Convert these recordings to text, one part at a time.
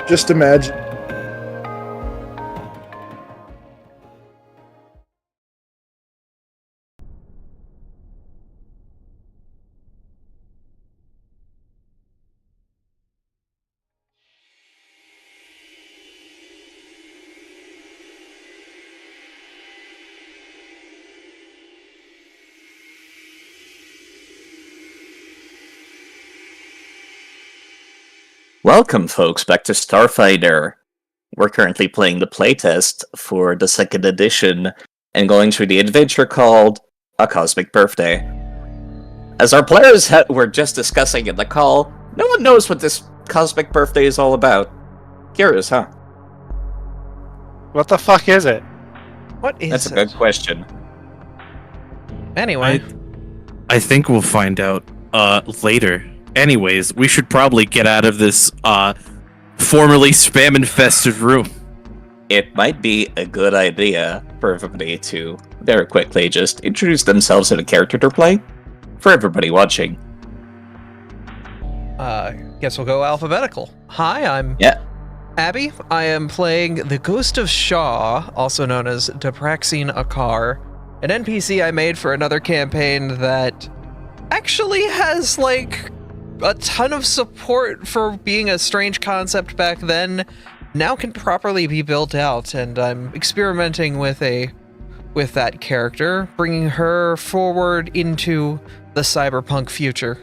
Just imagine. Welcome, folks, back to Starfinder. We're currently playing the playtest for the second edition and going through the adventure called A Cosmic Birthday. As our players were just discussing in the call, no one knows what this Cosmic Birthday is all about. Curious, huh? What the fuck is it? What is That's a good question. Anyway. I think we'll find out later. Anyways, we should probably get out of this formerly spam-infested room. It might be a good idea for everybody to very quickly just introduce themselves and the character they're playing for everybody watching. Guess we'll go alphabetical. Hi, I'm Abby. I am playing the Ghost of Shaw, also known as Depraxine Akar, an NPC I made for another campaign that actually has, like, a ton of support for being a strange concept back then, now can properly be built out, and I'm experimenting with that character, bringing her forward into the cyberpunk future.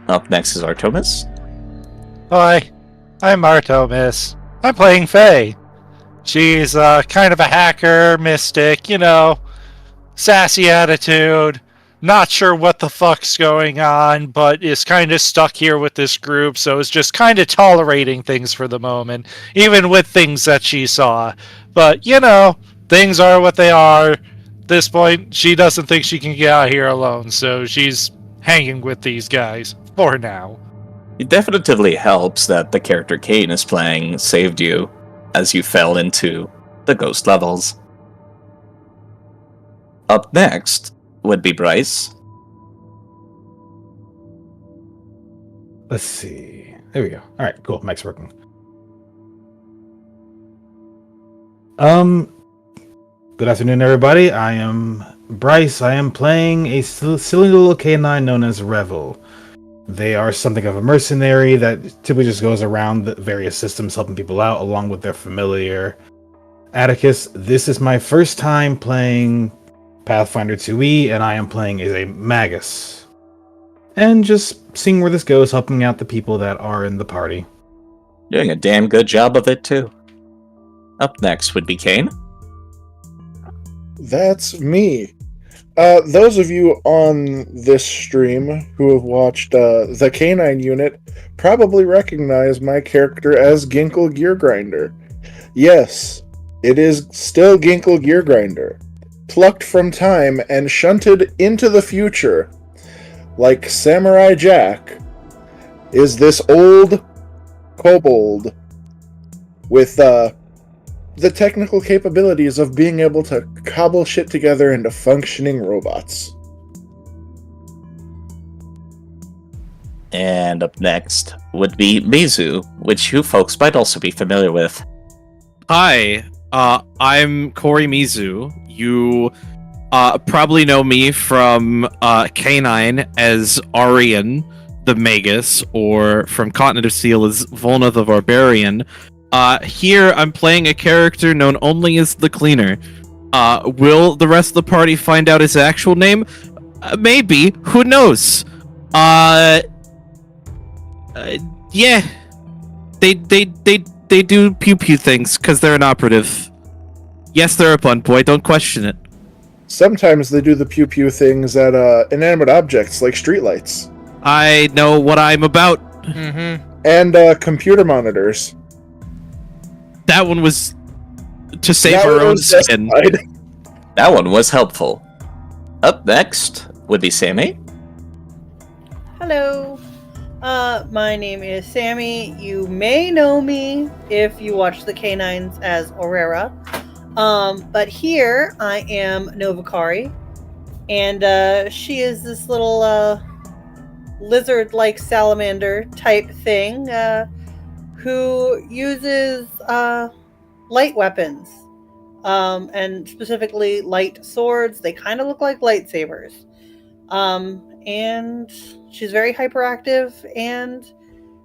Up next is Artemis. Hi, I'm Artemis. I'm playing Faye. She's kind of a hacker, mystic, sassy attitude. Not sure what the fuck's going on, but is kind of stuck here with this group, so is just kind of tolerating things for the moment, even with things that she saw. But, things are what they are. At this point, she doesn't think she can get out here alone, so she's hanging with these guys for now. It definitely helps that the character Kane is playing saved you as you fell into the ghost levels. Up next would be Bryce. Let's see. There we go. All right, cool. Mic's working. Good afternoon, everybody. I am Bryce. I am playing a silly little canine known as Revel. They are something of a mercenary that typically just goes around the various systems helping people out, along with their familiar Atticus. This is my first time playing Pathfinder 2e, and I am playing as a Magus. And just seeing where this goes, helping out the people that are in the party. Doing a damn good job of it, too. Up next would be Kane. That's me. Those of you on this stream who have watched the Canine Unit probably recognize my character as Ginkle Gear Grinder. Yes, it is still Ginkle Gear Grinder. Plucked from time and shunted into the future, like Samurai Jack, is this old kobold with the technical capabilities of being able to cobble shit together into functioning robots. And up next would be Mizu, which you folks might also be familiar with. Hi, I'm Corey Mizu. You probably know me from K9 as Arian the Magus, or from Continent of Steel as Volna the Barbarian. Here I'm playing a character known only as the Cleaner. Will the rest of the party find out his actual name? Maybe. Who knows? Yeah. They do pew-pew things because they're an operative. Yes, they're a bunt boy. Don't question it. Sometimes they do the pew-pew things at inanimate objects like streetlights. I know what I'm about. Mm-hmm. And computer monitors. That one was to save our own skin. That one was helpful. Up next would be Sammy. Hello. My name is Sammy. You may know me if you watch the Canines as Aurora. But here I am Novakari, and she is this little lizard-like salamander type thing who uses light weapons, and specifically light swords. They kind of look like lightsabers. And she's very hyperactive and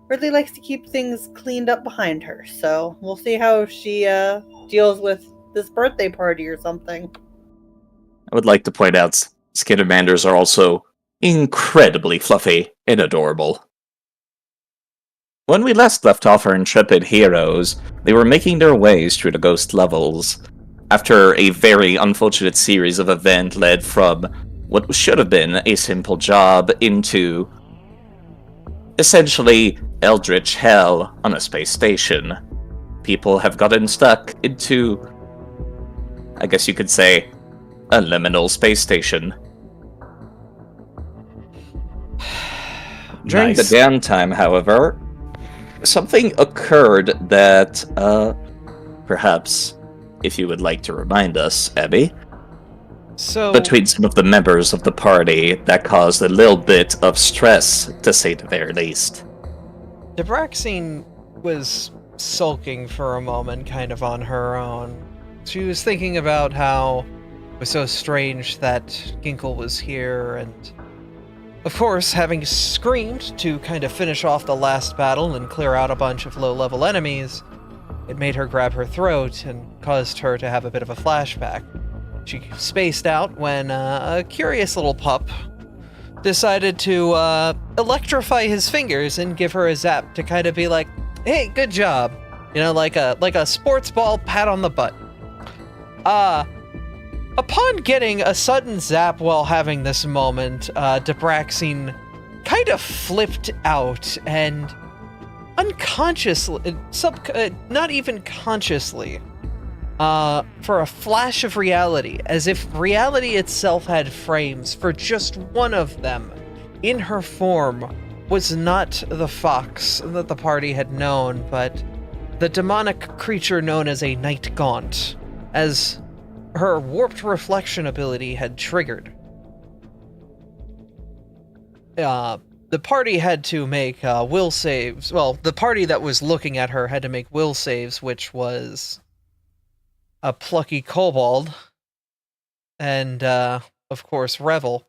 really likes to keep things cleaned up behind her. So we'll see how she deals with this birthday party or something. I would like to point out Skittermanders are also incredibly fluffy and adorable. When we last left off our intrepid heroes, they were making their ways through the ghost levels, after a very unfortunate series of events led from what should have been a simple job into essentially eldritch hell on a space station. People have gotten stuck into, I guess you could say, a liminal space station. During the downtime, however, something occurred that, perhaps, if you would like to remind us, Abby, So, between some of the members of the party that caused a little bit of stress, to say the very least. Debraxine was sulking for a moment, kind of on her own. She was thinking about how it was so strange that Ginkle was here, and of course, having screamed to kind of finish off the last battle and clear out a bunch of low-level enemies, it made her grab her throat and caused her to have a bit of a flashback. She spaced out when a curious little pup decided to electrify his fingers and give her a zap to kind of be like, hey, good job. You know, like a sports ball pat on the butt. Upon getting a sudden zap while having this moment, Debraxine kind of flipped out and unconsciously, not even consciously, for a flash of reality, as if reality itself had frames, for just one of them, in her form, was not the fox that the party had known, but the demonic creature known as a Night Gaunt, as her warped reflection ability had triggered. The party had to make will saves. Well, the party that was looking at her had to make will saves, which was a plucky kobold, and of course Revel.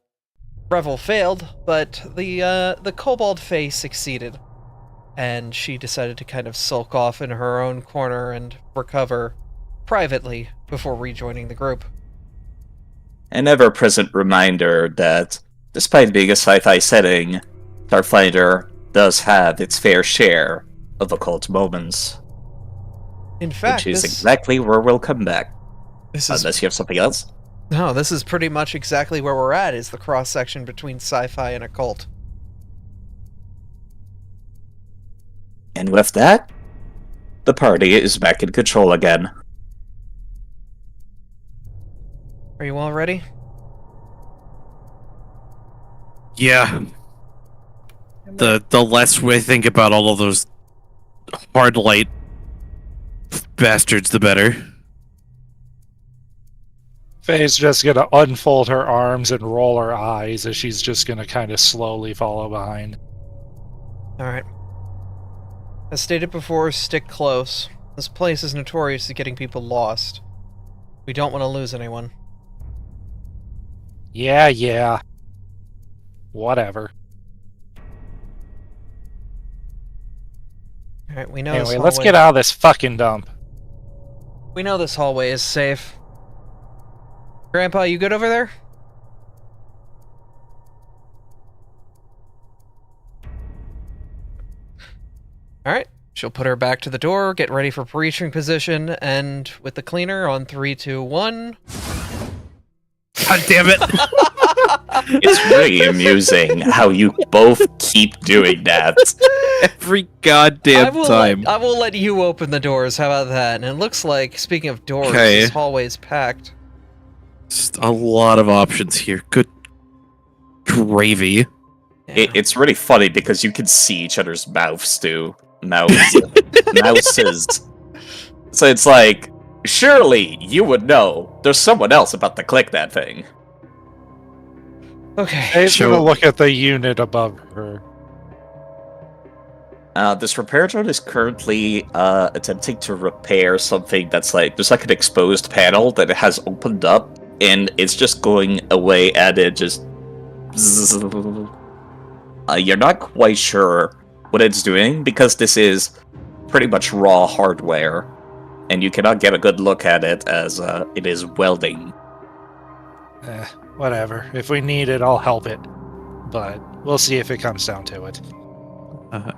Revel failed, but the kobold fae succeeded, and she decided to kind of sulk off in her own corner and recover privately before rejoining the group. An ever-present reminder that, despite being a sci-fi setting, Starfinder does have its fair share of occult moments. In fact, which is exactly where we'll come back. Unless you have something else? No, this is pretty much exactly where we're at, is the cross-section between sci-fi and occult. And with that, the party is back in control again. Are you all ready? Yeah. The less we think about all of those hard light bastards, the better. Faye's just gonna unfold her arms and roll her eyes as she's just gonna kind of slowly follow behind. Alright. As stated before, stick close. This place is notorious for getting people lost. We don't want to lose anyone. Yeah. Whatever. Alright, we know Anyway, let's get out of this fucking dump. We know this hallway is safe. Grandpa, you good over there? Alright, she'll put her back to the door, get ready for breaching position, and with the cleaner on 3, 2, 1... God damn it! It's really amusing how you both keep doing that. Every goddamn time. I will let you open the doors, how about that? And it looks like, speaking of doors, Okay. this hallway's packed. Just a lot of options here. Good gravy. Yeah. It's really funny because you can see each other's mouths too. Mouses. So it's like, surely you would know there's someone else about to click that thing. Okay. Faye's gonna look at the unit above her. This repair drone is currently attempting to repair something that's like there's like an exposed panel that it has opened up, and it's just going away at it. Just you're not quite sure what it's doing because this is pretty much raw hardware, and you cannot get a good look at it as it is welding. Whatever. If we need it, I'll help it. But we'll see if it comes down to it.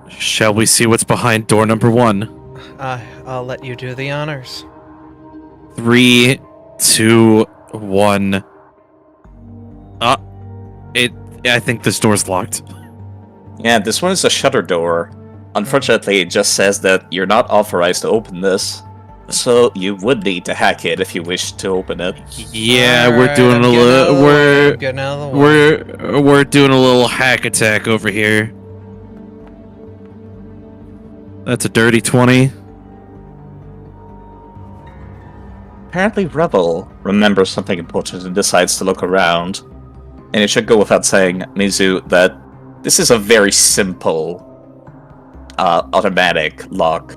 Shall we see what's behind door number 1? I'll let you do the honors. 3, 2, 1. I think this door's locked. Yeah, this one is a shutter door. Unfortunately, it just says that you're not authorized to open this, so you would need to hack it if you wish to open it. Yeah, Alright, we're doing I'm a getting out of little. the way, I'm We're getting out of the way. we're doing a little hack attack over here. That's a dirty 20. Apparently, Rebel remembers something important and decides to look around. And it should go without saying, Mizu, that this is a very simple automatic lock.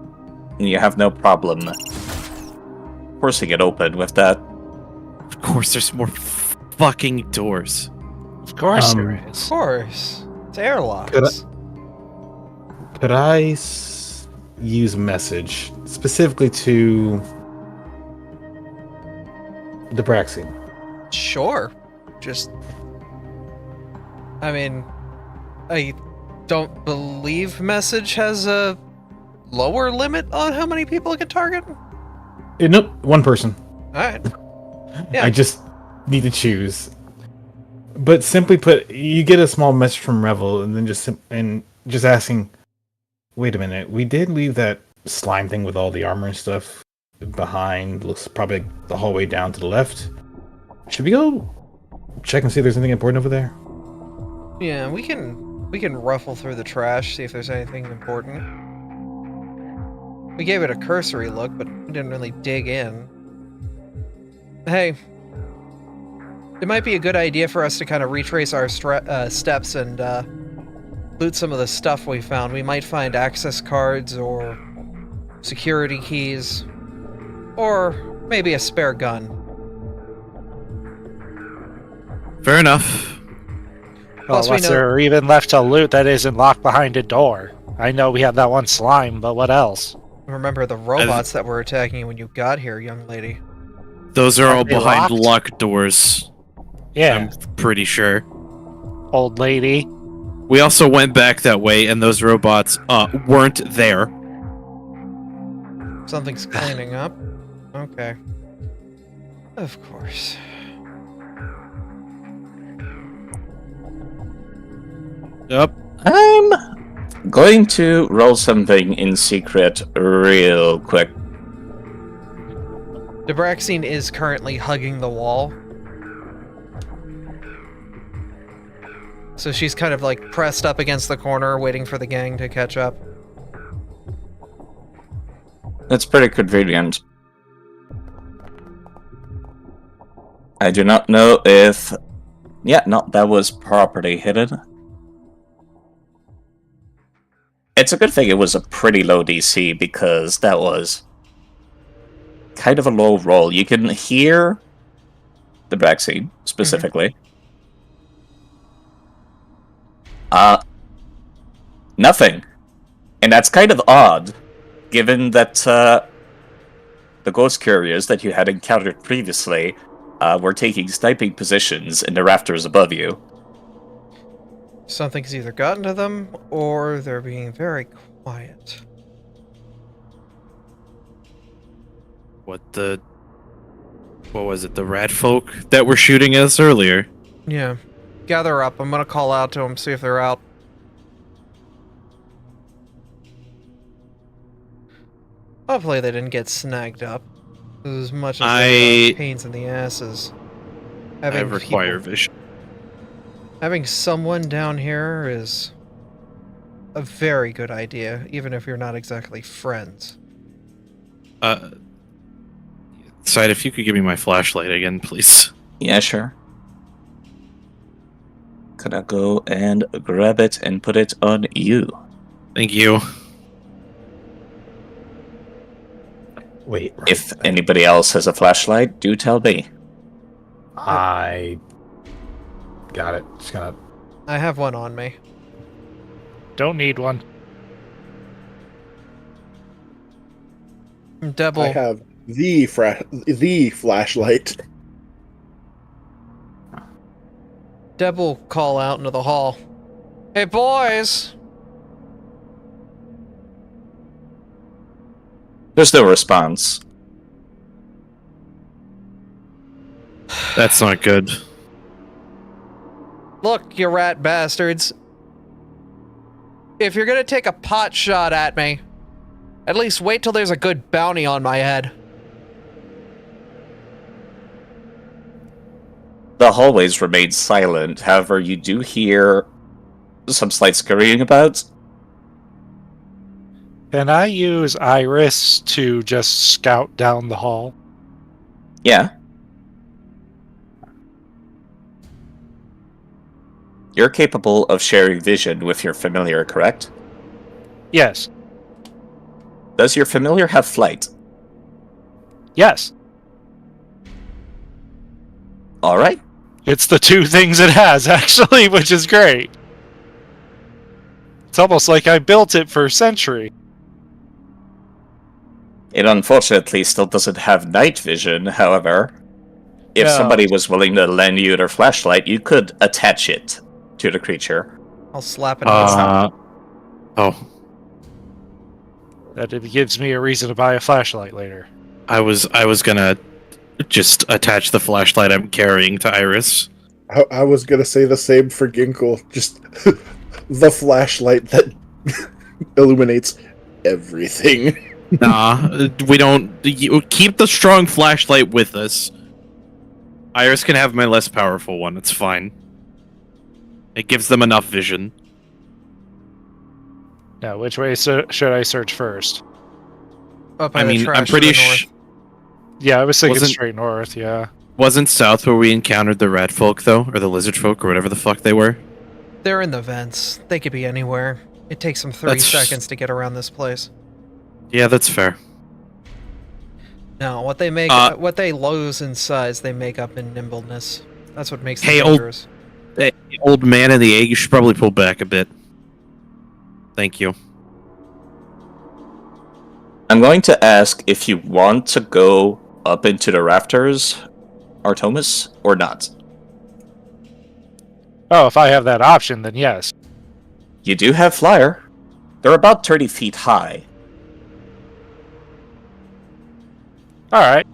And you have no problem forcing it open with that. Of course, there's more fucking doors. Of course there Of is. course. It's airlocks. Could I use message specifically to the Braxine? Sure. Just... I mean... I don't believe message has a lower limit on how many people it can target. Nope, one person. Alright. Yeah. I just need to choose. But simply put, you get a small message from Revel, and then just asking, wait a minute, we did leave that slime thing with all the armor and stuff behind. Looks probably the hallway down to the left. Should we go check and see if there's anything important over there? Yeah, we can ruffle through the trash, see if there's anything important. We gave it a cursory look, but we didn't really dig in. Hey, it might be a good idea for us to kind of retrace our steps and loot some of the stuff we found. We might find access cards or security keys, or maybe a spare gun. Fair enough. Plus, we Unless know- there are even left to loot that isn't locked behind a door. I know we have that one slime, but what else? Remember the robots that were attacking you when you got here, young lady. Those are all they behind locked? locked doors. Yeah, I'm pretty sure. old lady. We also went back that way, and those robots weren't there. Something's cleaning up. Okay. Of course. Yep. I'm going to roll something in secret real quick. Debraxine is currently hugging the wall. So she's kind of like pressed up against the corner, waiting for the gang to catch up. That's pretty convenient. I do not know if... Yeah, no, that was property hidden. It's a good thing it was a pretty low DC, because that was kind of a low roll. You can hear the vaccine, specifically. Nothing. And that's kind of odd, given that the ghost couriers that you had encountered previously were taking sniping positions in the rafters above you. Something's either gotten to them, or they're being very quiet. What was it? The rat folk that were shooting us earlier? Yeah. Gather up. I'm gonna call out to them, see if they're out. Hopefully they didn't get snagged up. As much as they are pains in the asses. I require vision. Having someone down here is a very good idea, even if you're not exactly friends. Side, if you could give me my flashlight again, please. Yeah, sure. gonna go and grab it and put it on you. Thank you. Wait. If anybody else has a flashlight, do tell me. I got it. Just gonna. I have one on me. Don't need one. Devil. I have the flashlight. Deb will call out into the hall. Hey, boys! There's no response. That's not good. Look, you rat bastards. If you're gonna take a pot shot at me, at least wait till there's a good bounty on my head. The hallways remain silent, however, you do hear some slight scurrying about. Can I use Iris to just scout down the hall? Yeah. You're capable of sharing vision with your familiar, correct? Yes. Does your familiar have flight? Yes. Alright. It's the two things it has, actually, which is great. It's almost like I built it for Sentry. It unfortunately still doesn't have night vision, however. If No. somebody was willing to lend you their flashlight, you could attach it to the creature. I'll slap it against them. Oh, That it gives me a reason to buy a flashlight later. I was gonna just attach the flashlight I'm carrying to Iris. I was gonna say the same for Ginkle. Just the flashlight that illuminates everything. Nah, we don't. You keep the strong flashlight with us. Iris can have my less powerful one. It's fine. It gives them enough vision. Now, which way should I search first? Up by I the mean, trash I'm to pretty the north. Yeah, I was thinking Wasn't- straight north, yeah. Wasn't south where we encountered the rat folk though, or the lizard folk, or whatever the fuck they were? They're in the vents. They could be anywhere. It takes them 3 That's- seconds to get around this place. Yeah, that's fair. No, what they lose in size, they make up in nimbleness. That's what makes them Hey, dangerous. Hey, old man in the egg, you should probably pull back a bit. Thank you. I'm going to ask if you want to go up into the rafters, Artemis, or not. Oh, if I have that option, then yes. You do have flyer. They're about 30 feet high. Alright.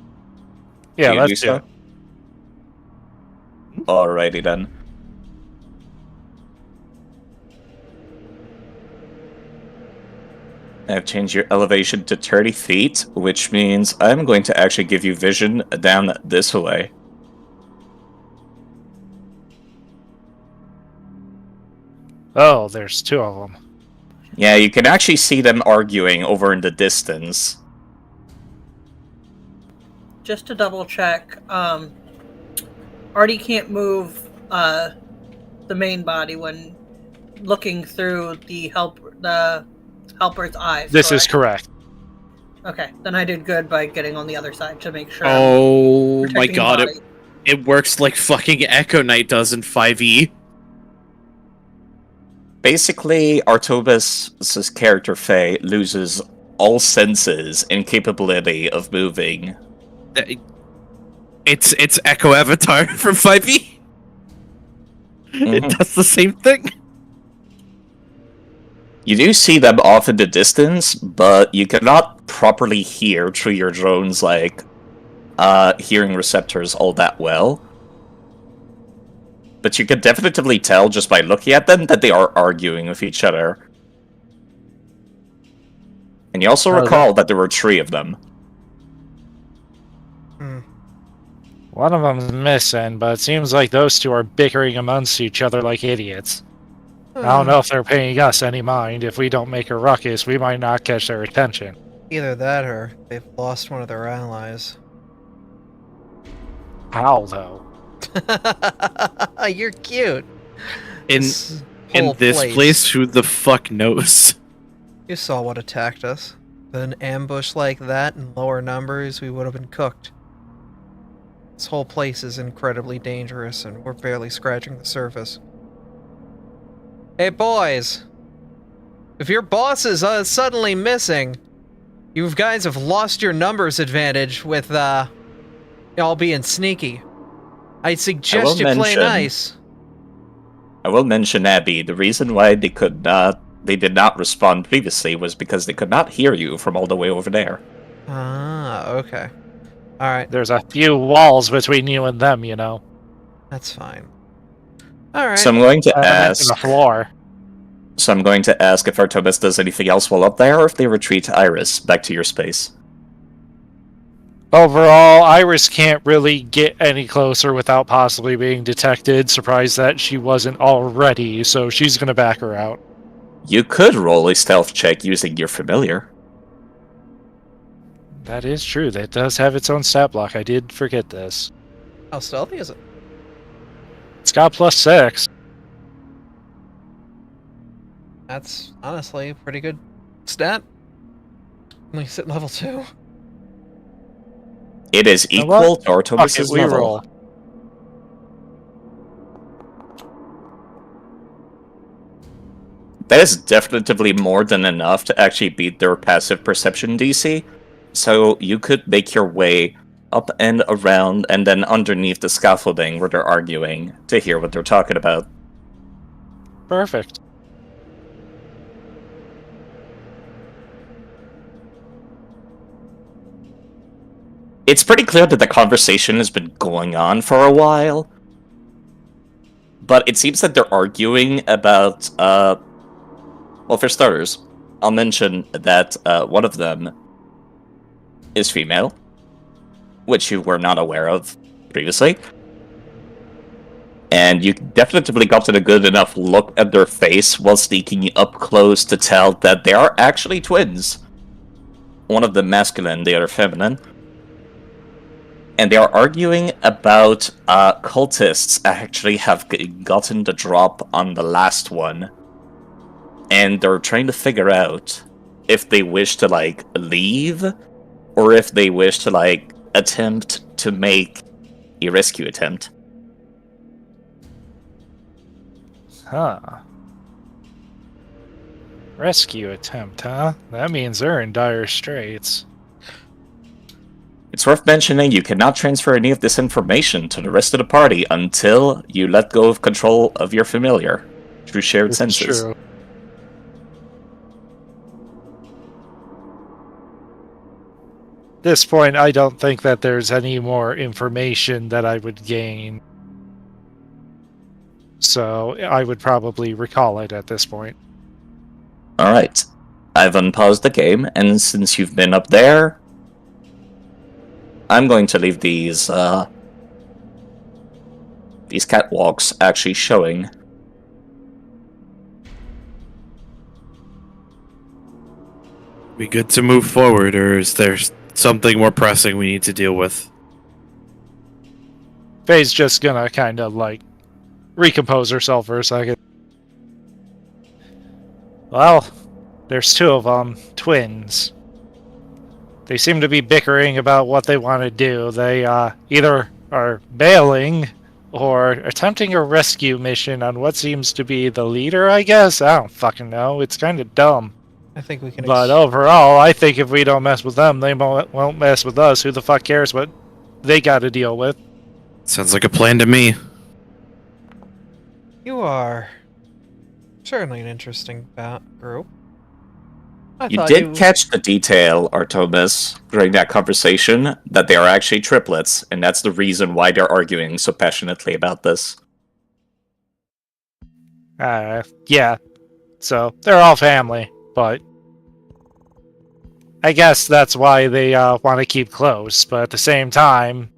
Yeah, Do you let's do do it. so? Alrighty then. I've changed your elevation to 30 feet, which means I'm going to actually give you vision down this way. Oh, there's two of them. Yeah, you can actually see them arguing over in the distance. Just to double check, Artie can't move the main body when looking through the helper's eyes. This is correct. Okay, then I did good by getting on the other side to make sure. Oh my protecting god, the body. it works like fucking Echo Knight does in 5e. Basically, Artobus' character Faye loses all senses and capability of moving. It's Echo Avatar from 5e. It Mhm. does the same thing. You do see them off in the distance, but you cannot properly hear through your drone's hearing receptors all that well. But you can definitely tell just by looking at them that they are arguing with each other. And you also recall that there were 3 of them. One of them's missing, but it seems like those two are bickering amongst each other like idiots. I don't know if they're paying us any mind. If we don't make a ruckus, we might not catch their attention. Either that or they've lost one of their allies. How, though? You're cute. In whole this place, who the fuck knows? You saw what attacked us. With an ambush like that in lower numbers, we would have been cooked. This whole place is incredibly dangerous, and we're barely scratching the surface. Hey boys! If your boss is suddenly missing, you guys have lost your numbers advantage with, y'all being sneaky. I suggest you play nice. I will mention, Abby, the reason why they did not respond previously was because they could not hear you from all the way over there. Ah, okay. Alright. There's a few walls between you and them, you know. That's fine. Alright. So I'm going to ask... the floor. So I'm going to ask if Artemis does anything else while up there, or if they retreat Iris back to your space. Overall, Iris can't really get any closer without possibly being detected. Surprised that she wasn't already, so she's gonna back her out. You could roll a stealth check using your familiar. That is true. That does have its own stat block. I did forget this. How stealthy is it? It's got +6. That's honestly a pretty good stat. Only sitting level 2. It is equal to Artemis' level. Roll. That is definitively more than enough to actually beat their passive perception DC. So you could make your way up and around and then underneath the scaffolding where they're arguing to hear what they're talking about. Perfect. It's pretty clear that the conversation has been going on for a while. But it seems that they're arguing about, well, for starters, I'll mention that one of them is female, which you were not aware of previously. And you definitely got a good enough look at their face while sneaking up close to tell that they are actually twins. One of them masculine, the other feminine. And they are arguing about cultists actually have gotten the drop on the last one. And they're trying to figure out if they wish to, like, leave, or if they wish to, like, attempt to make a rescue attempt. Huh. Rescue attempt, huh? That means they're in dire straits. It's worth mentioning you cannot transfer any of this information to the rest of the party until you let go of control of your familiar through shared senses. True. At this point, I don't think that there's any more information that I would gain. So I would probably recall it at this point. Alright. I've unpaused the game, and since you've been up there, I'm going to leave these catwalks actually showing. We good to move forward, or is there something more pressing we need to deal with? Faye's just gonna kind of, like, recompose herself for a second. Well, there's two of them, twins. They seem to be bickering about what they want to do. They either are bailing or attempting a rescue mission on what seems to be the leader, I guess? I don't fucking know. It's kind of dumb. I think we can... But overall, I think if we don't mess with them, they won't mess with us. Who the fuck cares what they got to deal with? Sounds like a plan to me. You are certainly an interesting group. You did catch the detail, Artemis, during that conversation, that they are actually triplets, and that's the reason why they're arguing so passionately about this. Yeah. So, they're all family, but I guess that's why they want to keep close, but at the same time,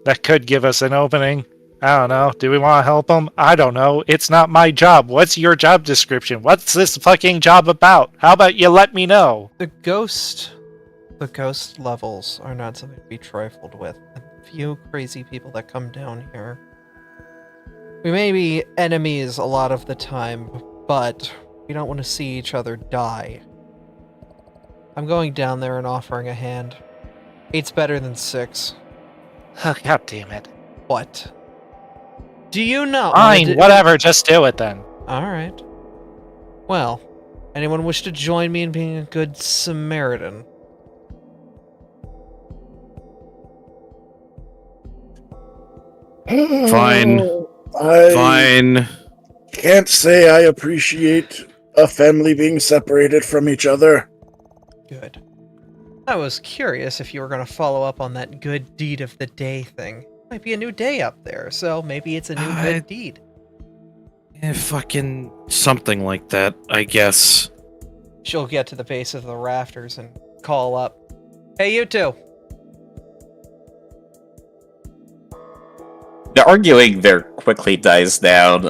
that could give us an opening. I don't know. Do we want to help them? I don't know. It's not my job. What's your job description? What's this fucking job about? How about you let me know? The ghost levels are not something to be trifled with. The few crazy people that come down here, We may be enemies a lot of the time, but we don't want to see each other die. I'm going down there and offering a hand. 8's better than 6. God damn it. What? Do you know? Fine, whatever, just do it then. Alright. Well, anyone wish to join me in being a good Samaritan? Fine. I Fine. can't say I appreciate a family being separated from each other. Good. I was curious if you were going to follow up on that good deed of the day thing. Might be a new day up there, so maybe it's a new good deed. Fucking something like that, I guess. She'll get to the base of the rafters and call up. Hey, you two! The arguing there quickly dies down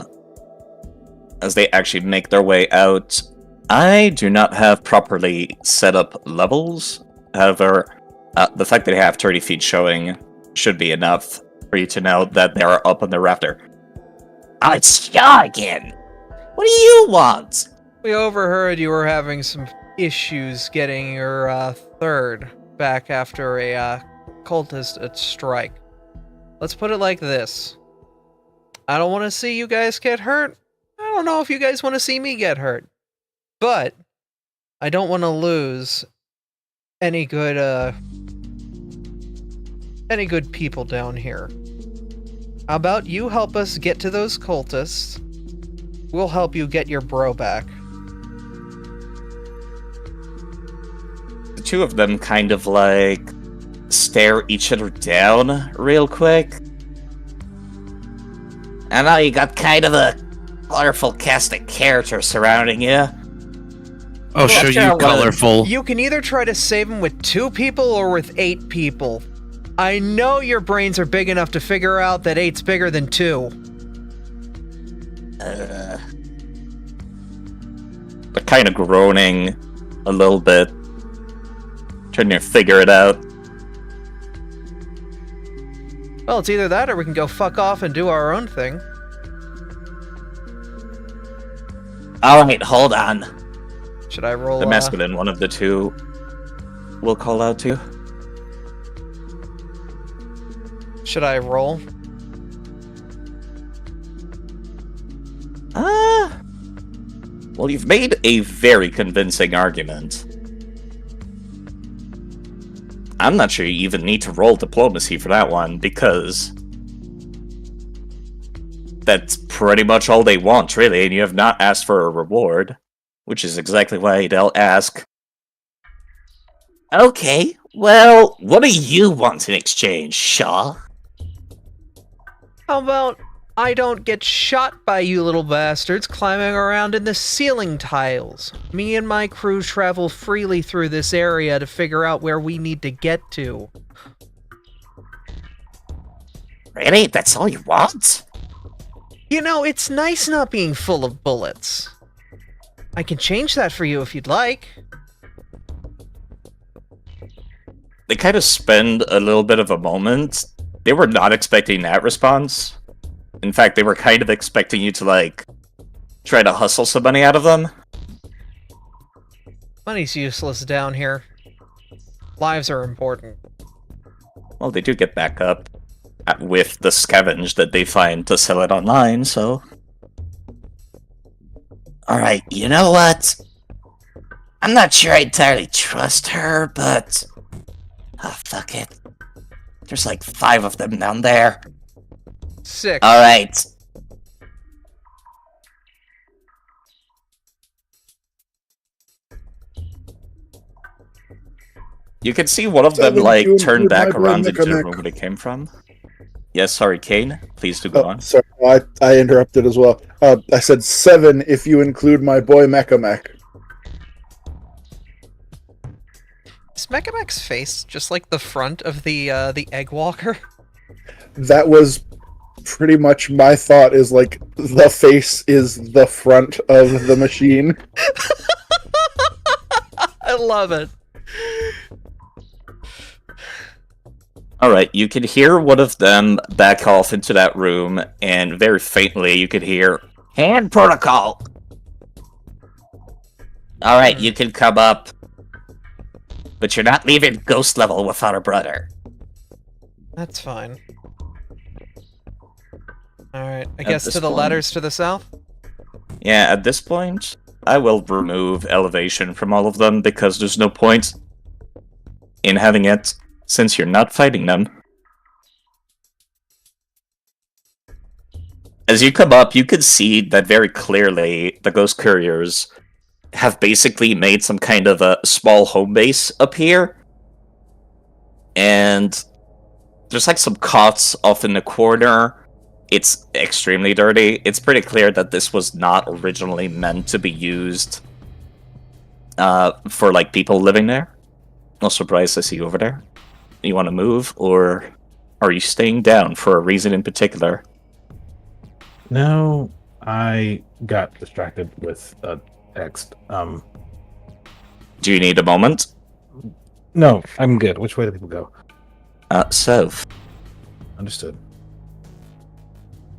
as they actually make their way out. I do not have properly set up levels. However, the fact that they have 30 feet showing should be enough for you to know that they are up on the rafter. Oh, it's Shaw again! What do you want? We overheard you were having some issues getting your third back after a cultist strike. Let's put it like this. I don't want to see you guys get hurt. I don't know if you guys want to see me get hurt. But I don't want to lose any good people down here. How about you help us get to those cultists? We'll help you get your bro back. The two of them kind of like stare each other down real quick. I know you got kind of a colorful cast of characters surrounding you. Oh, sure, you colorful. You can either try to save him with 2 people or with 8 people. I know your brains are big enough to figure out that 8's bigger than 2. They're kind of groaning a little bit, trying to figure it out. Well, it's either that or we can go fuck off and do our own thing. Alright, hold on. Should I roll? The masculine one of the two will call out to you. Should I roll? Well, you've made a very convincing argument. I'm not sure you even need to roll diplomacy for that one, because that's pretty much all they want, really, and you have not asked for a reward, which is exactly why they'll ask. Okay, well, what do you want in exchange, Shaw? How about I don't get shot by you little bastards climbing around in the ceiling tiles? Me and my crew travel freely through this area to figure out where we need to get to. Really? That's all you want? You know, it's nice not being full of bullets. I can change that for you if you'd like. They kind of spend a little bit of a moment. They were not expecting that response. In fact, they were kind of expecting you to, like, try to hustle some money out of them. Money's useless down here. Lives are important. Well, they do get back up with the scavenge that they find to sell it online, so... Alright, you know what? I'm not sure I entirely trust her, but... Oh, fuck it. There's like 5 of them down there. 6. Alright. You can see one of them, 7 like, to turn include back my around boy into the Mechanic. room where they came from. Yes, sorry, Kane. Please do go on. Sorry, I interrupted as well. I said 7 if you include my boy Mechamech. Is Mechamech's face just like the front of the egg walker? That was pretty much my thought, is like, the face is the front of the machine. I love it. Alright, you can hear one of them back off into that room, and very faintly you can hear, "Hand protocol!" Alright, you can come up. But you're not leaving ghost level without a brother. That's fine. Alright, I At guess this to the point- letters to the south? Yeah, at this point, I will remove elevation from all of them because there's no point in having it since you're not fighting them. As you come up, you can see that very clearly the ghost couriers have basically made some kind of a small home base up here. And there's like some cots off in the corner. It's extremely dirty. It's pretty clear that this was not originally meant to be used for like people living there. No surprise I see you over there. You want to move, or are you staying down for a reason in particular? No, I got distracted with text. Do you need a moment? No, I'm good. Which way do people go? South. Understood.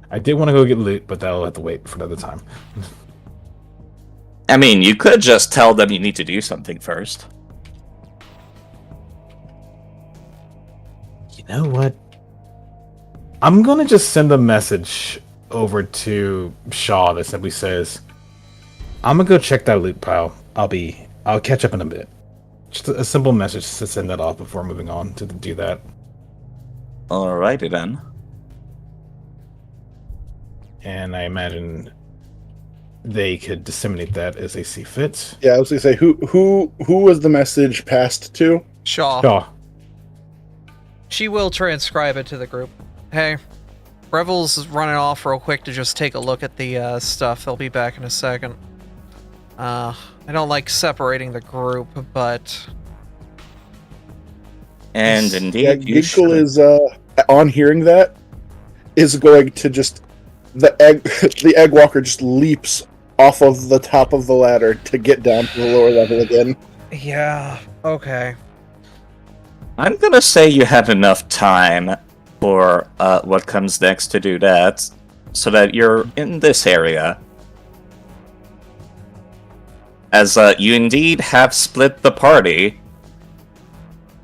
I did want to go get loot, but that'll have to wait for another time. I mean, you could just tell them you need to do something first. You know what? I'm gonna just send a message over to Shaw that simply says, "I'm gonna go check that loot pile. I'll catch up in a bit." Just a simple message to send that off before moving on to do that. Alrighty then. And I imagine they could disseminate that as they see fit. Yeah, I was gonna say who was the message passed to? Shaw. Shaw. She will transcribe it to the group. Hey, Revel's running off real quick to just take a look at the stuff. They'll be back in a second. I don't like separating the group, but... And Yeah, indeed, you Ginkle should. is on hearing that is going to just the egg walker just leaps off of the top of the ladder to get down to the lower level again. Yeah, okay. I'm gonna say you have enough time for what comes next to do that, so that you're in this area. As you indeed have split the party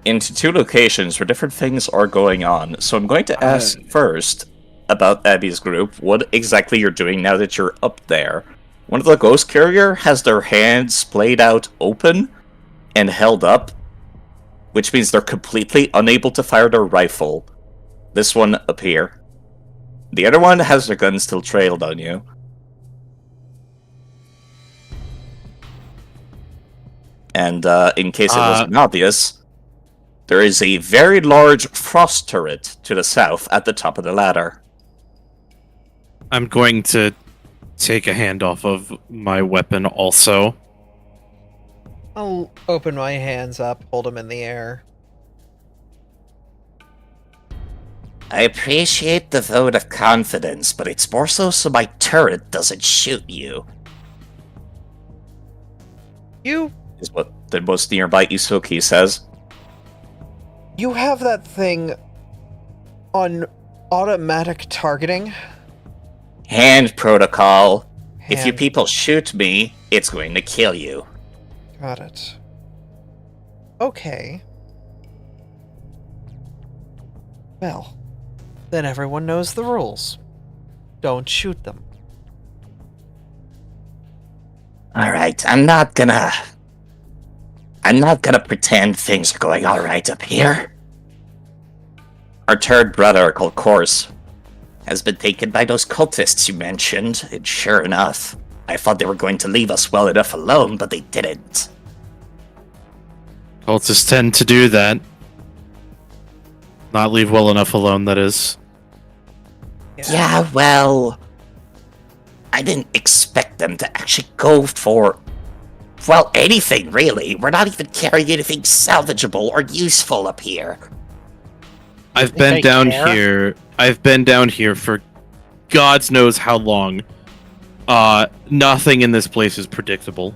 into two locations where different things are going on. So I'm going to ask first about Abby's group, what exactly you're doing now that you're up there. One of the ghost carrier has their hands splayed out open and held up, which means they're completely unable to fire their rifle. This one up here. The other one has their gun still trailed on you. And in case it wasn't obvious, there is a very large frost turret to the south at the top of the ladder. I'm going to take a hand off of my weapon also. I'll open my hands up, hold them in the air. I appreciate the vote of confidence, but it's more so my turret doesn't shoot you. You Is what the most nearby Isuki says. You have that thing on automatic targeting? Hand protocol. If you Hand. people shoot me, it's going to kill you. Got it. Okay. Well, then everyone knows the rules. Don't shoot them. Alright, I'm not gonna pretend things are going alright up here. Our third brother, called Course, has been taken by those cultists you mentioned, and sure enough, I thought they were going to leave us well enough alone, but they didn't. Cultists tend to do that. Not leave well enough alone, that is. Yeah, well, I didn't expect them to actually go for, well, anything really. We're not even carrying anything salvageable or useful up here. I've been down here. I've been down here for God's knows how long. Nothing in this place is predictable.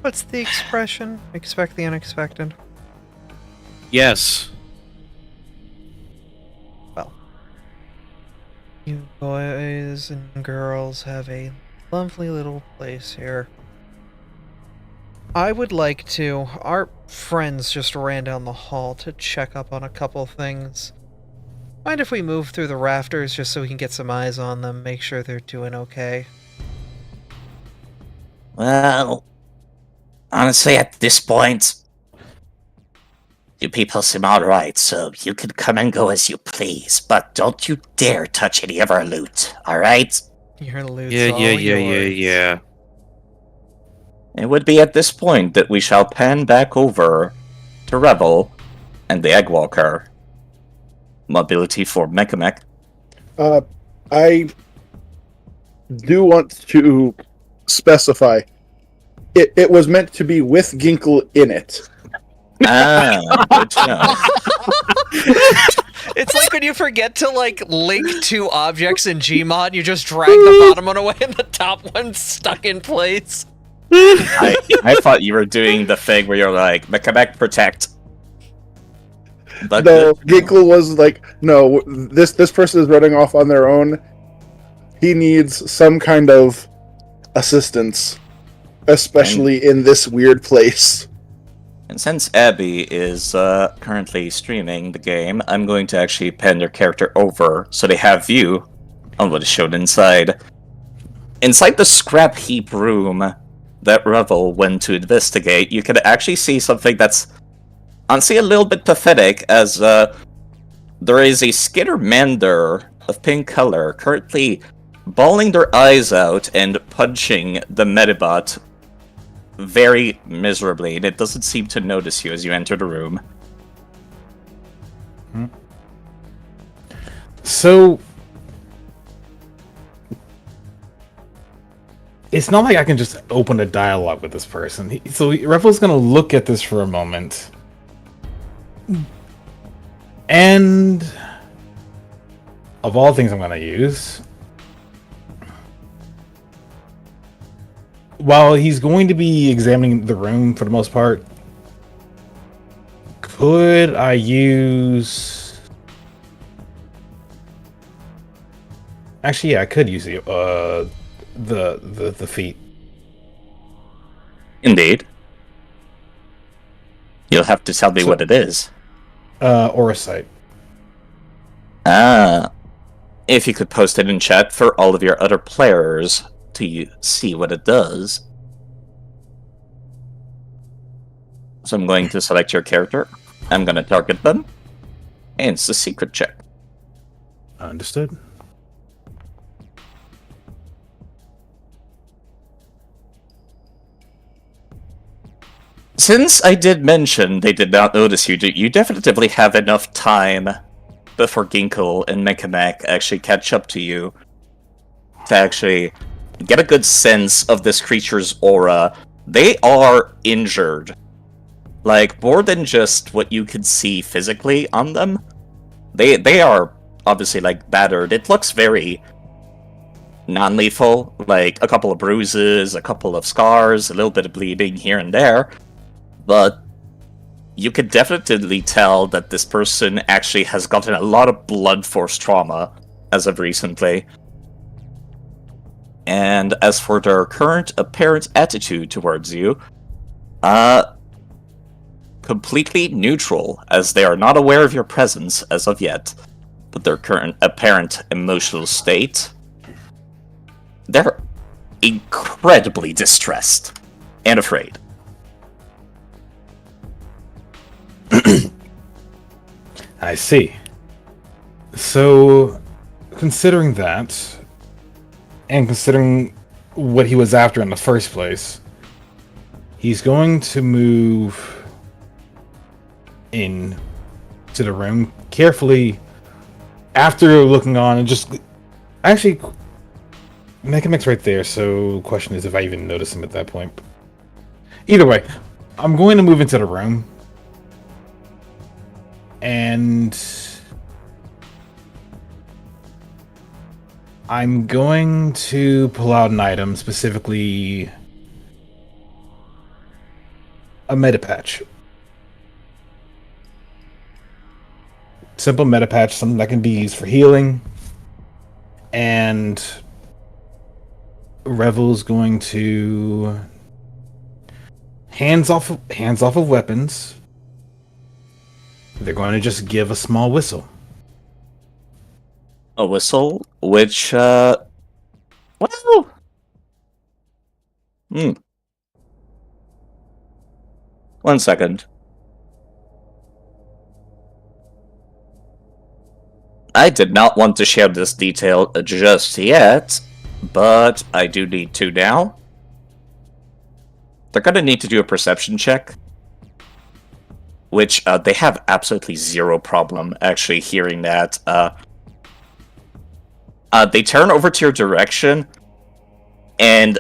What's the expression? Expect the unexpected. Yes. You boys and girls have a lovely little place here. I would like to. Our friends just ran down the hall to check up on a couple things. Mind if we move through the rafters just so we can get some eyes on them, make sure they're doing okay? Well, honestly, at this point, you people seem alright, so you can come and go as you please, but don't you dare touch any of our loot, alright? Your loot's Yeah, all yeah, yours. yeah. It would be at this point that we shall pan back over to Rebel and the Eggwalker. Mobility for Mekamek. I do want to specify it was meant to be with Ginkle in it. Ah, good to know. It's like when you forget to link two objects in Gmod, you just drag the bottom one away and the top one's stuck in place. I thought you were doing the thing where you're like, Mekamek protect. But No, Ginkle was like, no, this person is running off on their own. He needs some kind of assistance, especially in this weird place. And since Abby is currently streaming the game, I'm going to actually pen their character over so they have view on what is shown inside. Inside the scrap heap room that Revel went to investigate, you can actually see something that's honestly a little bit pathetic, as there is a Skittermander of pink color currently bawling their eyes out and punching the Medibot very miserably, and it doesn't seem to notice you as you enter the room. So it's not like I can just open a dialogue with this person. So Revel's gonna look at this for a moment. And of all things I'm gonna use, while he's going to be examining the room for the most part, could I use... Actually, yeah, I could use the feat. Indeed. You'll have to tell me what it is. Aura sight. Ah. If you could post it in chat for all of your other players to see what it does. So I'm going to select your character. I'm going to target them. And it's a secret check. Understood. Since I did mention they did not notice you, you definitely have enough time before Ginkle and Mekamek actually catch up to you to actually get a good sense of this creature's aura. They are injured. Like, more than just what you can see physically on them. They are obviously, like, battered. It looks very non-lethal. Like, a couple of bruises, a couple of scars, a little bit of bleeding here and there. But you could definitely tell that this person actually has gotten a lot of blood force trauma as of recently. And as for their current apparent attitude towards you, completely neutral, as they are not aware of your presence as of yet. But their current apparent emotional state, they're incredibly distressed and afraid. I see. So, considering that, and considering what he was after in the first place, he's going to move in to the room carefully after looking on and just... Actually, Mekamek's right there, so the question is if I even notice him at that point. Either way, I'm going to move into the room. And I'm going to pull out an item, specifically a meta patch. simple meta patch, something that can be used for healing. And Revel's going to hands off of weapons. They're going to just give a small whistle. A whistle, which, well... One second. I did not want to share this detail just yet, but I do need to now. They're gonna need to do a perception check, which they have absolutely zero problem actually hearing that. They turn over to your direction, and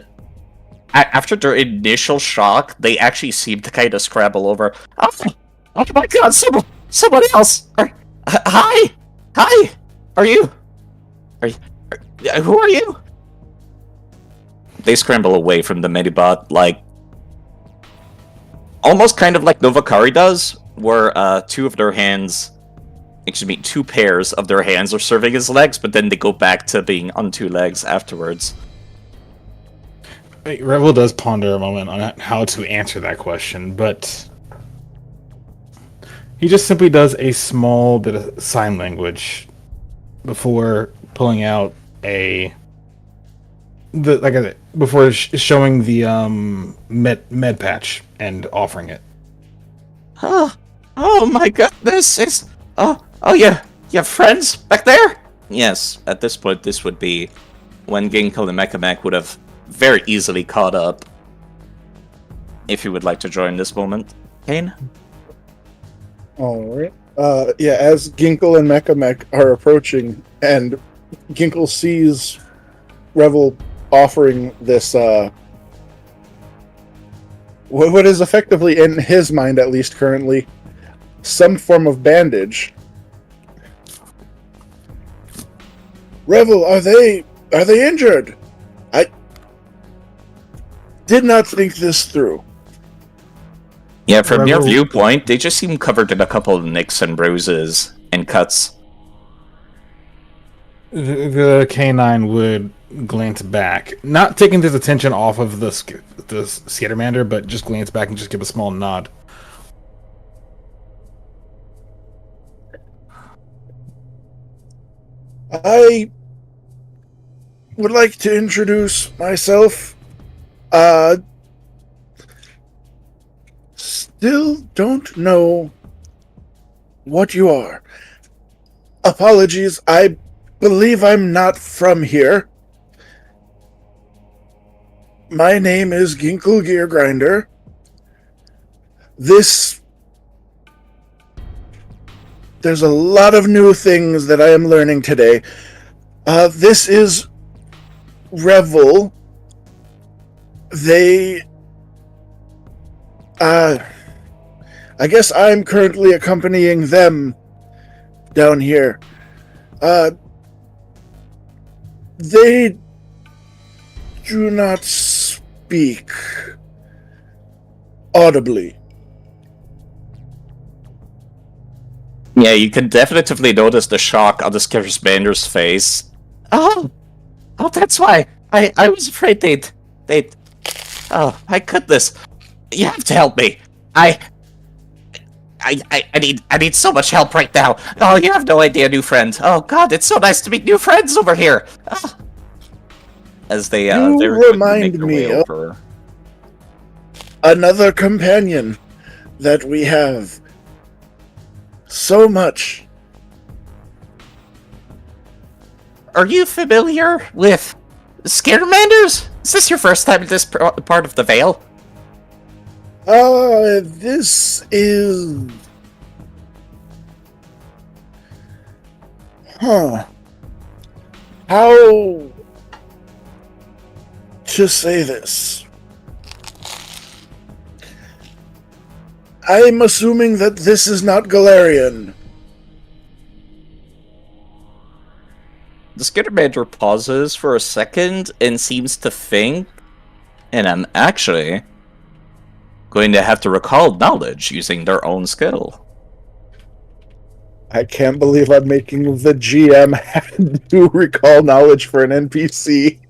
after their initial shock, they actually seem to kind of scramble over. Oh my god, somebody else! Hi! Hi! Who are you? They scramble away from the Medibot, like, almost kind of like Novakari does, where two pairs of their hands are serving as legs, but then they go back to being on two legs afterwards. Revel does ponder a moment on how to answer that question, but he just simply does a small bit of sign language before pulling out before showing the med patch and offering it. Oh my goodness! Yeah, you have friends back there? Yes, at this point, this would be when Ginkle and Mekamek would have very easily caught up. If you would like to join this moment, Kane? Alright. As Ginkle and Mekamek are approaching, and Ginkle sees Revel offering this, what is effectively, in his mind at least currently, some form of bandage. Revel, are they injured? I did not think this through. Yeah, from your viewpoint, they just seem covered in a couple of nicks and bruises and cuts. The canine would glance back, not taking his attention off of the Scattermander, but just glance back and just give a small nod. I would like to introduce myself. Still don't know what you are. Apologies, I believe I'm not from here. My name is Ginkle Geargrinder. There's a lot of new things that I am learning today. This is Revel. I guess I'm currently accompanying them down here. They do not speak audibly. Yeah, you can definitively notice the shock on the Scattermander's face. Oh, that's why. I was afraid they'd... Oh, my goodness. You have to help me. I need so much help right now. Oh, you have no idea, new friend. Oh God, it's so nice to meet new friends over here. Oh. As they remind me of another companion that we have. So much. Are you familiar with Scattermanders? Is this your first time in this part of the Vale? This is... How to say this? I'm assuming that this is not Galarian. The Scattermander pauses for a second and seems to think, and I'm actually going to have to recall knowledge using their own skill. I can't believe I'm making the GM have to recall knowledge for an NPC.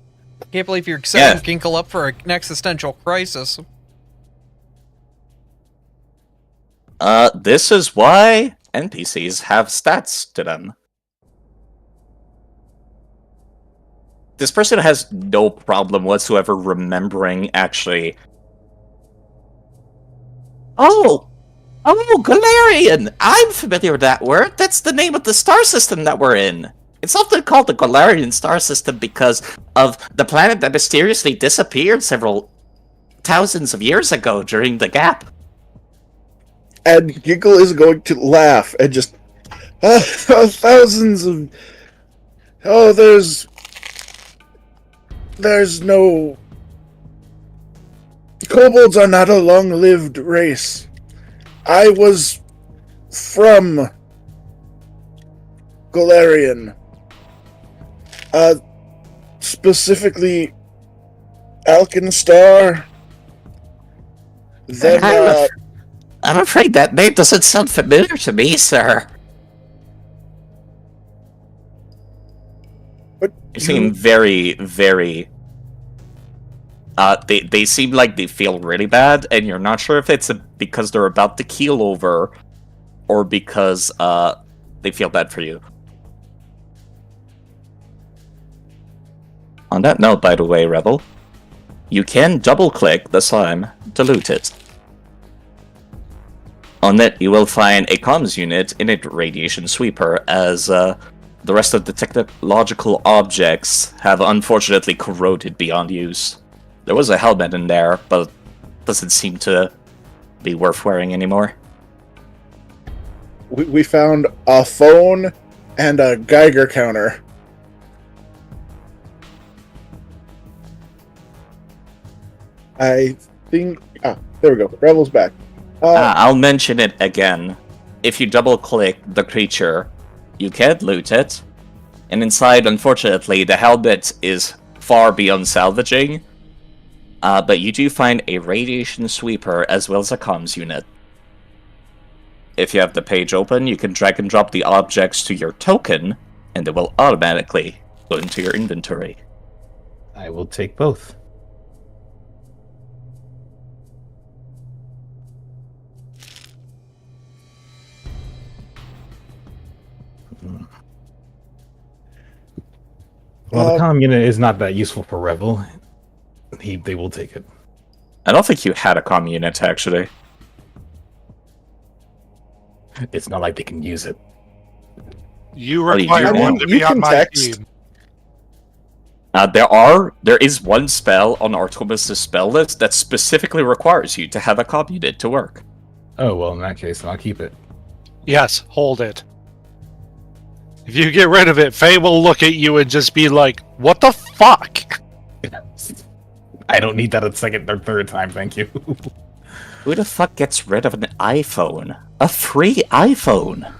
Can't believe you're setting Ginkle up for an existential crisis. This is why NPCs have stats to them. This person has no problem whatsoever remembering, actually. Oh, Galarian! I'm familiar with that word. That's the name of the star system that we're in. It's often called the Galarian star system because of the planet that mysteriously disappeared several thousands of years ago during the gap. And Ginkle is going to laugh and just... thousands of... Oh, There's no... Kobolds are not a long-lived race. I was from Galarian. Specifically Alkenstar. Then, I'm afraid that name doesn't sound familiar to me, sir. But you seem very, very... They seem like they feel really bad, and you're not sure if it's because they're about to keel over, or because, they feel bad for you. On that note, by the way, Rebel, you can double-click the slime to loot it. On it, you will find a comms unit in a radiation sweeper, as, the rest of the technological objects have unfortunately corroded beyond use. There was a helmet in there, but doesn't seem to be worth wearing anymore. We found a phone and a Geiger counter. I think... there we go. Rebel's back. I'll mention it again. If you double-click the creature, you can loot it. And inside, unfortunately, the helmet is far beyond salvaging. But you do find a radiation sweeper as well as a comms unit. If you have the page open, you can drag and drop the objects to your token, and they will automatically go into your inventory. I will take both. Well, the comm unit is not that useful for Revel. They will take it. I don't think you had a comm unit, actually. It's not like they can use it. You require one to be on my team. There is one spell on Artemis' spell list that specifically requires you to have a comm unit to work. Oh, well, in that case, I'll keep it. Yes, hold it. If you get rid of it, Faye will look at you and just be like, what the fuck? I don't need that a second or third time, thank you. Who the fuck gets rid of an iPhone? A free iPhone?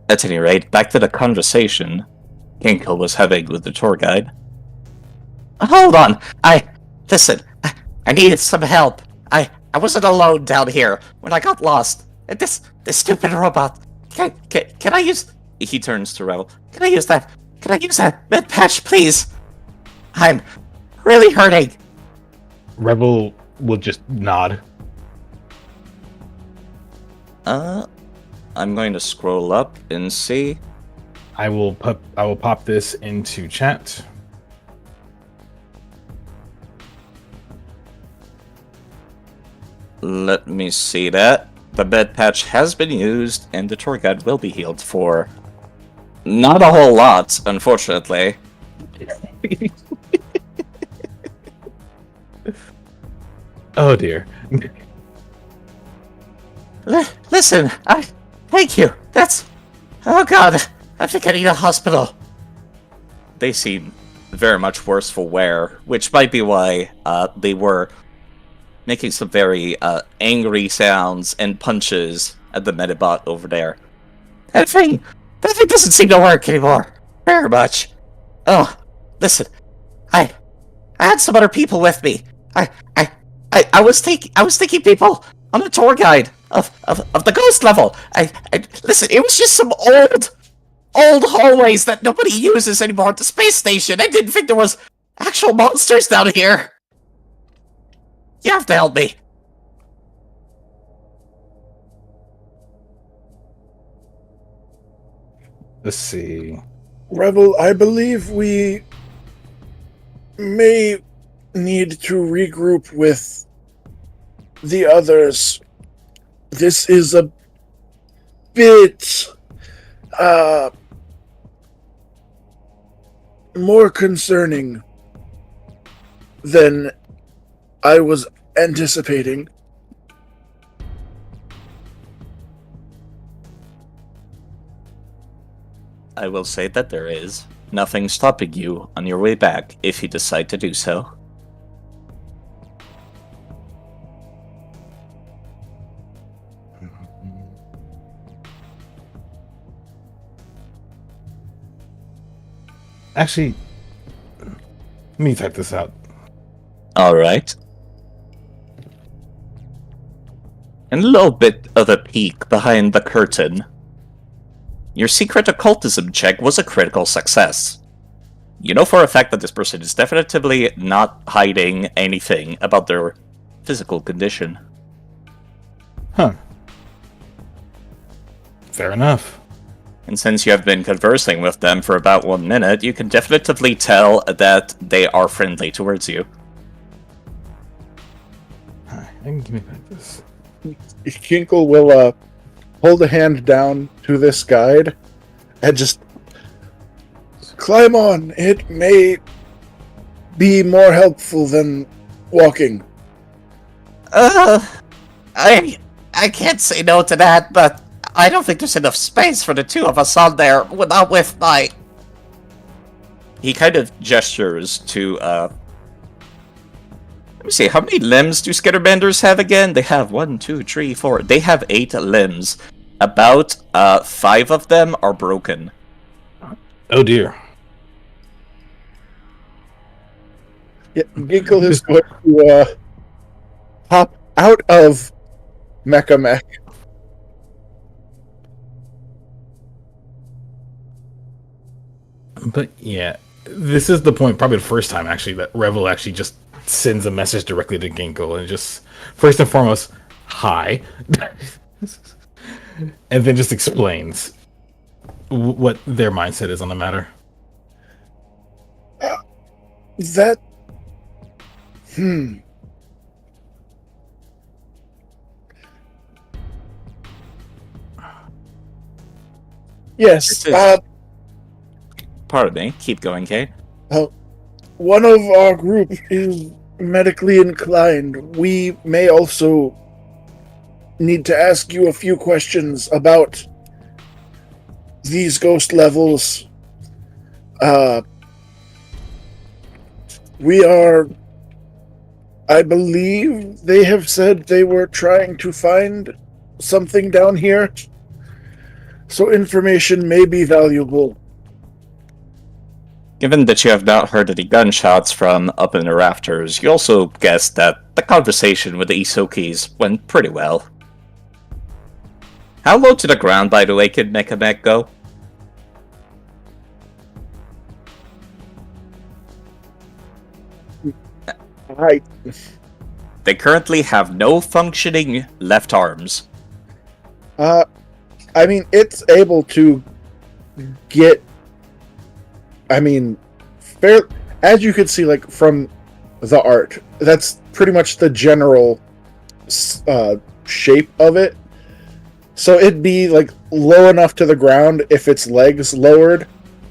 At any rate, back to the conversation Ginkle was having with the tour guide. Hold on! Listen, I needed some help. I wasn't alone down here when I got lost. This stupid robot. Can I use... He turns to Rebel. Can I use that med patch, please? I'm really hurting. Rebel will just nod. I'm going to scroll up and see. I will pop this into chat. Let me see that. The bed patch has been used, and the tour guide will be healed for not a whole lot, unfortunately. Oh dear. Listen, thank you. Oh god, I think I need a hospital. They seem very much worse for wear, which might be why they were making some very angry sounds and punches at the Medibot over there. That thing doesn't seem to work anymore. Very much. Oh, listen, I had some other people with me. I was taking people on a tour guide. of the ghost level. I listen. It was just some old hallways that nobody uses anymore at the space station. I didn't think there was actual monsters down here. You have to help me. Let's see. Rebel, I believe we may need to regroup with the others. This is a bit more concerning than I was anticipating. I will say that there is nothing stopping you on your way back if you decide to do so. Actually, let me type this out. Alright. And a little bit of a peek behind the curtain. Your secret occultism check was a critical success. You know for a fact that this person is definitively not hiding anything about their physical condition. Huh. Fair enough. And since you have been conversing with them for about 1 minute, you can definitively tell that they are friendly towards you. Give me back this. Kinkle will hold a hand down to this guide and just climb on. It may be more helpful than walking. I can't say no to that, but I don't think there's enough space for the two of us on there without with my... He kind of gestures to, let me see, how many limbs do Skitterbenders have again? They have 1, 2, 3, 4. They have 8 limbs. About 5 of them are broken. Oh dear. Yeah, Ginkle is going to hop out of Mecha Mech. But yeah, this is the point, probably the first time actually, that Revel actually just sends a message directly to Ginkle and just, first and foremost, hi. And then just explains what their mindset is on the matter. Yes, Pardon me, keep going, Kay. one of our group is medically inclined. We may also need to ask you a few questions about these ghost levels. I believe they have said they were trying to find something down here, so information may be valuable. Given that you have not heard any gunshots from up in the rafters, you also guessed that the conversation with the Isokis went pretty well. How low to the ground, by the way, could Mecha Mech go? Right. They currently have no functioning left arms. I mean, it's able to get... fair, as you can see, like, from the art, that's pretty much the general shape of it. So it'd be, like, low enough to the ground if its legs lowered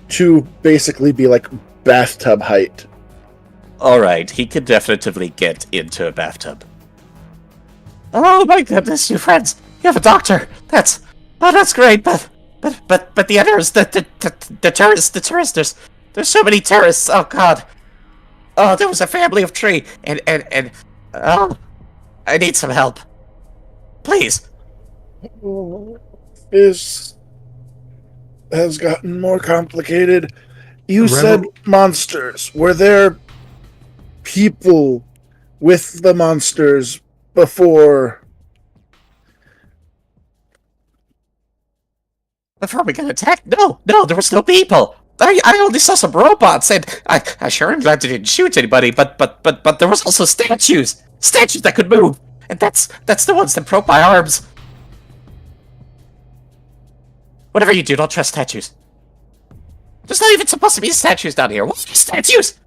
to basically be, like, bathtub height. Alright, he could definitively get into a bathtub. Oh my goodness, you friends! You have a doctor! That's great, but the others, the terrorists, there's so many terrorists, oh god! Oh, there was a family of 3, and oh, I need some help. Please! This has gotten more complicated. You said monsters. Were there people with the monsters before Before we got attacked? No, there was no people. I only saw some robots, and I sure am glad they didn't shoot anybody. But there was also statues that could move, and that's the ones that broke my arms. Whatever you do, don't trust statues. There's not even supposed to be statues down here. What are statues?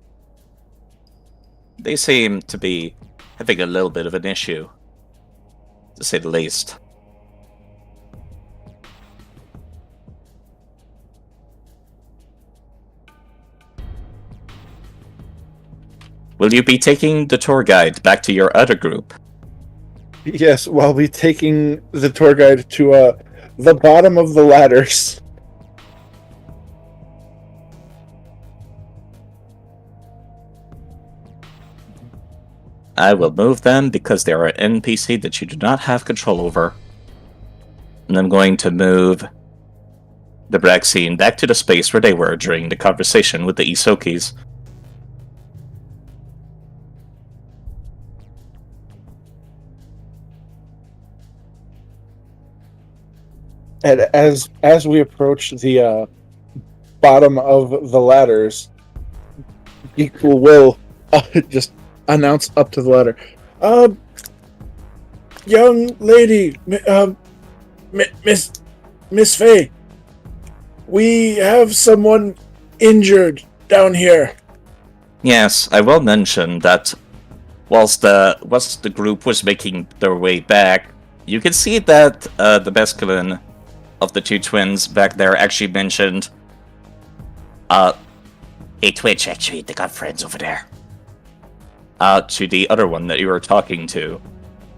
They seem to be having a little bit of an issue, to say the least. Will you be taking the tour guide back to your other group? Yes, while we taking the tour guide to the bottom of the ladders. I will move them because they are an NPC that you do not have control over. And I'm going to move the Braxine back to the space where they were during the conversation with the Isokis. And as we approach the bottom of the ladders, Equal will just announce up to the ladder. Young lady, Miss Faye, we have someone injured down here. Yes, I will mention that whilst the group was making their way back, you can see that the masculine of the two twins back there actually mentioned, hey Twitch, actually, they got friends over there. To the other one that you were talking to.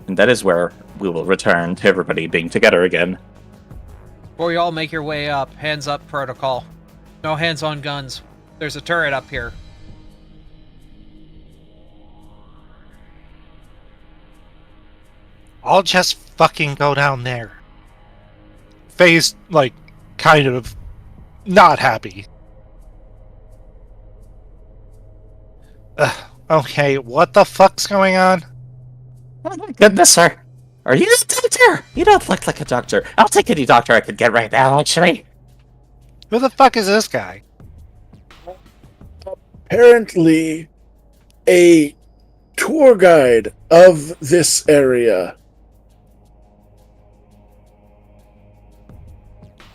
And that is where we will return to everybody being together again. Before you all make your way up, hands up protocol. No hands on guns. There's a turret up here. I'll just fucking go down there. Faye's, like, kind of not happy. Okay, what the fuck's going on? Oh my goodness, sir. Are you a doctor? You don't look like a doctor. I'll take any doctor I could get right now, actually. Who the fuck is this guy? Apparently, a tour guide of this area.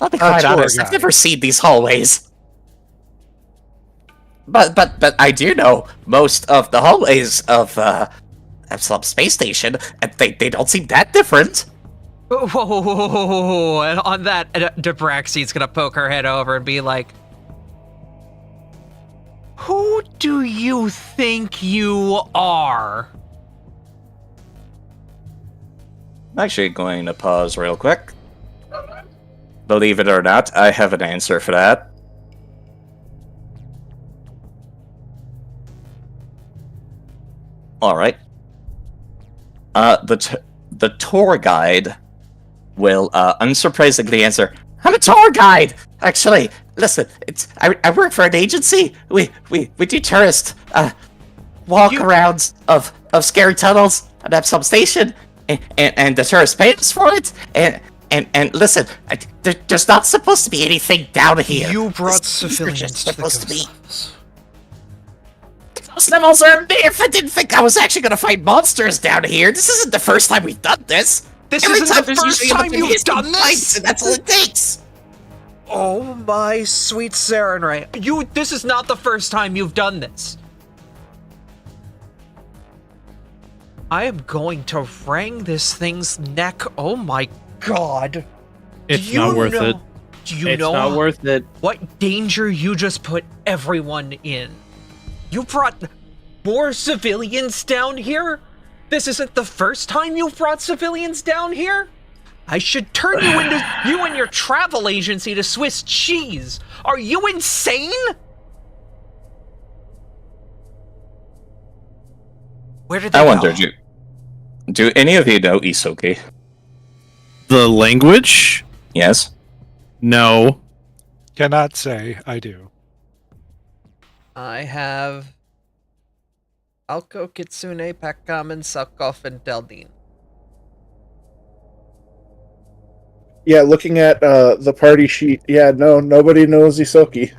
I'll be quite honest, I've never seen these hallways. But I do know most of the hallways of some space station, and they don't seem that different. Whoa. And on that, Debraxi's gonna poke her head over and be like, who do you think you are? I'm actually going to pause real quick. Believe it or not, I have an answer for that. Alright. The tour guide will unsurprisingly answer, I'm a tour guide! Actually, listen, I work for an agency. We do tourist walk-arounds of scary tunnels at Epsom Station, and the tourists pay us for it, and listen, there's not supposed to be anything down here. You brought civilians to the supposed to be. ghost Ghost levels are a myth. I didn't think I was actually going to fight monsters down here. This isn't the first time we've done this. This Every isn't time the there's first usually time you've done this? And that's all it takes. Oh my sweet Sarenrae. This is not the first time you've done this. I am going to wring this thing's neck. Oh my god. It's not worth it. Do you It's know not worth it. what danger you just put everyone in? You brought more civilians down here? This isn't the first time you've brought civilians down here? I should turn you into you and your travel agency to Swiss cheese. Are you insane? Where did they I go? wonder, do any of you know Isoki? The language? Yes? No. Cannot say I do. I have Alko, Kitsune, Pakkaman, Suckoff, and Deldine. Yeah, looking at the party sheet, yeah, no, nobody knows Isoki.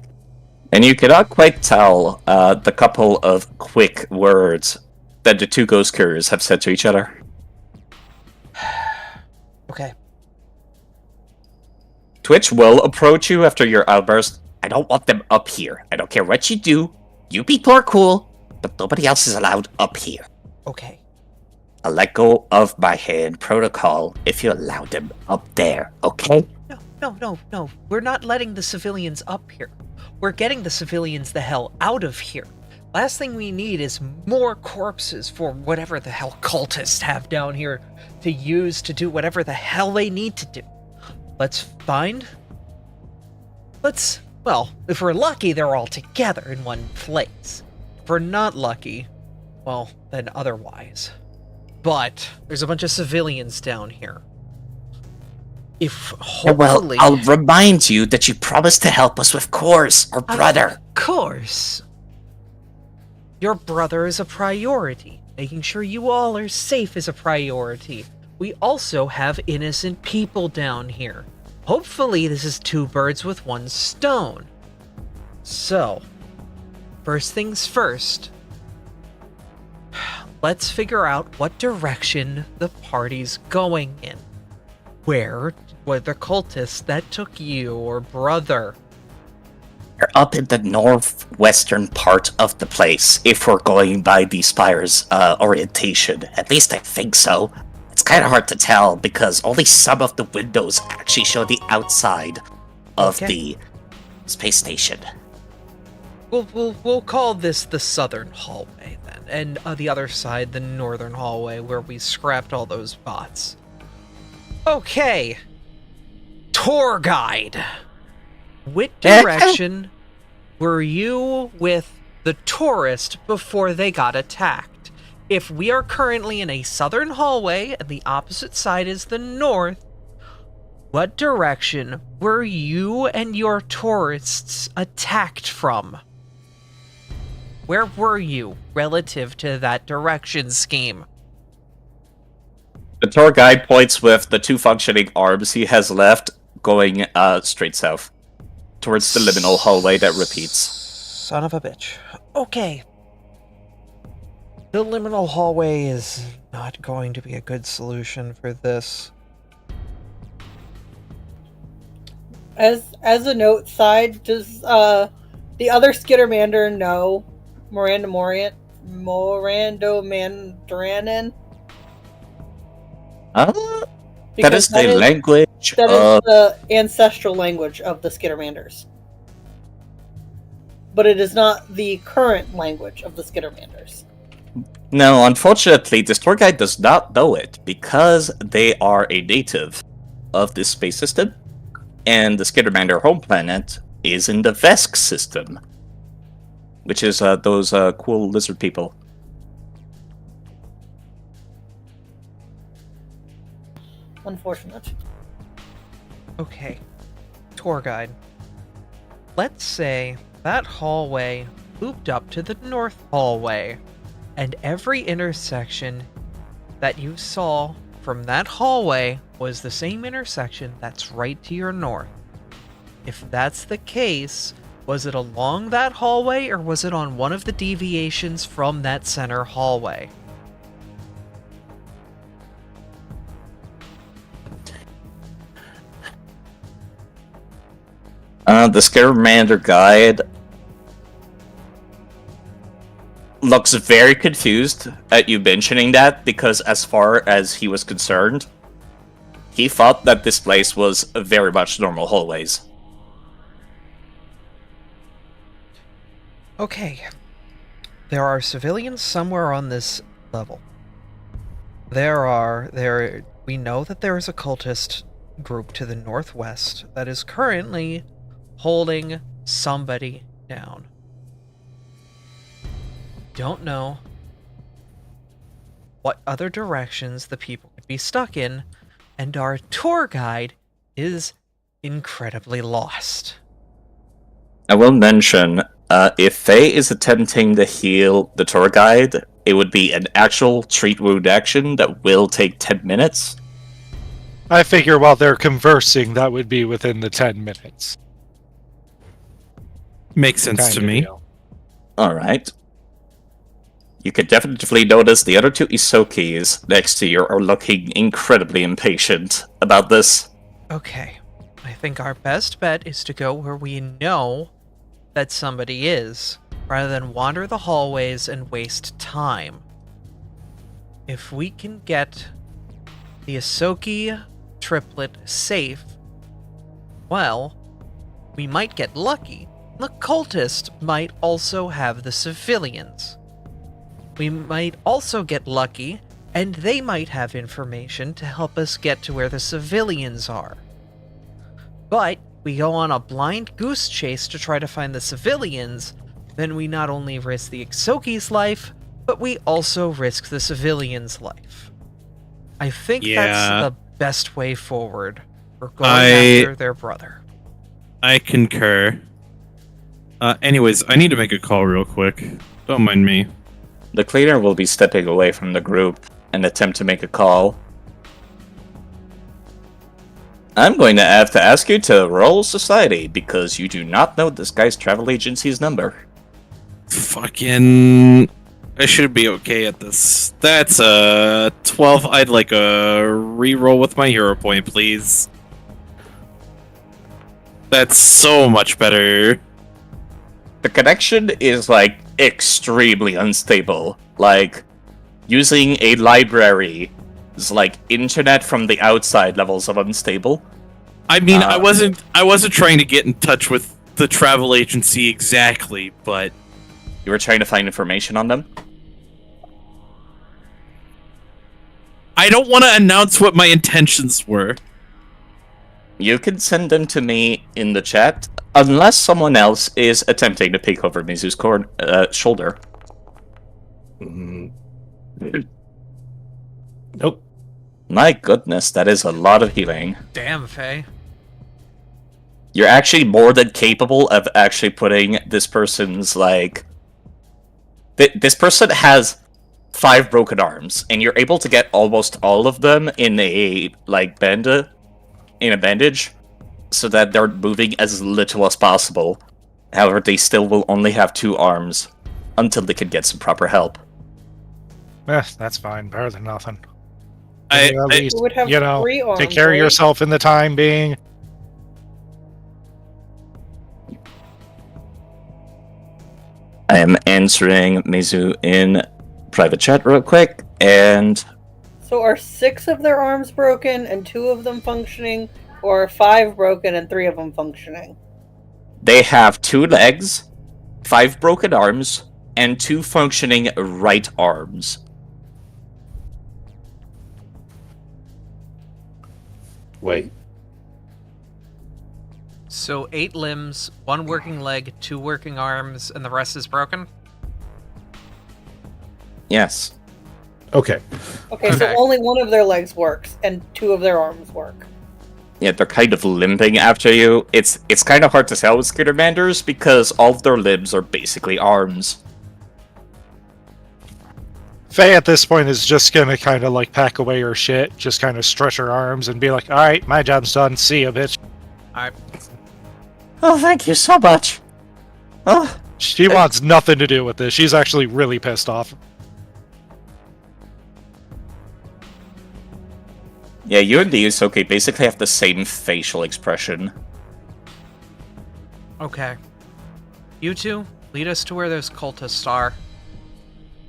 And you cannot quite tell the couple of quick words that the two ghost couriers have said to each other. Okay. Twitch will approach you after your outburst. I don't want them up here. I don't care what you do. You people are cool, but nobody else is allowed up here. Okay. I'll let go of my hand protocol if you allow them up there, okay? No. We're not letting the civilians up here. We're getting the civilians the hell out of here. Last thing we need is more corpses for whatever the hell cultists have down here to use to do whatever the hell they need to do. Well, if we're lucky, they're all together in one place. If we're not lucky, well, then otherwise. But there's a bunch of civilians down here. If hopefully... Well, I'll remind you that you promised to help us with Course, our brother. Of course. Your brother is a priority. Making sure you all are safe is a priority. We also have innocent people down here. Hopefully this is two birds with one stone. So, first things first. Let's figure out what direction the party's going in. Where were the cultists that took you or brother? We're up in the northwestern part of the place, if we're going by the Spire's orientation. At least I think so. It's kind of hard to tell because only some of the windows actually show the outside of the space station. We'll call this the southern hallway then, and the other side the northern hallway where we scrapped all those bots. Okay. Tour guide. What direction were you with the tourist before they got attacked? If we are currently in a southern hallway and the opposite side is the north, what direction were you and your tourists attacked from? Where were you relative to that direction scheme? The tour guide points with the two functioning arms he has left, going straight south, towards the liminal hallway that repeats. Son of a bitch. Okay. The liminal hallway is not going to be a good solution for this. As a note side, does the other Skittermander know Miranda Mandranin? That is the language That is the ancestral language of the Skittermanders. But it is not the current language of the Skittermanders. No, unfortunately, this tour guide does not know it because they are a native of this space system, and the Skittermander home planet is in the Vesk system, which is those cool lizard people. Unfortunate. Okay. Tour guide. Let's say that hallway looped up to the north hallway, and every intersection that you saw from that hallway was the same intersection that's right to your north. If that's the case, was it along that hallway or was it on one of the deviations from that center hallway? The Skittermander guide looks very confused at you mentioning that, because as far as he was concerned, he thought that this place was very much normal hallways. Okay. There are civilians somewhere on this level. We know that there is a cultist group to the northwest that is currently holding somebody down. Don't know what other directions the people could be stuck in, and our tour guide is incredibly lost. I will mention, if Faye is attempting to heal the tour guide, it would be an actual treat wound action that will take 10 minutes. I figure while they're conversing, that would be within the 10 minutes. Makes sense Kind to of me. deal. Alright. You could definitely notice the other two Isokis next to you are looking incredibly impatient about this. Okay. I think our best bet is to go where we know that somebody is, rather than wander the hallways and waste time. If we can get the Isoki triplet safe, well, we might get lucky. The cultist might also have the civilians. We might also get lucky, and they might have information to help us get to where the civilians are. But we go on a blind goose chase to try to find the civilians, then we not only risk the Isoki's life, but we also risk the civilians' life. I think that's the best way forward. We're going after their brother. I concur. Anyways, I need to make a call real quick. Don't mind me. The cleaner will be stepping away from the group and attempt to make a call. I'm going to have to ask you to roll society because you do not know this guy's travel agency's number. Fucking... I should be okay at this. That's a 12. I'd like a reroll with my hero point, please. That's so much better. The connection is, like, extremely unstable. Like, using a library is like internet from the outside levels of unstable. I mean, I wasn't trying to get in touch with the travel agency exactly, but... You were trying to find information on them? I don't want to announce what my intentions were. You can send them to me in the chat, unless someone else is attempting to peek over Mizu's shoulder. Nope. My goodness, that is a lot of healing. Damn, Faye. You're actually more than capable of actually putting this person's, like... This person has 5 broken arms, and you're able to get almost all of them in a, like, bandage, so that they're moving as little as possible. However, they still will only have 2 arms, until they can get some proper help. That's fine. Better than nothing. I at least, would have 3 arms, take care of right? yourself in the time being. I am answering Mizu in private chat real quick, and... So are 6 of their arms broken and 2 of them functioning, or 5 broken and 3 of them functioning? They have 2 legs, 5 broken arms, and 2 functioning right arms. Wait. So 8 limbs, 1 working leg, 2 working arms, and the rest is broken? Yes. Okay. Okay, so only 1 of their legs works, and 2 of their arms work. Yeah, they're kind of limping after you. It's kind of hard to tell with Skittermanders because all of their limbs are basically arms. Faye at this point is just gonna kind of like pack away her shit, just kind of stretch her arms and be like, alright, my job's done, see ya, bitch. Alright. Oh, thank you so much. Oh, She wants nothing to do with this. She's actually really pissed off. yeah, you and the Usoki basically have the same facial expression. Okay. You two, lead us to where those cultists are.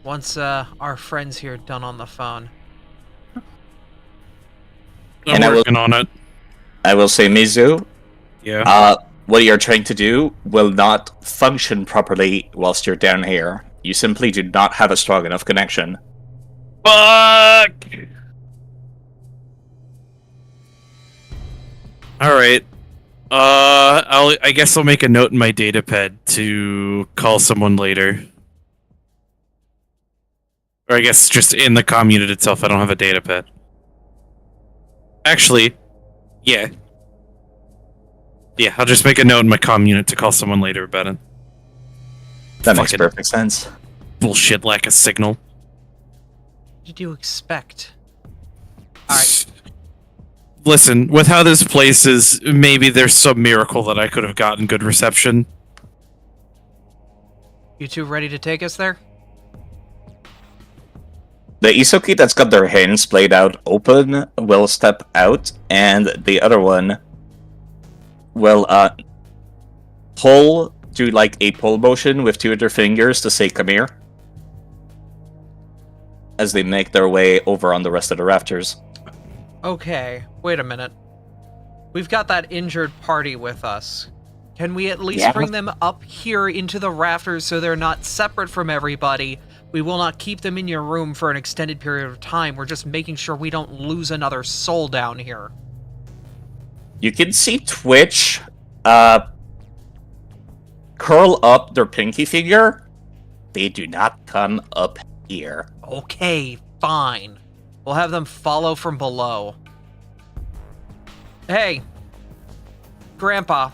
Once our friends here done on the phone. I'm working on it. I will say, Mizu, Yeah. what you're trying to do will not function properly whilst you're down here. You simply do not have a strong enough connection. Fuck! Alright. I guess I'll make a note in my datapad to call someone later. Or I guess just in the comm unit itself, I don't have a datapad. Actually, yeah. Yeah, I'll just make a note in my comm unit to call someone later about it. That makes Fucking perfect sense. bullshit lack of signal. What did you expect? Alright. Listen, with how this place is, maybe there's some miracle that I could have gotten good reception. You two ready to take us there? The Isoki that's got their hands played out open will step out, and the other one will do like a pull motion with two of their fingers to say "come here" as they make their way over on the rest of the rafters. Okay, wait a minute. We've got that injured party with us. Can we at least bring them up here into the rafters so they're not separate from everybody? We will not keep them in your room for an extended period of time. We're just making sure we don't lose another soul down here. You can see Twitch curl up their pinky finger. They do not come up here. Okay, fine. We'll have them follow from below. Hey, Grandpa,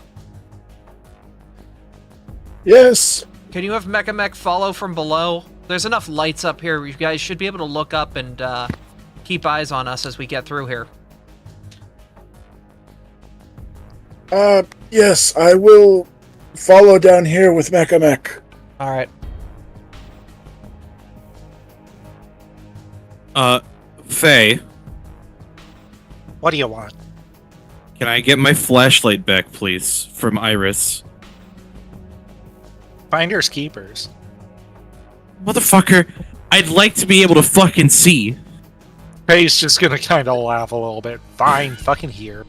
Yes. can you have Mech follow from below? There's enough lights up here. You guys should be able to look up and keep eyes on us as we get through here. Yes, I will follow down here with Mech. All right. Faye, What do you want? can I get my flashlight back, please, from Iris? Finders keepers. Motherfucker, I'd like to be able to fucking see. Faye's just gonna kind of laugh a little bit. Fine, fucking here.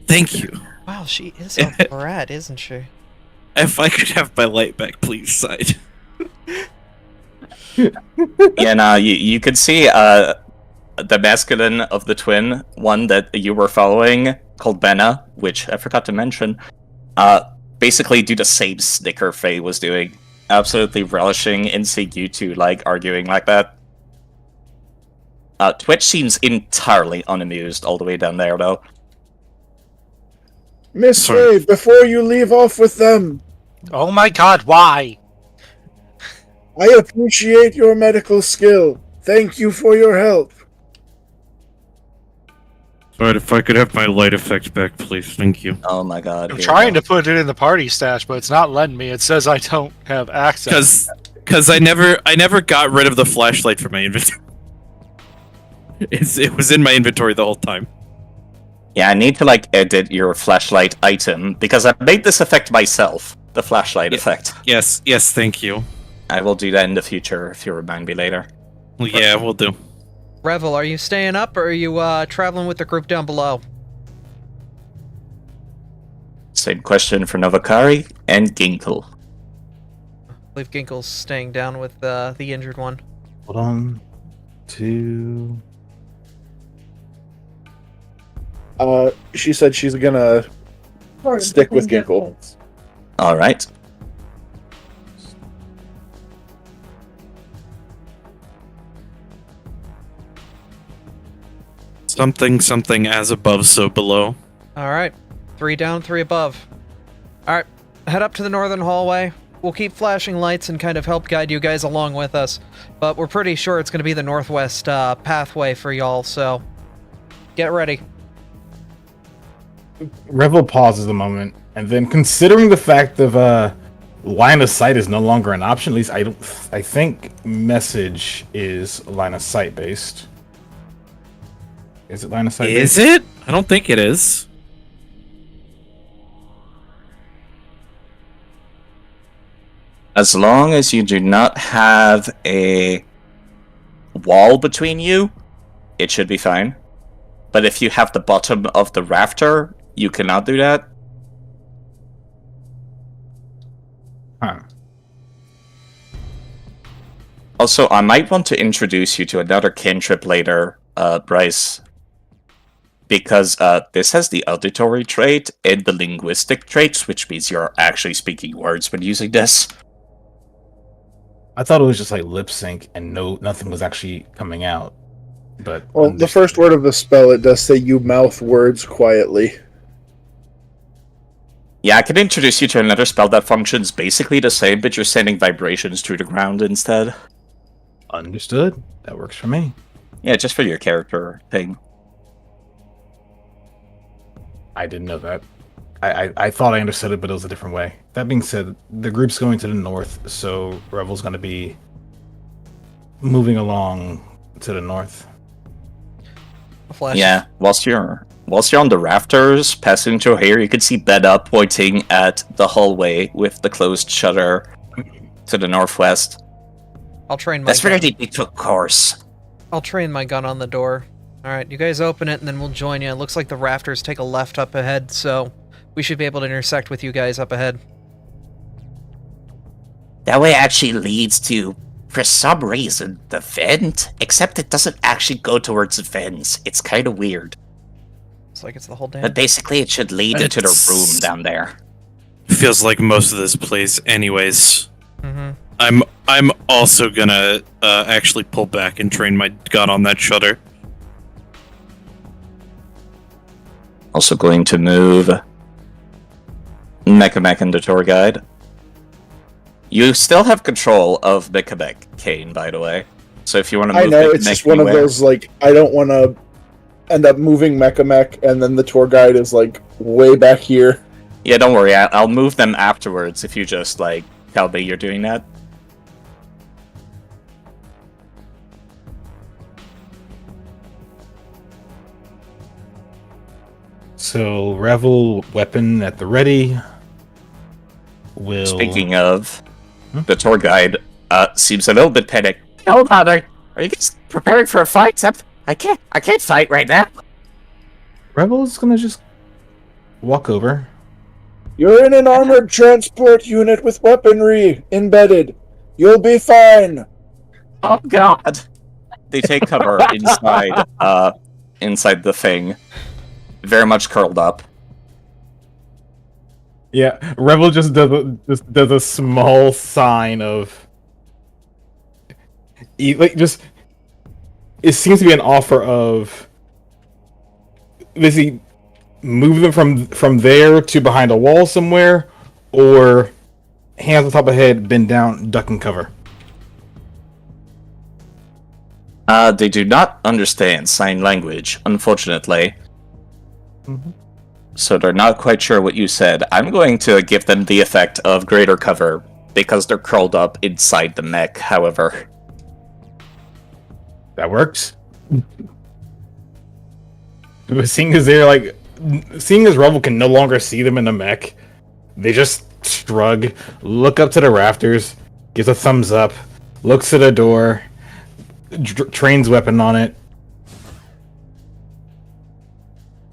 Thank you. Wow, she is a brat, isn't she? If I could have my light back, please, side. Yeah, now you could see the masculine of the twin, one that you were following, called Benna, which I forgot to mention, basically do the same snicker Faye was doing. Absolutely relishing in seeing you two, like, arguing like that. Twitch seems entirely unamused all the way down there, though. Miss Sorry. Faye, before you leave off with them, Oh my god, why? I appreciate your medical skill. Thank you for your help. Alright, if I could have my light effect back, please. Thank you. Oh my god. I'm here trying we to put it in the party stash, but it's not letting me. It says I don't have access. Because I never got rid of the flashlight from my inventory. It was in my inventory the whole time. Yeah, I need to, like, edit your flashlight item, because I made this effect myself. The flashlight effect. Yes, thank you. I will do that in the future, if you remind me later. Well, yeah, we'll do. Revel, are you staying up or are you traveling with the group down below? Same question for Novakari and Ginkle. I believe Ginkle's staying down with the injured one. Hold on. 2. She said she's gonna stick with Ginkle. Alright. Something as above, so below. All right. 3 down, 3 above. All right. Head up to the northern hallway. We'll keep flashing lights and kind of help guide you guys along with us. But we're pretty sure it's going to be the northwest pathway for y'all, so get ready. Revel pauses a moment, and then, considering the fact of line of sight is no longer an option, at least I think message is line of sight based. Is it line of sight based? Is it? I don't think it is. As long as you do not have a wall between you, it should be fine. But if you have the bottom of the rafter, you cannot do that. Huh. Also, I might want to introduce you to another cantrip later, Bryce. Because this has the auditory trait and the linguistic traits, which means you're actually speaking words when using this. I thought it was just like lip sync and nothing was actually coming out. But Well, the first word of the spell, it does say you mouth words quietly. Yeah, I can introduce you to another spell that functions basically the same, but you're sending vibrations through the ground instead. Understood. That works for me. Yeah, just for your character thing. I didn't know that. I thought I understood it, but it was a different way. That being said, the group's going to the north, so Revel's going to be moving along to the north. Flash. Yeah, whilst you're on the rafters, passing through here, you can see Beda pointing at the hallway with the closed shutter to the northwest. I'll train my That's where gun. they took course. I'll train my gun on the door. Alright, you guys open it and then we'll join you. It looks like the rafters take a left up ahead, so we should be able to intersect with you guys up ahead. That way actually leads to, for some reason, the vent, except it doesn't actually go towards the vents. It's kind of weird. It's like it's the whole damn. But basically it should lead into the It's- room down there. Feels like most of this place, anyways. Mm-hmm. I'm also gonna actually pull back and train my gun on that shutter. Also going to move Mekamek and the tour guide. You still have control of Mekamek, Kane, by the way. So if you want to move I know, Mekamek it's just one of anywhere- those, like, I don't want to end up moving Mekamek, and then the tour guide is, like, way back here. Yeah, don't worry, I'll move them afterwards if you just, like, tell me you're doing that. So Revel, weapon at the ready. Will Speaking of, the tour guide seems a little bit panicked. Hold on, are you guys preparing for a fight? Except I can't fight right now. Revel's gonna just walk over. You're in an armored transport unit with weaponry embedded. You'll be fine. Oh god. They take cover inside the thing. Very much curled up. Yeah, Revel just does a small sign of. It seems to be an offer of. Basically, move them from there to behind a wall somewhere, or hands on top of head, bend down, duck and cover. They do not understand sign language, unfortunately. Mm-hmm. So they're not quite sure what you said. I'm going to give them the effect of greater cover, because they're curled up inside the mech, however. That works. But seeing as Revel can no longer see them in the mech, they just shrug, look up to the rafters, gives a thumbs up, looks at a door, trains weapon on it.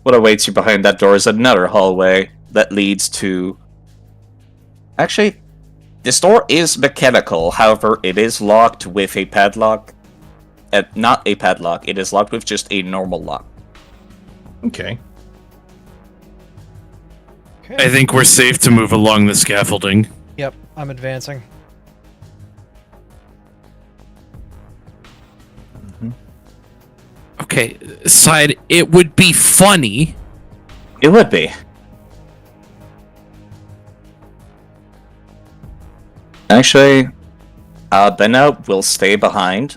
What awaits you behind that door is another hallway that leads to... Actually, this door is mechanical, however, it is locked with a padlock. Not a padlock, it is locked with just a normal lock. Okay. I think we're safe to move along the scaffolding. Yep, I'm advancing. Okay, side, it would be funny. It would be. Actually, Benna will stay behind,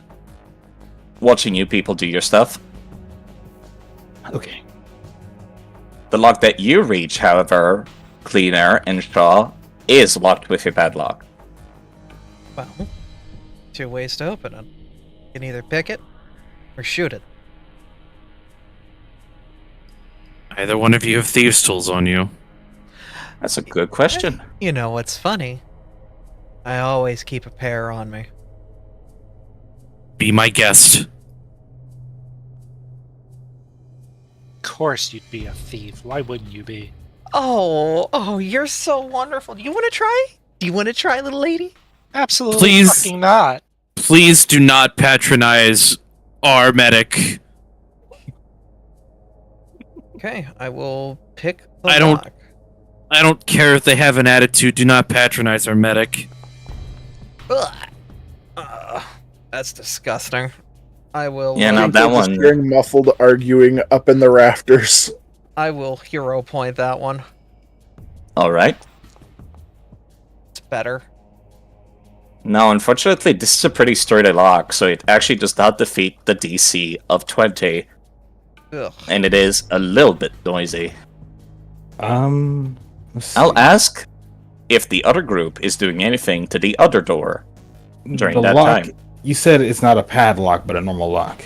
watching you people do your stuff. Okay. The lock that you reach, however, Cleaner and Shaw, is locked with a padlock. Well, 2 ways to open it. You can either pick it or shoot it. Either one of you have thieves' tools on you. That's a good question. You know what's funny? I always keep a pair on me. Be my guest. Of course you'd be a thief. Why wouldn't you be? Oh, you're so wonderful. Do you want to try? Do you want to try, little lady? Absolutely Please. fucking not. Please do not patronize our medic. Okay, I will pick the I don't- lock. I don't care if they have an attitude. Do not patronize our medic. Ugh. That's disgusting. I will. Yeah, no, I think that they're just one- hearing muffled arguing up in the rafters. I will hero point that one. Alright. It's better. Now, unfortunately, this is a pretty sturdy lock, so it actually does not defeat the DC of 20, Ugh. and it is a little bit noisy. Let's see. I'll ask if the other group is doing anything to the other door during The that lock, time. you said it's not a padlock, but a normal lock.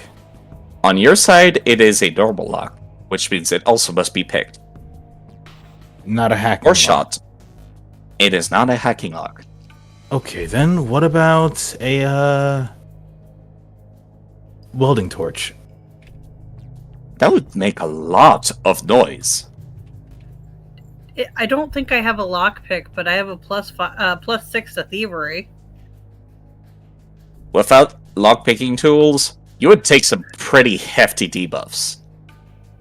On your side, it is a normal lock, which means it also must be picked Not a hacking or lock. shot. It is not a hacking lock. Okay, then what about a welding torch? That would make a lot of noise. I don't think I have a lockpick, but I have a +6 to thievery. Without lockpicking tools, you would take some pretty hefty debuffs.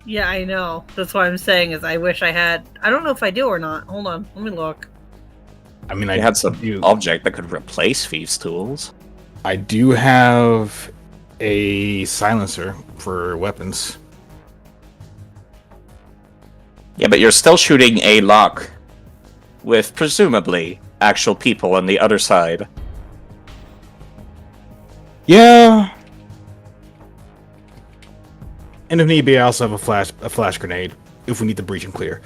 Yeah, I know. That's what I'm saying is I wish I had... I don't know if I do or not. Hold on. Let me look. I mean, I had some object that could replace thieves' tools. I do have a silencer for weapons. Yeah, but you're still shooting a lock with presumably actual people on the other side. Yeah. And if need be, I also have a flash grenade if we need to breach and clear.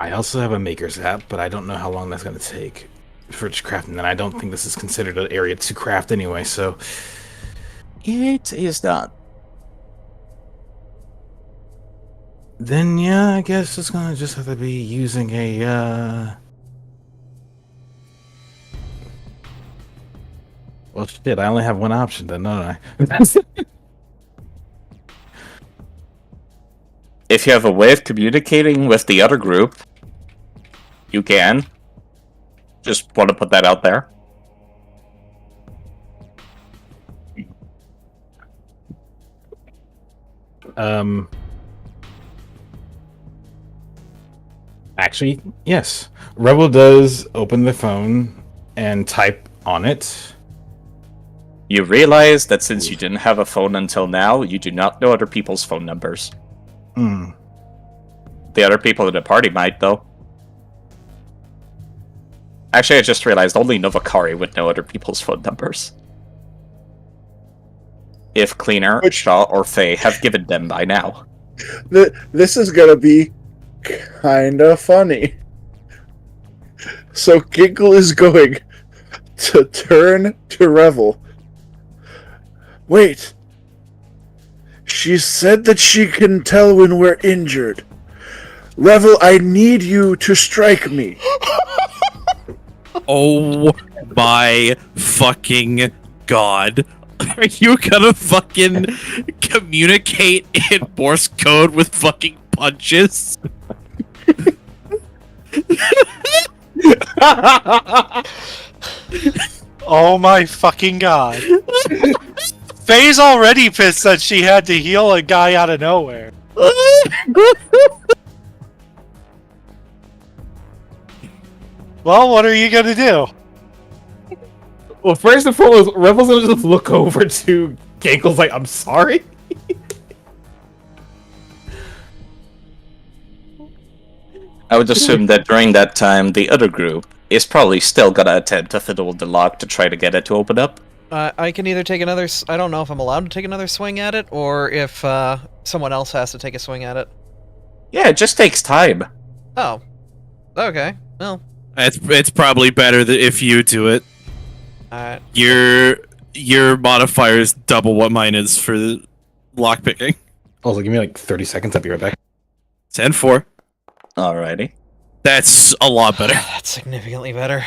I also have a maker's app, but I don't know how long that's going to take for its crafting. And I don't think this is considered an area to craft anyway, so... It is not. Then, yeah, I guess it's going to just have to be using a, Well, shit, I only have one option then, don't I? If you have a way of communicating with the other group, you can. Just want to put that out there. Actually, yes. Rebel does open the phone and type on it. You realize that since you didn't have a phone until now, you do not know other people's phone numbers. Hmm. The other people in the party might, though. Actually, I just realized only Novakari would know other people's phone numbers. If Cleaner, Shaw, or Faye have given them by now. This is gonna be kinda funny. So Ginkle is going to turn to Revel. Wait. She said that she can tell when we're injured. Revel, I need you to strike me. Oh my fucking god. Are you gonna fucking communicate in Morse code with fucking punches? Oh my fucking god. Faye's already pissed that she had to heal a guy out of nowhere. Well, what are you gonna do? Well, first and foremost, Rebel's gonna just look over to Ginkle's like, I'm sorry? I would assume that during that time, the other group is probably still gonna attempt to fiddle with the lock to try to get it to open up. I can either take another... I don't know if I'm allowed to take another swing at it, or if someone else has to take a swing at it. Yeah, it just takes time. Oh. Okay. Well. It's probably better that if you do it. Alright. Your modifier is double what mine is for the lockpicking. Also, give me like 30 seconds, I'll be right back. 10-4. Alrighty. That's a lot better. That's significantly better.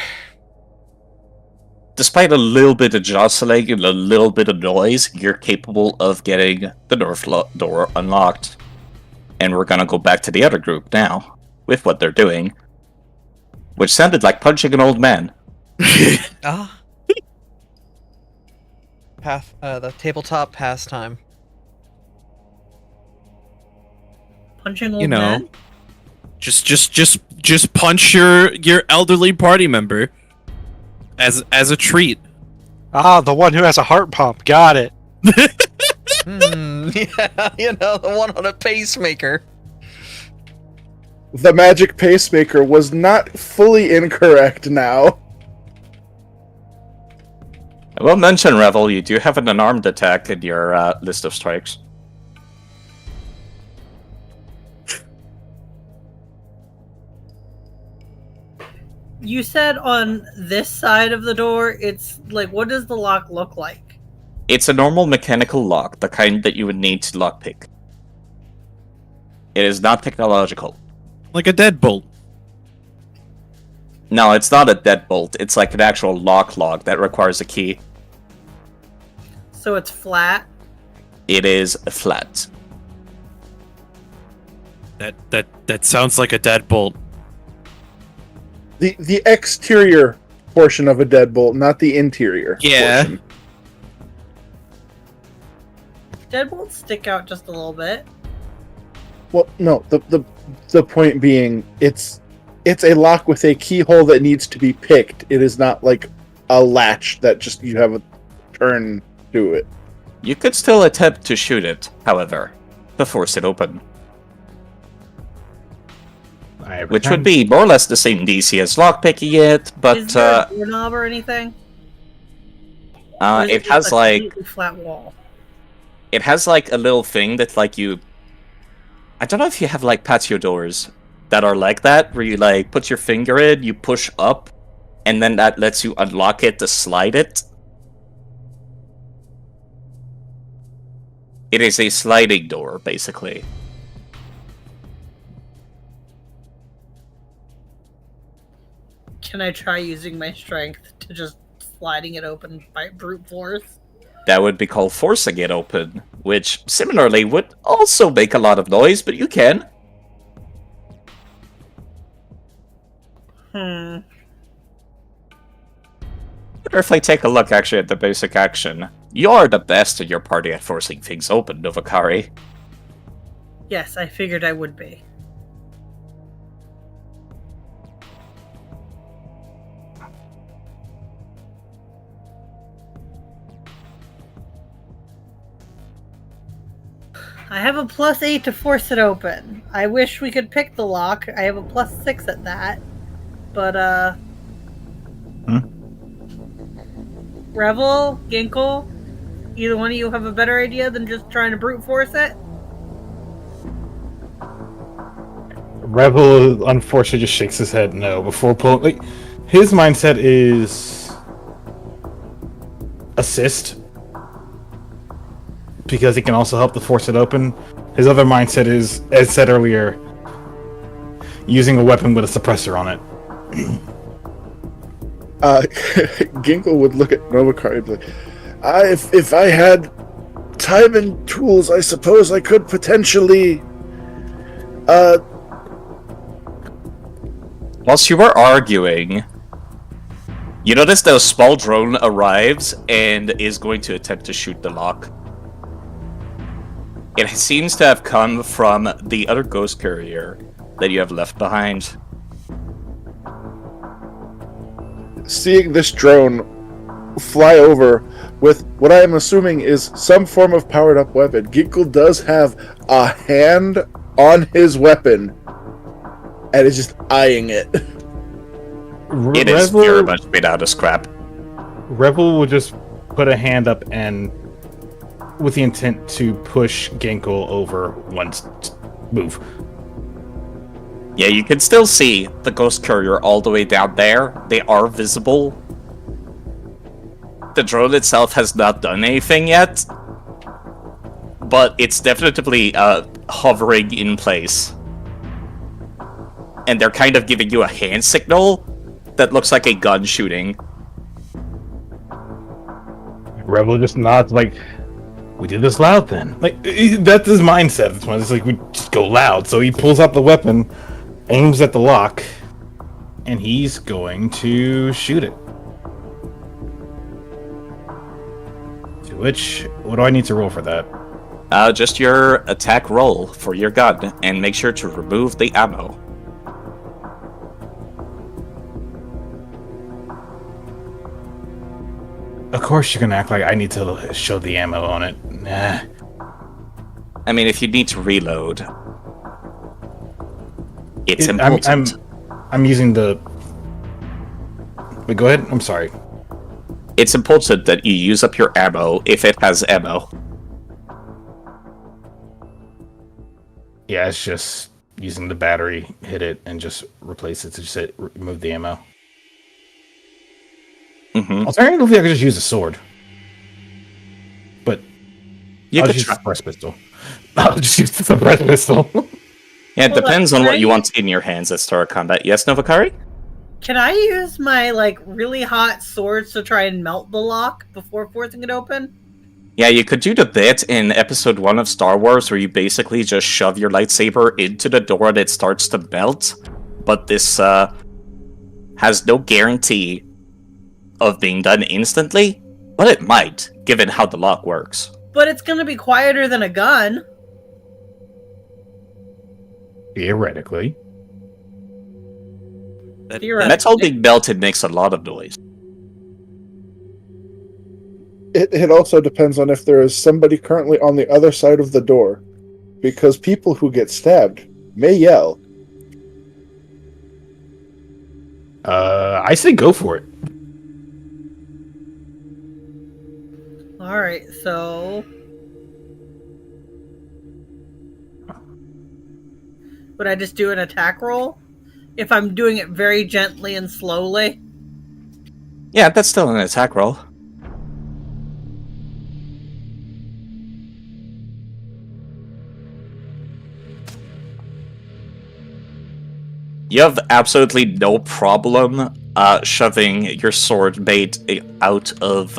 Despite a little bit of jostling and a little bit of noise, you're capable of getting the north door unlocked. And we're gonna go back to the other group now, with what they're doing. Which sounded like punching an old man. Ah. The tabletop pastime. Punching old You know, man? just punch your elderly party member as a treat. Ah, the one who has a heart pump. Got it. Yeah, the one on a pacemaker. the magic pacemaker was not fully incorrect now. I will mention, Revel, you do have an unarmed attack in your list of strikes. You said on this side of the door, it's like, what does the lock look like? It's a normal mechanical lock, the kind that you would need to lockpick. It is not technological. Like a deadbolt. No, it's not a deadbolt. It's like an actual lock that requires a key. So it's flat? It is flat. That sounds like a deadbolt. The exterior portion of a deadbolt, not the interior. Yeah. Portion. Deadbolts stick out just a little bit. Well, no. The point being, it's a lock with a keyhole that needs to be picked. It is not like a latch that just you have a turn to it. You could still attempt to shoot it, however, to force it open. Which would be more or less the same DC as lockpicking it, but Is there a doorknob or anything? Or is it just has a like completely flat wall. it has like a little thing that like you. I don't know if you have like patio doors that are like that, where you like put your finger in, you push up, and then that lets you unlock it to slide it. It is a sliding door, basically. Can I try using my strength to just sliding it open by brute force? That would be called forcing it open, which similarly would also make a lot of noise, but you can. But if I take a look actually at the basic action, you're the best in your party at forcing things open, Novakari. Yes, I figured I would be. I have a +8 to force it open. I wish we could pick the lock. I have a +6 at that. But, Revel, Ginkle, either one of you have a better idea than just trying to brute force it? Rebel unfortunately just shakes his head no before pulling. Like, his mindset is assist because he can also help to force it open. His other mindset is, as said earlier, using a weapon with a suppressor on it. Ginkle would look at Novakari and be like, if I had time and tools, I suppose I could potentially Whilst you were arguing, you notice that a small drone arrives and is going to attempt to shoot the lock. It seems to have come from the other ghost carrier that you have left behind. Seeing this drone fly over with what I am assuming is some form of powered up weapon, Ginkle does have a hand on his weapon and is just eyeing it. It is very much made out of scrap. Revel will just put a hand up and with the intent to push Ginkle over once move. Yeah, you can still see the ghost courier all the way down there. They are visible. The drone itself has not done anything yet, but it's definitely hovering in place. And they're kind of giving you a hand signal that looks like a gun shooting. Rebel just nods like, we did this loud then. Like, that's his mindset. This one. It's like, we just go loud. So he pulls out the weapon, aims at the lock, and he's going to shoot it. To which, what do I need to roll for that? Just your attack roll for your gun, and make sure to remove the ammo. Of course you're gonna act like I need to show the ammo on it. Nah. I mean, if you need to reload. It's I'm important. I'm using the. Wait, go ahead. I'm sorry. It's important that you use up your ammo if it has ammo. Yeah, it's just using the battery, hit it, and just replace it to just remove the ammo. Mm-hmm. Alternatively, I could just use a sword. But You I'll could just use try. the suppressed pistol. I'll just use the suppressed pistol. Yeah, it Hold depends on, on can what I you use- want in your hands at start of combat. Yes, Novakari? Can I use my really hot swords to try and melt the lock before forcing it open? Yeah, you could do the bit in episode 1 of Star Wars where you basically just shove your lightsaber into the door and it starts to melt. But this has no guarantee of being done instantly. But it might, given how the lock works. But it's gonna be quieter than a gun. Theoretically. Theoretically. Metal being melted makes a lot of noise. It also depends on if there is somebody currently on the other side of the door, because people who get stabbed may yell. I say go for it. Alright, so. Would I just do an attack roll? If I'm doing it very gently and slowly? Yeah, that's still an attack roll. You have absolutely no problem shoving your sword mate out of,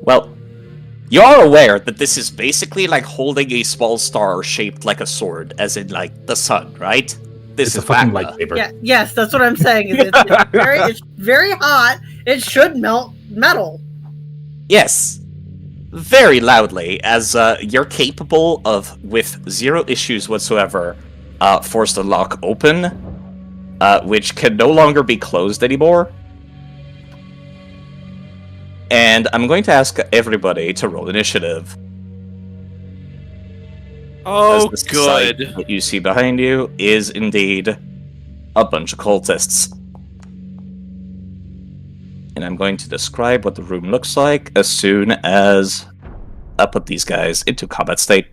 well, you are aware that this is basically like holding a small star shaped like a sword, as in, like, the sun, right? This It's is a fucking Magna. lightsaber. Yeah, yes, that's what I'm saying. It's very hot. It should melt metal. Yes. Very loudly, as you're capable of, with zero issues whatsoever, force the lock open, which can no longer be closed anymore. And I'm going to ask everybody to roll initiative. Oh, As the sight good. that you see behind you is indeed a bunch of cultists. And I'm going to describe what the room looks like as soon as I put these guys into combat state.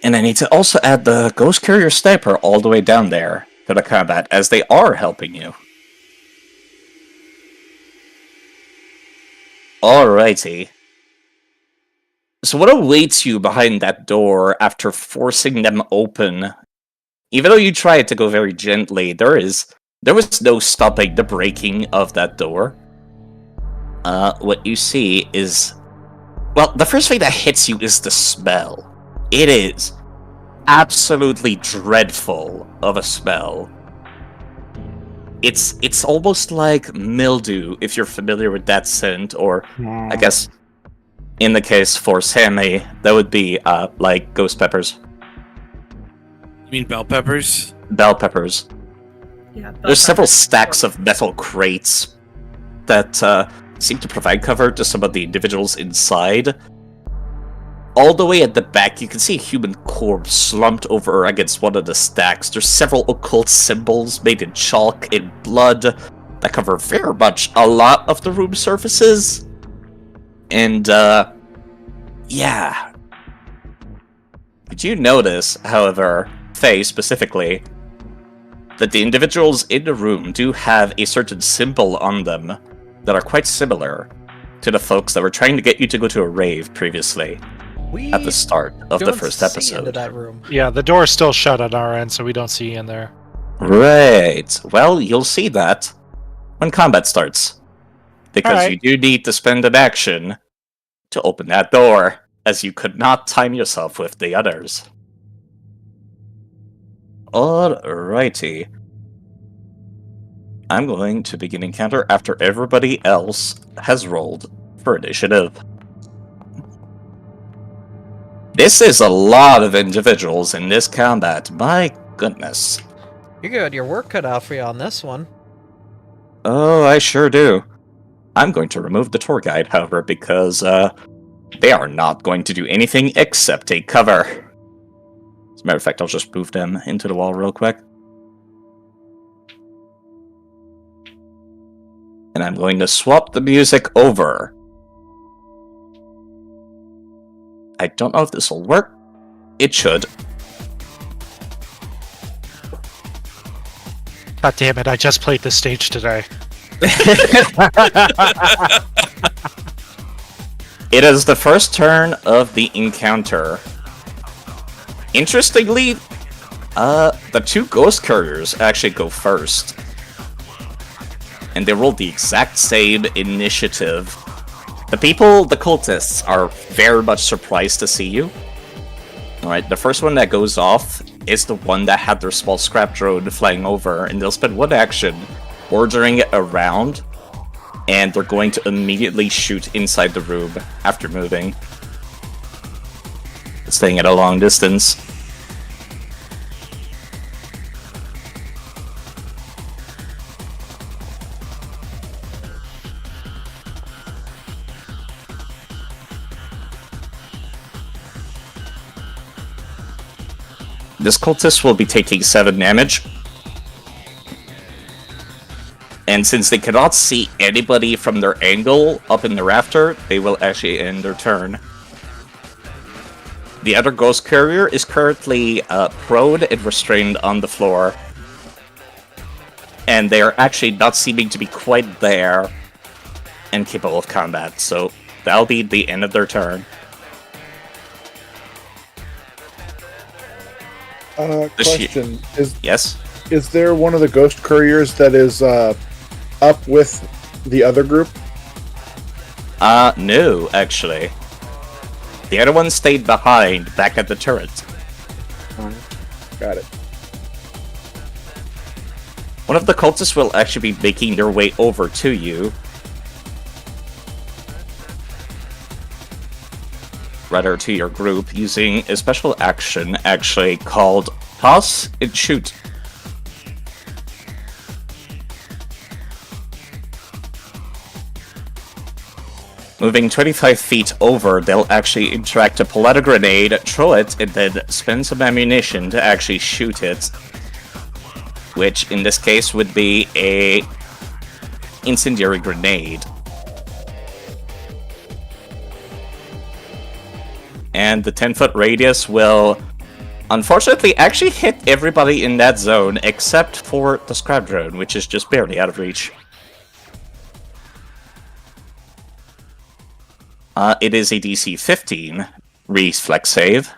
And I need to also add the Ghost Carrier Sniper all the way down there to the combat, as they are helping you. Alrighty. So what awaits you behind that door after forcing them open? Even though you tried to go very gently, there was no stopping the breaking of that door. What you see is... Well, the first thing that hits you is the smell. It is absolutely dreadful of a smell. It's almost like mildew, if you're familiar with that scent, or I guess in the case for Sammy, that would be like ghost peppers. You mean bell peppers? Bell peppers. Yeah, There's several stacks of metal crates that seem to provide cover to some of the individuals inside. All the way at the back, you can see a human corpse slumped over against one of the stacks. There's several occult symbols made in chalk and blood that cover very much a lot of the room surfaces. And, yeah. Did you notice, however, Faye specifically, that the individuals in the room do have a certain symbol on them that are quite similar to the folks that were trying to get you to go to a rave previously at the start of the Don't first see episode. into that room. Yeah, the door's still shut on our end, so we don't see in there. Right. Well, you'll see that when combat starts. Because Alright. you do need to spend an action to open that door, as you could not time yourself with the others. Alrighty. I'm going to begin encounter after everybody else has rolled for initiative. This is a lot of individuals in this combat, my goodness. You're good. Your work cut out for you on this one. Oh, I sure do. I'm going to remove the tour guide, however, because they are not going to do anything except take cover. As a matter of fact, I'll just move them into the wall real quick. And I'm going to swap the music over. I don't know if this will work. It should. God damn it, I just played this stage today. It is the first turn of the encounter. Interestingly, the two ghost couriers actually go first. And they roll the exact same initiative. The cultists, are very much surprised to see you. Alright, the first one that goes off is the one that had their small scrap drone flying over, and they'll spend one action ordering it around, and they're going to immediately shoot inside the room after moving. Staying at a long distance. This cultist will be taking 7 damage. And since they cannot see anybody from their angle up in the rafter, they will actually end their turn. The other ghost courier is currently prone and restrained on the floor. And they are actually not seeming to be quite there and capable of combat, so that'll be the end of their turn. Question. Yes? Is there one of the ghost couriers that is up with the other group? No, actually. The other one stayed behind, back at the turret. Got it. One of the cultists will actually be making their way over to you. Rather, to your group, using a special action actually called Toss and Shoot. Moving 25 feet over, they'll actually interact to pull out a grenade, throw it, and then spend some ammunition to actually shoot it. Which, in this case, would be a incendiary grenade. And the 10-foot radius will, unfortunately, actually hit everybody in that zone, except for the scrap drone, which is just barely out of reach. It is a DC 15 reflex save.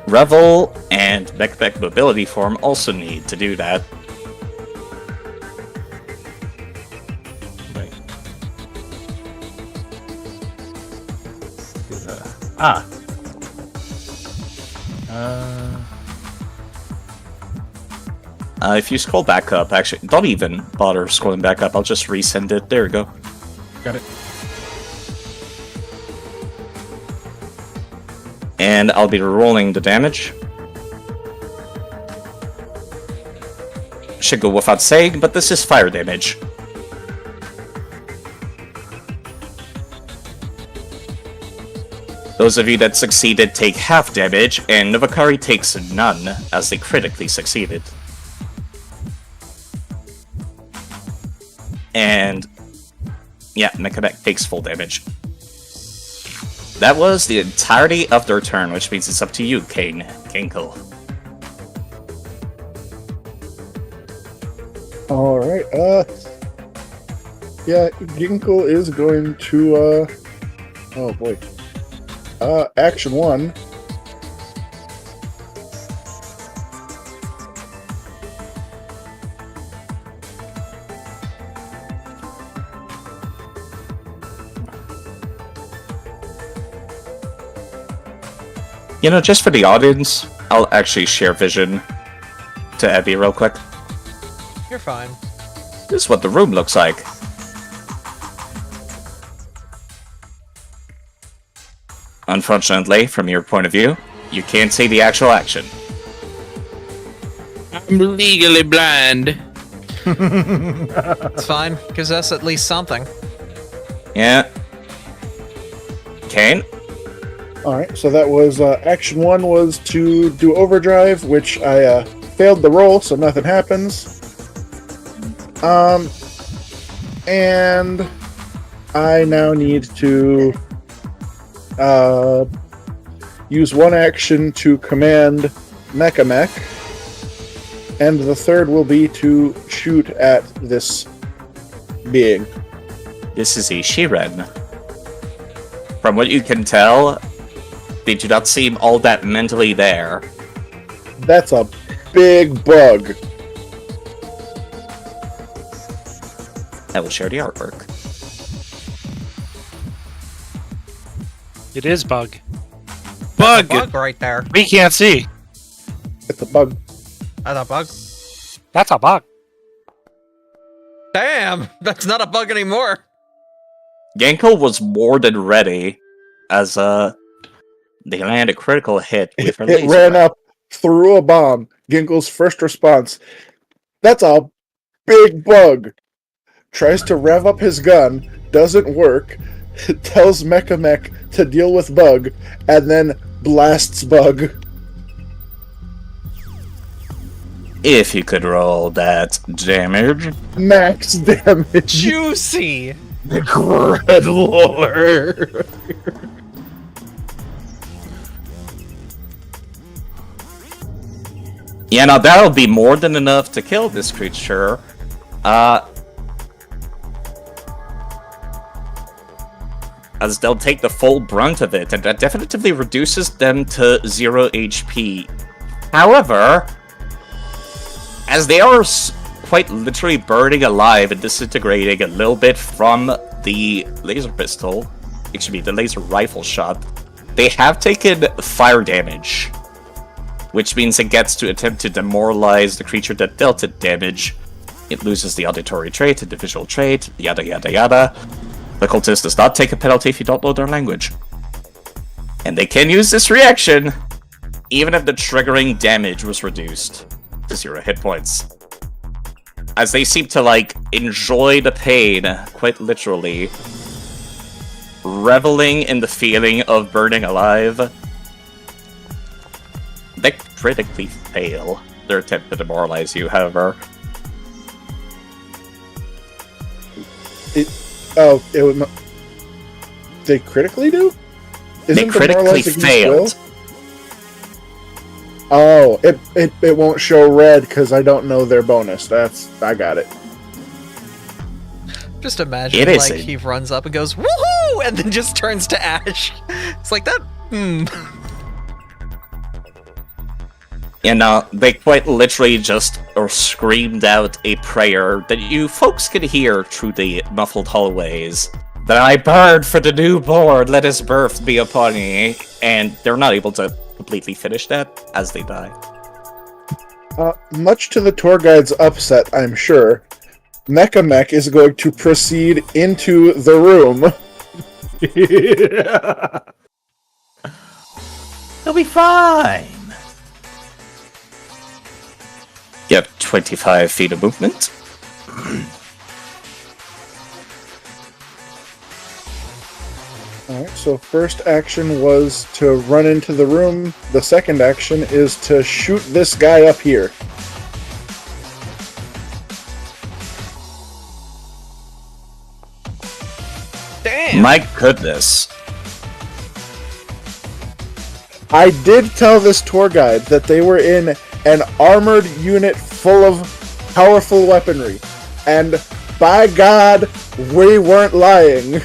Revel and Backpack Mobility Form also need to do that. Right. If you scroll back up, actually, don't even bother scrolling back up, I'll just resend it. There we go. Got it. And I'll be rolling the damage. Should go without saying, but this is fire damage. Those of you that succeeded take half damage, and Novakari takes none, as they critically succeeded. And yeah, Mekamek takes full damage. That was the entirety of their turn, which means it's up to you, Kinkle. Alright, yeah, Ginkle is going to, oh boy. Action 1. You know, just for the audience, I'll actually share vision to Abby real quick. You're fine. This is what the room looks like. Unfortunately, from your point of view, you can't see the actual action. I'm legally blind. It's fine. Gives us at least something. Yeah. Kane? Alright, so that was action 1 was to do overdrive, which I failed the roll, so nothing happens. And I now need to use one action to command Mecha Mech, and the third will be to shoot at this being. This is a Shiren. From what you can tell, they do not seem all that mentally there. That's a big bug. I will share the artwork. It is bug. Bug! Bug right there. We can't see. It's a bug. I thought bug. That's a bug. Damn, that's not a bug anymore. Genko was more than ready as they land a critical hit with her It laser. ran up, threw a bomb. Ginkle's first response, that's a big bug. Tries to rev up his gun, doesn't work, tells Mecha Mech to deal with bug, and then blasts bug. If you could roll that damage. Max damage. Juicy. Incredible. Yeah, now that'll be more than enough to kill this creature. As they'll take the full brunt of it, and that definitively reduces them to 0 HP. However, as they are quite literally burning alive and disintegrating a little bit from the laser pistol, excuse me, the laser rifle shot, they have taken fire damage, which means it gets to attempt to demoralize the creature that dealt it damage. It loses the auditory trait and the visual trait, yada yada yada. The cultist does not take a penalty if you don't know their language. And they can use this reaction, even if the triggering damage was reduced to 0 hit points. As they seem to, like, enjoy the pain, quite literally, reveling in the feeling of burning alive. They critically fail their attempt to demoralize you, however. It would. They critically do? They critically failed. Oh, it won't show red because I don't know their bonus. I got it. Just imagine, It is like, he runs up and goes, woohoo! And then just turns to ash. It's like that, And they quite literally just screamed out a prayer that you folks could hear through the muffled hallways. That I barred for the newborn, let his birth be upon ye. And they're not able to completely finish that as they die. Much to the tour guide's upset, I'm sure, Mecha Mech is going to proceed into the room. It'll be fine. You have 25 feet of movement. Alright, so first action was to run into the room. The second action is to shoot this guy up here. damn. My goodness. I did tell this tour guide that they were in an armored unit full of powerful weaponry. And by God, we weren't lying.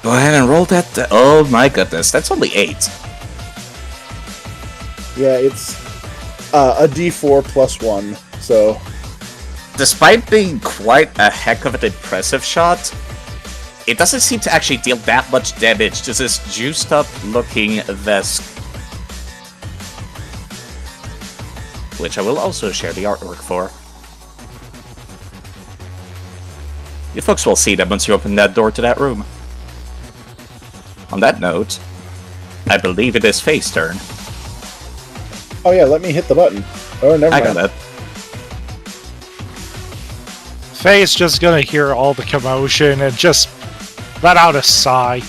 Go ahead and roll that. Oh my goodness, that's only 8. Yeah, it's a d4 plus 1, so... Despite being quite a heck of an impressive shot, it doesn't seem to actually deal that much damage to this juiced up looking vest. Which I will also share the artwork for. You folks will see them once you open that door to that room. On that note, I believe it is Faye's turn. Oh yeah, let me hit the button. Oh, never I mind. got that. Faye's just gonna hear all the commotion and just let out a sigh.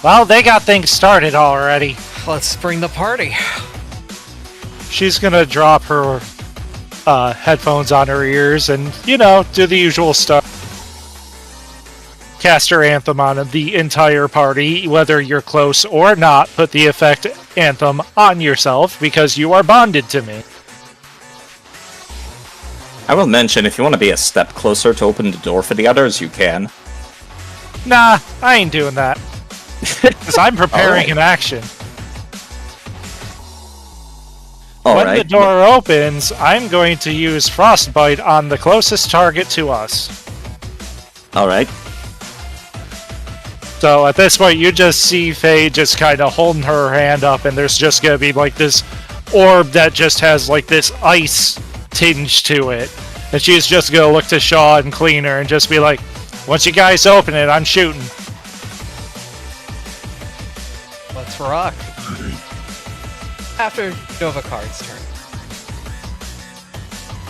Well, they got things started already. Let's bring the party. She's gonna drop her headphones on her ears and, do the usual stuff. Cast her anthem on the entire party, whether you're close or not. Put the effect anthem on yourself because you are bonded to me. I will mention, if you want to be a step closer to open the door for the others, you can. Nah, I ain't doing that. Because I'm preparing an action. When the door opens, I'm going to use Frostbite on the closest target to us. Alright. So at this point, you just see Faye just kind of holding her hand up, and there's just going to be like this orb that just has like this ice tinge to it. And she's just going to look to Shaw and Cleaner and just be like, once you guys open it, I'm shooting. Let's rock. After Novakari's turn.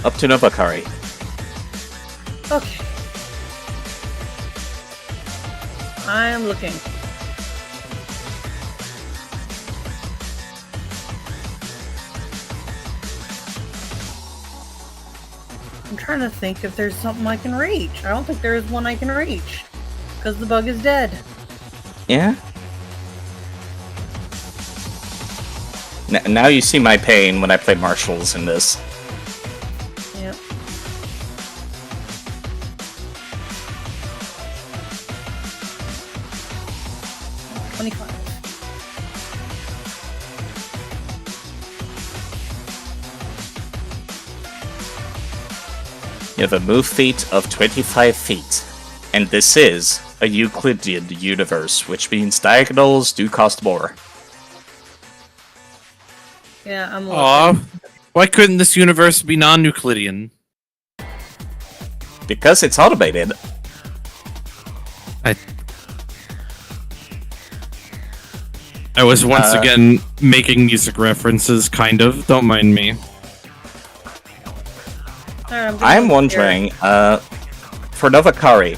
Up to Novakari. Okay. I am looking. I'm trying to think if there's something I can reach. I don't think there is one I can reach. Because the bug is dead. Yeah? Now you see my pain when I play marshals in this. Yep. $25. You have a move feat of 25 feet. And this is a Euclidean universe, which means diagonals do cost more. Yeah, I'm looking. Aw, why couldn't this universe be non-Euclidean? Because it's automated. I was once again making music references, kind of. Don't mind me. Alright, I'm wondering, for Novakari,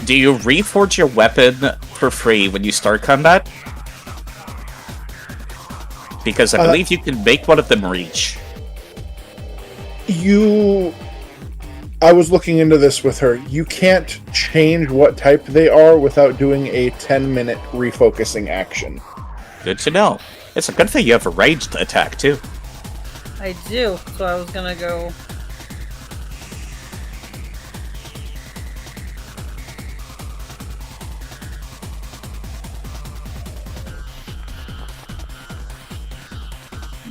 do you reforge your weapon for free when you start combat? Because I believe you can make one of them reach. I was looking into this with her. You can't change what type they are without doing a 10-minute refocusing action. Good to know. It's a good thing you have a ranged attack, too. I do, so I was gonna go.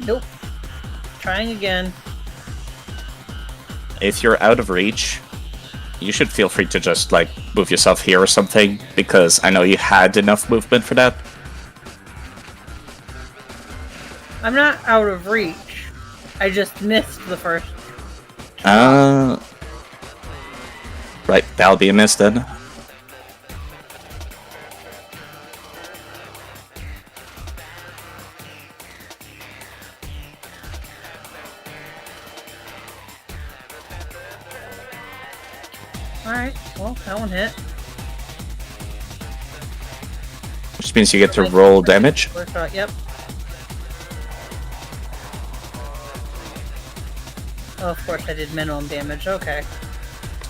Nope. Trying again. If you're out of reach, you should feel free to just, move yourself here or something, because I know you had enough movement for that. I'm not out of reach. I just missed the first. Right, that'll be a miss then. Alright, well, that one hit. Which means you get to roll damage. First shot, yep. Oh, of course I did minimum damage, okay.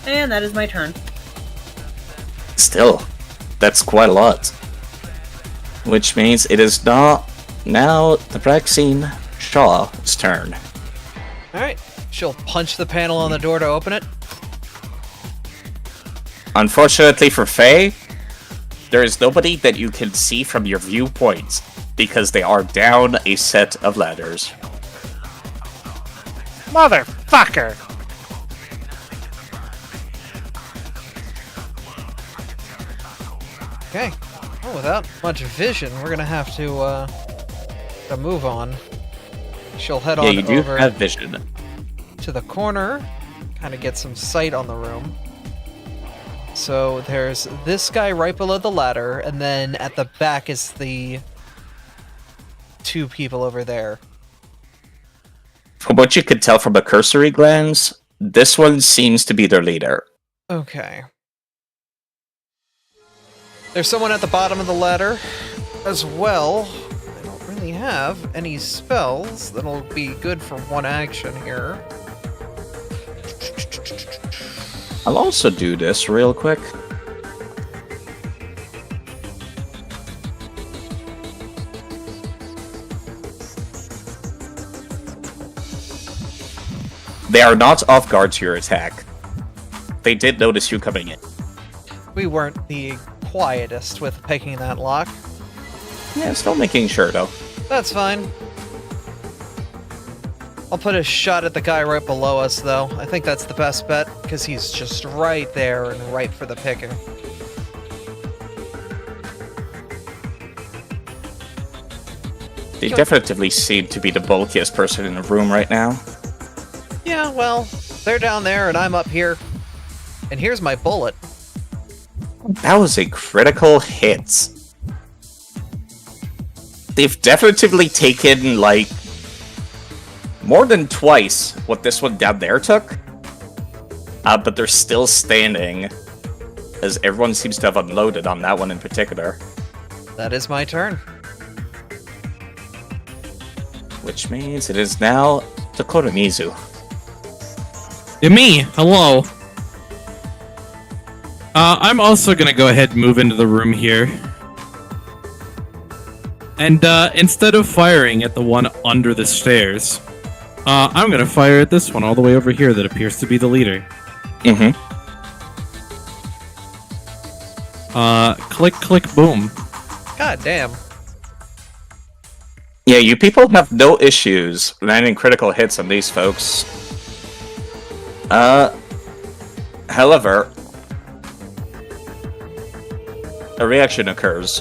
And that is my turn. Still, that's quite a lot. Which means it is not now the Praxine Shaw's turn. Alright. She'll punch the panel on the door to open it. Unfortunately for Faye, there is nobody that you can see from your viewpoint because they are down a set of ladders. Motherfucker! Okay. Well, without much vision, we're gonna have to move on. She'll head Yeah, on you do over have vision. to the corner, kind of get some sight on the room. So there's this guy right below the ladder, and then at the back is the 2 people over there. From what you could tell from a cursory glance, this one seems to be their leader. Okay. There's someone at the bottom of the ladder as well. I don't really have any spells that'll be good for one action here. I'll also do this real quick. They are not off guard to your attack. They did notice you coming in. We weren't the quietest with picking that lock. Yeah, still making sure though. That's fine. I'll put a shot at the guy right below us, though. I think that's the best bet, because he's just right there and ripe for the picking. They definitely seem to be the bulkiest person in the room right now. Yeah, well, they're down there and I'm up here. And here's my bullet. That was a critical hit. They've definitely taken, like, more than twice what this one down there took. But they're still standing, as everyone seems to have unloaded on that one in particular. That is my turn. Which means it is now Mizu. Yeah, me. Hello. I'm also gonna go ahead and move into the room here. And instead of firing at the one under the stairs, I'm gonna fire at this one all the way over here that appears to be the leader. Mm-hmm. Click, click, boom. God damn. Yeah, you people have no issues landing critical hits on these folks. However, a reaction occurs.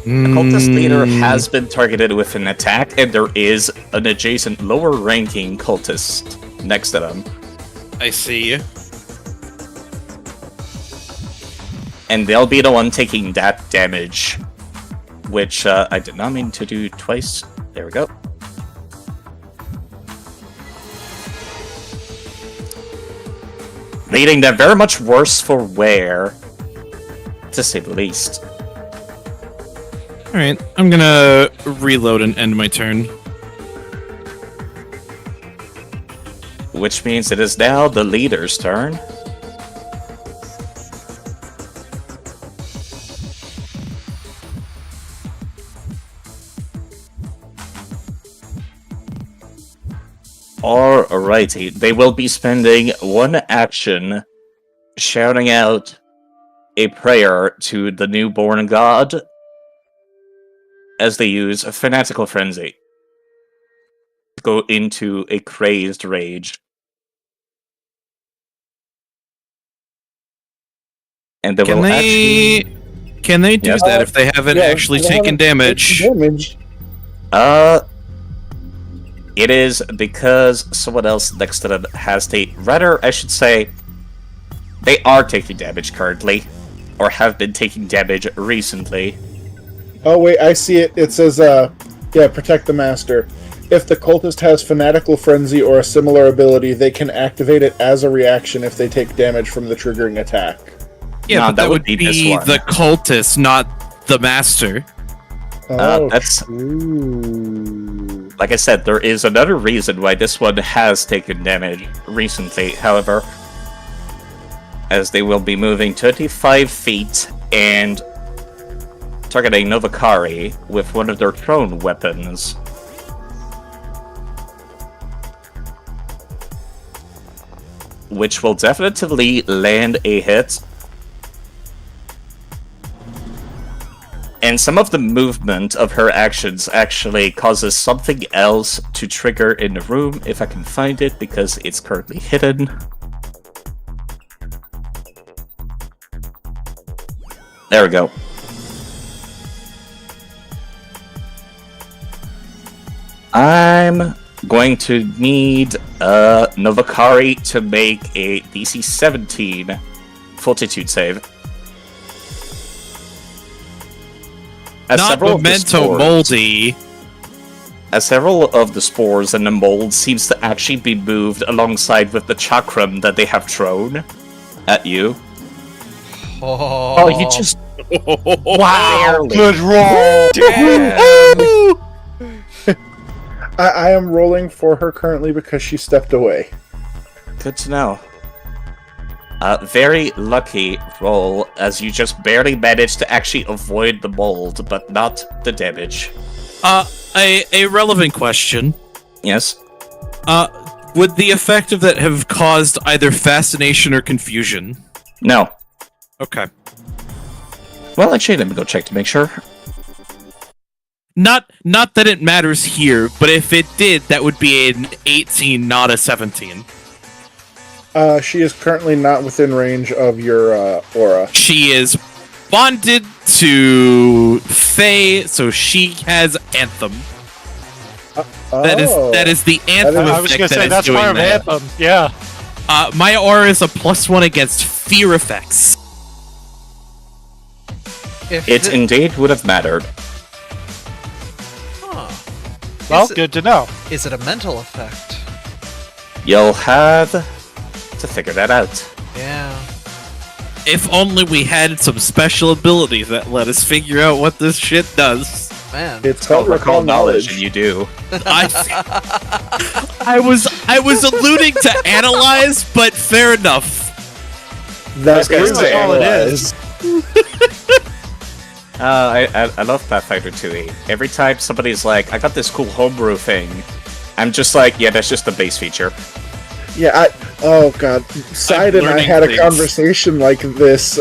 The cultist leader has been targeted with an attack, and there is an adjacent lower-ranking cultist next to them. I see. And they'll be the one taking that damage, which I did not mean to do twice. There we go. Leading them very much worse for wear, to say the least. Alright, I'm gonna reload and end my turn. Which means it is now the leader's turn. Alrighty, they will be spending one action shouting out a prayer to the newborn god as they use a fanatical frenzy to go into a crazed rage. And they will actually... Can they do that if they haven't actually taken damage? It is because someone else next to them has rather, I should say, they are taking damage currently, or have been taking damage recently. Oh wait, I see it. It says, protect the master. If the cultist has fanatical frenzy or a similar ability, they can activate it as a reaction if they take damage from the triggering attack. Yeah, No, but that would be this one. the cultist, not the master. That's true. Like I said, there is another reason why this one has taken damage recently, however, as they will be moving 25 feet and targeting Novakari with one of their thrown weapons. Which will definitely land a hit. And some of the movement of her actions actually causes something else to trigger in the room, if I can find it, because it's currently hidden. There we go. I'm going to need Novakari to make a DC 17 Fortitude save. Not memento moldy. As several of the spores and the mold seems to actually be moved alongside with the chakram that they have thrown at you. Oh, you just... Wow, good roll! I am rolling for her currently because she stepped away. Good to know. Very lucky roll, as you just barely managed to actually avoid the mold, but not the damage. A relevant question. Yes? Would the effect of that have caused either fascination or confusion? No. Okay. Well, actually, let me go check to make sure. Not that it matters here, but if it did, that would be an 18, not a 17. She is currently not within range of your aura. She is bonded to Faye, so she has Anthem. That is the Anthem I was effect gonna say, that is that's doing part of that. Anthem, yeah. My aura is a +1 against fear effects. It indeed would have mattered. Well, good to know. Is it a mental effect? You'll have to figure that out. Yeah. If only we had some special ability that let us figure out what this shit does. Man. It's called recall knowledge. and you do. I was alluding to analyze, but fair enough. That's pretty much all it is. I love Pathfinder 2e. Every time somebody's like, I got this cool homebrew thing, I'm just like, yeah, that's just a base feature. Yeah, oh god. Side and I learning had a things. conversation like this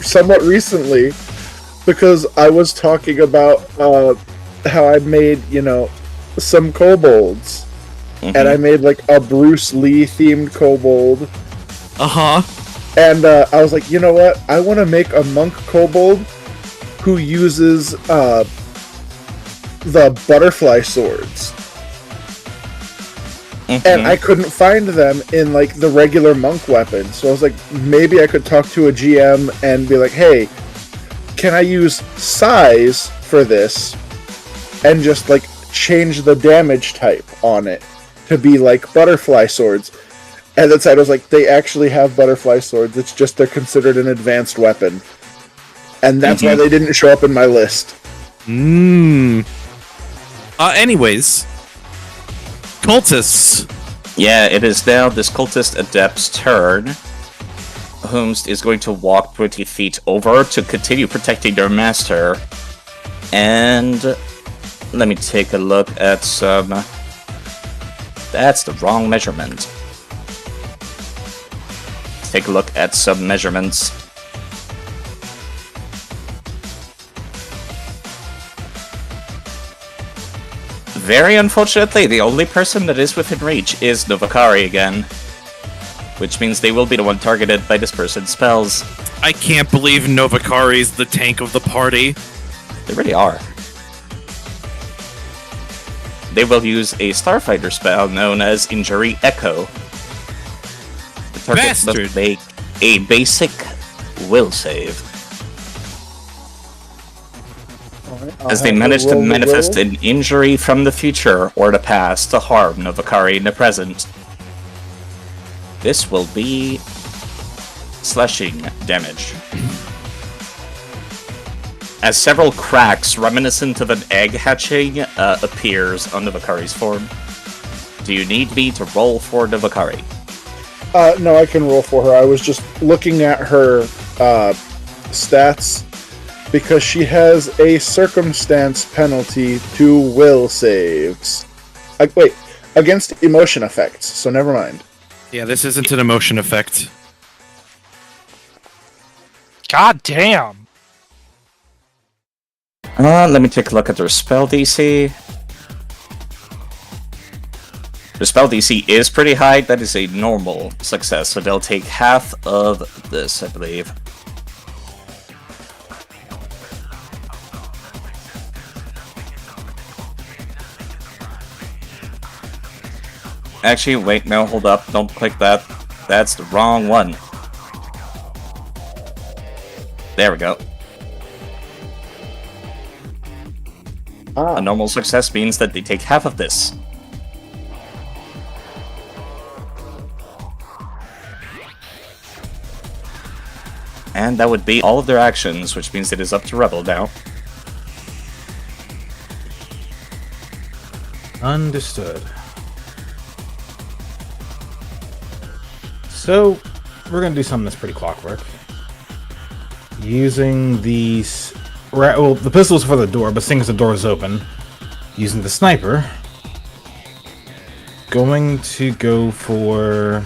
somewhat recently because I was talking about how I made, some kobolds. Mm-hmm. And I made like a Bruce Lee themed kobold. Uh-huh. And I was like, you know what? I want to make a monk kobold who uses the butterfly swords. Mm-hmm. And I couldn't find them in like the regular monk weapons. So I was like, maybe I could talk to a GM and be like, hey, can I use size for this and just like change the damage type on it to be like butterfly swords? And then side was like, they actually have butterfly swords. It's just they're considered an advanced weapon. And that's why they didn't show up in my list. Anyways. Cultists. Yeah, it is now this cultist adept's turn. Whomst is going to walk 20 feet over to continue protecting their master. And let me take a look at some... That's the wrong measurement. Take a look at some measurements. Very unfortunately, the only person that is within reach is Novakari again. Which means they will be the one targeted by this person's spells. I can't believe Novakari's the tank of the party. They really are. They will use a Starfinder spell known as Injury Echo. The target Bastard. must make a basic will save. As they manage to manifest an injury from the future or the past to harm Novakari in the present. This will be slashing damage. As several cracks reminiscent of an egg hatching appears on Novakari's form. Do you need me to roll for Novakari? No, I can roll for her. I was just looking at her stats because she has a circumstance penalty to will saves. Wait, against emotion effects, so never mind. Yeah, this isn't an emotion effect. God damn. Let me take a look at their spell DC. The spell DC is pretty high. That is a normal success, so they'll take half of this, I believe. Actually, wait, no, hold up. Don't click that. That's the wrong one. There we go. A normal success means that they take half of this. And that would be all of their actions, which means it is up to Rebel now. Understood. So, we're going to do something that's pretty clockwork. Using these... Well, the pistol's for the door, but seeing as the door is open, using the sniper, going to go for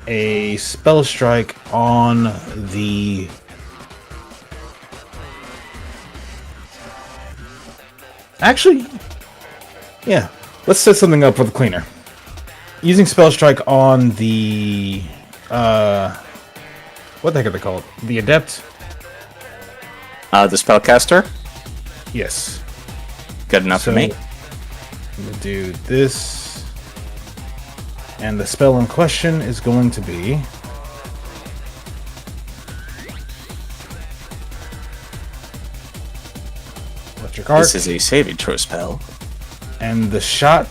a spell strike on the... Actually, yeah, let's set something up for the cleaner. Using spell strike on the... what the heck are they called? The adept? The spellcaster? Yes. Good enough for me. I'm gonna do this. And the spell in question is going to be... Electric Arc. This is a saving throw spell. And the shot...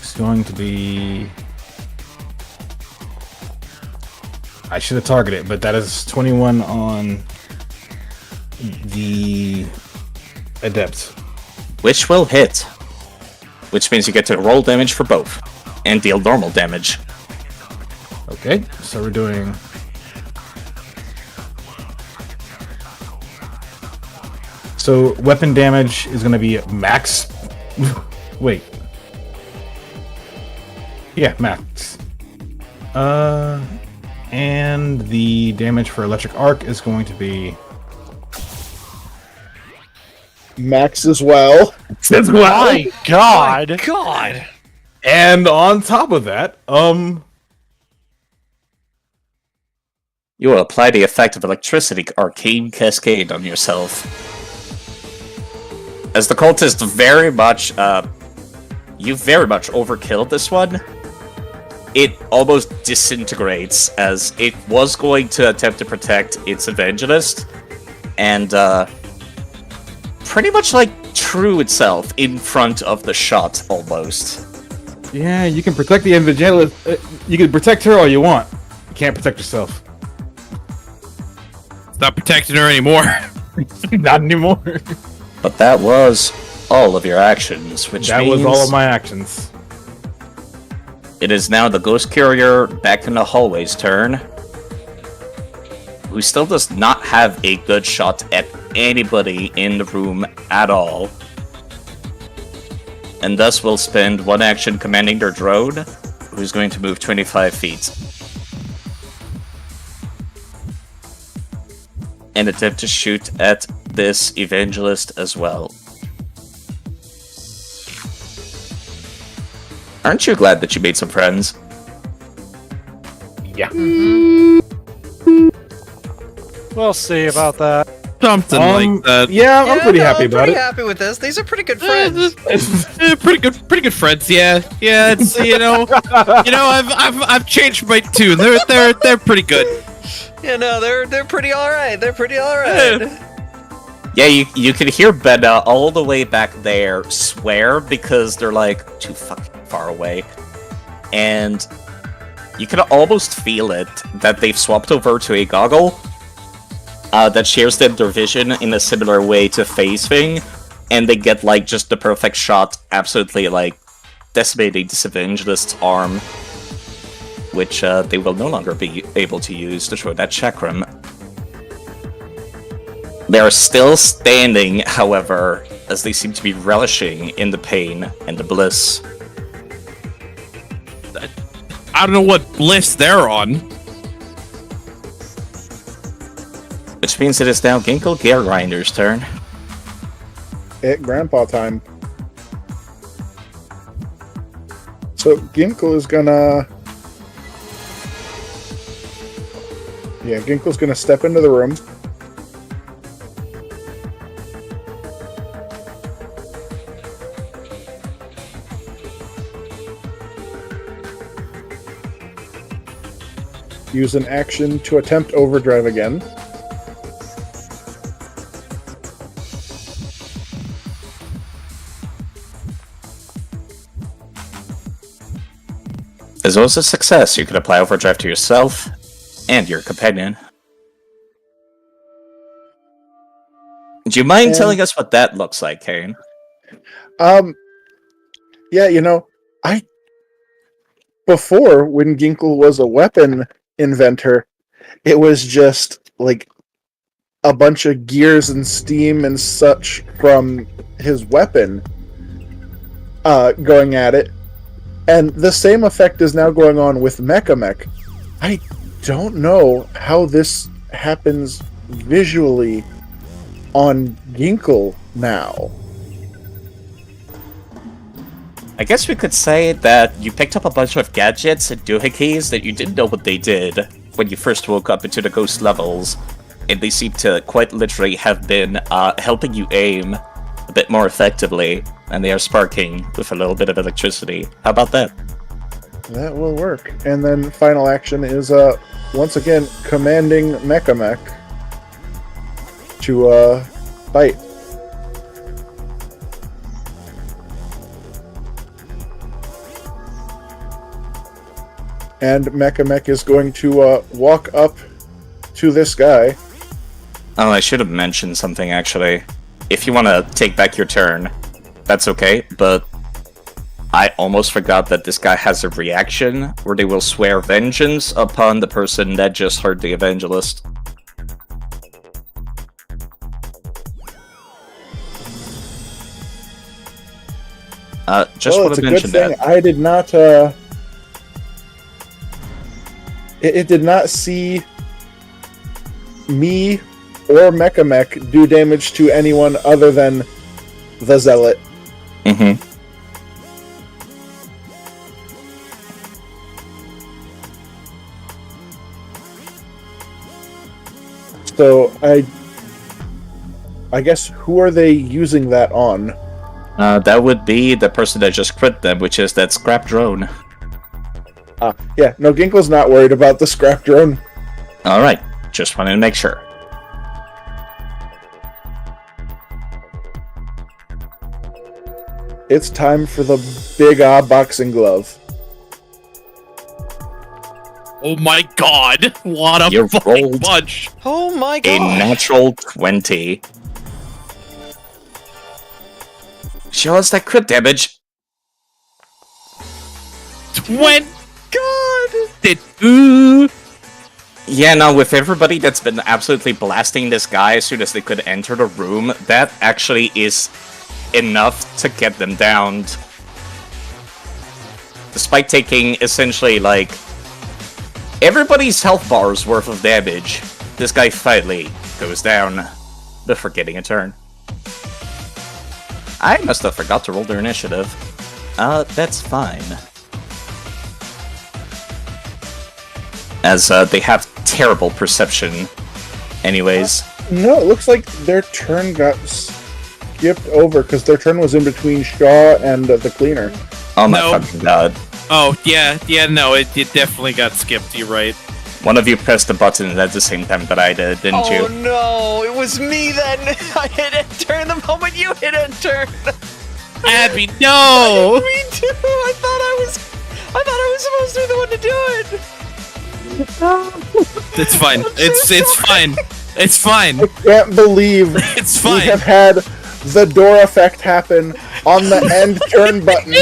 is going to be... I should have targeted, but that is 21 on the adept. Which will hit. Which means you get to roll damage for both. And deal normal damage. Okay, so we're doing... So, weapon damage is going to be max... Wait. Yeah, max. And the damage for Electric Arc is going to be... Max as well. My God! God! And on top of that, You will apply the effect of electricity arcane cascade on yourself. As the cultist very much, you very much overkilled this one. It almost disintegrates as it was going to attempt to protect its evangelist, and pretty much like true itself in front of the shot almost. yeah, you can protect the evangelist. You can protect her all you want. You can't protect yourself. Not protecting her anymore. Not anymore. But that was all of your actions, which That means was all of my actions. it is now the Ghost Courier back in the hallway's turn, who still does not have a good shot at anybody in the room at all, and thus will spend one action commanding their drone, who's going to move 25 feet. And attempt to shoot at this evangelist as well. Aren't you glad that you made some friends? Yeah. We'll see about that. Something like that. Yeah, I'm pretty happy about pretty it. happy with this. These are pretty good friends. Pretty good friends. Yeah. It's I've changed my tune. They're pretty good. You know, they're pretty all right. They're pretty all right. Yeah, you can hear Beda all the way back there swear because they're like too fucking far away. And you can almost feel it that they've swapped over to a goggle that shares their vision in a similar way to Phase Thing, and they get like just the perfect shot, absolutely like decimating this evangelist's arm, which they will no longer be able to use to show that chakram. They are still standing, however, as they seem to be relishing in the pain and the bliss. I don't know what bliss they're on. Which means it is now Ginkle Geargrinder's turn. At Grandpa time. So Ginkle is gonna... Yeah, Ginkle's gonna step into the room. use an action to attempt overdrive again. As well as a success, you can apply overdrive to yourself and your companion. Do you mind telling us what that looks like, Kane? Yeah, before, when Ginkle was a weapon inventor, it was just like a bunch of gears and steam and such from his weapon going at it. And the same effect is now going on with Mechamech. I don't know how this happens visually on Ginkle now. I guess we could say that you picked up a bunch of gadgets and doohickeys that you didn't know what they did when you first woke up into the ghost levels, and they seem to quite literally have been helping you aim a bit more effectively, and they are sparking with a little bit of electricity. How about that? That will work. And then final action is once again commanding Mechamech to fight. And Mechamech is going to walk up to this guy. Oh, I should have mentioned something, actually. If you want to take back your turn, that's okay, but I almost forgot that this guy has a reaction where they will swear vengeance upon the person that just heard the evangelist. Just well, want it's to a mention good thing that. I did not. It did not see me or Mechamech do damage to anyone other than the Zealot. Mm-hmm. So I guess who are they using that on? That would be the person that just crit them, which is that scrap drone. Yeah, no, Ginkle's not worried about the scrap drone. Alright, just wanted to make sure. It's time for the big boxing glove. Oh my god! What a You fucking rolled punch! Oh my A god! natural 20. Show us that crit damage. 20! God! Ooh! Yeah, no, with everybody that's been absolutely blasting this guy as soon as they could enter the room, that actually is enough to get them downed. Despite taking essentially, like, everybody's health bar's worth of damage, this guy finally goes down before getting a turn. I must have forgot to roll their initiative. That's fine. As, they have terrible perception. Anyways. No, it looks like their turn got skipped over because their turn was in between Shaw and the cleaner. Oh my No. fucking god. Oh, yeah, no, it definitely got skipped, you're right. One of you pressed the button at the same time that I did, didn't Oh you? no, it was me then! I hit enter the moment you hit enter! Abby, no! Me too! I thought I was supposed to be the one to do it! It's fine. It's fine. It's fine. I can't believe It's we fine. have had the door effect happen on the end turn button.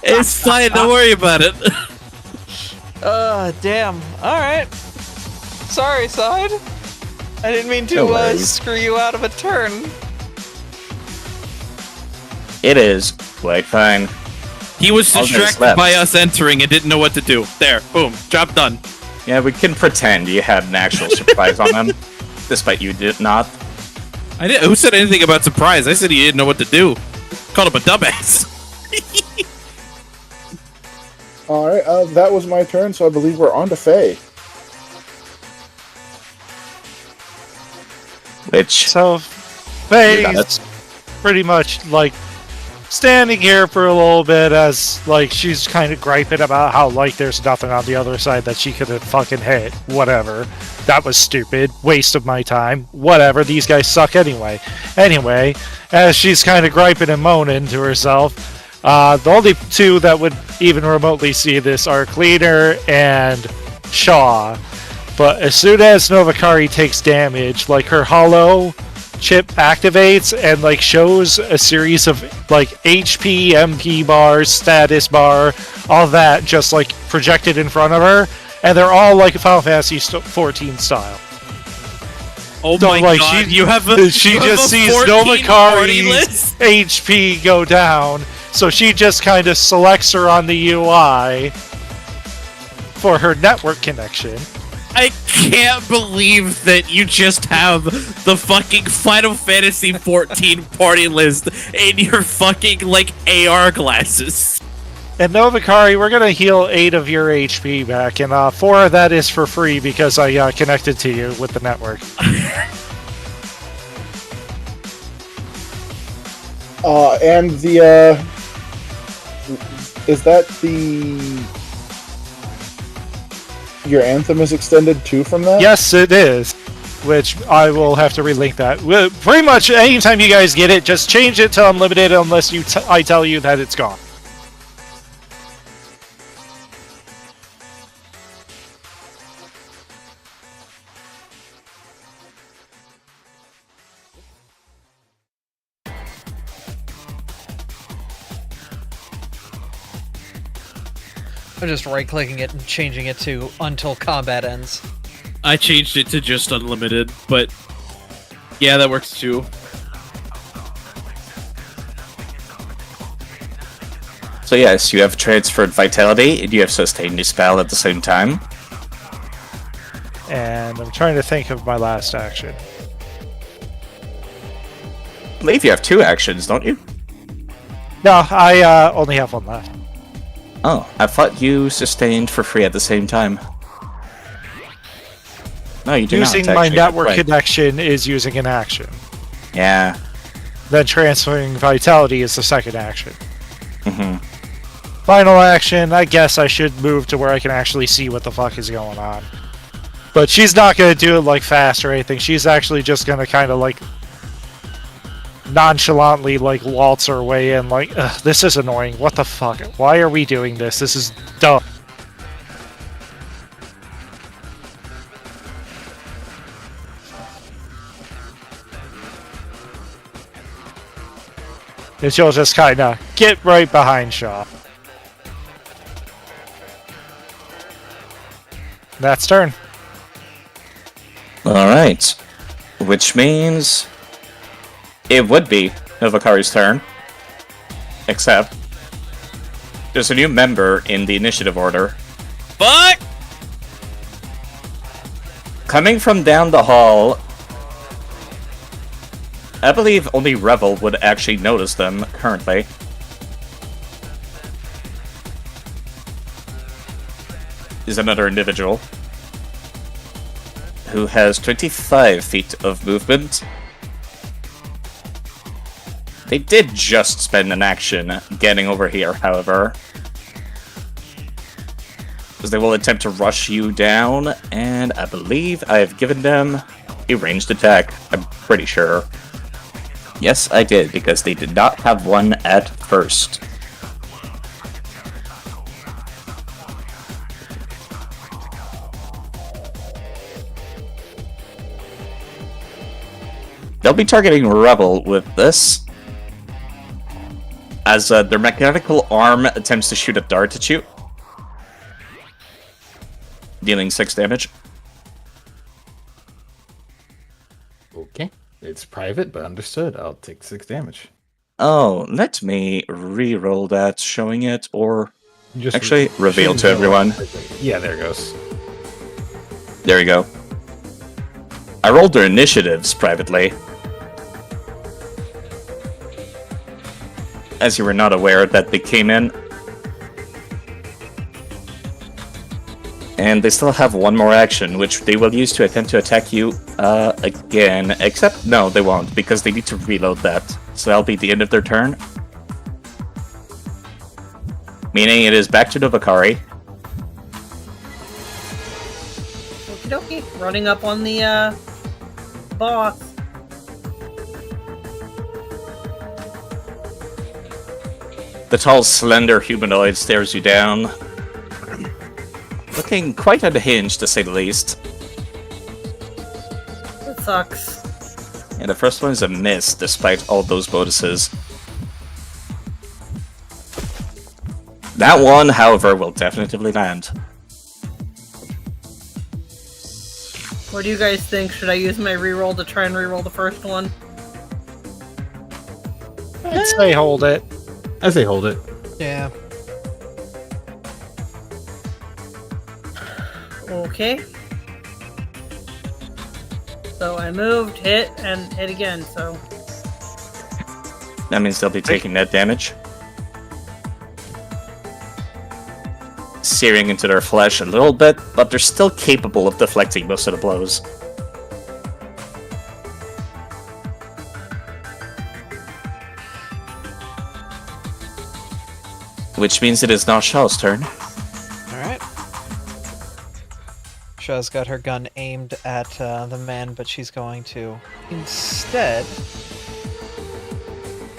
It's fine. Don't worry about it. Damn. Alright. Sorry, side. I didn't mean No to worries. screw you out of a turn. It is quite fine. He was All that's distracted left. by us entering and didn't know what to do. There, boom, job done. Yeah, we can pretend you had an actual surprise on him, despite you did not. I did. Who said anything about surprise? I said he didn't know what to do. Called him a dumbass. Alright, that was my turn, so I believe we're on to Faye. Which, So, You got Faye's pretty much like standing here for a little bit as, like, she's kind of griping about how, like, there's nothing on the other side that she could have fucking hit. Whatever. That was stupid. Waste of my time. Whatever. These guys suck anyway. Anyway, as she's kind of griping and moaning to herself, the only two that would even remotely see this are Cleaner and Shaw. But as soon as Novakari takes damage, like, her hollow chip activates and, like, shows a series of, like, HP, MP bars, status bar, all that just, like, projected in front of her, and they're all, like, Final Fantasy 14 style. Oh So, my like, god, she- you have a She you have just a sees 14 party Novakari's list? HP go down, so she just kind of selects her on the UI for her network connection. I can't believe that you just have the fucking Final Fantasy 14 party list in your fucking, like, AR glasses. And Novakari, we're gonna heal 8 of your HP back, and 4 of that is for free because I connected to you with the network. And the is that the your anthem is extended too from that? Yes, it is. Which I will have to relink that. Pretty much anytime you guys get it, just change it to unlimited unless I tell you that it's gone. I'm just right-clicking it and changing it to until combat ends. I changed it to just unlimited, but yeah, that works too. So yes, you have transferred vitality, and you have sustained your spell at the same time. And I'm trying to think of my last action. I believe you have 2 actions, don't you? No, I only have 1 left. Oh, I thought you sustained for free at the same time. No, you do Using not. my Actually. network Right. connection is using an action. Yeah. Then transferring vitality is the second action. Mm-hmm. Final action, I guess I should move to where I can actually see what the fuck is going on. But she's not going to do it, like, fast or anything. She's actually just going to kind of, like, nonchalantly, like, waltz her way in, like, ugh, this is annoying. What the fuck? Why are we doing this? This is dumb. And she'll just kind of get right behind Shaw. That's turn. Alright. Which means it would be Novakari's turn. Except there's a new member in the initiative order. Fuck! Coming from down the hall, I believe only Revel would actually notice them currently. Is another individual who has 25 feet of movement. They did just spend an action getting over here, however. Because they will attempt to rush you down, and I believe I have given them a ranged attack. I'm pretty sure. Yes, I did, because they did not have one at first. They'll be targeting Rebel with this, as their mechanical arm attempts to shoot a dart at you, dealing 6 damage. Okay. It's private, but understood. I'll take 6 damage. Oh, let me re-roll that, showing it, or Just actually reveal to should know. everyone. Yeah, there it goes. There you go. I rolled their initiatives privately, as you were not aware that they came in. And they still have one more action, which they will use to attempt to attack you again. Except, no, they won't, because they need to reload that. So that'll be the end of their turn. Meaning it is back to the Vakari. Okie dokie. Running up on the boss. The tall, slender humanoid stares you down. Looking quite unhinged, to say the least. That sucks. And the first one is a miss, despite all those bonuses. That one, however, will definitely land. What do you guys think? Should I use my reroll to try and reroll the first one? I'd say hold it. I say hold it. Yeah. Okay. So I moved, hit, and hit again, so... That means they'll be taking net damage. Searing into their flesh a little bit, but they're still capable of deflecting most of the blows. Which means it is now Shaw's turn. Alright. Shaw's got her gun aimed at the man, but she's going to instead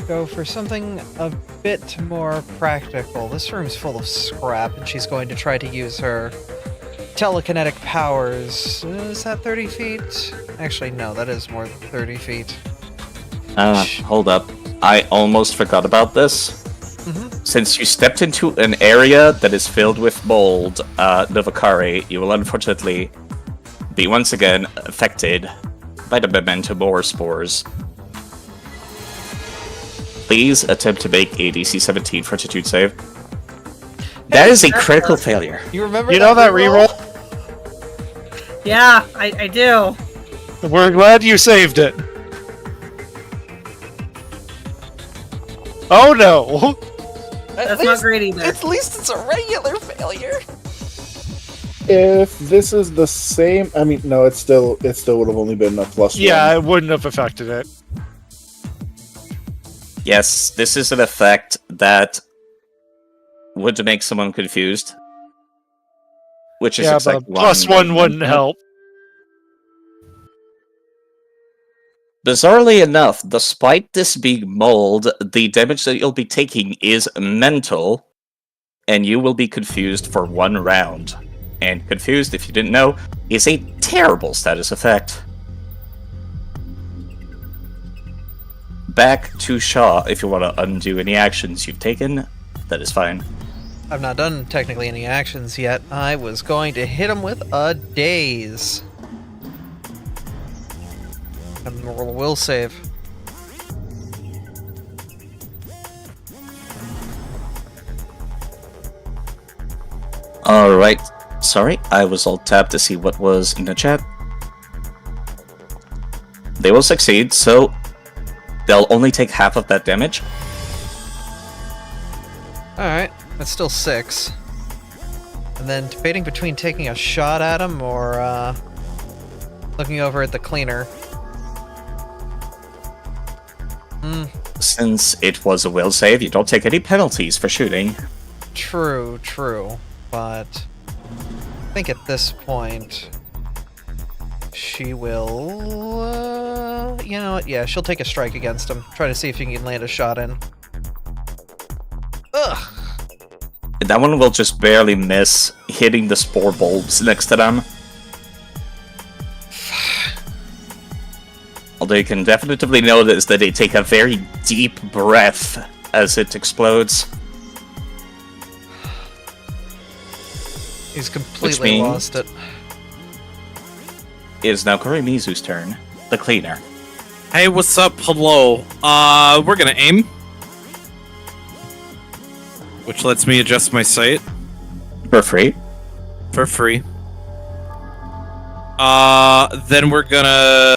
go for something a bit more practical. This room's full of scrap, and she's going to try to use her telekinetic powers. Is that 30 feet? Actually, no, that is more than 30 feet. Hold up. I almost forgot about this. Mm-hmm. Since you stepped into an area that is filled with mold, Novakari, you will unfortunately be once again affected by the memento mori spores. Please attempt to make a DC 17 fortitude save. That is a critical failure. You remember You know that reroll? Yeah, I do. We're glad you saved it. Oh no! That's not great either. At least it's a regular failure. If this is the same, I mean, no, it still would have only been a +1. Yeah, it wouldn't have affected it. Yes, this is an effect that would make someone confused. Which is Yeah, exactly but why +1 wouldn't help. Bizarrely enough, despite this being mold, the damage that you'll be taking is mental, and you will be confused for 1 round. And confused, if you didn't know, is a terrible status effect. Back to Shaw, if you want to undo any actions you've taken, that is fine. I've not done technically any actions yet. I was going to hit him with a daze. And roll a will save. Alright, sorry, I was all tapped to see what was in the chat. They will succeed, so they'll only take half of that damage. Alright, that's still 6. And then debating between taking a shot at him or looking over at the cleaner. Since it was a will save, you don't take any penalties for shooting. True, but I think at this point she will, you know what, yeah, she'll take a strike against him. Try to see if you can land a shot in. Ugh! That one will just barely miss, hitting the spore bulbs next to them. Although you can definitely notice that they take a very deep breath as it explodes. He's completely lost it. It is now Korimizu's turn, the cleaner. Hey, what's up? Hello. We're gonna aim. Which lets me adjust my sight. For free. For free. Then we're gonna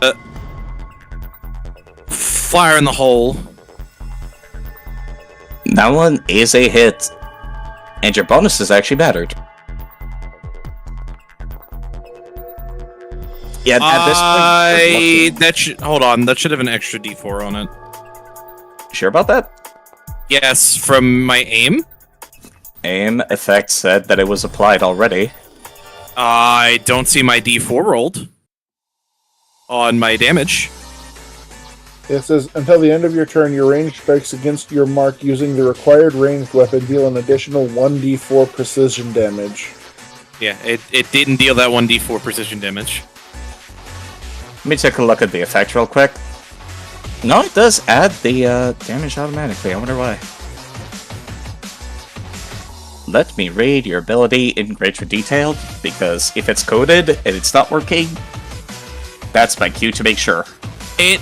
fire in the hole. That one is a hit. And your bonuses actually mattered. Yeah, at this point, that should hold on. That should have an extra D4 on it. sure about that? Yes, from my aim. Aim effect said that it was applied already. I don't see my D4 rolled on my damage. It says, until the end of your turn, your ranged strikes against your mark using the required ranged weapon deal an additional 1d4 precision damage. Yeah, it didn't deal that 1d4 precision damage. Let me take a look at the effect real quick. No, it does add the damage automatically. I wonder why. Let me read your ability in greater detail, because if it's coded and it's not working, that's my cue to make sure. It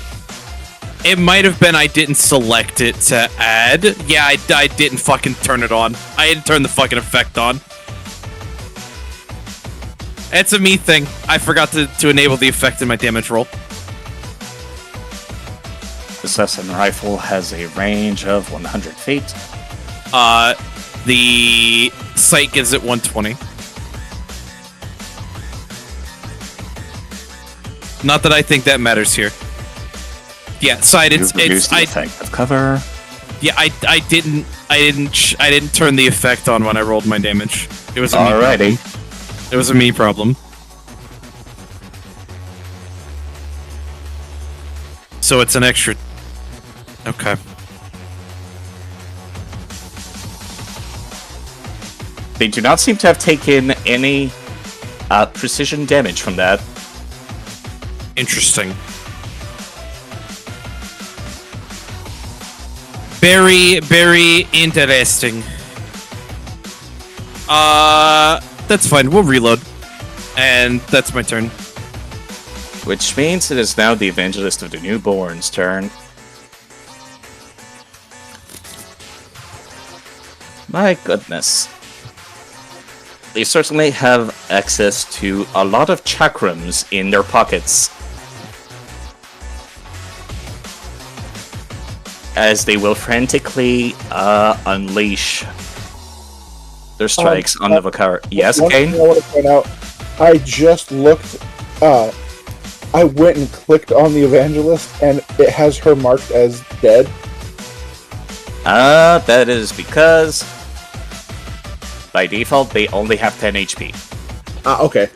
might have been I didn't select it to add. Yeah, I didn't fucking turn it on. I didn't turn the fucking effect on. It's a me thing. I forgot to enable the effect in my damage roll. The assassin rifle has a range of 100 feet. The sight gives it 120. Not that I think that matters here. Yeah, sight. It's the effect of cover. Yeah, I didn't turn the effect on when I rolled my damage. It was a me problem. It was a me problem. So it's an extra. Okay. They do not seem to have taken any precision damage from that. Interesting. Very, very interesting. That's fine. We'll reload. And that's my turn. Which means it is now the Evangelist of the Newborn's turn. My goodness. They certainly have access to a lot of chakrams in their pockets. As they will frantically unleash their strikes on the Vakar. Yes, Kane? I want to point out, I just looked, I went and clicked on the Evangelist, and it has her marked as dead. That is because by default they only have 10 HP. Okay.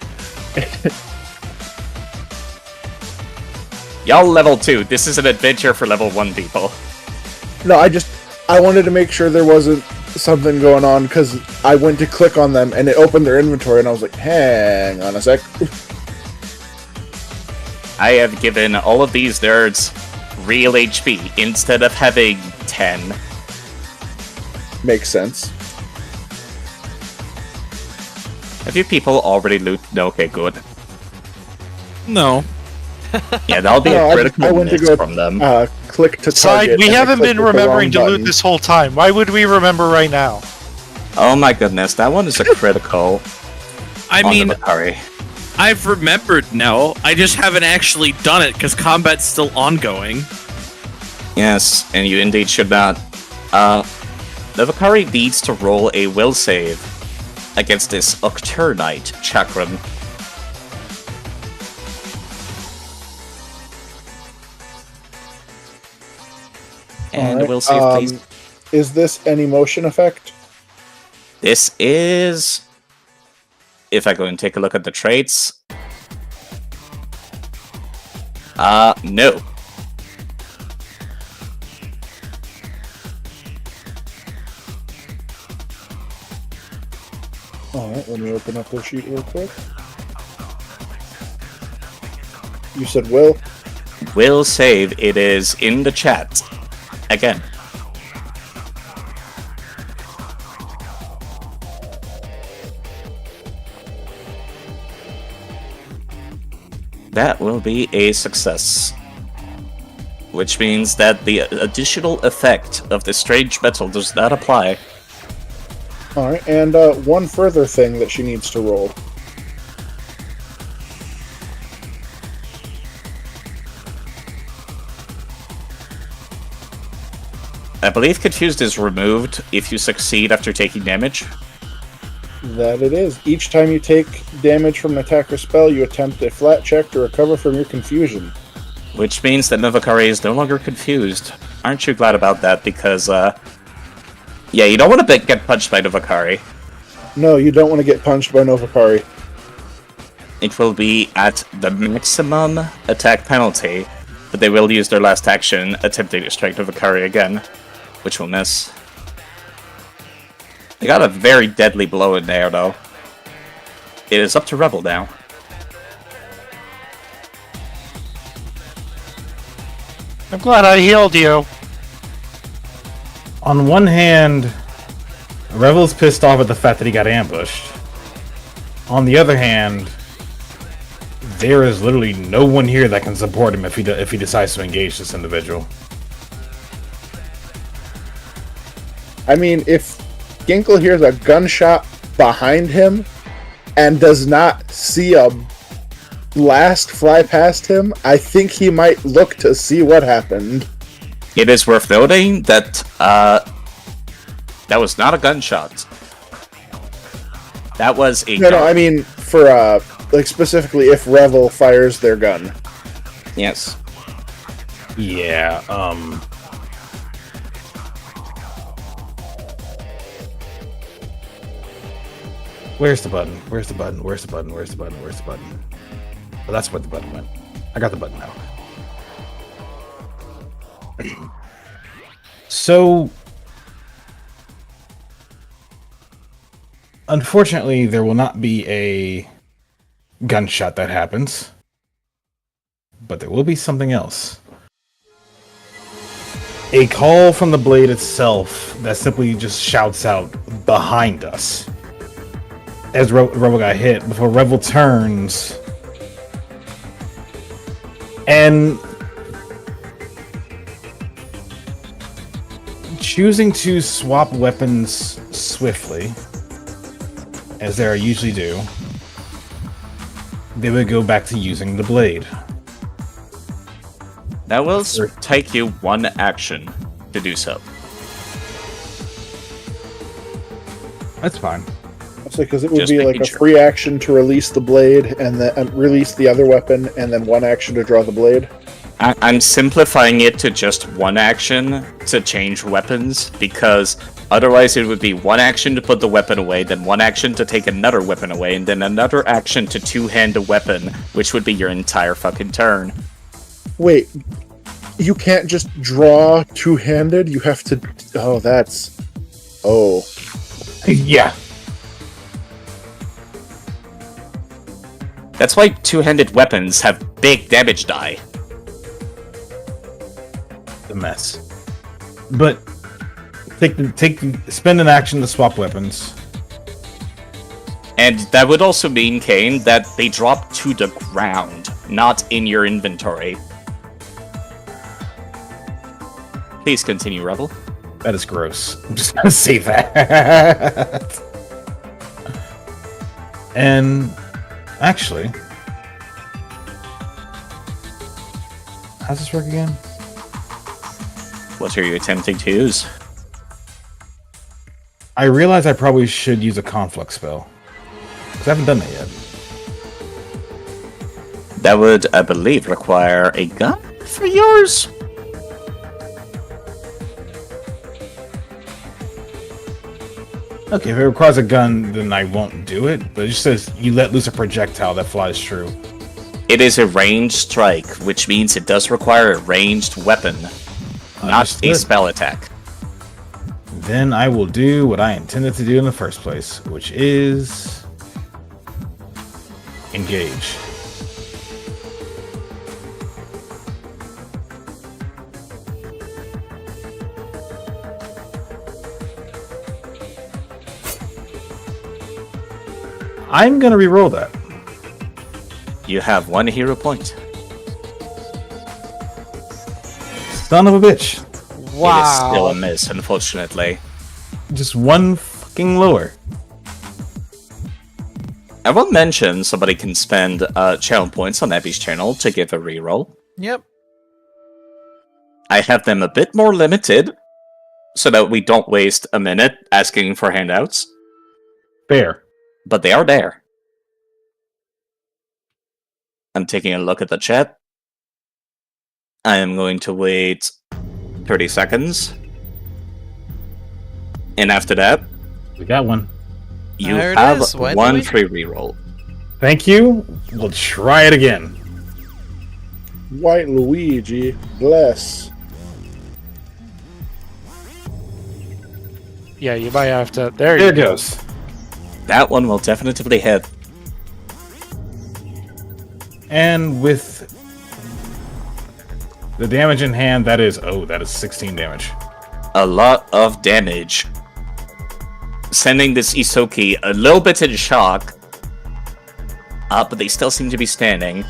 Y'all level 2. This is an adventure for level 1 people. No, I wanted to make sure there wasn't something going on, because I went to click on them, and it opened their inventory, and I was like, hang on a sec. I have given all of these nerds real HP instead of having 10. Makes sense. Have you people already loot? No, okay, good. No. Yeah, that'll be a critical miss from them. Click to target. Side, we haven't been remembering to loot this whole time. Why would we remember right now? Oh my goodness, that one is a critical. I mean, Vakari. I've remembered now. I just haven't actually done it because combat's still ongoing. Yes, and you indeed should not. The Vakari needs to roll a will save against this Ukturnite chakram. And right. will save, please. Is this an emotion effect? This is... If I go and take a look at the traits... no. Alright, let me open up their sheet real quick. You said will? Will save, it is in the chat. Again. That will be a success. Which means that the additional effect of the strange metal does not apply. Alright, and one further thing that she needs to roll. I believe Confused is removed if you succeed after taking damage. That it is. Each time you take damage from an attack or spell, you attempt a flat check to recover from your confusion. Which means that Novakari is no longer confused. Aren't you glad about that? Because Yeah, you don't want to get punched by Novakari. No, you don't want to get punched by Novakari. It will be at the maximum attack penalty, but they will use their last action attempting to strike Novakari again, which will miss. They got a very deadly blow in there, though. It is up to Rebel now. I'm glad I healed you. On one hand, Revel's pissed off at the fact that he got ambushed. On the other hand, there is literally no one here that can support him if he decides to engage this individual. I mean, if Ginkle hears a gunshot behind him and does not see a blast fly past him, I think he might look to see what happened. It is worth noting that that was not a gunshot. That was a No, gun. I mean, for, like, specifically if Revel fires their gun. Yes. Yeah, Where's the button? Where's the button? Where's the button? Where's the button? Where's the button? Oh, that's where the button went. I got the button now. So, unfortunately, there will not be a gunshot that happens, but there will be something else. A call from the blade itself that simply just shouts out behind us as Revel got hit before Revel turns and choosing to swap weapons swiftly, as they usually do, they would go back to using the blade. That will take you one action to do so. That's fine. Because it would Just be like making a sure. free action to release the blade, and then release the other weapon, and then one action to draw the blade. I'm simplifying it to just one action to change weapons, because otherwise it would be one action to put the weapon away, then one action to take another weapon away, and then another action to two-hand a weapon, which would be your entire fucking turn. Wait, you can't just draw two-handed? You have to... Oh, that's... Oh. Yeah. That's why two-handed weapons have big damage die. The mess. But spend an action to swap weapons. And that would also mean, Kane, that they drop to the ground, not in your inventory. Please continue, Rebel. That is gross. I'm just gonna say that. And actually, how's this work again? What are you attempting to use? I realize I probably should use a conflict spell, because I haven't done that yet. That would, I believe, require a gun for yours? Okay, if it requires a gun, then I won't do it. But it just says you let loose a projectile that flies true. It is a ranged strike, which means it does require a ranged weapon, not a Understood. spell attack. Then I will do what I intended to do in the first place, which is engage. I'm gonna re-roll that. You have one hero point. Son of a bitch. It is still a miss, unfortunately. Just one fucking lower. I will mention somebody can spend channel points on Abby's channel to give a reroll. Yep. I have them a bit more limited, so that we don't waste a minute asking for handouts, Fair. but they are there. I'm taking a look at the chat. I am going to wait 30 seconds. And after that, We got one. you There it have is. Why don't one we- free reroll. Thank you. We'll try it again. White Luigi, bless. Yeah, you might have to. There There you it go. goes. That one will definitely hit. And with the damage in hand, that is 16 damage. A lot of damage. Sending this Isoki a little bit in shock. But they still seem to be standing.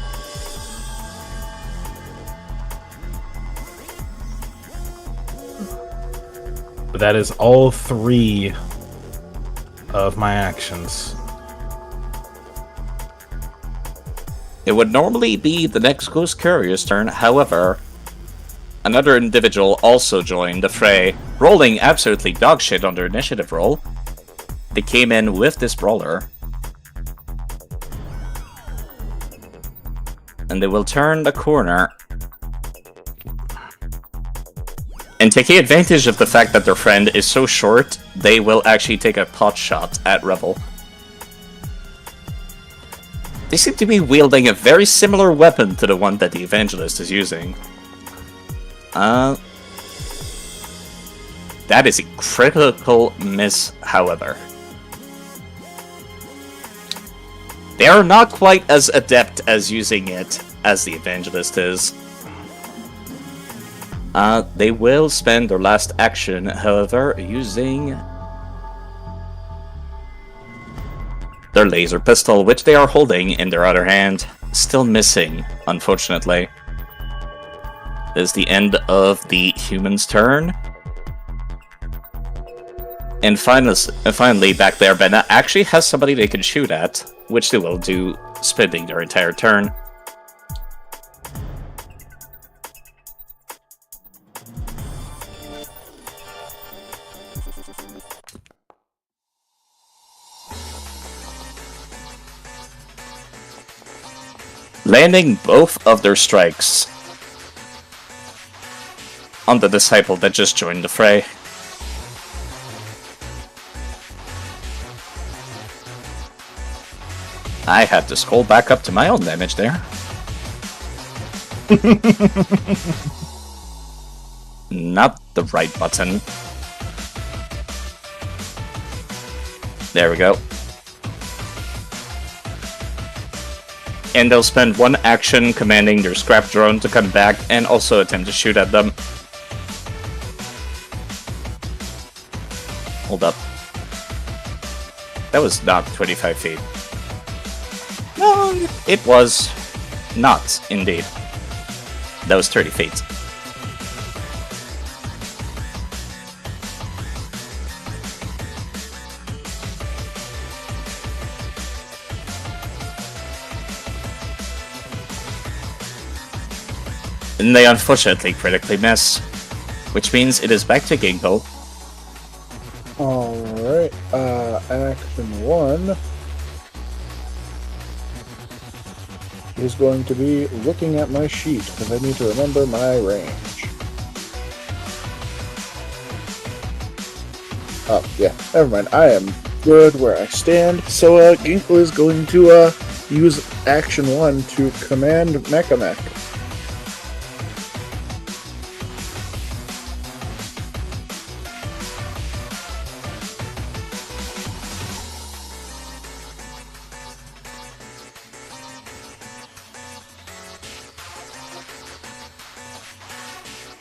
But that is all 3 of my actions. It would normally be the next Ghost Courier's turn, however, another individual also joined the fray, rolling absolutely dogshit on their initiative roll. They came in with this brawler. And they will turn the corner. And taking advantage of the fact that their friend is so short, they will actually take a pot shot at Revel. They seem to be wielding a very similar weapon to the one that the Evangelist is using. That is a critical miss, however. They are not quite as adept as using it as the Evangelist is. They will spend their last action, however, using their laser pistol, which they are holding in their other hand. Still missing, unfortunately. This is the end of the human's turn. And finally, back there, Benna actually has somebody they can shoot at, which they will do, spending their entire turn. Landing both of their strikes on the disciple that just joined the fray. I had to scroll back up to my own damage there. Not the right button. There we go. And they'll spend one action commanding their scrap drone to come back and also attempt to shoot at them. Hold up. That was not 25 feet. No, it was not, indeed. That was 30 feet. And they unfortunately critically miss, which means it is back to Ginkgo. Alright, action 1 is going to be looking at my sheet, because I need to remember my range. Oh, yeah, never mind. I am good where I stand. So, Ginkgo is going to, use action 1 to command Mechamech.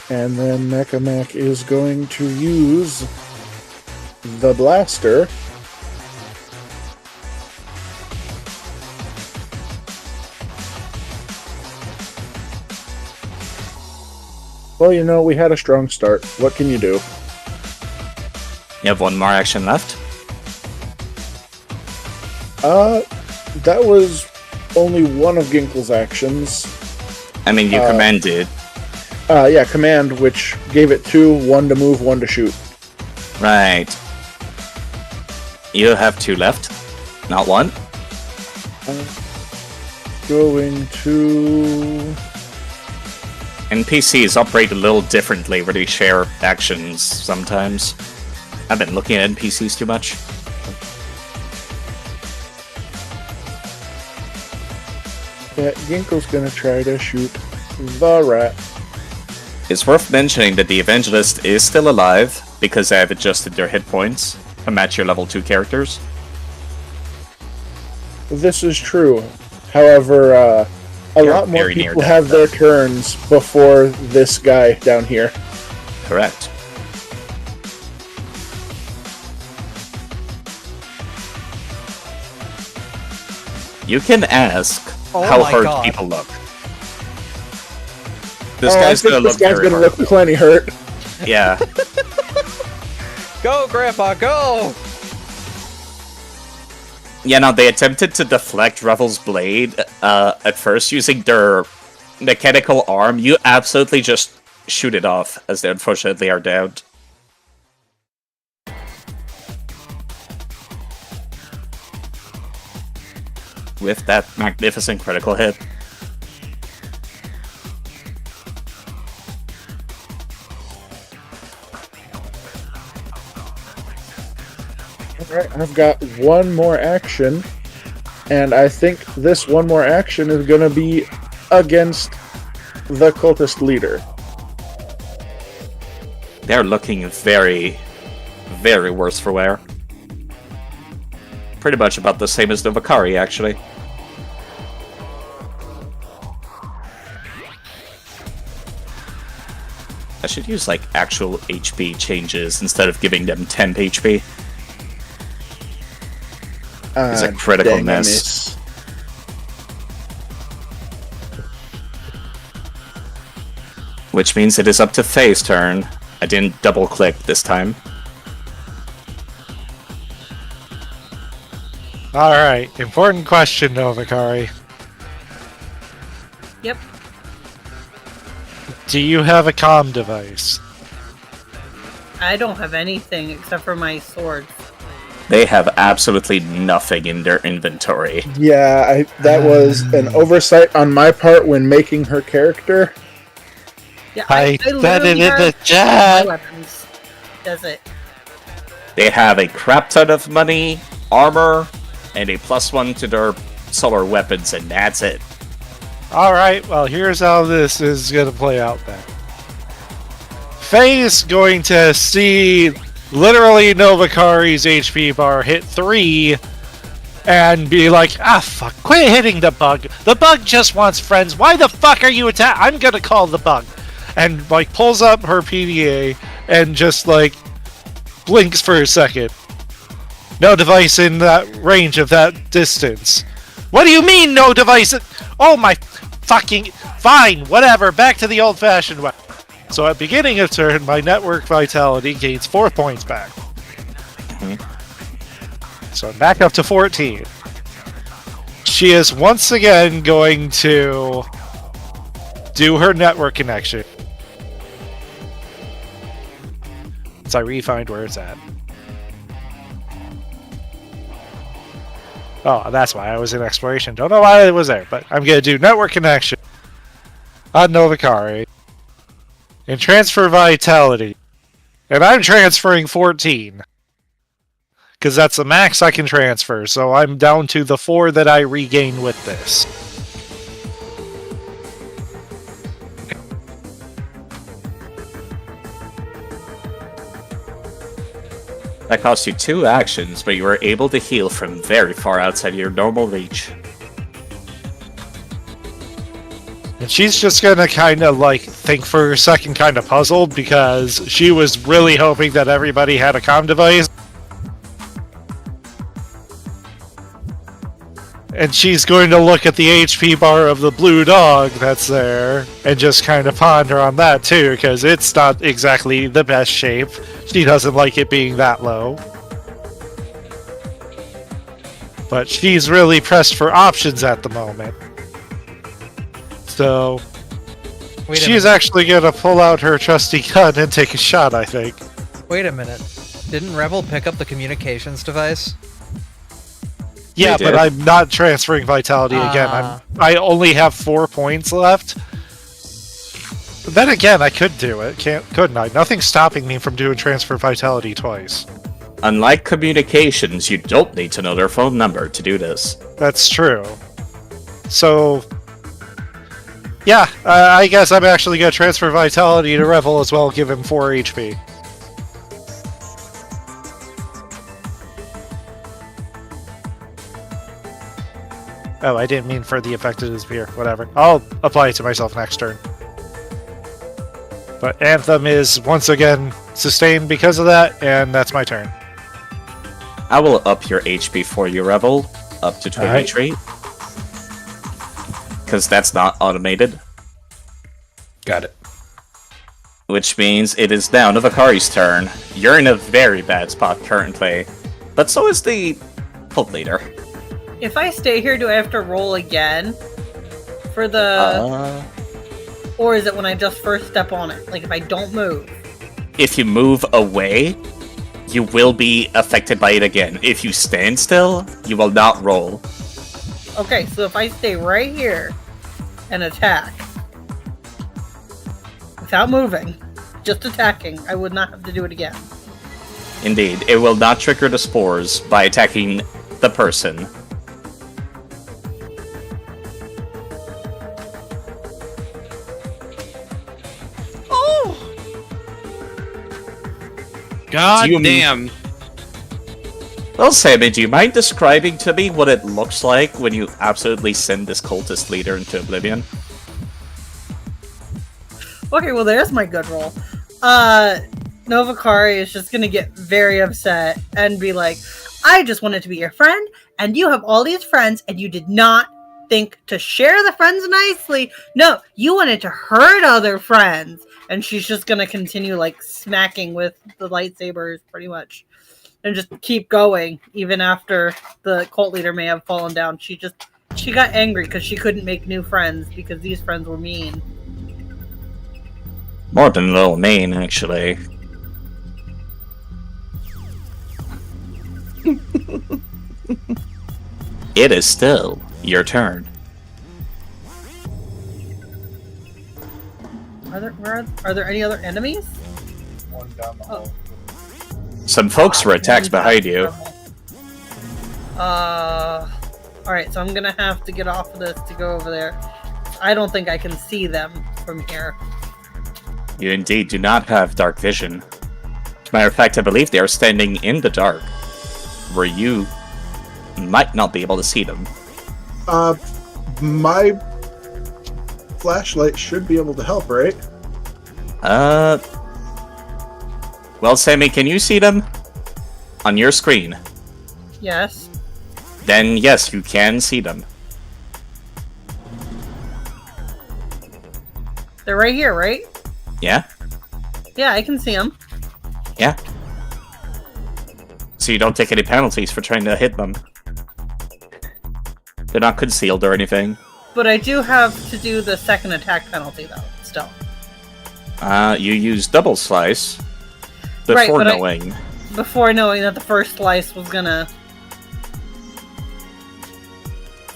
And then Mechamech is going to use the blaster well, you know, we had a strong start. What can you do? You have one more action left. That was only one of Ginkle's actions. I mean, you commanded. Yeah, command, which gave it 2, 1 to move, 1 to shoot. Right. You have 2 left, not 1. Going to... NPCs operate a little differently where they share actions sometimes. I've been looking at NPCs too much. Yeah, Ginkle's gonna try to shoot the rat. It's worth mentioning that the Evangelist is still alive, because I have adjusted their hit points to match your level 2 characters. This is true. However, a lot more very near people death, have their turns before this guy down here. Correct. You can ask Oh how my hurt God. people look. This I guy's think gonna look this guy's very gonna hurt. look plenty hurt. Yeah. Go, Grandpa, go! Yeah, no, they attempted to deflect Revel's blade at first using their mechanical arm. You absolutely just shoot it off, as they unfortunately are downed. With that magnificent critical hit. Alright, I've got one more action, and I think this one more action is gonna be against the cultist leader. They're looking very, very worse for wear. Pretty much about the same as the Vakari, actually. I should use, like, actual HP changes instead of giving them temp HP. It's a critical Dang, I miss. miss. Which means it is up to Faye's turn. I didn't double-click this time. Alright, important question, Novakari. Yep. Do you have a comm device? I don't have anything except for my sword. They have absolutely nothing in their inventory. Yeah, that was an oversight on my part when making her character. Yeah, I said it literally in the have my chat! weapons. Does it? They have a crap ton of money, armor, and a +1 to their solar weapons, and that's it. Alright, well, here's how this is gonna play out then. Faye's going to see literally Novakari's HP bar hit 3 and be like, ah, fuck, quit hitting the bug. The bug just wants friends. Why the fuck are you attacking? I'm gonna call the bug. And, like, pulls up her PDA and just, like, blinks for a second. No device in that range of that distance. What do you mean, no device? Oh my fucking... Fine, whatever, back to the old-fashioned way. So at beginning of turn, my network vitality gains 4 points back. So I'm back up to 14. She is once again going to do her network connection. Once I re-find where it's at. Oh, that's why I was in exploration. Don't know why it was there, but I'm going to do network connection on Novakari and transfer vitality. And I'm transferring 14. Because that's the max I can transfer, so I'm down to the 4 that I regain with this. That cost you 2 actions, but you were able to heal from very far outside your normal reach. And she's just gonna kind of like think for a second, kind of puzzled, because she was really hoping that everybody had a comm device. And she's going to look at the HP bar of the blue dog that's there and just kind of ponder on that too, because it's not exactly the best shape. She doesn't like it being that low. But she's really pressed for options at the moment. So Wait a she's minute. actually going to pull out her trusty gun and take a shot, I think. Wait a minute. Didn't Rebel pick up the communications device? Yeah, They but did. I'm not transferring vitality again. I only have 4 points left. Then again, I could do it, couldn't I? Nothing's stopping me from doing Transfer Vitality twice. Unlike communications, you don't need to know their phone number to do this. That's true. So, yeah, I guess I'm actually going to transfer Vitality to Revel as well, give him 4 HP. Oh, I didn't mean for the effect to disappear. Whatever. I'll apply it to myself next turn. But Anthem is once again sustained because of that, and that's my turn. I will up your HP for you, Revel, up to 23. Because that's not automated. Got it. Which means it is now Navakari's turn. You're in a very bad spot currently, but so is the cult leader. If I stay here, do I have to roll again for the? Or is it when I just first step on it? Like if I don't move? If you move away, you will be affected by it again. If you stand still, you will not roll. Okay, so if I stay right here and attack without moving, just attacking, I would not have to do it again. Indeed, it will not trigger the spores by attacking the person. God damn. Well, Sammy, do you mind describing to me what it looks like when you absolutely send this cultist leader into oblivion? Okay, well there's my good roll. Novakari is just gonna get very upset and be like, I just wanted to be your friend, and you have all these friends, and you did not think to share the friends nicely. No, you wanted to hurt other friends. And she's just gonna continue like smacking with the lightsabers pretty much. And just keep going even after the cult leader may have fallen down. She got angry because she couldn't make new friends because these friends were mean. More than a little mean, actually. It is still your turn. Are there any other enemies? One down the hall. Some folks were attacked behind you. Alright, so I'm gonna have to get off of this to go over there. I don't think I can see them from here. You indeed do not have dark vision. As a matter of fact, I believe they are standing in the dark, where you might not be able to see them. My flashlight should be able to help, right? Well, Sammy, can you see them? On your screen. Yes. Then, yes, you can see them. They're right here, right? Yeah? Yeah, I can see them. Yeah. So you don't take any penalties for trying to hit them. They're not concealed or anything. But I do have to do the second attack penalty, though, still. You use double slice before knowing. Before knowing that the first slice was gonna...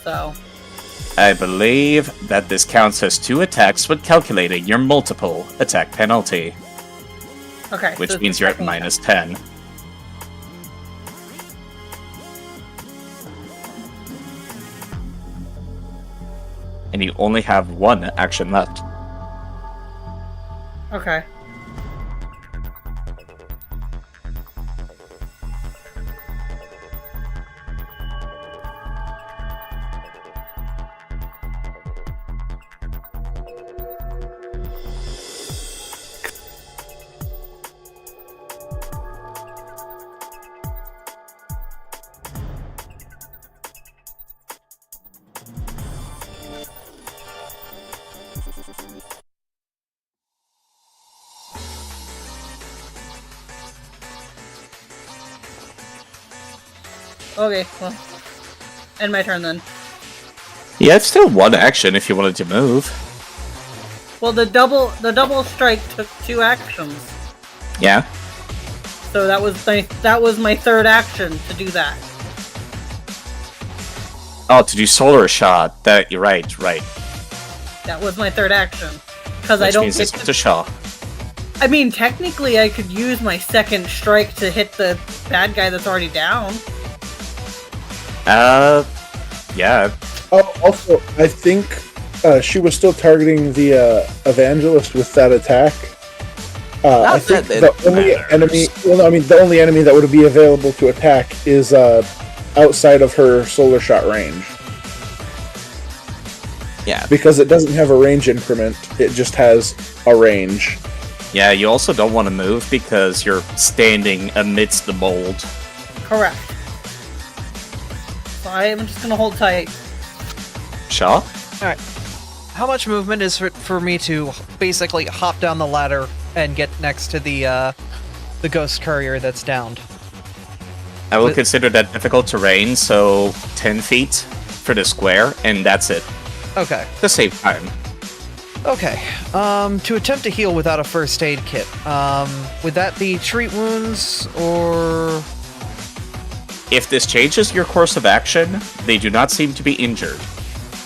So... I believe that this counts as 2 attacks when calculating your multiple attack penalty. Okay. Which so means you're at minus 10. And you only have 1 action left. Okay. Okay, well, end my turn then. Yeah, it's still 1 action if you wanted to move. Well, the double strike took 2 actions. Yeah. So that was my third action to do that. Oh, to do solar shot. You're right. That was my third action. because I Which don't means get it's up to Shaw. I mean, technically, I could use my second strike to hit the bad guy that's already down. Yeah. Oh, also, I think she was still targeting the evangelist with that attack. I think the only enemy. Well, I mean, the only enemy that would be available to attack is outside of her solar shot range. Yeah. Because it doesn't have a range increment; it just has a range. Yeah, you also don't want to move because you're standing amidst the mold. Correct. So I'm just gonna hold tight. Shaw? Alright. How much movement is for me to basically hop down the ladder and get next to the ghost courier that's downed? I will consider that difficult terrain, so 10 feet for the square, and that's it. Okay. To save time. Okay. To attempt to heal without a first aid kit, would that be treat wounds, or... If this changes your course of action, they do not seem to be injured.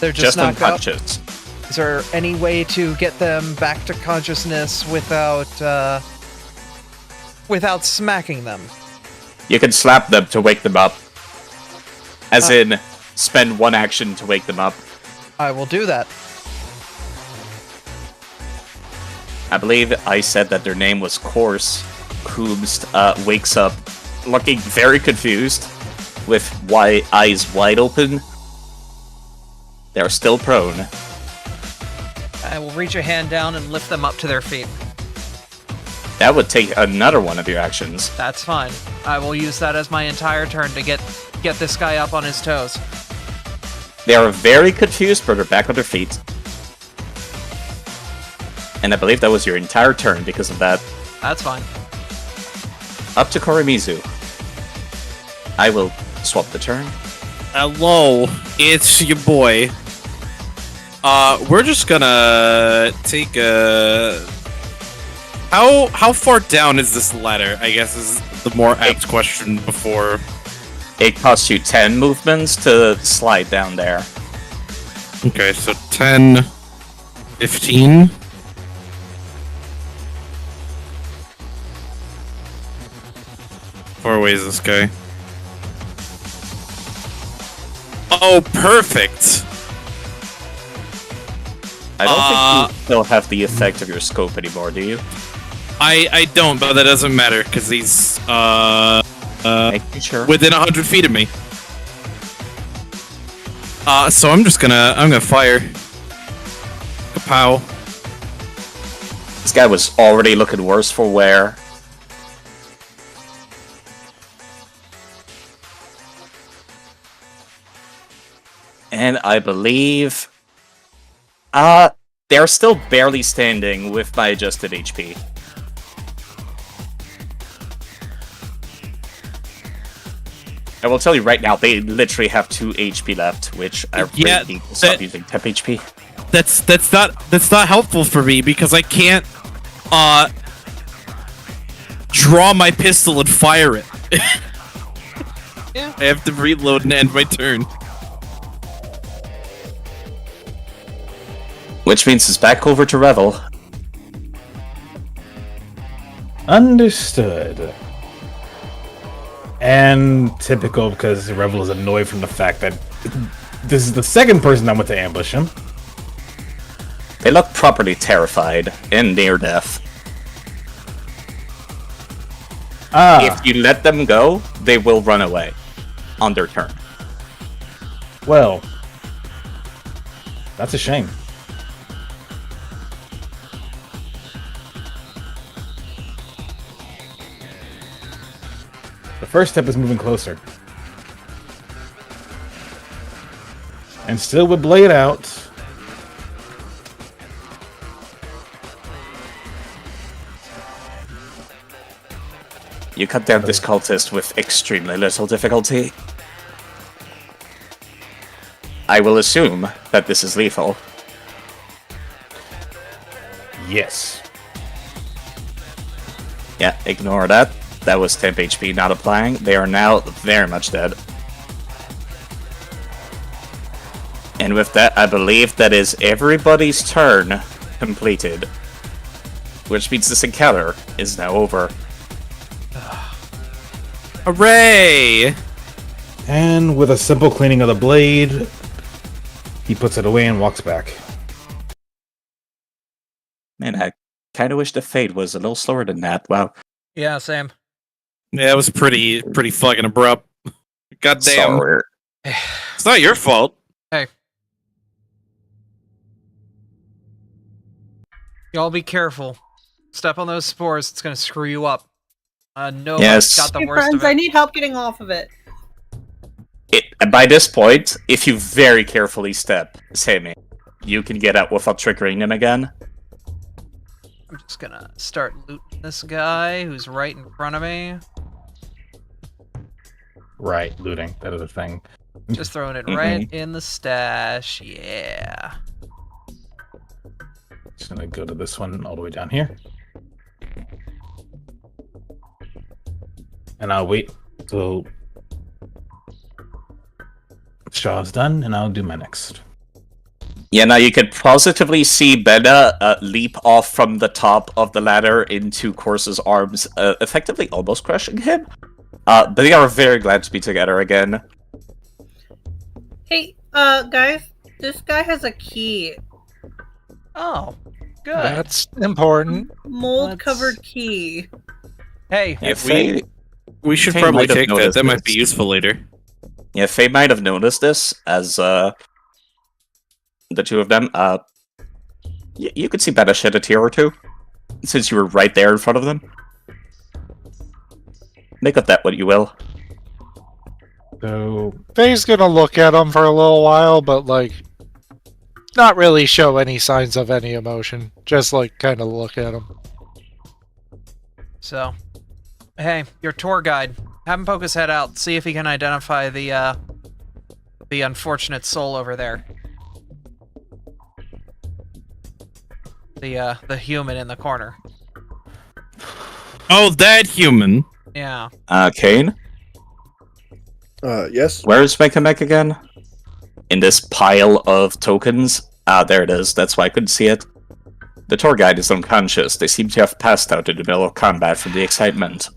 They're just knocked out? unconscious. Is there any way to get them back to consciousness without smacking them? You can slap them to wake them up. As in, spend one action to wake them up. I will do that. I believe I said that their name was Course. Coombs wakes up looking very confused, with eyes wide open. They're still prone. I will reach a hand down and lift them up to their feet. That would take another one of your actions. That's fine. I will use that as my entire turn to get this guy up on his toes. They are very confused, but they're back on their feet. And I believe that was your entire turn because of that. That's fine. Up to Korimizu. I will swap the turn. Hello, it's your boy. We're just gonna take a... How far down is this ladder, I guess is the more apt question before... It costs you 10 movements to slide down there. Okay, so 10... 15... Far away is this guy? Oh, perfect! I don't think you still have the effect of your scope anymore, do you? I don't, but that doesn't matter, because he's, Making sure. within 100 feet of me. So I'm gonna fire. Kapow. This guy was already looking worse for wear. And I believe... they're still barely standing with my adjusted HP. I will tell you right now, they literally have 2 HP left, which I really need to stop using temp HP. That's not helpful for me because I can't draw my pistol and fire it. Yeah. I have to reload and end my turn. Which means it's back over to Revel. Understood. And typical, because Revel is annoyed from the fact that this is the second person that went to ambush him. They look properly terrified and near death. If you let them go, they will run away on their turn. Well, that's a shame. The first step is moving closer. And still with Blade out. You cut down this cultist with extremely little difficulty. I will assume that this is lethal. Yes. Yeah, ignore that. That was temp HP not applying. They are now very much dead. And with that, I believe that is everybody's turn completed. Which means this encounter is now over. Hooray! And with a simple cleaning of the blade, he puts it away and walks back. Man, I kind of wish the fade was a little slower than that. Wow. Yeah, same. Yeah, it was pretty fucking abrupt. God damn. Sorry. It's not your fault. Y'all be careful. Step on those spores, it's gonna screw you up. No, Yes. got the Hey, worst friends, of it. I need help getting off of it. By this point, if you very carefully step, Sammy, you can get out without triggering them again. I'm just gonna start looting this guy who's right in front of me. Right, looting. That is a thing. Just throwing it right in the stash. Yeah. Just gonna go to this one all the way down here. And I'll wait till Shaw's done, and I'll do my next. Yeah, now you could positively see Bella leap off from the top of the ladder into Corsa's arms, effectively almost crushing him. But they are very glad to be together again. Hey, guys, this guy has a key. Oh, good. That's important. Mold-covered key. Hey, If We should Kane probably might have take that. noticed That might this. be useful later. Yeah, Faye might have noticed this as the two of them. You could see Bella shed a tear or two since you were right there in front of them. Make of that what you will. So, Faye's gonna look at him for a little while, but like, not really show any signs of any emotion. Just like kind of look at him. so, hey, your tour guide. Have him poke his head out, see if he can identify the unfortunate soul over there. The human in the corner. Oh, that human. Yeah. Kane, Yes. where is Mechamek again? In this pile of tokens? There it is. That's why I couldn't see it. The tour guide is unconscious. They seem to have passed out in the middle of combat from the excitement.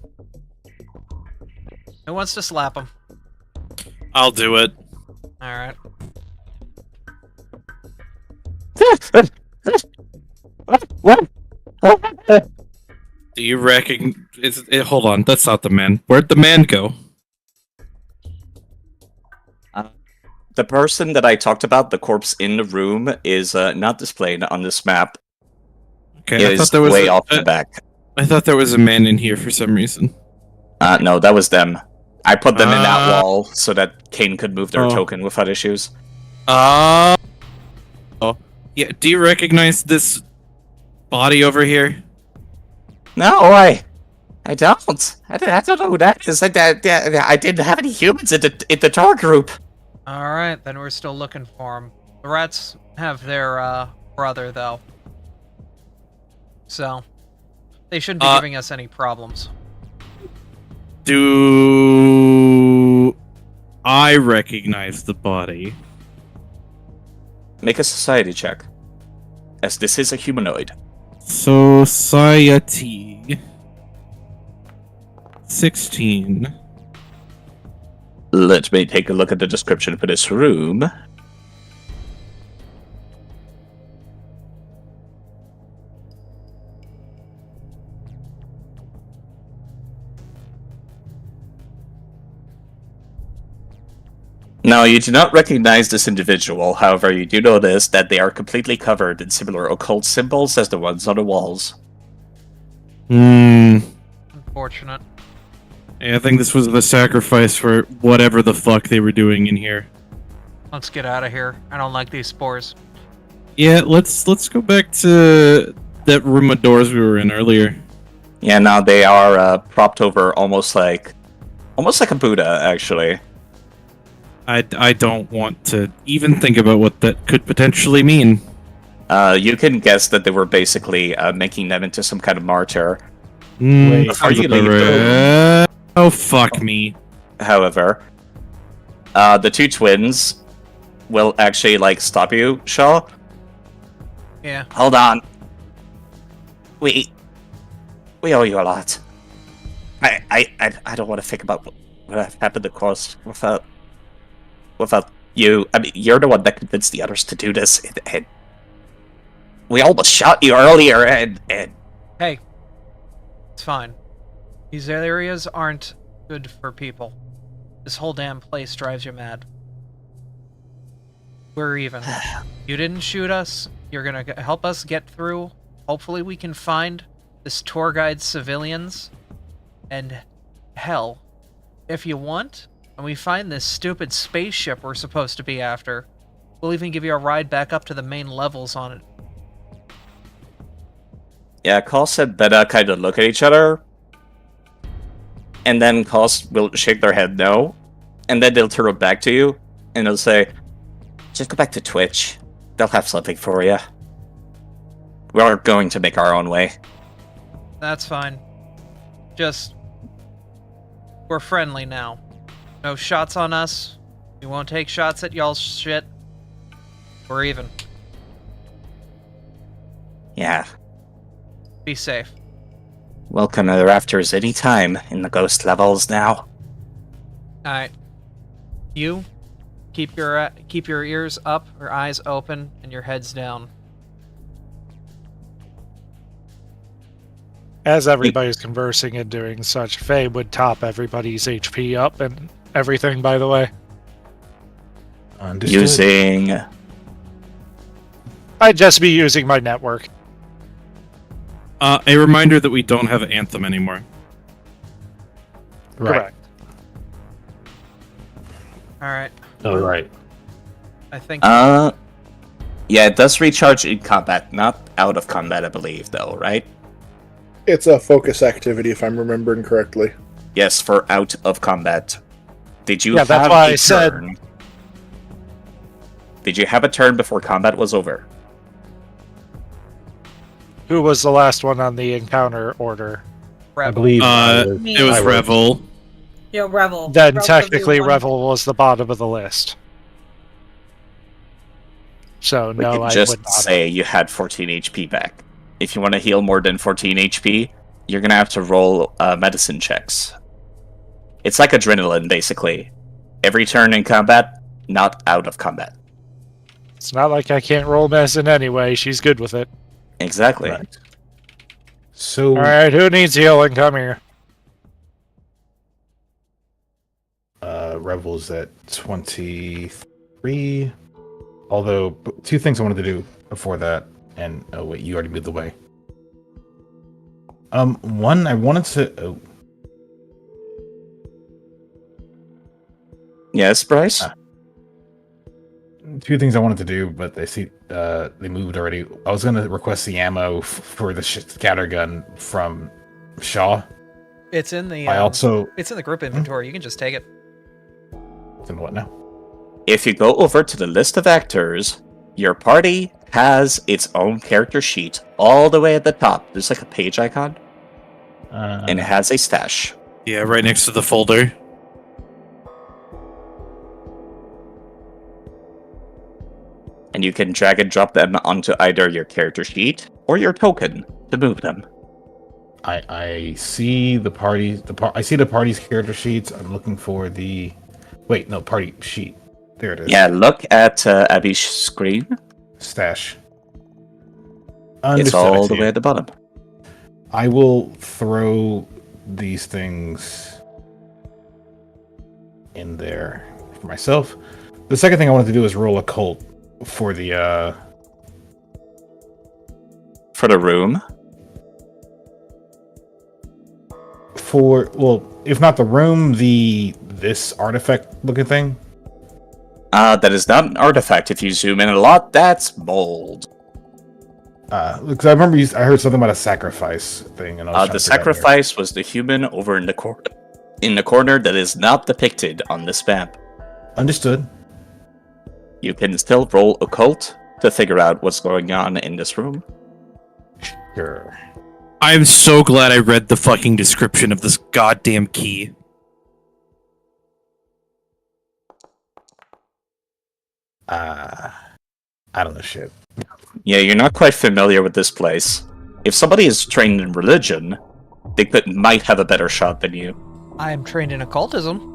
Who wants to slap him? I'll do it. Alright. Do you reckon? Hold on, that's not the man. Where'd the man go? The person that I talked about, the corpse in the room, is not displayed on this map. Okay, It I is thought there was way off the back. I thought there was a man in here for some reason. No, that was them. I put them in that Ah. wall so that Kane could move their Oh. token without issues. Oh, yeah. Do you recognize this body over here? No, I don't. I don't know who that is. I didn't have any humans in the tour group. Alright, then we're still looking for him. The rats have their brother, though. So, they shouldn't be giving us any problems. Do I recognize the body? Make a society check, as this is a humanoid. Society. 16. Let me take a look at the description for this room. Now, you do not recognize this individual, however, you do notice that they are completely covered in similar occult symbols as the ones on the walls. Unfortunate. Yeah, I think this was the sacrifice for whatever the fuck they were doing in here. Let's get out of here. I don't like these spores. Yeah, let's go back to that room of doors we were in earlier. Yeah, now they are propped over almost like a Buddha, actually. I don't want to even think about what that could potentially mean. You can guess that they were basically making them into some kind of martyr. Wait, Before you leave, Oh, fuck me. however, the two twins will actually, stop you, Shaw. Yeah. Hold on. We owe you a lot. I don't want to think about what happened, of course, without you. I mean, you're the one that convinced the others to do this, and we almost shot you earlier, and Hey, it's fine. These areas aren't good for people. This whole damn place drives you mad. We're even. You didn't shoot us. You're gonna help us get through. Hopefully we can find this tour guide's civilians. And hell, if you want, and we find this stupid spaceship we're supposed to be after, we'll even give you a ride back up to the main levels on it. yeah, Cos and Beta kind of look at each other, and then Cos will shake their head no, and then they'll turn it back to you, and they'll say, just go back to Twitch. They'll have something for you. We're going to make our own way. That's fine. Just, we're friendly now. No shots on us. We won't take shots at y'all's shit. We're even. Yeah. Be safe. Welcome to the rafters anytime in the ghost levels now. Alright. You, keep your ears up, or eyes open, and your heads down. As everybody's conversing and doing such, Faye would top everybody's HP up and everything, by the way. Understood. Using... I'd just be using my network. A reminder that we don't have Anthem anymore. Right. Correct. Alright. Oh, right. I think... Yeah, it does recharge in combat, not out of combat, I believe, though, right? It's a focus activity, if I'm remembering correctly. Yes, for out of combat. Did you Yeah, have that's why a I said- turn? Did you have a turn before combat was over? Who was the last one on the encounter order? I believe It was I was- Revel. Yeah, Revel. Then Revel technically W1. Revel was the bottom of the list. So We no, could I just would not. say you had 14 HP back. If you want to heal more than 14 HP, you're gonna have to roll medicine checks. It's like adrenaline, basically. Every turn in combat, not out of combat. It's not like I can't roll medicine anyway. She's good with it. Exactly. Right. So, All right, who needs healing? Come here. Revel's at 23. Although, two things I wanted to do before that, and oh wait, you already moved the way. One, I wanted to. Yes, Bryce? Two things I wanted to do, but they moved already. I was gonna request the ammo for the scattergun from Shaw. It's in the... I also. It's in the group inventory. You can just take it. And what now? If you go over to the list of actors, your party has its own character sheet all the way at the top. There's like a page icon, and it has a stash. Yeah, right next to the folder. And you can drag and drop them onto either your character sheet or your token to move them. I see the party. I see the party's character sheets. I'm looking for the. Wait, no, party sheet. There it is. Yeah, look at Abby's screen. Stash. It's Understood, I all see the way it. at the bottom. I will throw these things in there for myself. The second thing I wanted to do is roll a cult for the For the room. if not the room, this artifact looking thing. That is not an artifact. If you zoom in a lot, that's mold. Because I remember I heard something about a sacrifice thing, and I was trying The to figure out where. sacrifice was the human over in the corner that is not depicted on this map. Understood. You can still roll occult to figure out what's going on in this room. Sure. I'm so glad I read the fucking description of this goddamn key. I don't know shit. Yeah, you're not quite familiar with this place. If somebody is trained in religion, they might have a better shot than you. I am trained in occultism.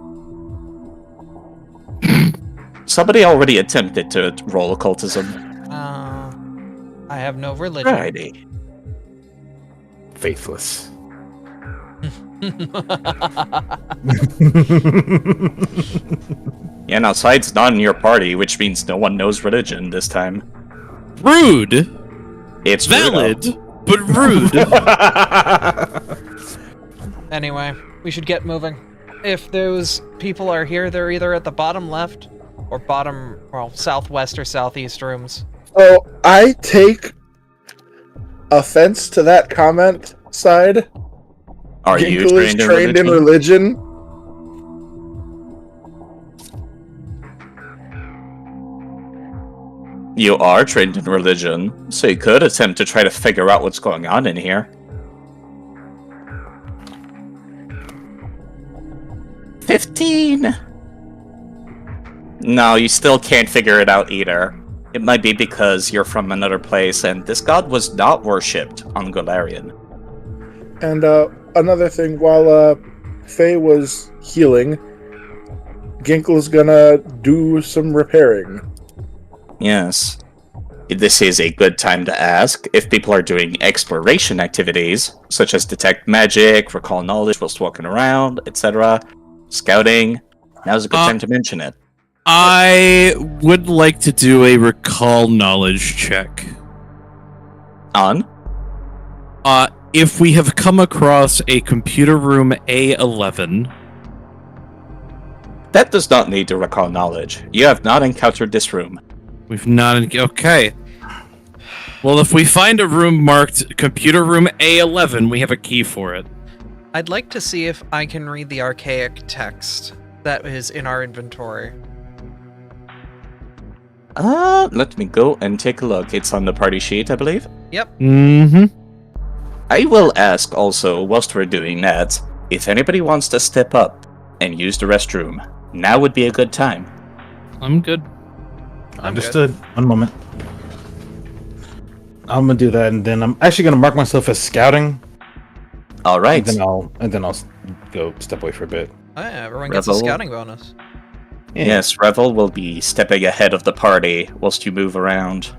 Somebody already attempted to roll occultism. I have no religion. Righty. Faithless. Yeah, now Side's not in your party, which means no one knows religion this time. Rude. It's Valid, rude. but rude. Anyway, we should get moving. If those people are here, they're either at the bottom left or bottom, well, southwest or southeast rooms. So I take offense to that comment, Side. Are you Ginkle is trained in religion? You are trained in religion, so you could attempt to try to figure out what's going on in here. 15. No, you still can't figure it out either. It might be because you're from another place, and this god was not worshipped on Golarion. And another thing, while Faye was healing, Ginkle's gonna do some repairing. Yes. This is a good time to ask if people are doing exploration activities, such as detect magic, recall knowledge whilst walking around, etc. Scouting. Now's a good time to mention it. I would like to do a recall knowledge check. On? If we have come across a computer room A11... That does not need to recall knowledge. You have not encountered this room. We've not... Okay. Well, if we find a room marked computer room A11, we have a key for it. I'd like to see if I can read the archaic text that is in our inventory. Let me go and take a look. It's on the party sheet, I believe. Yep. Mm-hmm. I will ask also, whilst we're doing that, if anybody wants to step up and use the restroom. Now would be a good time. I'm good. Understood. One moment. I'm gonna do that, and then I'm actually gonna mark myself as scouting. All right. And then I'll go step away for a bit. Oh, yeah, everyone gets a Rebel. scouting bonus. Yeah. Yes, Revel will be stepping ahead of the party whilst you move around.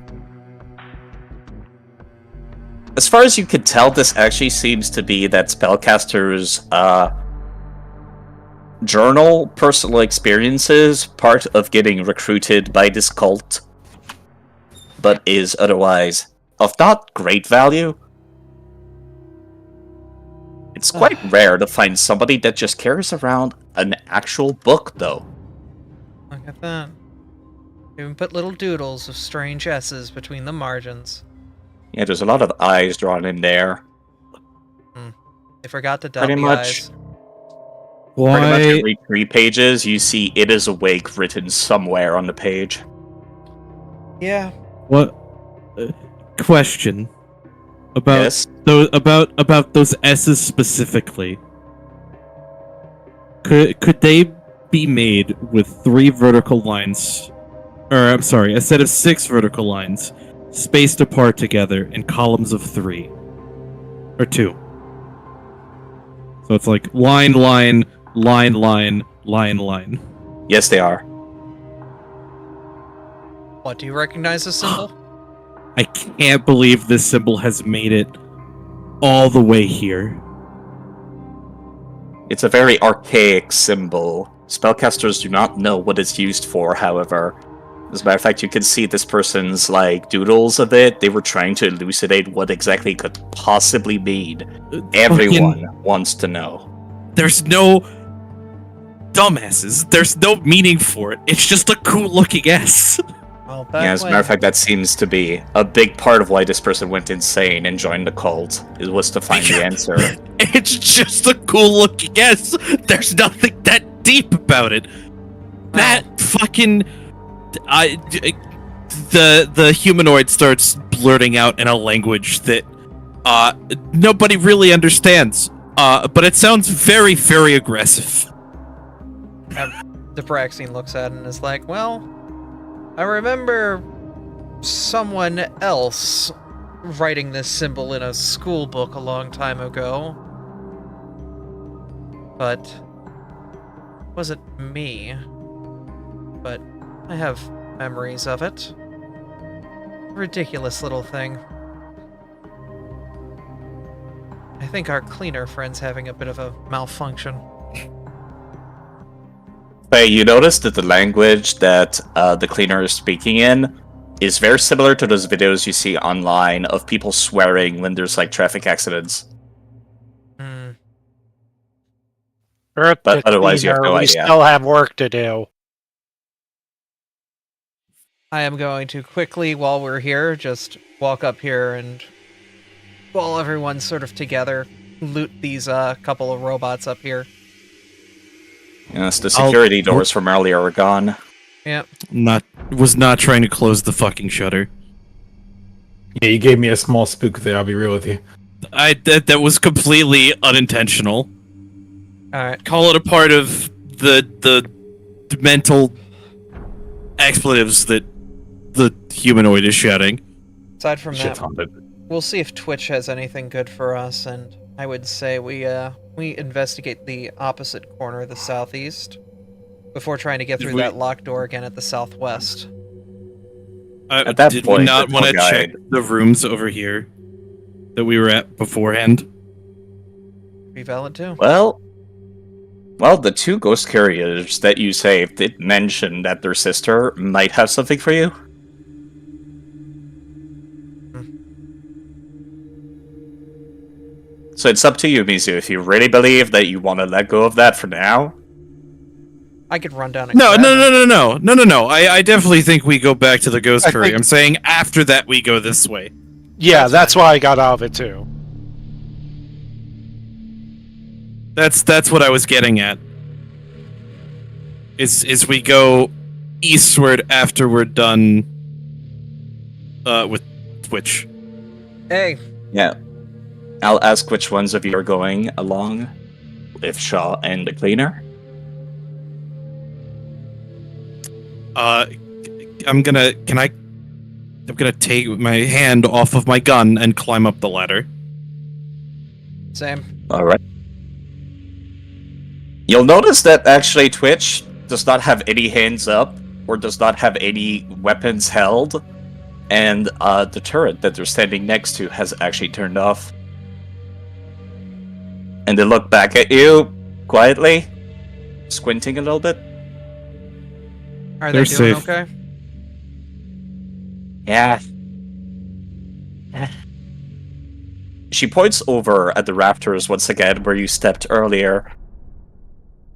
As far as you could tell, this actually seems to be that spellcaster's journal, personal experiences, part of getting recruited by this cult, but is otherwise of not great value. It's quite rare to find somebody that just carries around an actual book, though. Look at that. Even put little doodles of strange S's between the margins. Yeah, there's a lot of eyes drawn in there. They forgot to dot Pretty the much. I's. Pretty much Why? every 3 pages, you see "It is awake" written somewhere on the page. Yeah. What? Question. About Yes. about those S's specifically. Could they be made with 3 vertical lines, or I'm sorry, a set of 6 vertical lines, spaced apart together in columns of 3, or 2? So it's like line, line, line, line, line, line. Yes, they are. What, do you recognize this symbol? I can't believe this symbol has made it all the way here. It's a very archaic symbol. Spellcasters do not know what it's used for, however. As a matter of fact, you can see this person's, doodles of it. They were trying to elucidate what exactly it could possibly mean. Everyone wants to know. There's no dumbasses. There's no meaning for it. It's just a cool looking S. Well, Yeah, as a matter of fact, that seems to be a big part of why this person went insane and joined the cult. It was to find the answer. It's just a cool looking S. There's nothing that deep about it. That fucking... the humanoid starts blurting out in a language that nobody really understands. But it sounds very, very aggressive. Depraxine looks at it and is like, well, I remember someone else writing this symbol in a school book a long time ago. But it wasn't me. But I have memories of it. Ridiculous little thing. I think our cleaner friend's having a bit of a malfunction. Hey, you notice that the language that the cleaner is speaking in is very similar to those videos you see online of people swearing when there's like traffic accidents. But otherwise, you have no we idea. still have work to do. I am going to quickly, while we're here, just walk up here and, while everyone's sort of together, loot these couple of robots up here. Yes, the security doors from earlier are gone. Yep. Was not trying to close the fucking shutter. Yeah, you gave me a small spook there, I'll be real with you. That was completely unintentional. Alright. Call it a part of the mental expletives that the humanoid is shouting. Aside from Shit's that, haunted. we'll see if Twitch has anything good for us, and I would say we investigate the opposite corner, the southeast, before trying to get through that locked door again at the southwest. At that Did point, we not the want to tour check guide- the rooms over here that we were at beforehand? Be valid too. Well, the two ghost carriers that you saved did mention that their sister might have something for you. So it's up to you, Mizu, if you really believe that you want to let go of that for now. I could run down and No. grab them. I definitely think we go back to the ghost I curry. think- I'm saying after that we go this way. Yeah, that's why I got out of it too. That's what I was getting at. Is we go eastward after we're done with Twitch. Hey, Yeah. I'll ask which ones of you are going along with Shaw and the cleaner. I'm gonna take my hand off of my gun and climb up the ladder. same. Alright. You'll notice that actually Twitch does not have any hands up or does not have any weapons held, and the turret that they're standing next to has actually turned off. And they look back at you quietly, squinting a little bit. Are They're they doing safe. okay? Yeah. She points over at the rafters once again where you stepped earlier.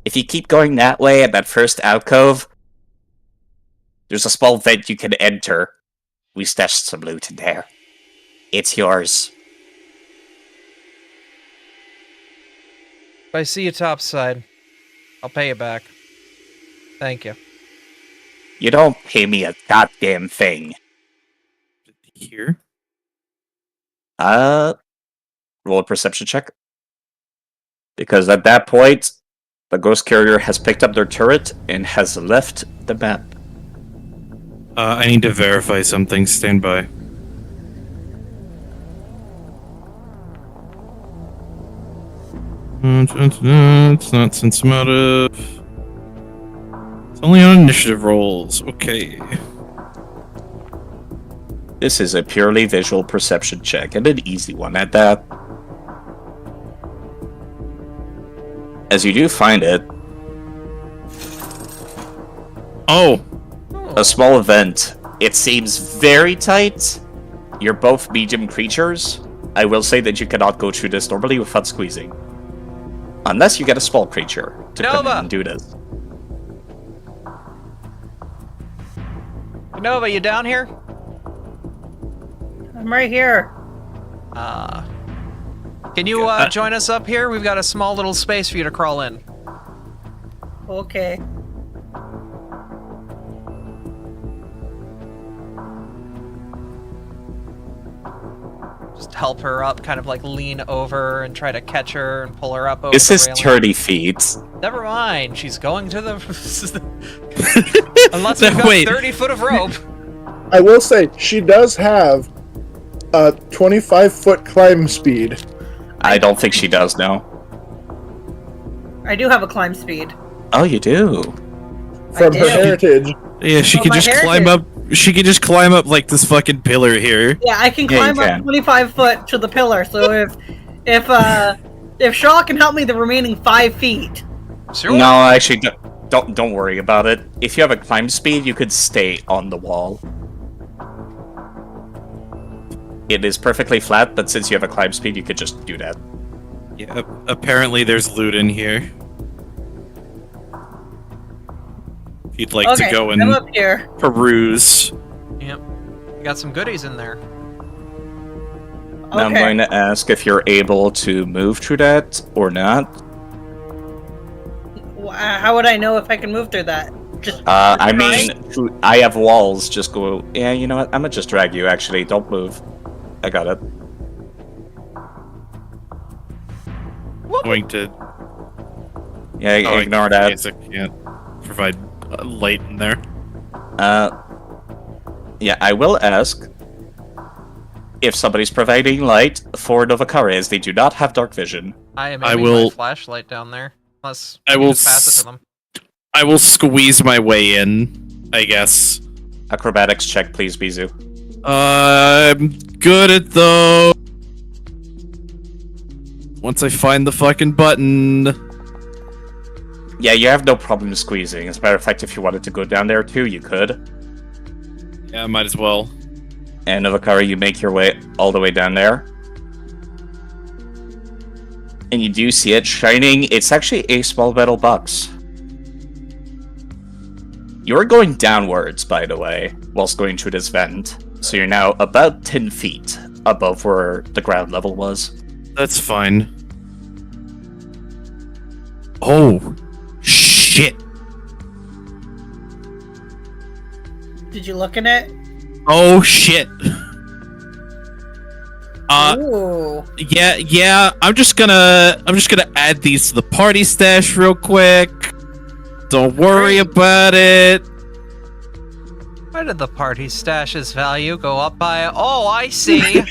If you keep going that way at that first alcove, there's a small vent you can enter. We stashed some loot in there. It's yours. If I see you topside, I'll pay you back. Thank you. You don't pay me a goddamn thing. Here? Roll a perception check. Because at that point, the ghost carrier has picked up their turret and has left the map. I need to verify something. Stand by. It's not sense motive. It's only on initiative rolls. Okay. This is a purely visual perception check, and an easy one at that. As you do find it, Oh! a small event. It seems very tight. You're both medium creatures. I will say that you cannot go through this normally without squeezing. Unless you get a small creature to come in Nova! and do this. Nova, you down here? I'm right here. Can you join us up here? We've got a small little space for you to crawl in. Okay. Just help her up, kind of like lean over and try to catch her and pull her up over This the is railing. 30 feet. Never mind, she's going to the... Unless we've got Wait. 30 foot of rope. I will say she does have 25-foot climb speed. I don't think she does now. I do have a climb speed. Oh, you do? From do. her heritage. Yeah, she Oh, could my just heritage. climb up. She could just climb up like this fucking pillar here. Yeah, I can Yeah, you climb up can. 25 foot to the pillar. So if Shaw can help me the remaining 5 feet. Sure. No, actually, don't worry about it. If you have a climb speed, you could stay on the wall. It is perfectly flat, but since you have a climb speed, you could just do that. Yeah, apparently there's loot in here. If you'd like to Okay, go I'm and up here. peruse. Yep. We got some goodies in there. Now I'm Okay. going to ask if you're able to move through that or not. How would I know if I can move through that? Just I try? mean, I have walls. Just go. Yeah, you know what? I'm gonna just drag you. Actually, don't move. I got it. Going to. Yeah, Oh, ignore I that. guess I can't provide light in there. Yeah, I will ask if somebody's providing light for Novakara, as they do not have dark vision. I am I aiming will- my flashlight down there. Unless I you will just pass it to them. I will squeeze my way in, I guess. Acrobatics check, please, Bizu. I'm good at though. Once I find the fucking button. Yeah, you have no problem squeezing. As a matter of fact, if you wanted to go down there too, you could. Yeah, might as well. And Novakara, you make your way all the way down there. And you do see it shining. It's actually a small metal box. You're going downwards, by the way, whilst going through this vent. So you're now about 10 feet above where the ground level was. That's fine. Oh, shit. Did you look in it? Oh, shit. Ooh. Yeah, I'm just gonna add these to the party stash real quick. Don't worry about it. Why did the party stash's value go up by? Oh, I see.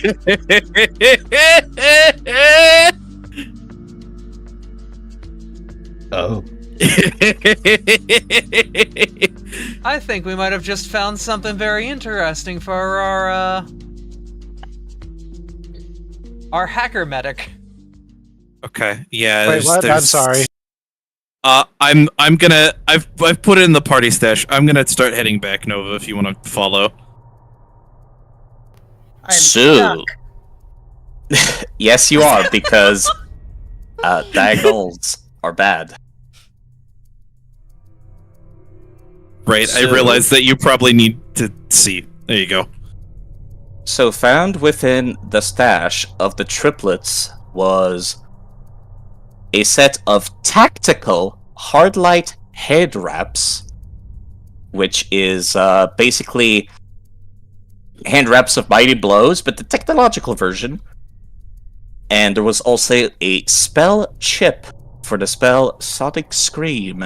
Oh. I think we might have just found something very interesting for our hacker medic. Okay, yeah. Wait, what? I'm sorry. I'm gonna. I've put it in the party stash. I'm gonna start heading back, Nova. If you want to follow. I'm So- stuck. Yes, you are, because diagonals are bad. Right. I So- realize that you probably need to see. There you go. So found within the stash of the triplets was a set of tactical hard light head wraps, which is basically hand wraps of mighty blows, but the technological version. And there was also a spell chip for the spell Sonic Scream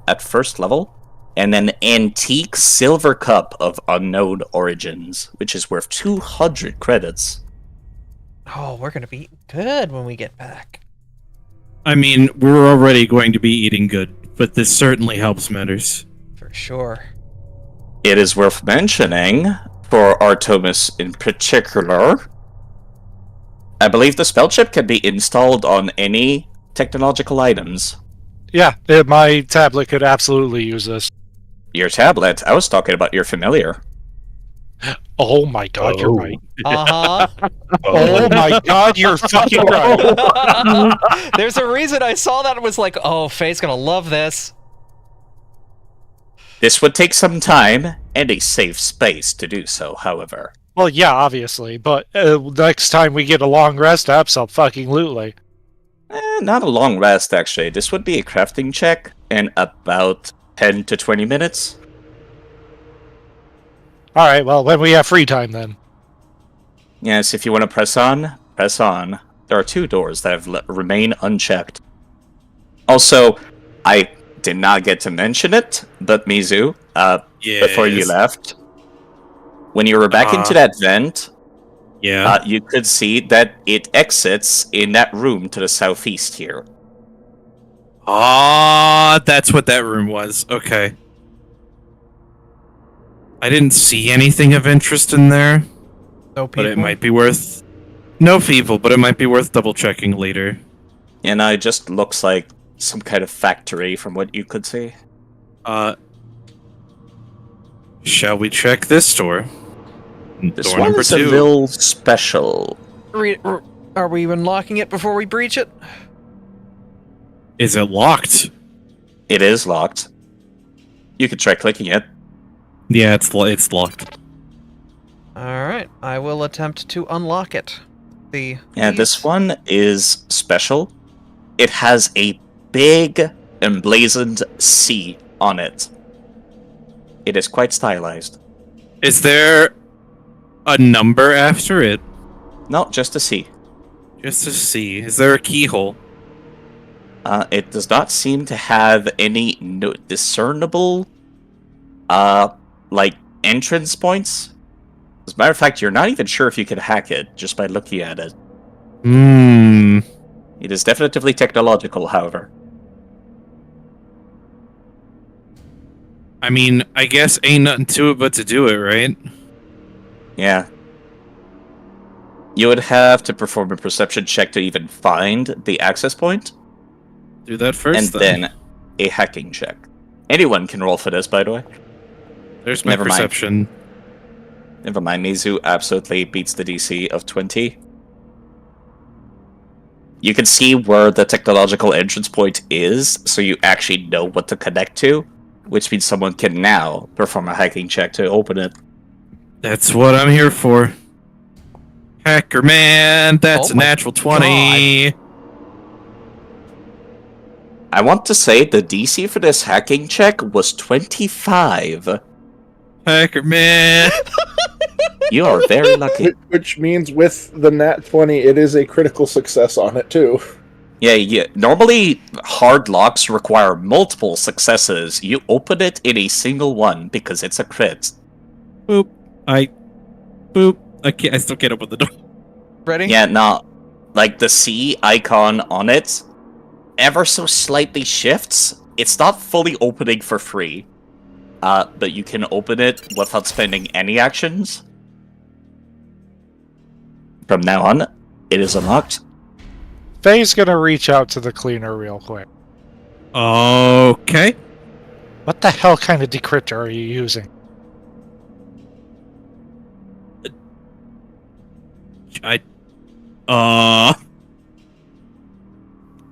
at first level, and an antique silver cup of unknown origins, which is worth 200 credits. Oh, we're gonna be good when we get back. I mean, we're already going to be eating good, but this certainly helps matters. For sure. It is worth mentioning, for Artemis in particular, I believe the spell chip can be installed on any technological items. Yeah, my tablet could absolutely use this. Your tablet? I was talking about your familiar. Oh my god, you're right. Uh-huh. Oh my god, you're fucking right. There's a reason I saw that and was like, oh, Faye's gonna love this. This would take some time and a safe space to do so, however. Well, yeah, obviously, but next time we get a long rest, absolutely. Not a long rest, actually. This would be a crafting check in about 10 to 20 minutes. All right, well, when we have free time, then. Yes, if you want to press on, press on. There are 2 doors that have remain unchecked. Also, I did not get to mention it, but Mizu, before you left, when you were back into that vent, Yeah. You could see that it exits in that room to the southeast here. Ah, that's what that room was. Okay. I didn't see anything of interest in there, No people. but it might be worth... No people, but it might be worth double-checking later. And it just looks like some kind of factory from what you could see. Shall we check this door? This Door one number is a 2. little special. Are we unlocking it before we breach it? Is it locked? It is locked. You could try clicking it. Yeah, it's locked. Alright, I will attempt to unlock it. This one is special. It has a big emblazoned C on it. It is quite stylized. Is there a number after it? No, just a C. Just to see. Is there a keyhole? It does not seem to have any discernible, entrance points. As a matter of fact, you're not even sure if you can hack it just by looking at it. Hmm. It is definitively technological, however. I mean, I guess ain't nothing to it but to do it, right? Yeah. You would have to perform a perception check to even find the access point, Do that first, and then a hacking check. Anyone can roll for this, by the way. There's my Never mind. perception. Never mind, Mizu absolutely beats the DC of 20. You can see where the technological entrance point is, so you actually know what to connect to, which means someone can now perform a hacking check to open it. That's what I'm here for. Hacker man, that's Oh a my natural 20. I want to say the DC for this hacking check was 25. Hacker man. You are very lucky. Which means with the nat 20, it is a critical success on it, too. Yeah. Normally, hard locks require multiple successes. You open it in a single one because it's a crit. Boop. Boop. I still can't open the door. Ready? Yeah, no. Like, the C icon on it ever so slightly shifts. It's not fully opening for free. But you can open it without spending any actions. From now on, it is unlocked. Faye's gonna reach out to the cleaner real quick. Okay. What the hell kind of decryptor are you using?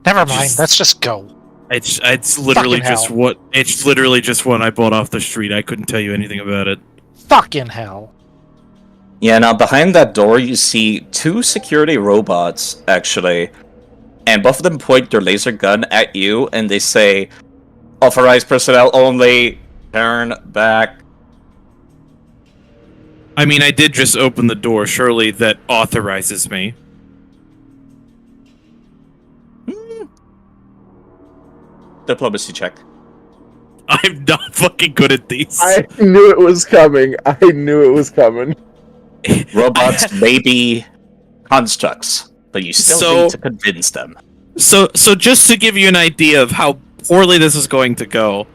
Never mind, let's just go. It's literally Fucking just hell. what it's literally just one I bought off the street. I couldn't tell you anything about it. Fucking hell. Yeah, now behind that door you see two security robots, actually. And both of them point their laser gun at you, and they say, "Authorized personnel only, turn back." I mean, I did just open the door. Surely that authorizes me. Diplomacy check. I'm not fucking good at these. I knew it was coming. Robots may be constructs, but you still need to convince them. So just to give you an idea of how poorly this is going to go,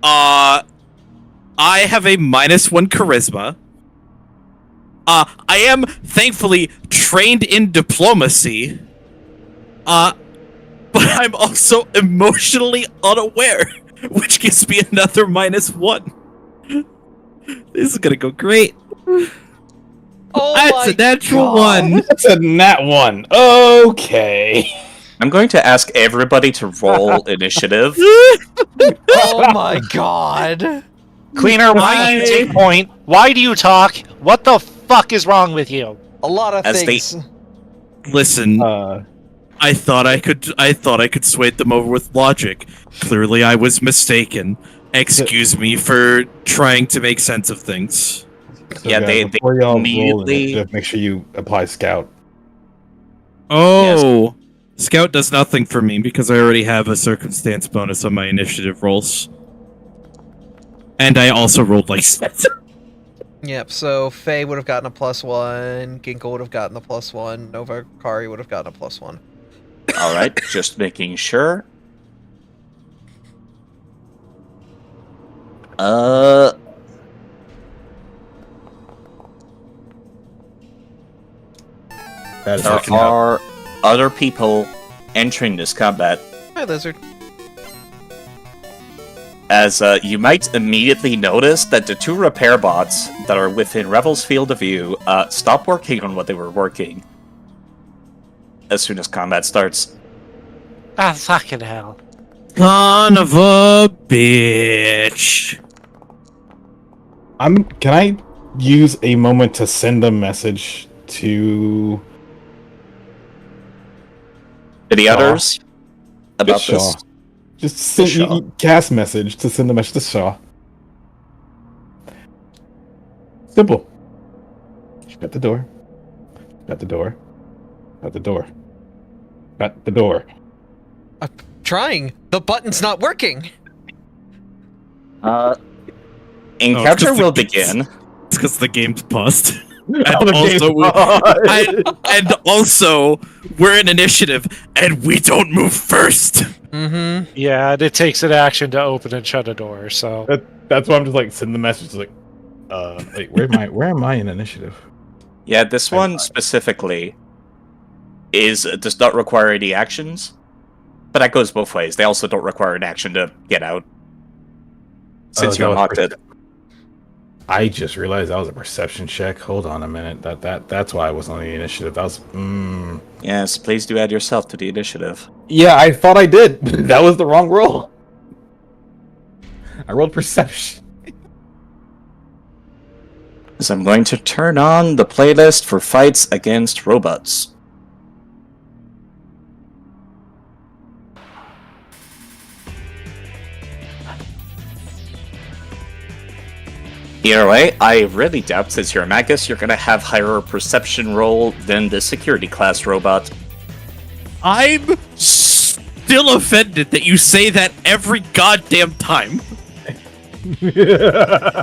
I have a -1 charisma. I am thankfully trained in diplomacy. But I'm also emotionally unaware, which gives me another -1. This is gonna go great. Oh That's a natural one. That's a nat 1. Okay. I'm going to ask everybody to roll initiative. Oh my god. Cleaner, why do you take point? Why do you talk? What the fuck is wrong with you? A lot of As things. Listen, I thought I could sway them over with logic. Clearly, I was mistaken. Excuse me for trying to make sense of things. So Yeah, guys, they before y'all roll immediately- initiative, make sure you apply scout. Oh, Scout does nothing for me because I already have a circumstance bonus on my initiative rolls. And I also rolled like Yep, so Faye would have gotten a +1, Ginkle would have gotten the +1, Nova Kari would have gotten a +1. Alright, just making sure. That is There working out. are other people entering this combat. Hi, Lizard. As you might immediately notice that the two repair bots that are within Revel's field of view stop working on what they were working as soon as combat starts. Ah, fucking hell. Son of a bitch. Can I use a moment to send a message to The others about Shaw? this. Just send Shaw. cast message to send a message to Shaw. Simple. Shut the door. Shut the door. Shut the door. Shut the door. I'm trying. The button's not working. Encounter 'cause the will game's- begin. It's because the game's paused. Oh, the game's paused. And also, we're in initiative, and we don't move first. Mm-hmm. Yeah, and it takes an action to open and shut a door, so... That's why I'm just like sending the message like, wait, where am I in initiative? Yeah, this one specifically does not require any actions, but that goes both ways. They also don't require an action to get out since you that was unlocked it. I just realized that was a perception check. Hold on a minute. That's why I was on the initiative. That was Yes, please do add yourself to the initiative. Yeah, I thought I did. That was the wrong roll. I rolled perception. So I'm going to turn on the playlist for fights against robots. Either way, I really doubt since you're a Magus, you're going to have higher perception roll than the security class robot. I'm still offended that you say that every goddamn time.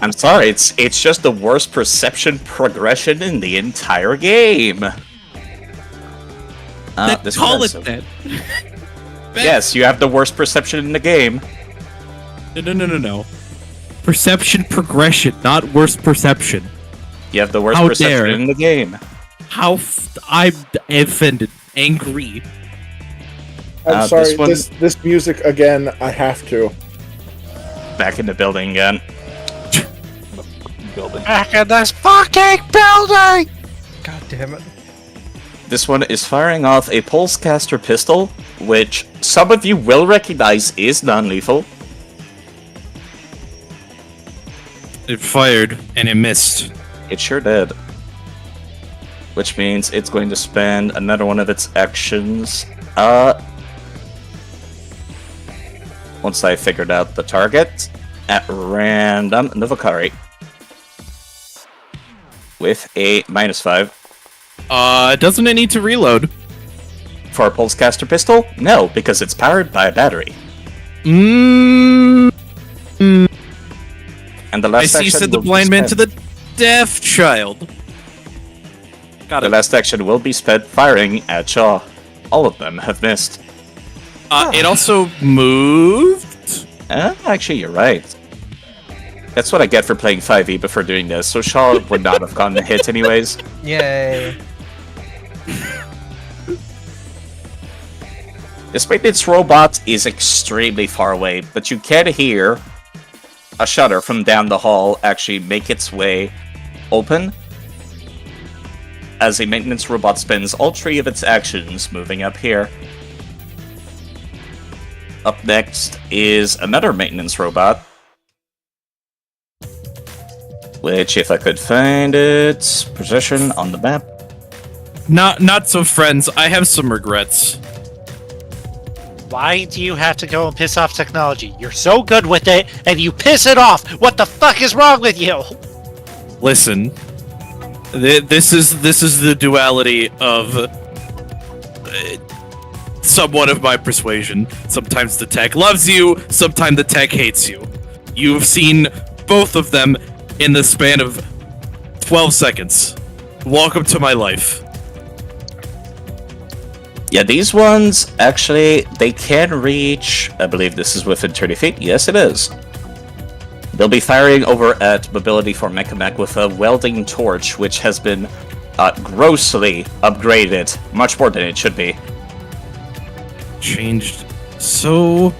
I'm sorry, it's just the worst perception progression in the entire game. This Call one it has- that. Yes, you have the worst perception in the game. No. Perception progression, not worst perception. You have the worst How perception dare. in the game. I'm offended, angry. I'm this sorry, one- this music again, I have to. Back in the building again. Back in this fucking building! God damn it. This one is firing off a pulsecaster pistol, which some of you will recognize is non-lethal. It fired and it missed. It sure did. Which means it's going to spend another one of its actions. Once I figured out the target, at random, Novakari. With a -5. Doesn't it need to reload? For a pulsecaster pistol? No, because it's powered by a battery. And the I last see you action said the will be blind man to spent- the deaf child. Got The it. last action will be spent firing at Shaw. All of them have missed. It also moved. Actually, you're right. That's what I get for playing 5e before doing this, so Shaw would not have gotten the hit anyways. Yay. This maintenance robot is extremely far away, but you can hear a shutter from down the hall actually make its way open as a maintenance robot spends all 3 of its actions moving up here. Up next is another maintenance robot, which, if I could find its position on the map. Not so, friends. I have some regrets. Why do you have to go and piss off technology? You're so good with it, and you piss it off! What the fuck is wrong with you? Listen, this is the duality of somewhat of my persuasion. Sometimes the tech loves you, sometimes the tech hates you. You've seen both of them in the span of 12 seconds. Welcome to my life. Yeah, these ones, actually, they can reach... I believe this is within 30 feet. Yes, it is. They'll be firing over at Mobility for Mechamech with a welding torch, which has been grossly upgraded. Much more than it should be. Changed so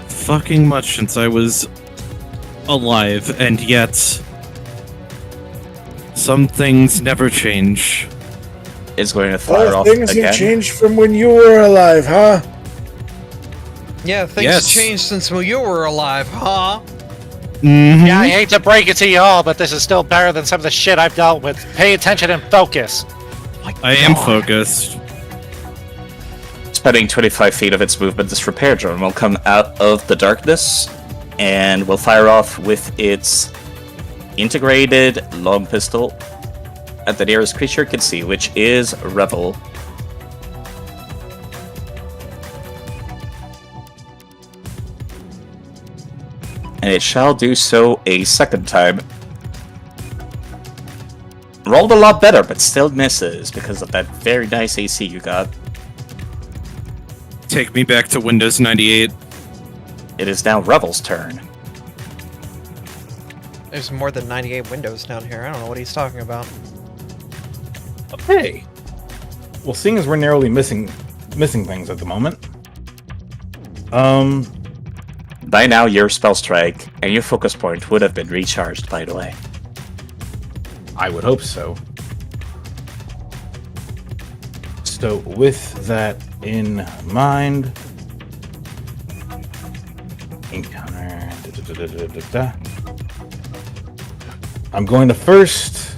fucking much since I was alive, and yet some things never change. Is going to fire off things again. have changed from when you were alive, huh? Yeah, things Yes. changed since when you were alive, huh? Mm-hmm. Yeah, I hate to break it to you all, but this is still better than some of the shit I've dealt with. Pay attention and focus. I am focused. Spending 25 feet of its movement, this repair drone will come out of the darkness and will fire off with its integrated long pistol at the nearest creature it can see, which is Revel. And it shall do so a second time. Rolled a lot better, but still misses because of that very nice AC you got. Take me back to Windows 98. It is now Revel's turn. There's more than 98 windows down here. I don't know what he's talking about. Okay. Well, seeing as we're narrowly missing things at the moment. By now, your spell strike and your focus point would have been recharged, by the way. I would hope so. So with that in mind, encounter. I'm going to first.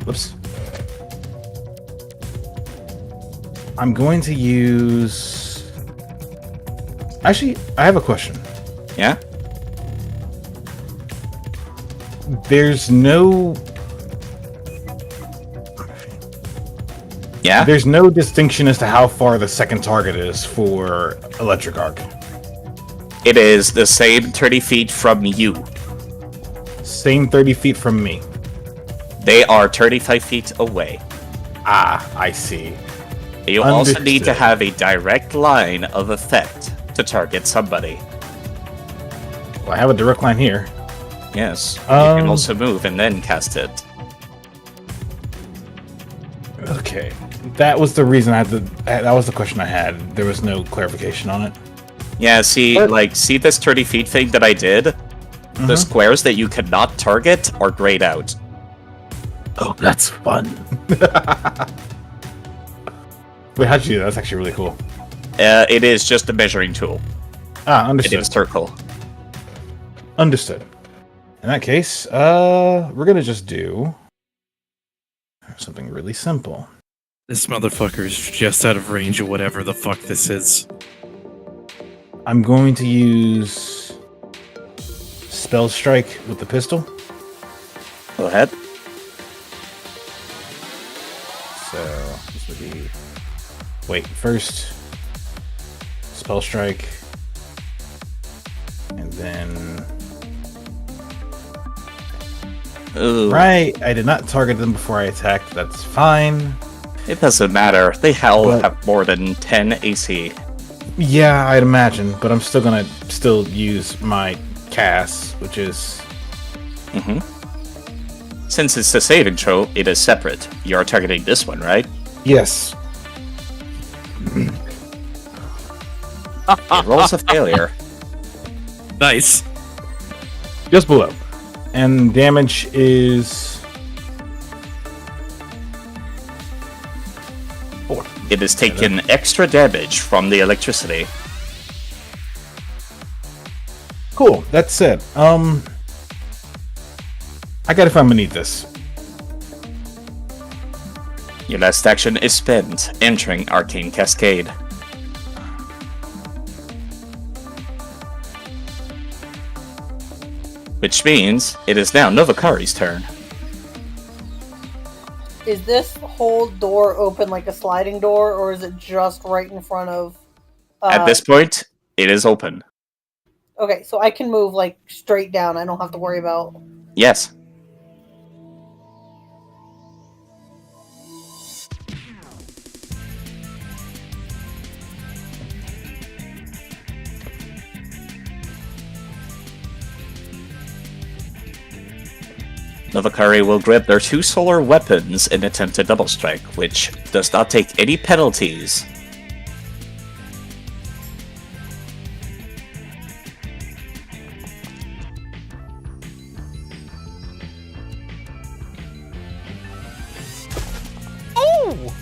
Whoops. I'm going to use. Actually, I have a question. Yeah? There's no. Yeah? There's no distinction as to how far the second target is for electric arc. It is the same 30 feet from you. Same 30 feet from me. They are 35 feet away. Ah, I see. You also need to Understood. have a direct line of effect to target somebody. Well, I have a direct line here. Yes. You can Um, also move and then cast it. Okay. That was the reason I had to. That was the question I had. There was no clarification on it. Yeah, see, But- see this 30 feet thing that I did? The squares that you cannot target are grayed out. Oh, that's fun. Wait, how'd you do that? That's actually really cool. It is just a measuring tool. Ah, It understood. is circle. Understood. In that case, we're gonna just do something really simple. This motherfucker is just out of range of whatever the fuck this is. I'm going to use Spell Strike with the pistol. Go ahead. So this would be. Wait, first Spell Strike, and then. Ooh, Right, I did not target them before I attacked. That's fine. it doesn't matter. They all But- have more than 10 AC. Yeah, I'd imagine, but I'm still gonna use my cast, which is Mm-hmm. Since it's a saving throw, it is separate. You're targeting this one, right? yes. It rolls a failure. Nice. Just below. And damage is 4. It is taking extra damage from the electricity. Cool, that's it. I gotta find beneath this. Your last action is spent, entering Arcane Cascade. Which means it is now Novakari's turn. Is this whole door open like a sliding door, or is it just right in front of? At this point, it is open. Okay, so I can move like straight down. I don't have to worry about. Yes. Novakari will grab their 2 solar weapons and attempt a double strike, which does not take any penalties.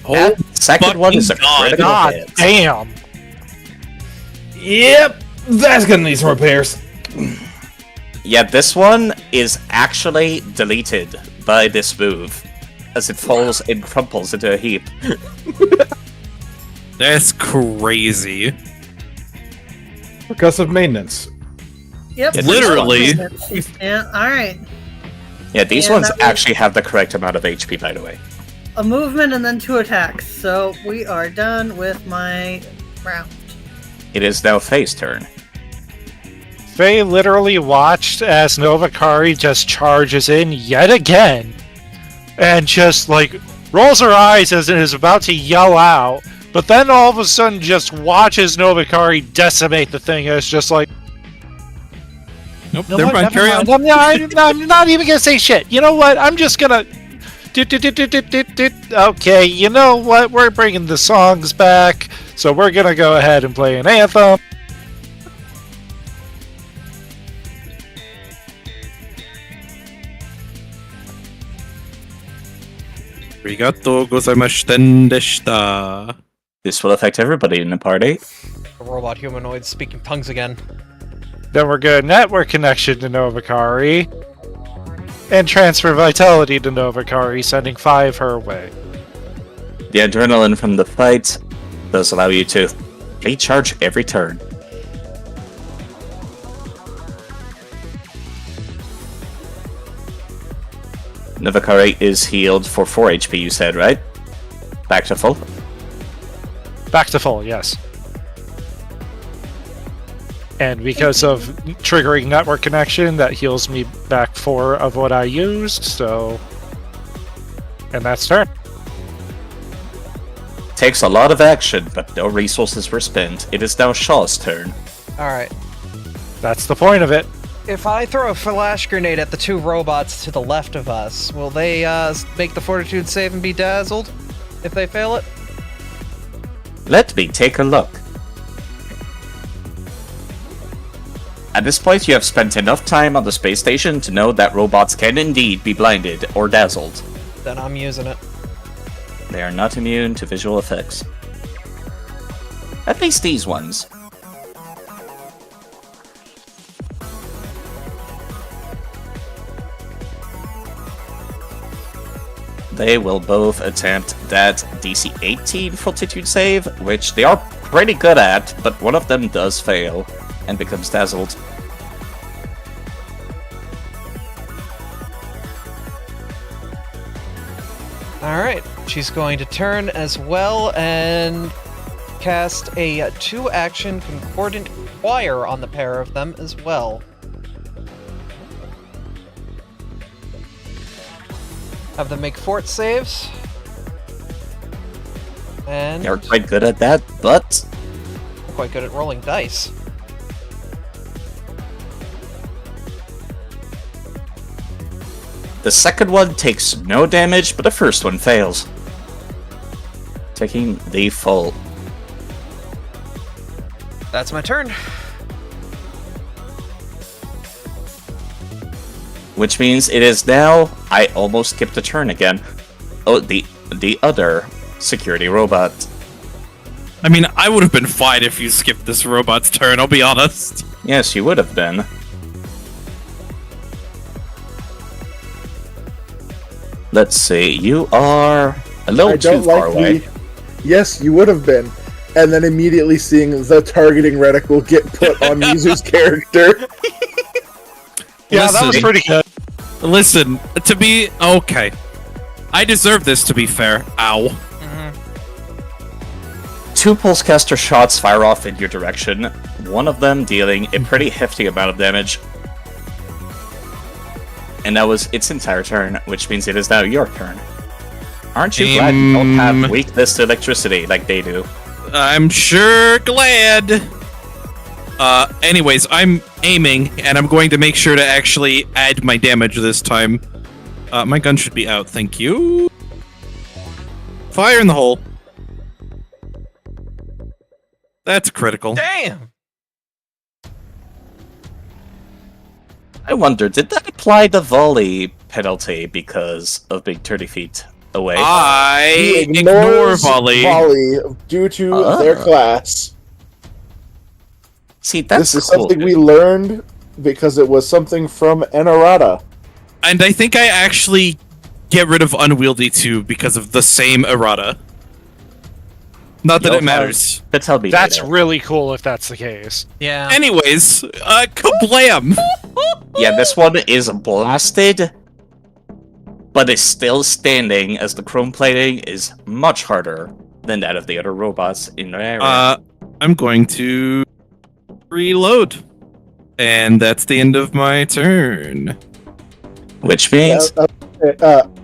That second one is a critical God hit. damn! Yep, that's gonna need some repairs. Yeah, this one is actually deleted by this move, as it falls and crumples into a heap. That's crazy. Percussive maintenance. Yep. Literally. Yeah. All right. Yeah, these And ones that was- actually have the correct amount of HP, by the way. A movement and then 2 attacks. So we are done with my round. It is now Faye's turn. Faye literally watched as Novakari just charges in yet again, and just like rolls her eyes as it is about to yell out, but then all of a sudden just watches Novakari decimate the thing, and it's just like, Nope, no, never mind, carry on. I'm not even gonna say shit. You know what? I'm just gonna. Okay, you know what? We're bringing the songs back, so we're gonna go ahead and play an anthem. Arigatou gozaimashiten deshita. This will affect everybody in the party. A robot humanoid speaking tongues again. Then we're going network connection to Novakari. And transfer vitality to Novakari, sending 5 her way. The adrenaline from the fight does allow you to recharge every turn. Novakari is healed for 4 HP, you said, right? Back to full? Back to full, yes. And because of triggering network connection, that heals me back 4 of what I used, so... And that's turn. Takes a lot of action, but no resources were spent. It is now Shaw's turn. Alright. That's the point of it. If I throw a flash grenade at the 2 robots to the left of us, will they make the fortitude save and be dazzled if they fail it? Let me take a look. At this point, you have spent enough time on the space station to know that robots can indeed be blinded or dazzled. Then I'm using it. They are not immune to visual effects. At least these ones. They will both attempt that DC 18 fortitude save, which they are pretty good at, but one of them does fail and becomes dazzled. Alright, she's going to turn as well and cast a 2-action Concordant Choir on the pair of them as well. Have them make fort saves. And They're quite good at that, but quite good at rolling dice. the second one takes no damage, but the first one fails. Taking the full. That's my turn. Which means it is now... I almost skipped a turn again. Oh, the other security robot. I mean, I would have been fine if you skipped this robot's turn, I'll be honest. Yes, you would have been. Let's see, you are a little too far away. Yes, you would have been. And then immediately seeing the targeting reticle get put on Mizu's character. Yeah, that was Listen. pretty good. Listen, to be... Okay. I deserve this, to be fair. Ow. 2 pulse caster shots fire off in your direction, one of them dealing a pretty hefty amount of damage. And that was its entire turn, which means it is now your turn. Aren't you glad you don't have weakness to electricity like they do? I'm sure glad. Anyways, I'm aiming, and I'm going to make sure to actually add my damage this time. My gun should be out, thank you. Fire in the hole. That's critical. Damn! I wonder, did that apply the volley penalty because of being 30 feet away? I He ignore ignores volley. due to their class. See, that's This is cool. something we learned because it was something from Enarata. And I think I actually get rid of Unwieldy too because of the same errata. Not that You'll it matters. have to tell me That's later. really cool if that's the case. Yeah. Anyways, kablam! Yeah, this one is blasted, but is still standing as the chrome plating is much harder than that of the other robots in the area. I'm going to reload. And that's the end of my turn. Which means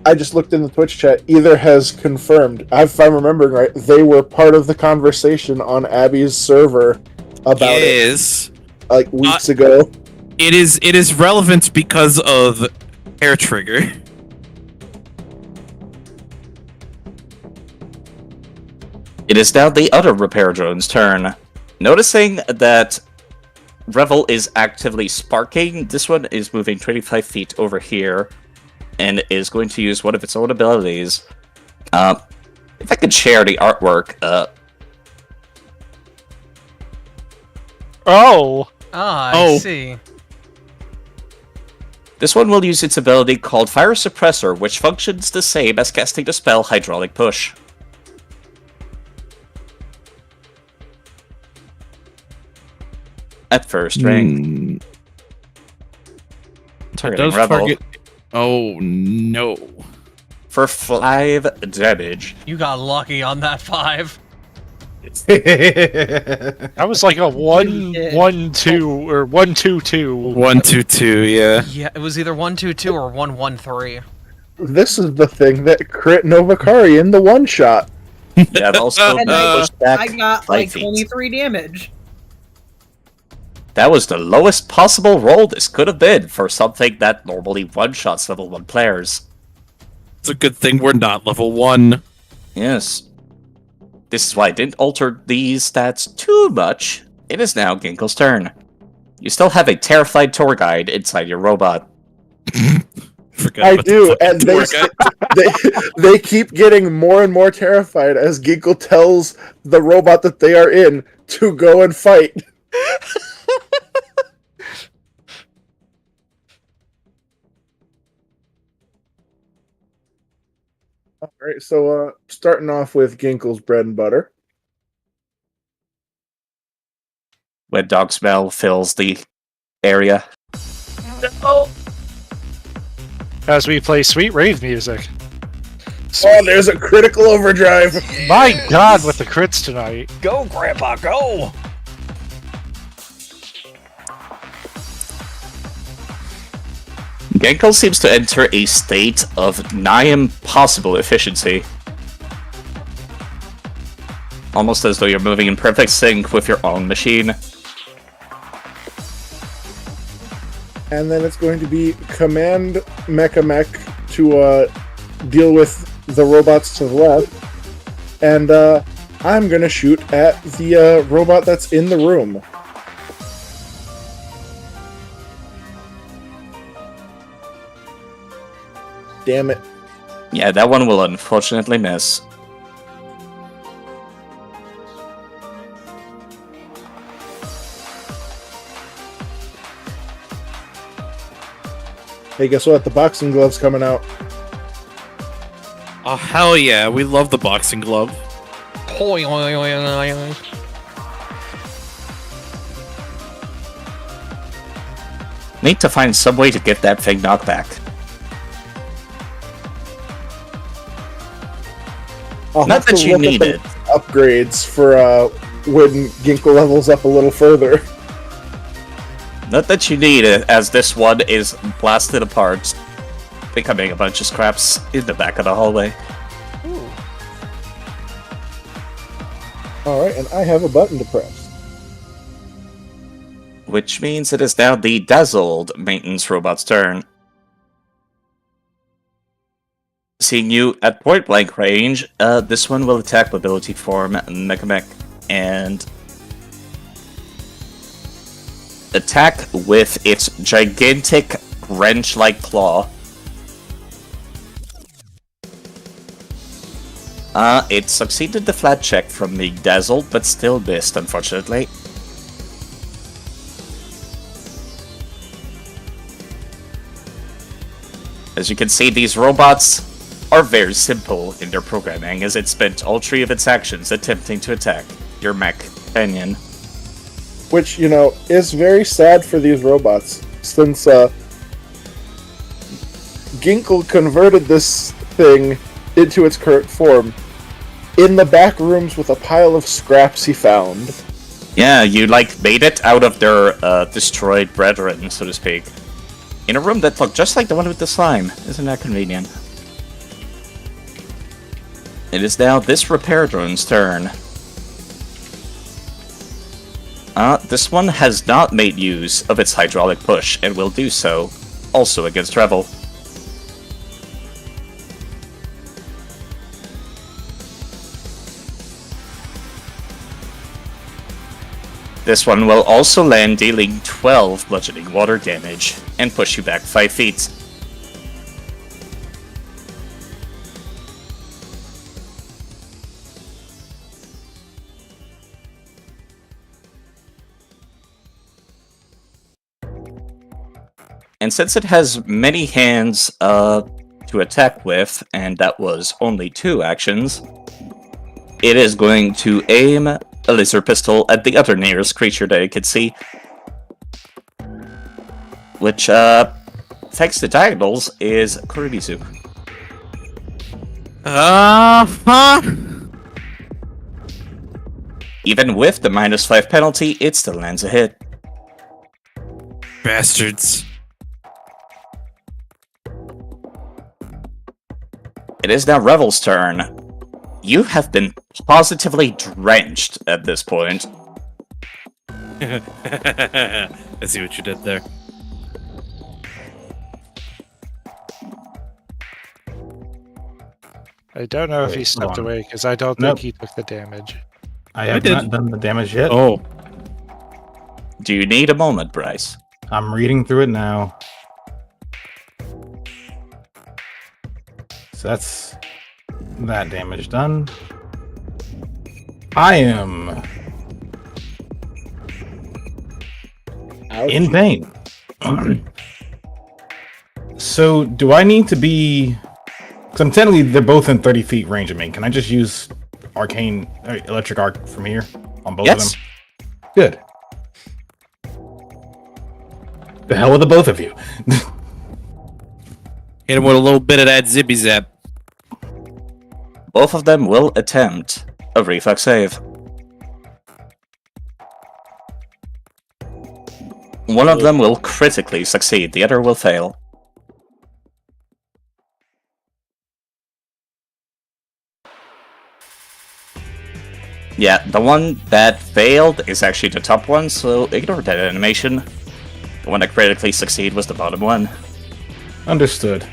I just looked in the Twitch chat. Either has confirmed. If I'm remembering right, they were part of the conversation on Abby's server about it, Yes. like weeks ago. It is relevant because of Hair Trigger. it is now the other repair drone's turn. Noticing that Revel is actively sparking, this one is moving 25 feet over here and is going to use one of its own abilities. If I could share the artwork, Oh! I see. this one will use its ability called Fire Suppressor, which functions the same as casting the spell Hydraulic Push. At first ring. Targeting Does Revel target. Oh no. for 5 damage. You got lucky on that 5. That was like a 1-1-2 or 1-2-2. 1-2-2, yeah. Yeah, it was either 1-2-2 or 1-1-3. This is the thing that crit Novakari in the one shot. Yeah, it also And pushed back I got 5 like feet. 23 damage. That was the lowest possible roll this could have been for something that normally one-shots level 1 players. It's a good thing we're not level 1. Yes. This is why I didn't alter these stats too much. It is now Ginkle's turn. You still have a terrified tour guide inside your robot. Forgot I about do, the and fucking they keep getting more and more terrified as Ginkle tells the robot that they are in to go and fight. Alright, so starting off with Ginkle's bread and butter. Wet dog smell fills the area. As we play sweet rave music. Oh, there's a critical overdrive! My god, with the crits tonight. Go, Grandpa, go! Ginkle seems to enter a state of nigh impossible efficiency. Almost as though you're moving in perfect sync with your own machine. And then it's going to be Command Mecha Mech to deal with the robots to the left. And I'm going to shoot at the robot that's in the room. Damn it. Yeah, that one will unfortunately miss. Hey, guess what? The boxing glove's coming out. Oh, hell yeah. We love the boxing glove. Need to find some way to get that thing knocked back. I'll Not have to that you look at need the it. upgrades for when Ginkle levels up a little further. Not that you need it, as this one is blasted apart, becoming a bunch of scraps in the back of the hallway. Ooh. Alright, and I have a button to press. Which means it is now the dazzled maintenance robot's turn. Seeing you at point blank range, this one will attack Mobility Form Mechamech and attack with its gigantic wrench-like claw. It succeeded the flat check from being dazzled, but still missed, unfortunately. As you can see, these robots are very simple in their programming, as it spent all 3 of its actions attempting to attack your mech companion. Which, is very sad for these robots, since Ginkle converted this thing into its current form in the back rooms with a pile of scraps he found. Yeah, you made it out of their destroyed brethren, so to speak. In a room that looked just like the one with the slime. Isn't that convenient? It is now this repair drone's turn. This one has not made use of its hydraulic push, and will do so, also against Revel. This one will also land, dealing 12 bludgeoning water damage, and push you back 5 feet. And since it has many hands to attack with, and that was only 2 actions, it is going to aim a laser pistol at the other nearest creature that it could see. Which, thanks to diagonals, is Kuribizu. Even with the -5 penalty, it still lands a hit. Bastards. It is now Revel's turn. You have been positively drenched at this point. I see what you did there. I don't know if Wait, he stepped hold on. away, because I don't Nope. think he took the damage. I have did. not done the damage yet. Oh, Do you need a moment, Bryce? I'm reading through it now. So that's that damage done. I am Ouch. in pain. So do I need to be... Because technically they're both in 30 feet range of me. Can I just use arcane electric arc from here on both Yes. of them? Good. The hell with the both of you. hit him with a little bit of that zippy zap. Both of them will attempt a reflex save. One of them will critically succeed, the other will fail. Yeah, the one that failed is actually the top one, so ignore that animation. The one that critically succeeded was the bottom one. Understood.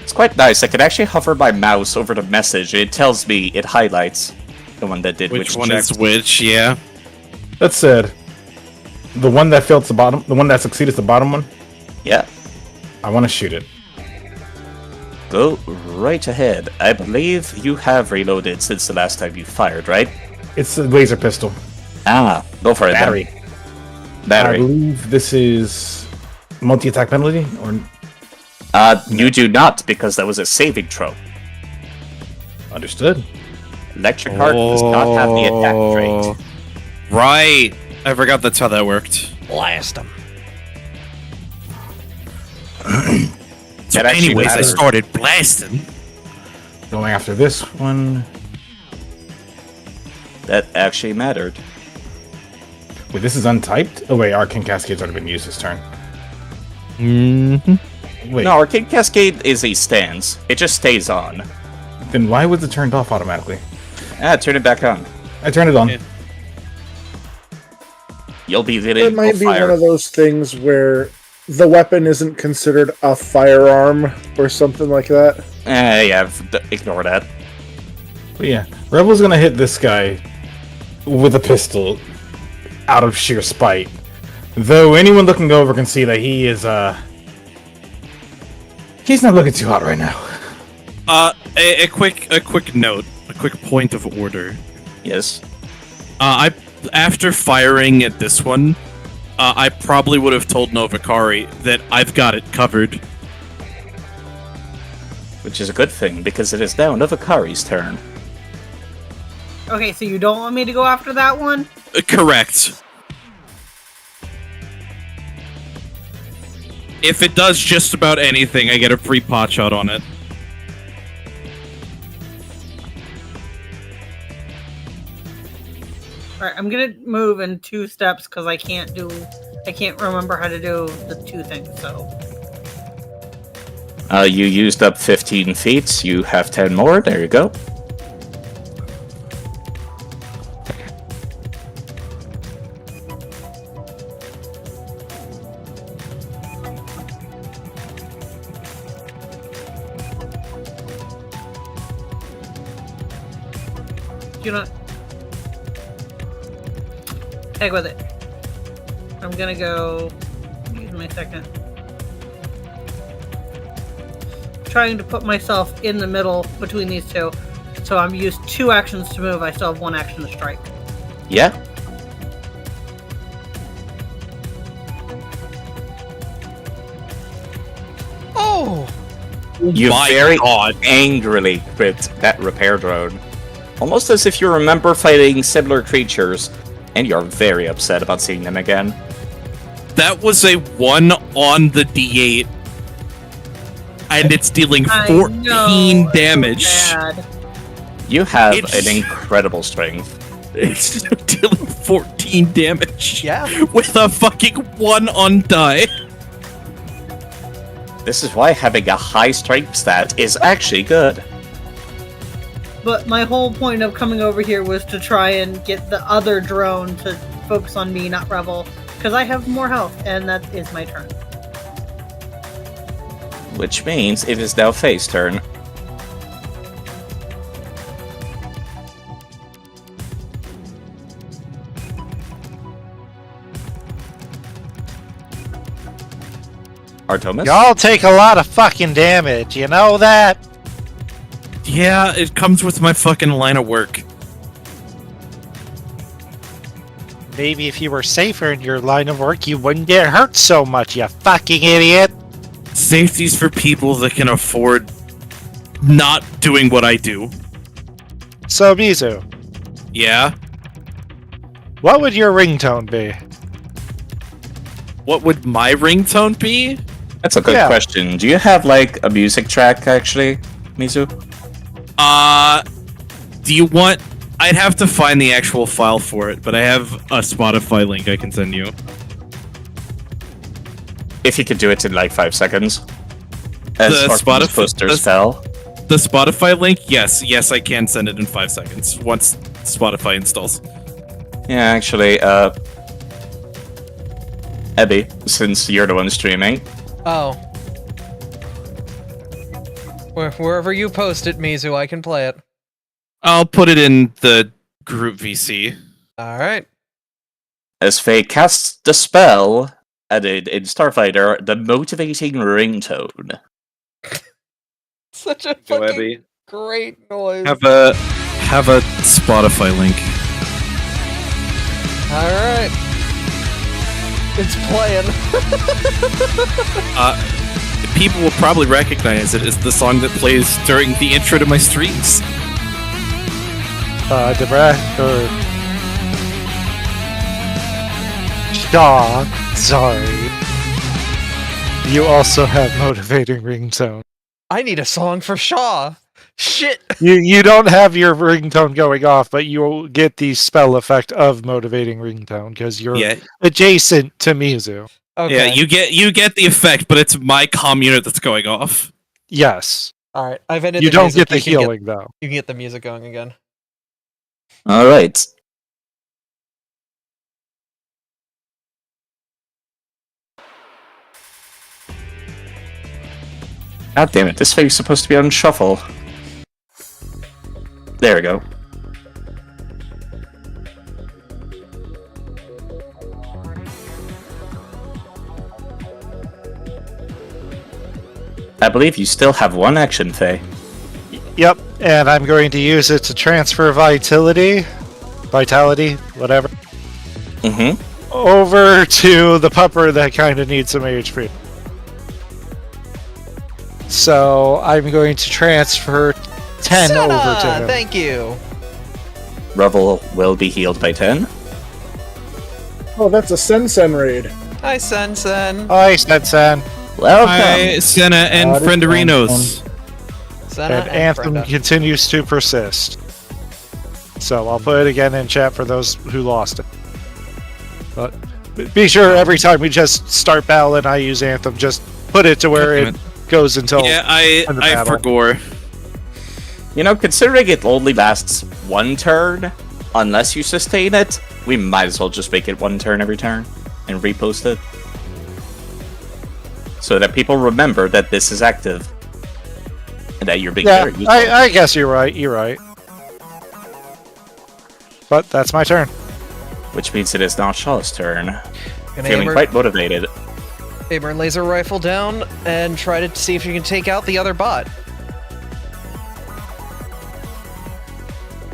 It's quite nice. I can actually hover my mouse over the message. It tells me, it highlights the one that did Which one check. is which, yeah. That said, the one that failed the bottom, the one that succeeded is the bottom one. Yeah, I want to shoot it. go right ahead. I believe you have reloaded since the last time you fired, right? It's a laser pistol. Ah, go for it. Battery. Then. I Battery. believe this is multi-attack penalty, or You do not, because that was a saving throw. understood. Electric Arc does not have the attack trait. Right. I forgot that's how that worked. Blast him. So That actually anyways, I matters. started blasting. Going after this one. That actually mattered. Wait, this is untyped? Oh wait, Arcane Cascade's already been used this turn. Wait, No, Arcade Cascade is a stance. It just stays on. then why was it turned off automatically? Turn it back on. I turned it on. Yeah. You'll be It hitting might be fire. one of those things where the weapon isn't considered a firearm or something like that. Yeah, ignore that. But yeah, Rebel's gonna hit this guy with a pistol out of sheer spite. Though anyone looking over can see that he is, he's not looking too hot right now. A quick note, a quick point of order. Yes. After firing at this one, I probably would have told Novikari that I've got it covered. Which is a good thing, because it is now Novikari's turn. Okay, so you don't want me to go after that one? Correct. If it does just about anything, I get a free pot shot on it. Alright, I'm gonna move in 2 steps because I can't remember how to do the 2 things, so. You used up 15 feet. You have 10 more. There you go. You know, heck with it. I'm gonna go use my second. Trying to put myself in the middle between these two. So I'm used 2 actions to move. I still have 1 action to strike. Yeah. Oh! You My very God. angrily gripped that repair drone. Almost as if you remember fighting similar creatures, and you're very upset about seeing them again. That was a 1 on the D8. And it's dealing I 14 know, it's so damage. bad. You have It's- an incredible strength. It's dealing 14 damage. Yeah. With a fucking 1 on die. This is why having a high strength stat is actually good. But my whole point of coming over here was to try and get the other drone to focus on me, not Rebel, because I have more health, and that is my turn. Which means it is now Faye's turn. Artemis? Y'all take a lot of fucking damage, you know that? Yeah, it comes with my fucking line of work. Maybe if you were safer in your line of work, you wouldn't get hurt so much, you fucking idiot. Safety's for people that can afford not doing what I do. So, Mizu, Yeah? what would your ringtone be? What would my ringtone be? That's a good Yeah. question. Do you have, like, a music track, actually, Mizu? Do you want... I'd have to find the actual file for it, but I have a Spotify link I can send you. If you could do it in, like, 5 seconds. As The Artemis Spotify- posters the- fell. The Spotify link? Yes, I can send it in 5 seconds, once Spotify installs. Yeah, actually, Abby, since you're the one streaming, Oh. Wherever you post it, Mizu, I can play it. I'll put it in the group VC. Alright. as Faye casts the spell, added in Starfinder, the motivating ringtone. Such a fucking great noise. Have a Spotify link. Alright. It's playing. People will probably recognize it as the song that plays during the intro to my streams. Debra, or... Shaw, sorry. You also have motivating ringtone. I need a song for Shaw. Shit. You don't have your ringtone going off, but you'll get the spell effect of motivating ringtone because you're adjacent to Mizu. Okay. Yeah, you get the effect, but it's my comm unit that's going off. Yes. All right, I've ended. You the don't music. get the healing though. You can get the music going again. All right. God damn it! This thing's supposed to be on shuffle. There we go. I believe you still have one action, Faye. Yep, and I'm going to use it to transfer vitality, whatever, over to the pupper that kind of needs some HP. So I'm going to transfer 10 Senna, over to him. Thank you. Revel will be healed by 10. Oh, that's a Sen raid. Hi, Sen. Hi, Sen. Welcome. Hi, Senna and Frienderinos. Senna And Anthem Brenda. continues to persist. So I'll put it again in chat for those who lost it. But be sure every time we just start battle and I use Anthem, just put it to where it goes until I forgot. You know, considering it only lasts one turn, unless you sustain it, we might as well just make it one turn every turn and repost it. So that people remember that this is active. And that you're being very useful. I guess you're right. But that's my turn. Which means it is now Shaw's turn. Gonna Feeling quite motivated. Aim her laser rifle down and try to see if you can take out the other bot.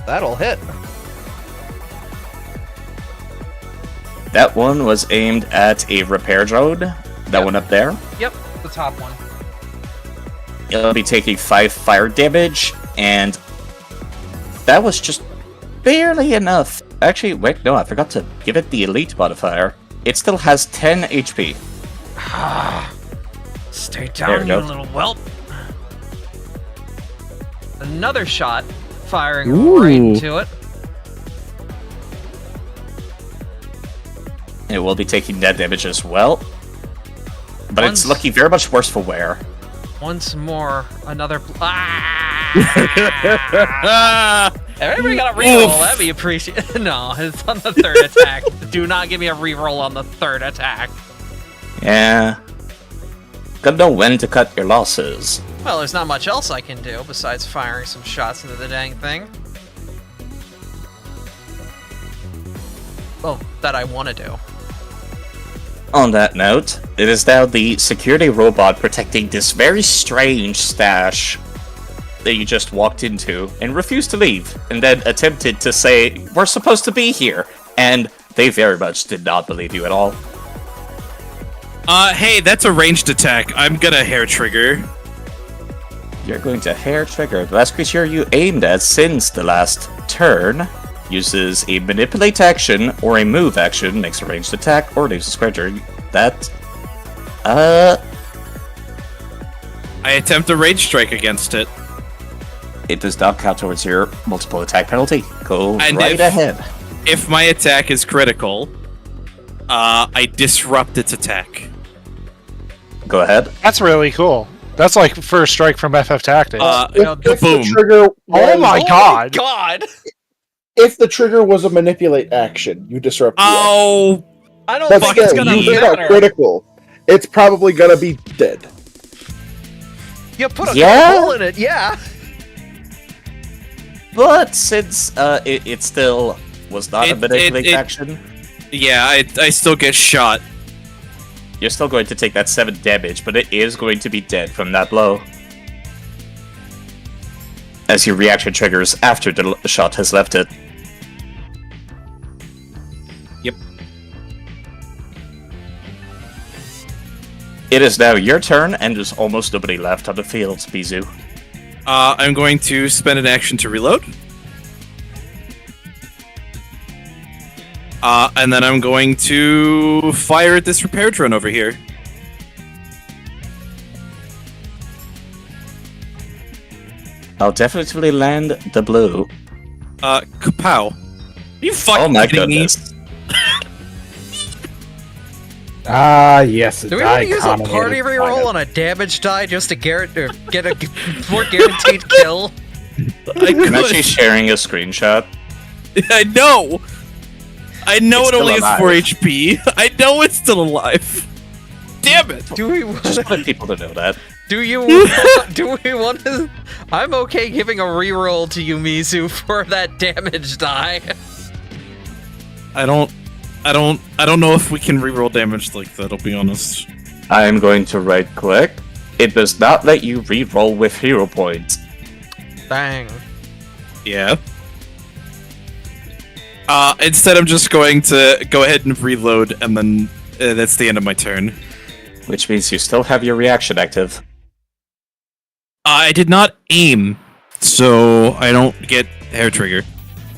That'll hit. That one was aimed at a repair drone. That one up there. Yep, the top one. It'll be taking 5 fire damage, and that was just barely enough. Actually, wait, no, I forgot to give it the elite modifier. It still has 10 HP. Stay down, you little whelp. Another shot, firing right into it. It will be taking that damage as well. But it's looking very much worse for wear. Once more, another. Everybody got a reroll. That'd be appreciated. No, it's on the third attack. Do not give me a reroll on the third attack. Yeah. Gotta know when to cut your losses. Well, there's not much else I can do besides firing some shots into the dang thing. Well, that I want to do. On that note, it is now the security robot protecting this very strange stash that you just walked into and refused to leave, and then attempted to say, "We're supposed to be here," and they very much did not believe you at all. Hey, that's a ranged attack. I'm gonna hair trigger. You're going to hair trigger. The last creature you aimed at since the last turn uses a manipulate action or a move action, makes a ranged attack, or leaves a square turn. That, I attempt a rage strike against it. it does not count towards your multiple attack penalty. Go And right ahead. If my attack is critical, I disrupt its attack. Go ahead. That's really cool. That's like first strike from FF Tactics. If boom. the trigger Oh my god! God! If the trigger was a manipulate action, you disrupt the action. Oh, I don't But think it's still, gonna you hit matter. out critical. It's probably gonna be dead. You put a Yeah? hole in it, yeah. But since it still was not a manipulate it- action, yeah, I still get shot. you're still going to take that 7 damage, but it is going to be dead from that blow. As your reaction triggers after the shot has left it. Yep. It is now your turn, and there's almost nobody left on the field, Bizu. I'm going to spend an action to reload. And then I'm going to fire at this repair drone over here. I'll definitely land the blue. Kapow. Are you fucking Oh my kidding goodness. Ah, yes. Do we want to use a party reroll on a damage die just to get a more guaranteed kill? I'm actually sharing a screenshot. I know! I know It's it only still has 4 alive. HP. I know it's still alive. Damn it! Do we want Just want people to know that. Do we want to? I'm okay giving a reroll to you, Mizu, for that damage die. I don't know if we can reroll damage like that, I'll be honest. I'm going to right click. It does not let you re-roll with hero points. Bang. Yeah. Instead I'm just going to go ahead and reload, and then that's the end of my turn. Which means you still have your reaction active. I did not aim, so I don't get hair trigger.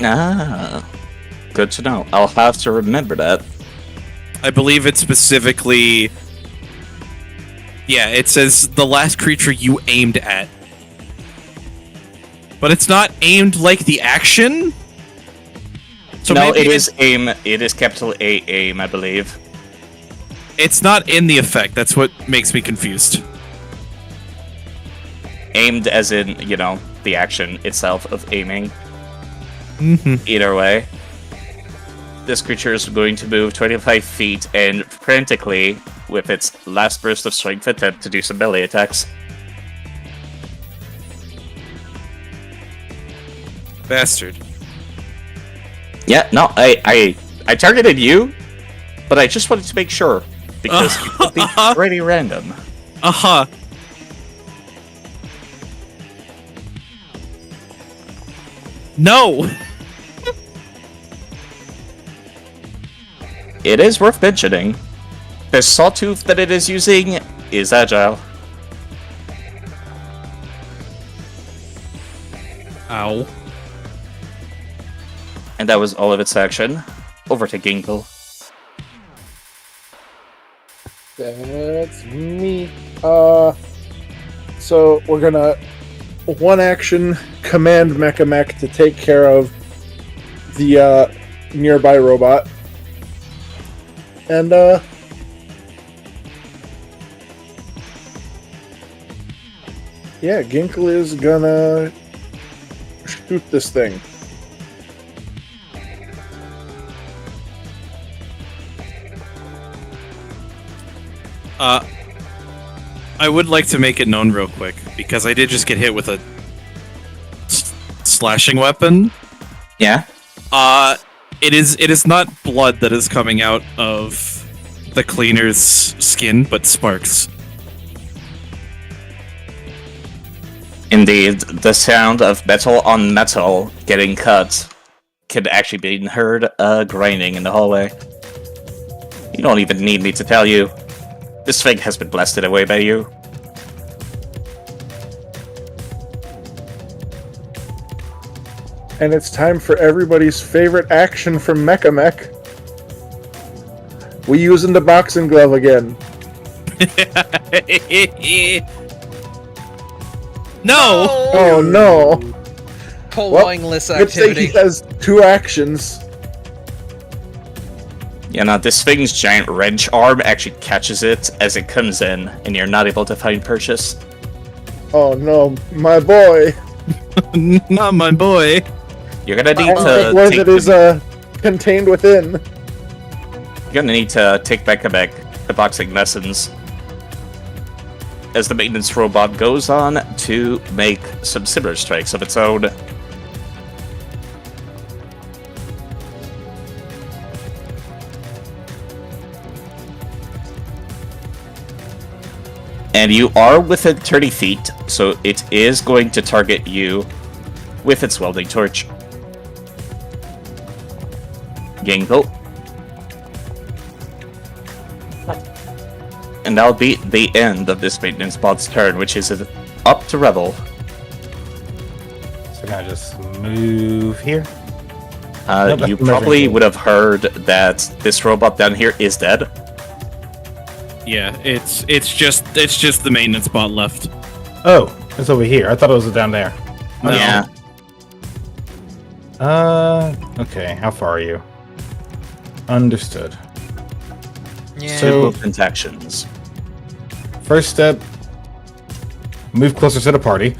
Ah. Good to know. I'll have to remember that. I believe it's specifically... Yeah, it says the last creature you aimed at. But it's not aimed like the action? So No, maybe it is aim. It is capital A aim, I believe. It's not in the effect, that's what makes me confused. Aimed as in, the action itself of aiming. Mm-hmm. Either way. This creature is going to move 25 feet and frantically, with its last burst of strength, attempt to do some melee attacks. Bastard. Yeah, no, I targeted you, but I just wanted to make sure, because it could be pretty random. Uh-huh. No! It is worth mentioning. The sawtooth that it is using is agile. Ow. And that was all of its action. Over to Ginkle. That's me. So we're gonna one action command Mech to take care of the nearby robot. And yeah, Ginkle is gonna shoot this thing. I would like to make it known real quick, because I did just get hit with a slashing weapon. Yeah? It is not blood that is coming out of the cleaner's skin, but sparks. Indeed, the sound of metal on metal getting cut could actually be heard grinding in the hallway. You don't even need me to tell you. This thing has been blasted away by you. And it's time for everybody's favorite action from Mech. We using the boxing glove again. No! Oh no! Pointless Let's say he activity. has two actions. This thing's giant wrench arm actually catches it as it comes in, and you're not able to find purchase. Oh no, my boy! Not my boy. You're gonna need The to boy take that is contained within. You're gonna need to take back the boxing lessons. As the maintenance robot goes on to make some similar strikes of its own. And you are within 30 feet, so it is going to target you with its welding torch. Ginkle. And that'll be the end of this maintenance bot's turn, which is up to Rebel. So can I just move here? You probably would have heard that this robot down here is dead. Yeah, it's just the maintenance bot left. Oh, it's over here. I thought it was down there. No. Yeah. Okay. How far are you? Understood. Yeah. So- Movement actions. First step, move closer to the party.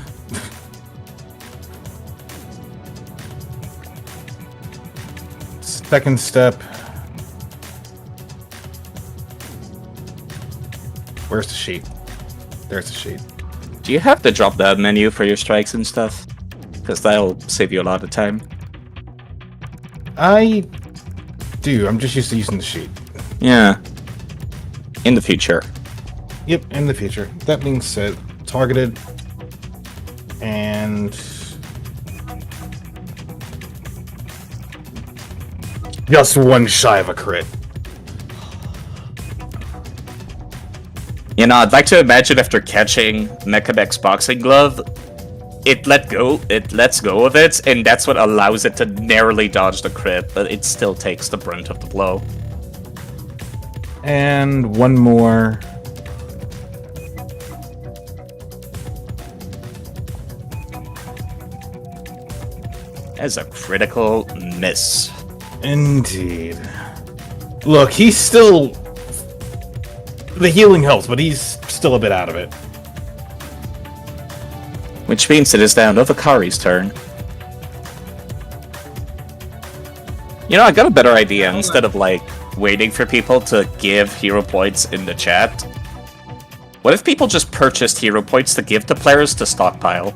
Second step, where's the sheet? There's the sheet. Do you have the drop-down menu for your strikes and stuff? Because that'll save you a lot of time. I do. I'm just used to using the sheet. Yeah. In the future. Yep, in the future. That being said, targeted and just one shy of a crit. You know, I'd like to imagine after catching Mechabek's boxing glove, it lets go of it, and that's what allows it to narrowly dodge the crit, but it still takes the brunt of the blow. And one more. As a critical miss. Indeed. Look, he's still... The healing helps, but he's still a bit out of it. Which means it is now Novakari's turn. You know, I got a better idea. Instead of, like, waiting for people to give hero points in the chat, what if people just purchased hero points to give to players to stockpile?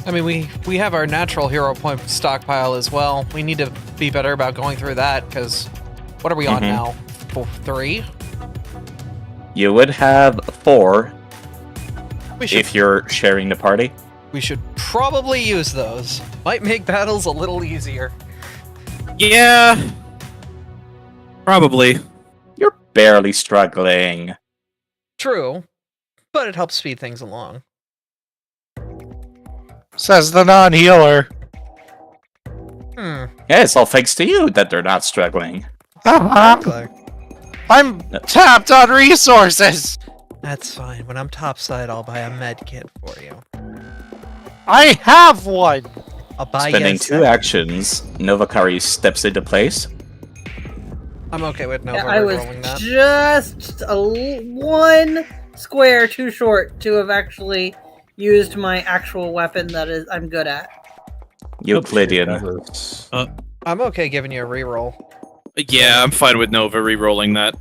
I mean, we have our natural hero point stockpile as well. We need to be better about going through that, because what are we on now? 3? You would have 4 We should, if you're sharing the party. we should probably use those. Might make battles a little easier. Yeah. Probably. You're barely struggling. True, but it helps speed things along. Says the non-healer. Hmm. Yeah, it's all thanks to you that they're not struggling. I'm tapped on resources. That's fine. When I'm topside, I'll buy a med kit for you. I have one. I'll buy Spending you 2 actions, Novakari steps into place. I'm okay with Nova I was rolling that. just one square too short to have actually used my actual weapon that is I'm good at. Euclidean. I'm okay giving you a reroll. Yeah, I'm fine with Nova re-rolling that.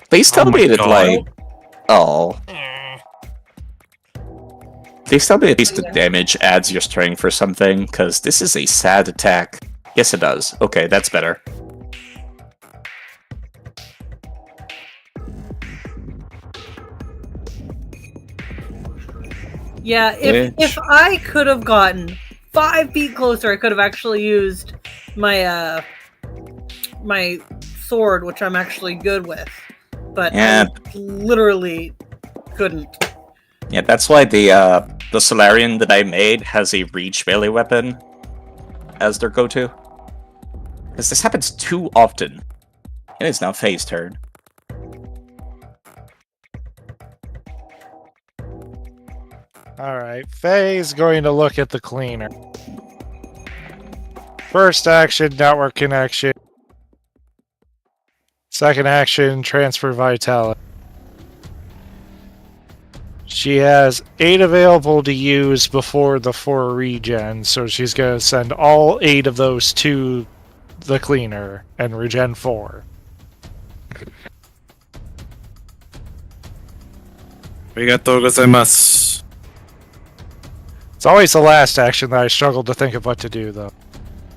Please tell Oh my me that, God. like... Oh. Please tell me at least the damage adds your strength or something, because this is a sad attack. Yes, it does. Okay, that's better. Yeah, if I could have gotten 5 feet closer, I could have actually used my my sword, which I'm actually good with. But Yeah. I literally couldn't. Yeah, that's why the Solarian that I made has a reach melee weapon as their go-to. Because this happens too often. It is now Faye's turn. Alright, Faye's going to look at the cleaner. First action, network connection. Second action, transfer vitality. She has 8 available to use before the 4 regen, so she's going to send all 8 of those to the cleaner and regen 4. Arigatou gozaimasu. It's always the last action that I struggle to think of what to do, though.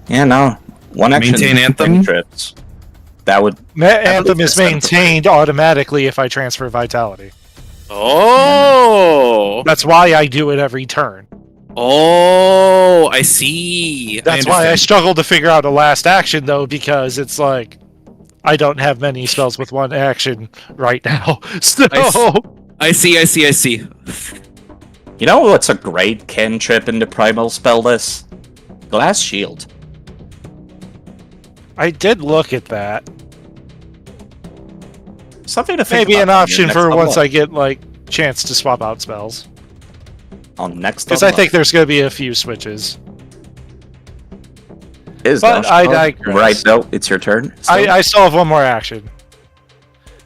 Yeah, no. One action. Maintain Anthem? Trips. That would... Anthem believe is that's maintained automatically if I transfer vitality. Oh! That's why I do it every turn. Oh, I see. That's why I struggle to figure out a last action, though, because it's like I don't have many spells with one action right now. So I see. You know what's a great cantrip in the primal spell list? Glass Shield. I did look at that. Something to think Maybe about an on your option next for level once up. I get, like, chance to swap out spells. On next Because level I think up. there's going to be a few switches. But I digress. Right, no, it's your turn. I still have one more action.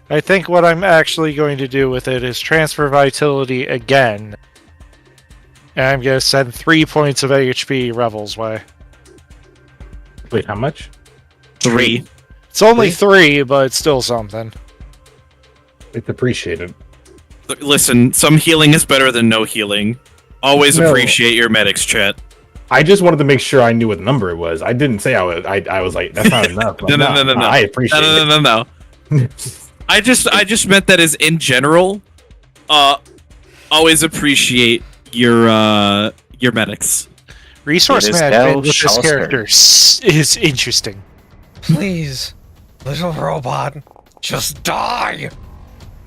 I think what I'm actually going to do with it is transfer vitality again. And I'm going to send 3 points of HP Revel's way. Wait, how much? 3. It's only 3, but it's still something. It's appreciated. Listen, some healing is better than no healing. Always No. appreciate your medics, chat. I just wanted to make sure I knew what number it was. I didn't say I was like, that's not enough. No. I appreciate it. No. I just meant that as in general. Always appreciate your medics. Resource It is management El with this Shalster. character is interesting. Please, little robot, just die.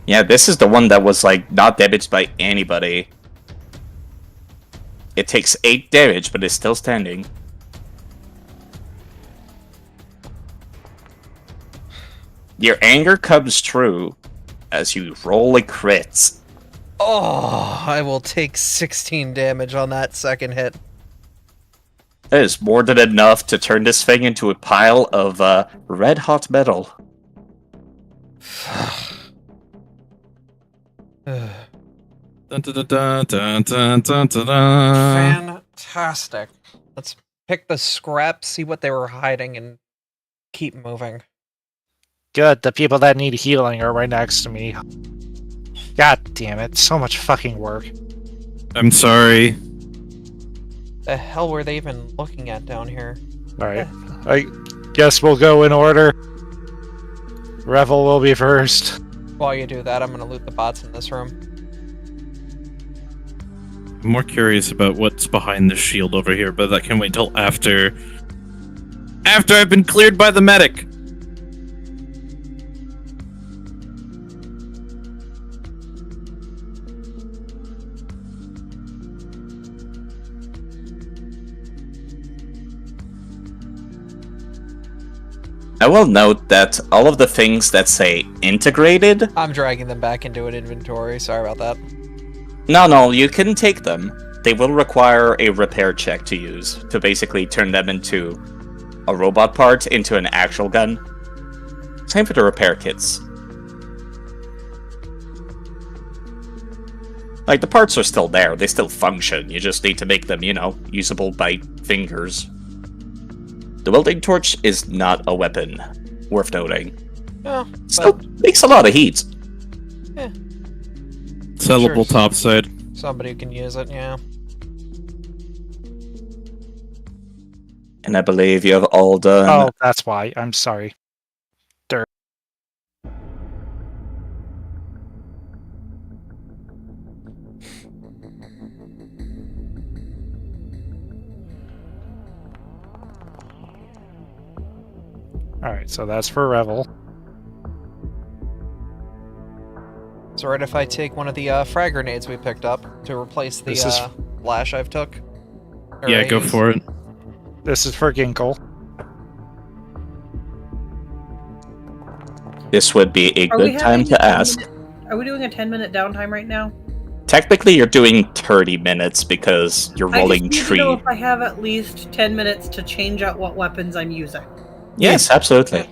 Yeah, this is the one that was like not damaged by anybody. It takes 8 damage, but is still standing. Your anger comes true as you roll a crit. Oh, I will take 16 damage on that second hit. That is more than enough to turn this thing into a pile of red hot metal. Dun, dun, dun, dun, dun, dun, dun, dun. Fantastic. Let's pick the scraps, see what they were hiding, and keep moving. Good, the people that need healing are right next to me. God damn it, so much fucking work. I'm sorry. The hell were they even looking at down here? Alright, I guess we'll go in order. Revel will be first. While you do that, I'm gonna loot the bots in this room. I'm more curious about what's behind the shield over here, but that can wait till after I've been cleared by the medic. I will note that all of the things that say integrated, I'm dragging them back into an inventory, sorry about that. no, you can take them. They will require a repair check to use, to basically turn them into a robot part into an actual gun. Same for the repair kits. Like, the parts are still there, they still function, you just need to make them, usable by fingers. The welding torch is not a weapon, worth noting. Oh, Still makes a lot of heat. Sellable Sure. topside. somebody who can use it, yeah. And I believe you have all done. Oh, that's why. I'm sorry. Alright, so that's for Revel. Is it right if I take one of the frag grenades we picked up to replace the This is- flash I've took? Or Yeah, go A's? for it. This is for Ginkle. This would be a Are we good time having to ask. Are we doing a 10-minute downtime right now? Technically, you're doing 30 minutes because you're I rolling just need to know tree. if I have at least 10 minutes to change out what weapons I'm using. Yes, absolutely.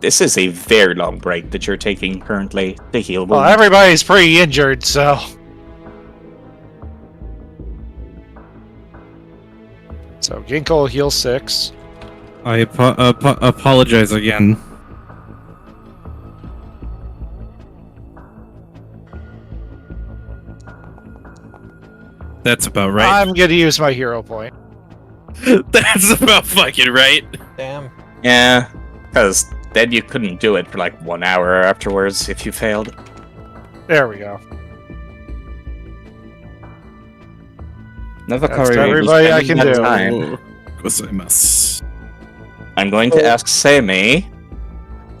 This is a very long break that you're taking currently to heal Well, wounds. everybody's pretty injured, so... So, Ginkle heals 6. I apologize again. That's about right. I'm gonna use my hero point. That's about fucking right. Damn. Yeah, because then you couldn't do it for like 1 hour afterwards if you failed. There we go. Never That's everybody I can do. Gozaimasu. I'm going to ask Sammy,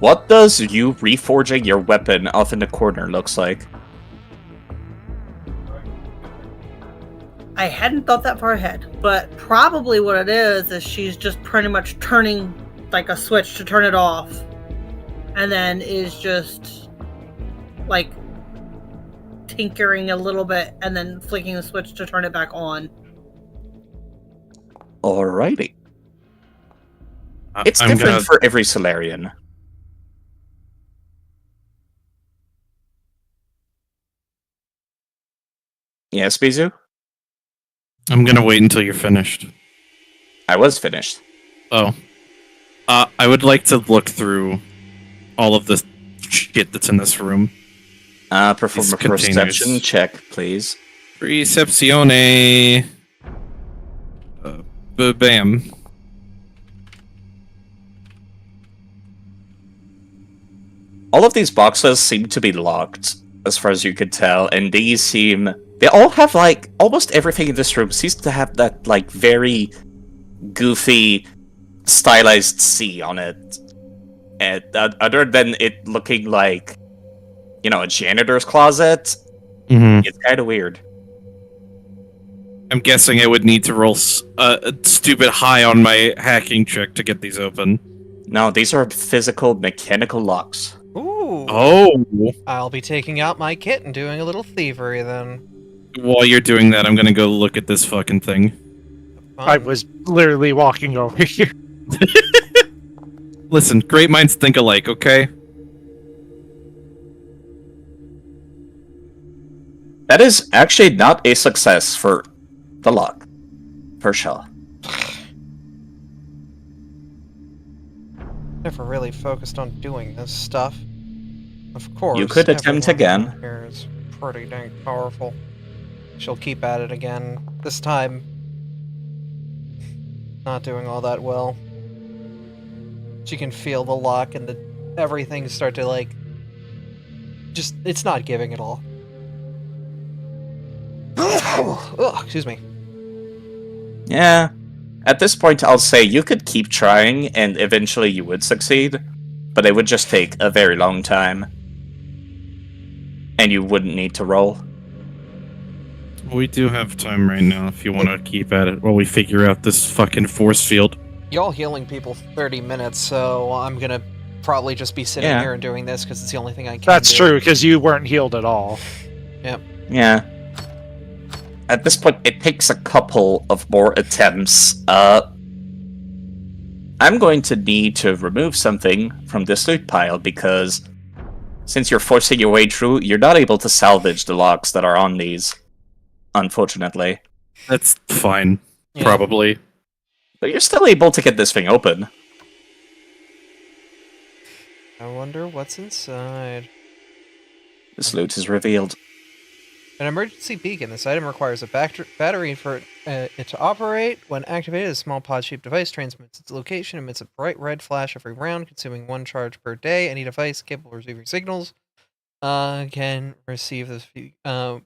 what does you reforging your weapon off in the corner looks like? I hadn't thought that far ahead, but probably what it is she's just pretty much turning like a switch to turn it off, and then is just like tinkering a little bit and then flicking the switch to turn it back on. Alrighty. It's different for every Solarian. Yes, Bizu? I'm gonna wait until you're finished. I was finished. Oh. I would like to look through all of the shit that's in this room. Perform a perception check, please. Percepzione. Bam. All of these boxes seem to be locked, as far as you could tell, and they all have, like, almost everything in this room seems to have that, like, very goofy, stylized C on it. And, other than it looking like, you know, a janitor's closet, it's kind of weird. I'm guessing I would need to roll a stupid high on my hacking check to get these open. No, these are physical, mechanical locks. Ooh. Oh. I'll be taking out my kit and doing a little thievery then. While you're doing that, I'm gonna go look at this fucking thing. I was literally walking over here. Listen, great minds think alike, okay? That is actually not a success for the lock. For sure. Never really focused on doing this stuff. Of course. You could attempt everyone again. Here is pretty dang powerful. She'll keep at it again. This time, not doing all that well. She can feel the lock and everything start to like. Just it's not giving at all. Ugh, excuse me. Yeah. At this point, I'll say you could keep trying, and eventually you would succeed, but it would just take a very long time. And you wouldn't need to roll. We do have time right now if you want to keep at it while we figure out this fucking force field. Y'all healing people for 30 minutes, so I'm gonna probably just be sitting here and doing this because it's the only thing I can That's do. true, because you weren't healed at all. Yep. Yeah. At this point, it takes a couple of more attempts. I'm going to need to remove something from this loot pile, because since you're forcing your way through, you're not able to salvage the locks that are on these, unfortunately. That's fine, Yeah. probably. But you're still able to get this thing open. I wonder what's inside. This loot is revealed. An emergency beacon. This item requires a battery for it to operate. When activated, a small pod-shaped device transmits its location, emits a bright red flash every round, consuming 1 charge per day. Any device capable of receiving signals can receive this from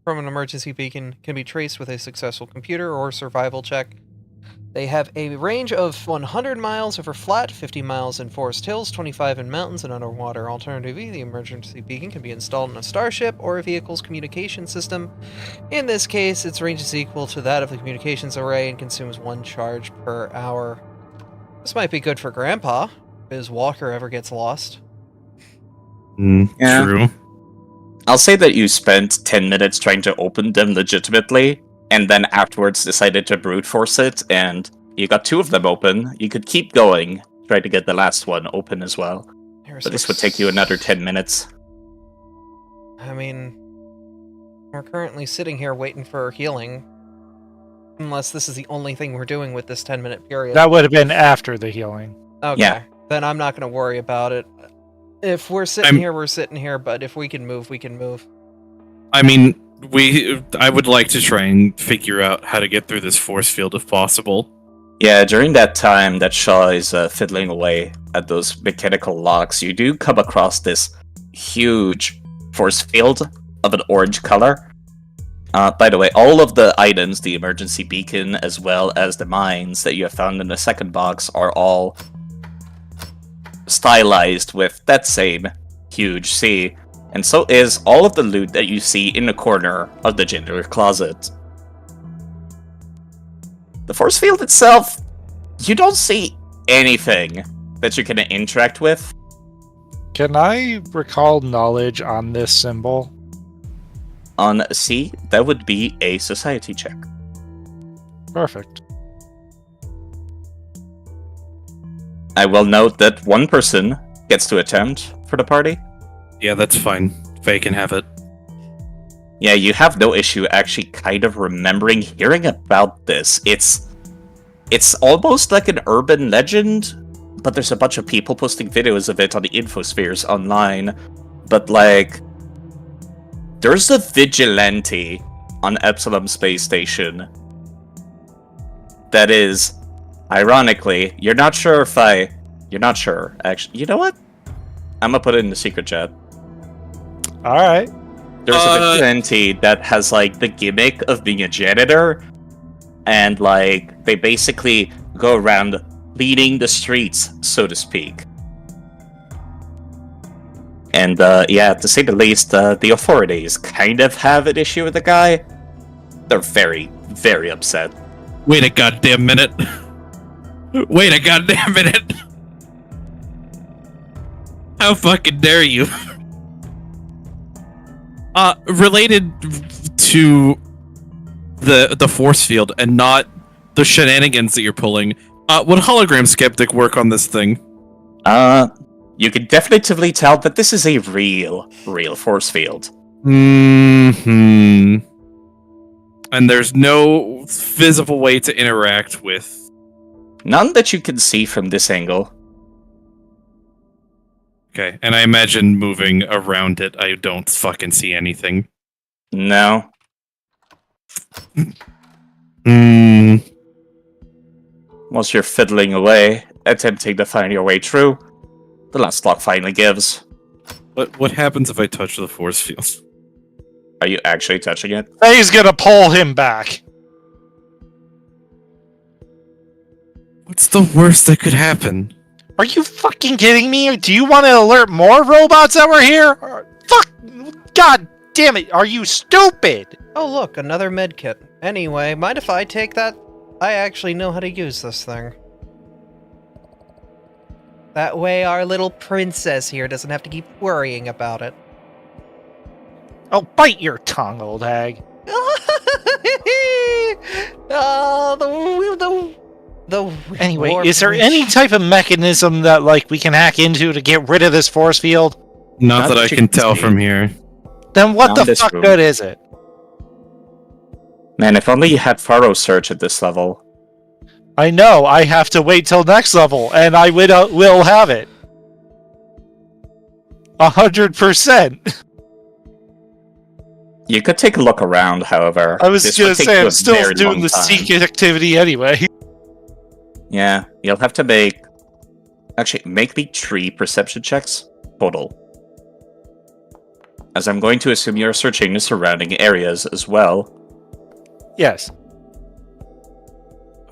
an emergency beacon, can be traced with a successful computer or survival check. They have a range of 100 miles over flat, 50 miles in forest hills, 25 in mountains and underwater. Alternatively, the emergency beacon can be installed in a starship or a vehicle's communication system. In this case, its range is equal to that of the communications array and consumes 1 charge per hour. This might be good for Grandpa, if his walker ever gets lost. Yeah. True. I'll say that you spent 10 minutes trying to open them legitimately, and then afterwards decided to brute force it, and you got 2 of them open. You could keep going, try to get the last one open as well. But this would take you another 10 minutes. I mean, we're currently sitting here waiting for healing. Unless this is the only thing we're doing with this 10-minute period. That would have been after the healing. Okay. Yeah. Then I'm not going to worry about it. If we're sitting here, we're sitting here, but if we can move, we can move. I mean, I would like to try and figure out how to get through this force field if possible. Yeah, during that time that Shaw is fiddling away at those mechanical locks, you do come across this huge force field of an orange color. By the way, all of the items, the emergency beacon as well as the mines that you have found in the second box, are all stylized with that same huge C. And so is all of the loot that you see in the corner of the janitor closet. The force field itself, you don't see anything that you can interact with. Can I recall knowledge on this symbol? On C, that would be a society check. Perfect. I will note that one person gets to attempt for the party. Yeah, that's fine. Faye can have it. Yeah, you have no issue actually kind of remembering hearing about this. It's almost like an urban legend, but there's a bunch of people posting videos of it on the infospheres online. But like, there's a vigilante on Epsilon Space Station that is, ironically, you're not sure, actually. You know what? I'm gonna put it in the secret chat. Alright. There's a vigilante that has, like, the gimmick of being a janitor, and, like, they basically go around cleaning the streets, so to speak. And, yeah, to say the least, the authorities kind of have an issue with the guy. They're very, very upset. Wait a goddamn minute. Wait a goddamn minute. How fucking dare you? Related to the force field and not the shenanigans that you're pulling, would Hologram Skeptic work on this thing? You can definitively tell that this is a real force field. And there's no visible way to interact with. None that you can see from this angle. Okay, and I imagine moving around it, I don't fucking see anything. No. Once you're fiddling away, attempting to find your way through, the last lock finally gives. What happens if I touch the force field? Are you actually touching it? He's gonna pull him back. What's the worst that could happen? Are you fucking kidding me? Do you want to alert more robots that were here? Fuck! God damn it! Are you stupid? Oh look, another medkit. Anyway, mind if I take that? I actually know how to use this thing. That way our little princess here doesn't have to keep worrying about it. Oh, bite your tongue, old hag. Anyway, is there any type of mechanism that, like, we can hack into to get rid of this force field? Not that I can tell from here. Then what the fuck good is it? Man, if only you had Faro search at this level. I know, I have to wait till next level, and I will have it. 100%. You could take a look around, however. I was gonna say, I'm still doing the seek activity anyway. Yeah, you'll have to make... Actually, make me 3 perception checks total. As I'm going to assume you're searching the surrounding areas as well. Yes.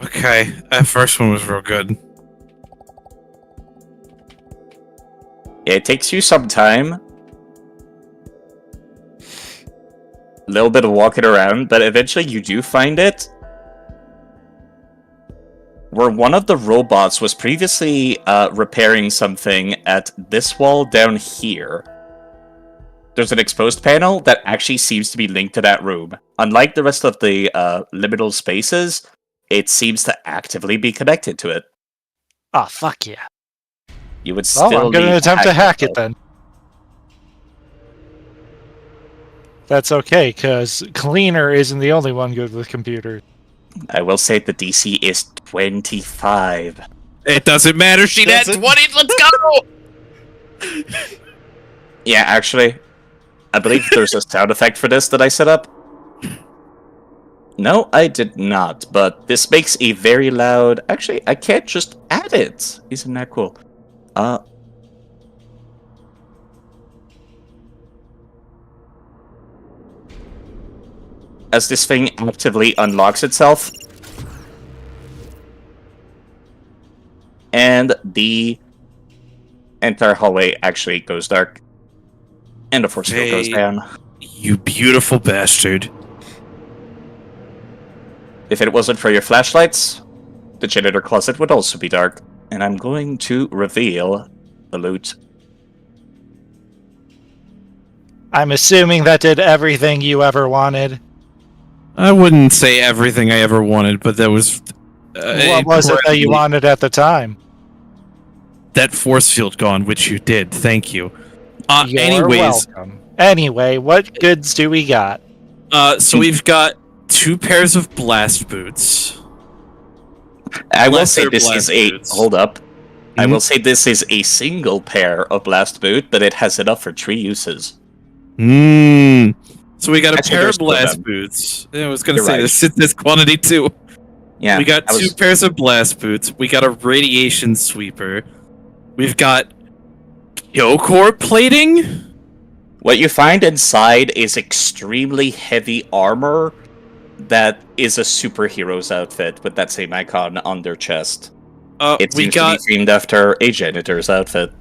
Okay, that first one was real good. Yeah, it takes you some time. A little bit of walking around, but eventually you do find it. Where one of the robots was previously repairing something at this wall down here. There's an exposed panel that actually seems to be linked to that room. Unlike the rest of the liminal spaces, it seems to actively be connected to it. Ah, fuck yeah. You would still I'm going to need attempt to hack it then. That's okay, because Cleaner isn't the only one good with computers. I will say the DC is 25. It doesn't matter, she had 20, let's go! Yeah, actually, I believe there's a sound effect for this that I set up. No, I did not, but this makes a very loud... Actually, I can't just add it. Isn't that cool? As this thing actively unlocks itself, and the entire hallway actually goes dark, and the force field goes down. You beautiful bastard. If it wasn't for your flashlights, the janitor closet would also be dark. And I'm going to reveal the loot. I'm assuming that did everything you ever wanted. I wouldn't say everything I ever wanted, but that was. What was it that you wanted at the time? That force field gone, which you did. Thank you. You're Anyways, welcome. Anyway, what goods do we got? so we've got 2 pairs of blast boots. I will say Lesser this is blast a... boots. Hold up. I Mhm. will say this is a single pair of blast boot, but it has enough for 3 uses. So we got a Actually, pair there's of two of blast them. boots. Yeah, I was gonna You're say right. there's quantity too. Yeah, We got I 2 pairs of blast boots. We got a radiation sweeper. We've got kill core plating. What you find inside is extremely heavy armor that is a superhero's outfit with that same icon on their chest. It We seems got to be themed after a janitor's outfit.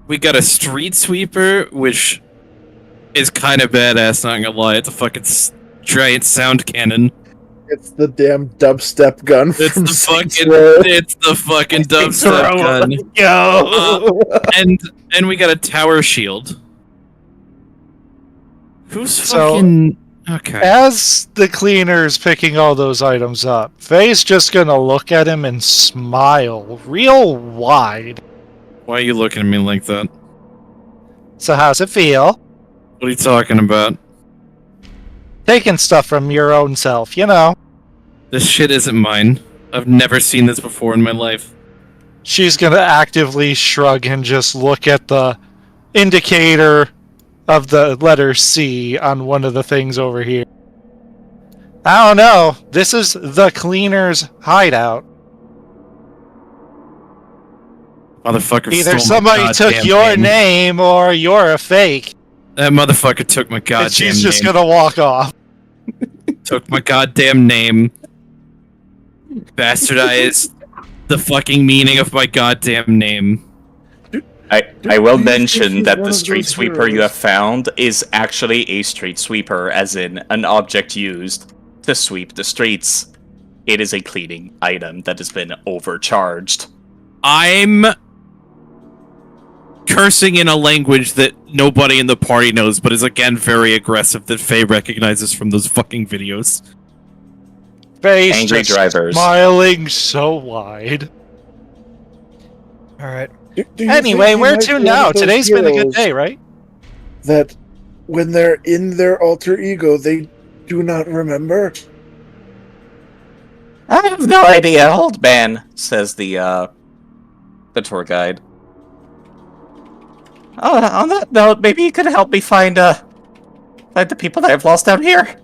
we got a street sweeper, which is kind of badass. Not gonna lie, it's a fucking giant sound cannon. It's the damn dubstep gun It's from the Saints fucking Row. it's the fucking Saints dubstep Row. gun. Yo! And we got a tower shield. Who's So- fucking okay? As the cleaner's picking all those items up, Faye's just gonna look at him and smile real wide. Why are you looking at me like that? So how's it feel? What are you talking about? Taking stuff from your own self, you know. This shit isn't mine. I've never seen this before in my life. She's gonna actively shrug and just look at the indicator of the letter C on one of the things over here. I don't know. This is the cleaner's hideout. Motherfucker Either stole my somebody took goddamn your name or you're a fake. That motherfucker took my goddamn And she's just name. gonna walk off. Took my goddamn name. Bastardized the fucking meaning of my goddamn name. I will Do you think mention she's that one the of street those sweeper you heroes? have found is actually a street sweeper, as in an object used to sweep the streets. It is a cleaning item that has been overcharged. I'm cursing in a language that nobody in the party knows, but is again very aggressive that Faye recognizes from those fucking videos. Face Angry just drivers. smiling so wide. All right. Do you Anyway, think he where might to be one now? of those Today's been a good heroes day, right? That when they're in their alter ego, they do not remember? I have no idea, old man, says the tour guide. On that note, maybe you could help me find the people that I've lost out here.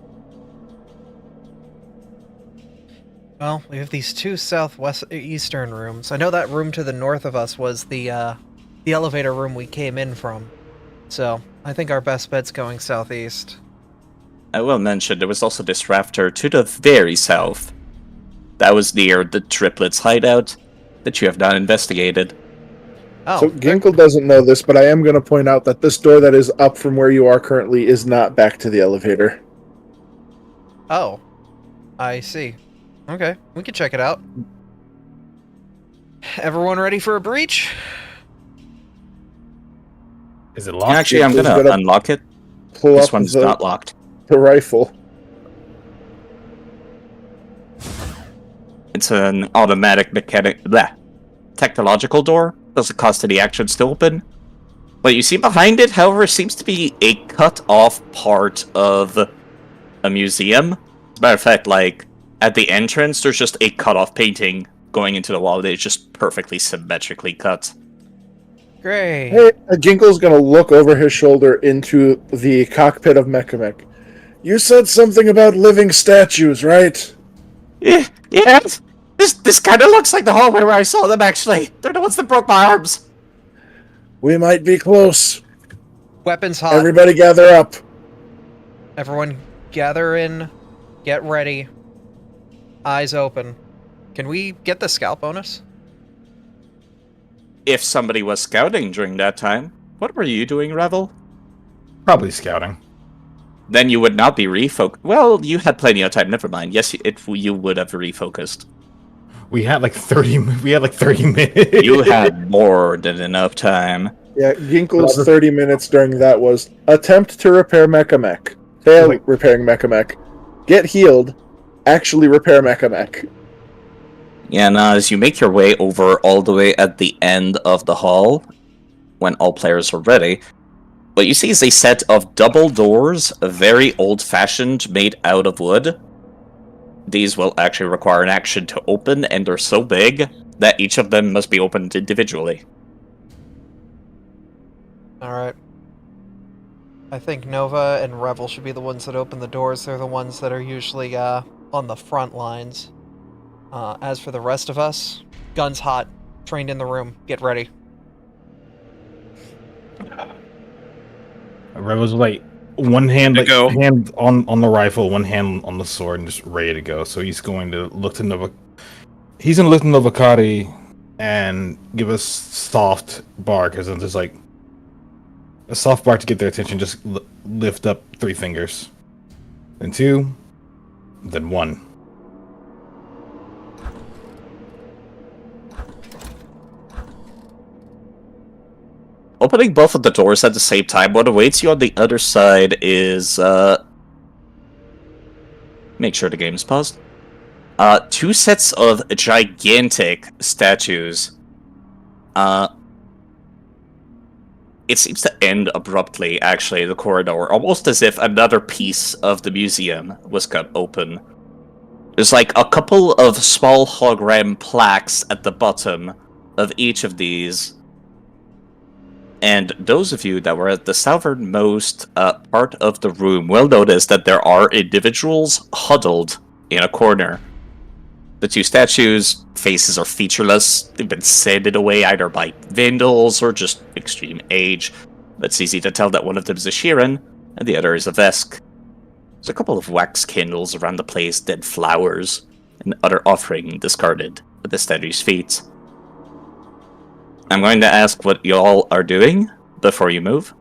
Well, we have these 2 eastern rooms. I know that room to the north of us was the elevator room we came in from. So, I think our best bet's going southeast. I will mention there was also this rafter to the very south. That was near the triplets hideout that you have not investigated. Oh, So Ginkle doesn't know this, but I am going to point out that this door that is up from where you are currently is not back to the elevator. oh, I see. Okay, we can check it out. Everyone ready for a breach? Is it locked? Actually, I'm Ginkle's gonna gonna unlock it. Pull This up one's the, not locked. the rifle. It's an automatic technological door. Doesn't cost any actions to open. What you see behind it, however, seems to be a cut-off part of a museum. As a matter of fact, like, at the entrance, there's just a cut-off painting going into the wall that is just perfectly symmetrically cut. Great. Hey, Ginkle's going to look over his shoulder into the cockpit of Mechamech. You said something about living statues, right? Yeah, this kind of looks like the hallway where I saw them, actually. They're the ones that broke my arms. We might be close. Weapons hot. Everybody gather up. Everyone gather in. Get ready. Eyes open. Can we get the scout bonus? If somebody was scouting during that time, what were you doing, Revel? Probably scouting. then you would not be refocused. Well, you had plenty of time. Never mind. Yes, you would have refocused. We had like 30. We had like 30 minutes. You had more than enough time. Yeah, Ginkle's Well, 30 minutes during that was attempt to repair Mechamech, fail Like- repairing Mechamech, get healed, actually repair Mechamech. Yeah, now as you make your way over all the way at the end of the hall, when all players are ready, what you see is a set of double doors, very old-fashioned, made out of wood. These will actually require an action to open, and they're so big that each of them must be opened individually. Alright. I think Nova and Revel should be the ones that open the doors. They're the ones that are usually on the front lines. As for the rest of us, guns hot, trained in the room, get ready. Rebel's like one hand, To like go. hand on the rifle, one hand on the sword, and just ready to go. So he's going to look to Nova. He's going to look to Novakari and give us soft bark, because it's just like a soft bark to get their attention. Just lift up 3 fingers, then 2, then 1. Opening both of the doors at the same time, what awaits you on the other side is, make sure the game's paused. 2 sets of gigantic statues. It seems to end abruptly, actually, the corridor, almost as if another piece of the museum was cut open. There's like a couple of small hologram plaques at the bottom of each of these. And those of you that were at the southernmost part of the room will notice that there are individuals huddled in a corner. The 2 statues' faces are featureless. They've been sanded away either by vandals or just extreme age. But it's easy to tell that one of them is a Sheeran, and the other is a Vesk. There's a couple of wax candles around the place, dead flowers, and other offering discarded at the statue's feet. I'm going to ask what y'all are doing before you move.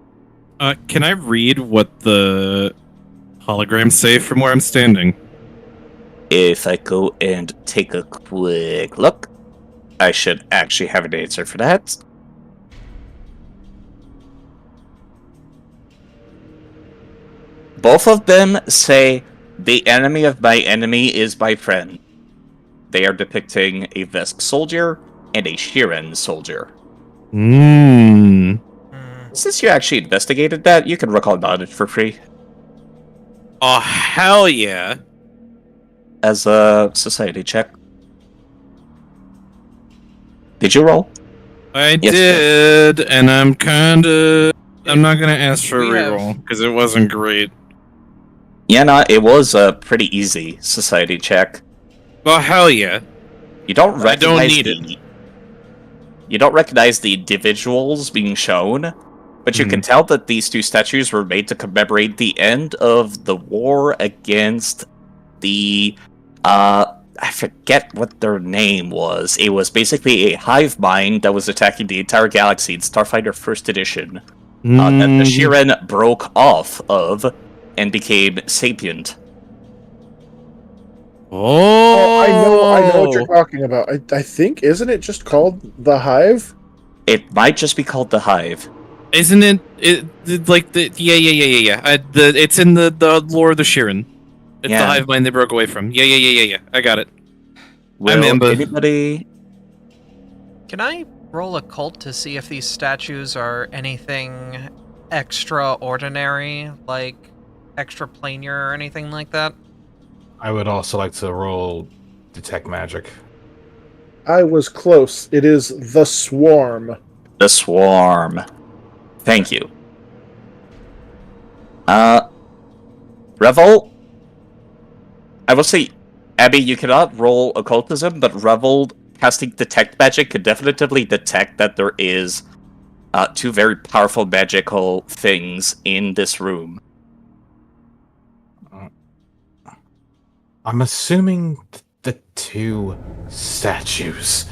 Can I read what the holograms say from where I'm standing? If I go and take a quick look, I should actually have an answer for that. Both of them say, the enemy of my enemy is my friend. They are depicting a Vesk soldier and a Sheeran soldier. Since you actually investigated that, you can recall knowledge for free. Oh, hell yeah. As a society check. Did you roll? I Yes, did, and I'm not gonna ask for a We have- reroll, because it wasn't great. Yeah, no, it was a pretty easy society check. Oh, hell yeah. You don't I don't recognize need the... You don't recognize the individuals being shown, but you can tell that these 2 statues were made to commemorate the end of the war against the... I forget what their name was. It was basically a hive mind that was attacking the entire galaxy in Starfinder First Edition. That the Sheeran broke off of and became sapient. Oh, I know what you're talking about. I think, isn't it just called the Hive? It might just be called the Hive. Isn't it like the yeah. It's in the lore of the Sheeran. It's the Yeah. hive mind they broke away from. Yeah. I got it. Will in, but- anybody... Can I roll a cult to see if these statues are anything extraordinary, like extraplanar or anything like that? I would also like to roll detect magic. I was close. It is the Swarm. The Swarm. Thank you. Revel? I will say, Abby, you cannot roll occultism, but Revel casting detect magic could definitively detect that there is 2 very powerful magical things in this room. I'm assuming the 2 statues.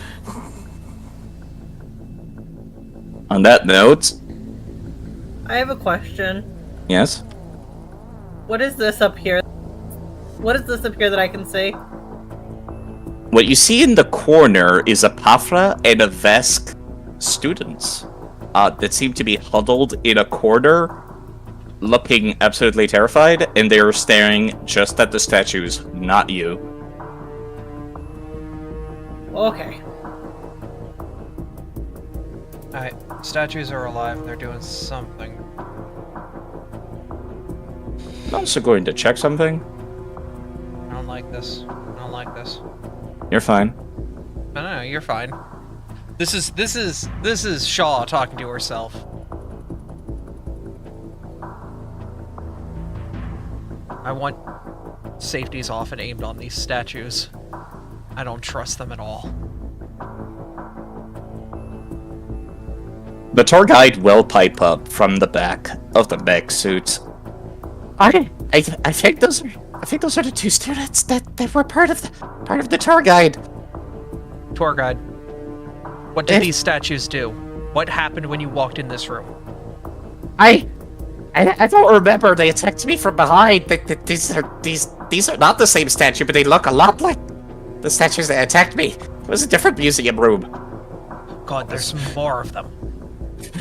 On that note, I have a question. yes? What is this up here? What is this up here that I can see? What you see in the corner is a Pafra and a Vesk students that seem to be huddled in a corner, looking absolutely terrified, and they are staring just at the statues, not you. Okay. Alright, statues are alive. They're doing something. I'm also going to check something. I don't like this. I don't like this. You're fine. No, you're fine. This is Shaw talking to herself. I want safeties off and aimed on these statues. I don't trust them at all. The tour guide will pipe up from the back of the mech suit. I think those are the two students that were part of the tour guide. Tour guide, what did these statues do? What happened when you walked in this room? I don't remember. They attacked me from behind. These are not the same statue, but they look a lot like the statues that attacked me. It was a different museum room. God, there's more of them.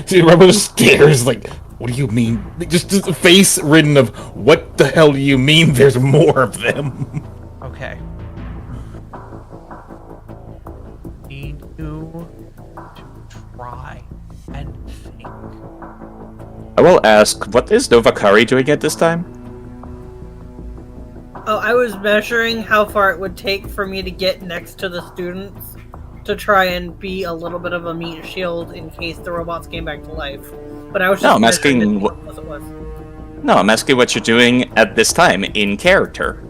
See, Rebel just stares like, what do you mean? Just a face ridden of, what the hell do you mean there's more of them? Okay. Need you to try and think. I will ask, what is Novakari doing at this time? Oh, I was measuring how far it would take for me to get next to the students to try and be a little bit of a meat shield in case the robots came back to life. But I was just No, I'm asking what it was. No, I'm asking what you're doing at this time in character.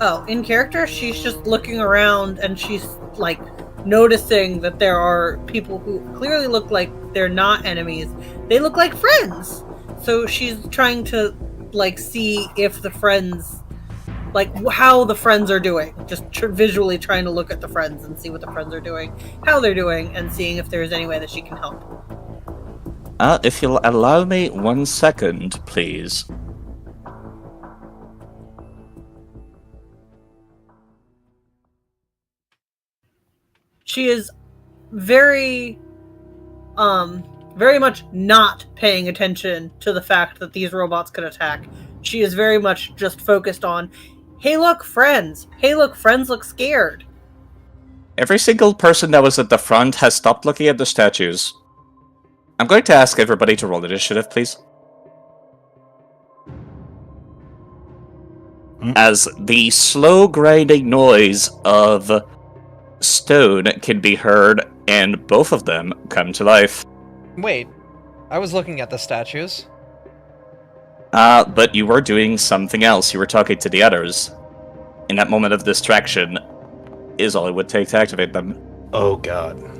Oh, in character, she's just looking around and she's like noticing that there are people who clearly look like they're not enemies. They look like friends. So she's trying to like see if the friends, like how the friends are doing. Just visually trying to look at the friends and see what the friends are doing, how they're doing, and seeing if there's any way that she can help. If you'll allow me 1 second, please. She is very much not paying attention to the fact that these robots could attack. She is very much just focused on, hey look, friends! Hey look, friends look scared! Every single person that was at the front has stopped looking at the statues. I'm going to ask everybody to roll initiative, please. As the slow grinding noise of stone can be heard, and both of them come to life. Wait, I was looking at the statues. But you were doing something else. You were talking to the others. In that moment of distraction is all it would take to activate them. Oh god.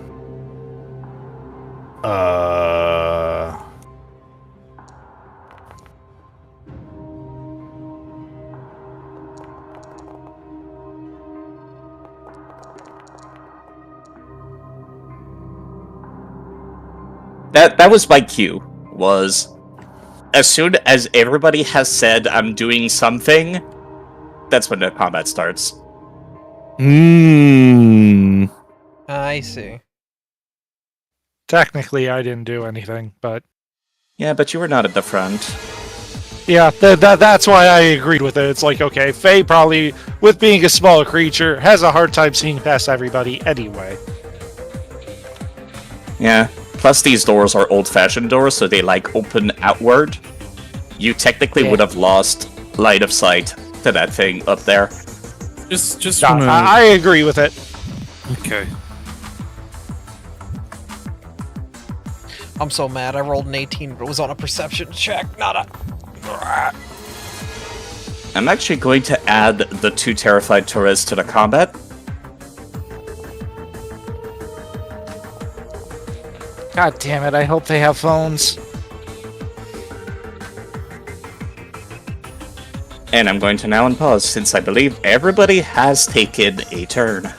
That was my cue, was as soon as everybody has said I'm doing something, that's when the combat starts. I see. Technically, I didn't do anything, but Yeah, but you were not at the front. yeah, that's why I agreed with it. It's like, okay, Faye probably, with being a small creature, has a hard time seeing past everybody anyway. Yeah, plus these doors are old-fashioned doors, so they like open outward. You technically would have lost line of sight to that thing up there. Just No, wanna... I agree with it. Okay. I'm so mad. I rolled an 18, but it was on a perception check, not a... I'm actually going to add the 2 terrified tourists to the combat. God damn it, I hope they have phones. And I'm going to now unpause, since I believe everybody has taken a turn.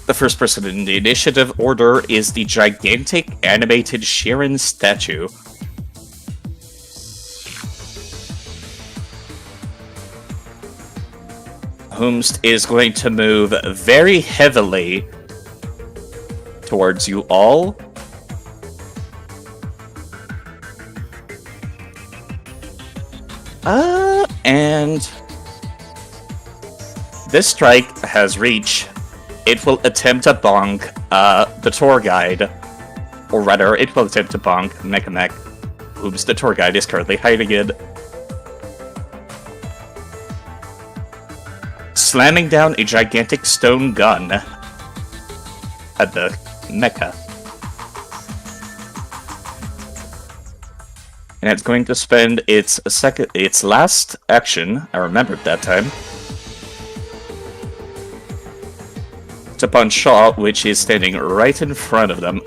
The first person in the initiative order is the gigantic animated Sharon statue. Whomst is going to move very heavily towards you all. And this strike has reach. It will attempt to bonk the tour guide, or rather, it will attempt to bonk Mech. Oops, the tour guide is currently hiding it. Slamming down a gigantic stone gun at the mecha. And it's going to spend its last action, I remembered that time, to punch Shaw, which is standing right in front of them.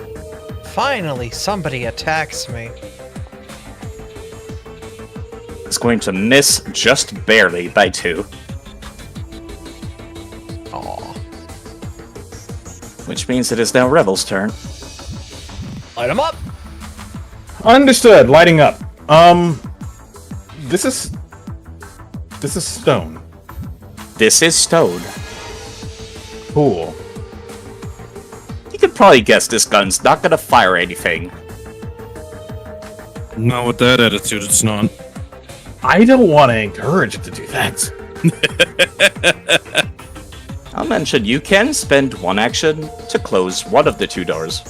Finally, somebody attacks me. It's going to miss just barely by 2. Aw. Which means it is now Revel's turn. Light him up! Understood. Lighting up. This is stone. This is stone. Cool. You could probably guess this gun's not gonna fire anything. Not with that attitude, it's not. I don't want to encourage it to do that. I'll mention you can spend one action to close one of the 2 doors.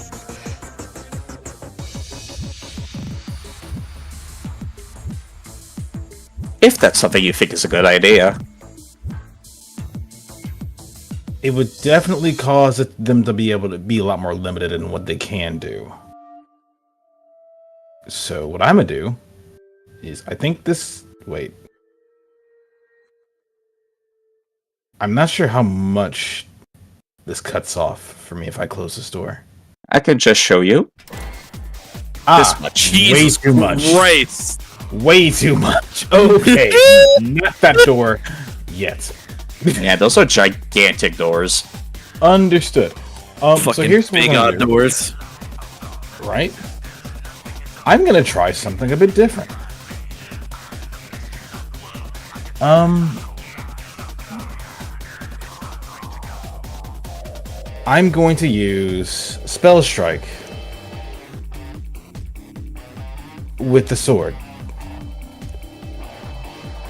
If that's something you think is a good idea. It would definitely cause them to be able to be a lot more limited in what they can do. So what I'm gonna do is, I think this... Wait. I'm not sure how much this cuts off for me if I close this door. I can just show you. This much. Way too much. Christ. Way too much. Okay. Not that door yet. Yeah, those are gigantic doors. Understood. So Fucking here's what big we're gonna do. outdoors. Right? I'm gonna try something a bit different. I'm going to use Spell Strike with the sword.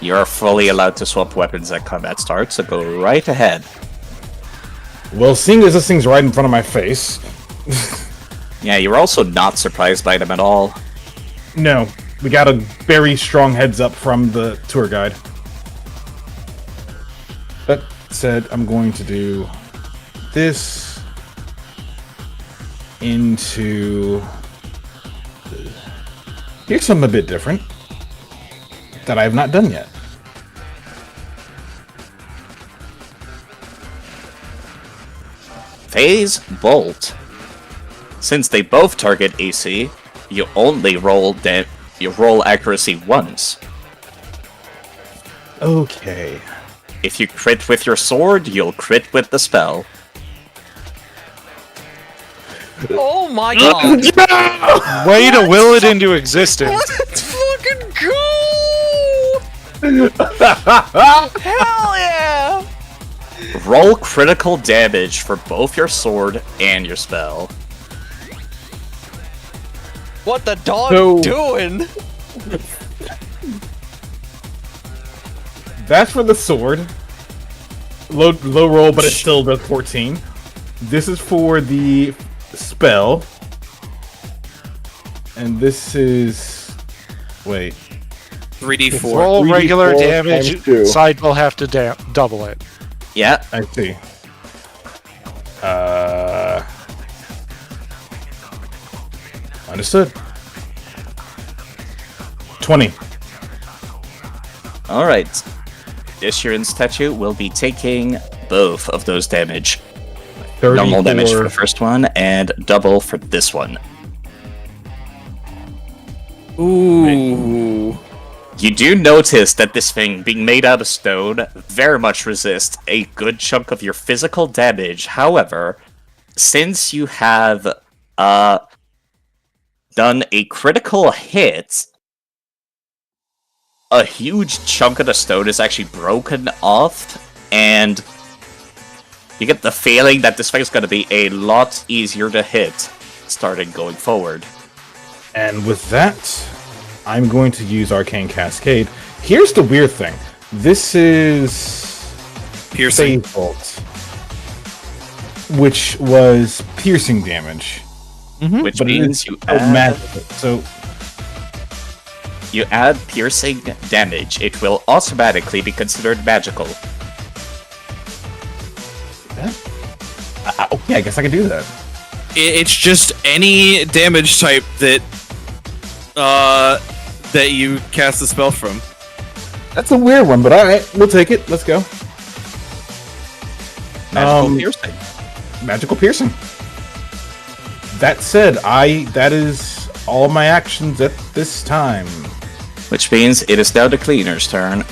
You're fully allowed to swap weapons at combat start, so go right ahead. Well, seeing as this thing's right in front of my face... Yeah, you're also not surprised by them at all. No, we got a very strong heads up from the tour guide. That said, I'm going to do this into... Here's something a bit different that I have not done yet. Phase Bolt. Since they both target AC, you only roll accuracy once. Okay. If you crit with your sword, you'll crit with the spell. Oh my god! Way to will it into existence. Let's fucking go! Hell yeah! Roll critical damage for both your sword and your spell. What the dog So- doing? That's for the sword. Low roll, but it still does 14. This is for the spell. And this is... Wait. 3d4. Roll 3d4 regular times damage, 2. side will have to double it. Yeah, I see. Understood. 20. alright. Issurin statue will be taking both of those damage. 34. Normal damage for the first one, and double for this one. Ooh. You do notice that this thing, being made out of stone, very much resists a good chunk of your physical damage. However, since you have done a critical hit, a huge chunk of the stone is actually broken off and you get the feeling that this thing is going to be a lot easier to hit starting going forward. And with that, I'm going to use Arcane Cascade. Here's the weird thing. This is Piercing. Phase Bolt, which was piercing damage. Which But it means is you so add, magical. So you add piercing damage. It will automatically be considered magical. yeah, I guess I can do that. It's just any damage type that that you cast a spell from. That's a weird one, but alright, we'll take it. Let's go. Magical piercing. Magical piercing. That said, that is all my actions at this time. Which means it is now the cleaner's turn.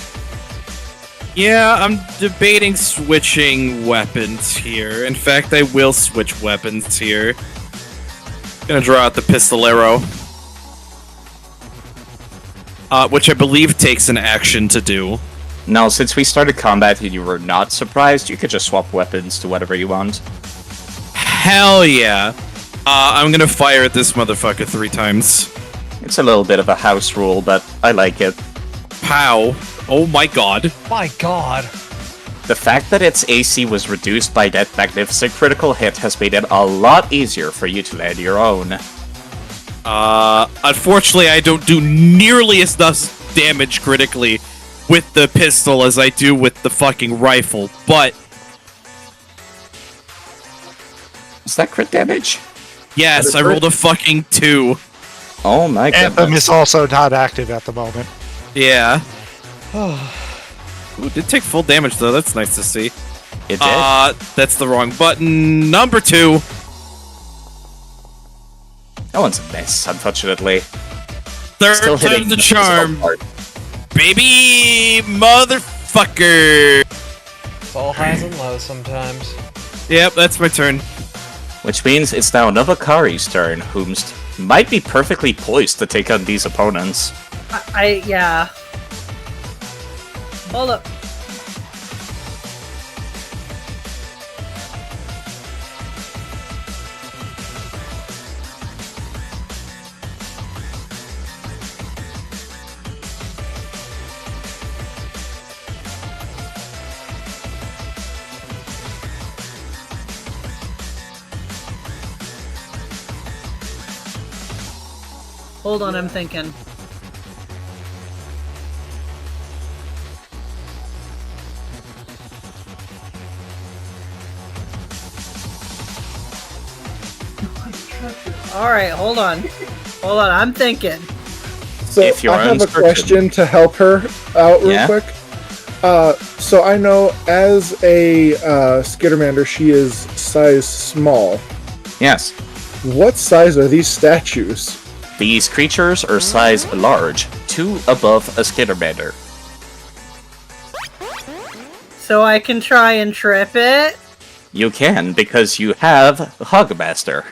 Yeah, I'm debating switching weapons here. In fact, I will switch weapons here. Gonna draw out the pistolero. Which I believe takes an action to do. Now, since we started combat and you were not surprised, you could just swap weapons to whatever you want. Hell yeah. I'm gonna fire at this motherfucker 3 times. It's a little bit of a house rule, but I like it. Pow. Oh my god. My god. The fact that its AC was reduced by that magnificent critical hit has made it a lot easier for you to land your own. Unfortunately, I don't do nearly as much damage critically with the pistol as I do with the fucking rifle, but... Is that crit damage? Yes, I rolled a fucking 2. Oh my Anthem goodness. is also not active at the moment. Yeah. Ooh, did take full damage though, that's nice to see. It did? That's the wrong button. Number 2. That one's a miss, unfortunately. Third Still hitting time's the physical charm. part. Baby motherfucker. It's all highs and lows sometimes. Yep, that's my turn. Which means it's now Novakari's turn, whomst might be perfectly poised to take on these opponents. Yeah. Hold up. Hold on, I'm thinking. Alright, hold on. Hold on, I'm thinking. So If you're I have a uncertain. question to help her out real Yeah? quick. So I know as a Skittermander, she is size small. Yes. What size are these statues? These creatures are size large, 2 above a Skittermander. So I can try and trip it. You can, because you have Hogmaster.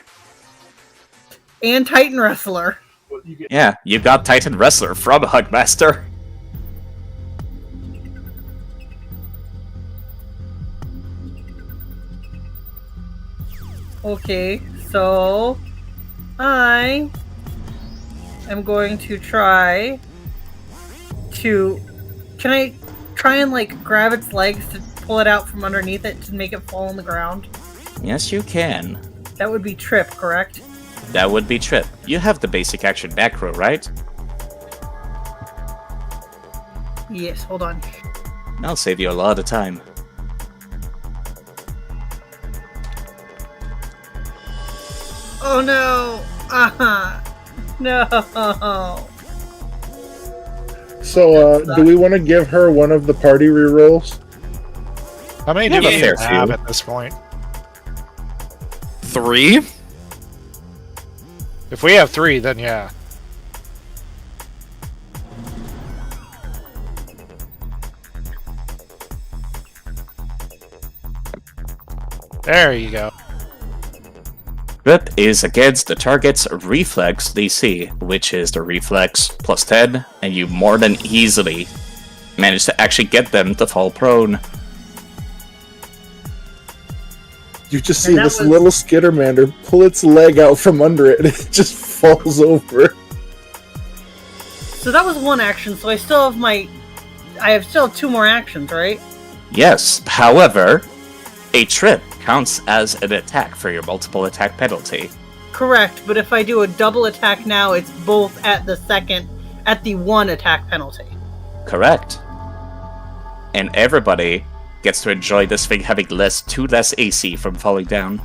And Titan Wrestler. Yeah, you got Titan Wrestler from Hogmaster. Okay, so I am going to try to... Can I try and, like, grab its legs to pull it out from underneath it to make it fall on the ground? Yes, you can. That would be trip, correct? That would be Trip. You have the basic action macro, right? Yes, hold on. That'll save you a lot of time. Oh no! No! So, do we want to give her one of the party rerolls? How many You do have a you fair have few. at this point? 3? If we have 3, then yeah. There you go. Trip is against the target's reflex DC, which is the reflex plus 10, and you more than easily manage to actually get them to fall prone. You just see And that this was- little Skittermander pull its leg out from under it, and it just falls over. So that was one action. So I still have 2 more actions, right? Yes, however, a trip counts as an attack for your multiple attack penalty. Correct. But if I do a double attack now, it's both at the 1 attack penalty. Correct. And everybody gets to enjoy this thing having 2 less AC from falling down.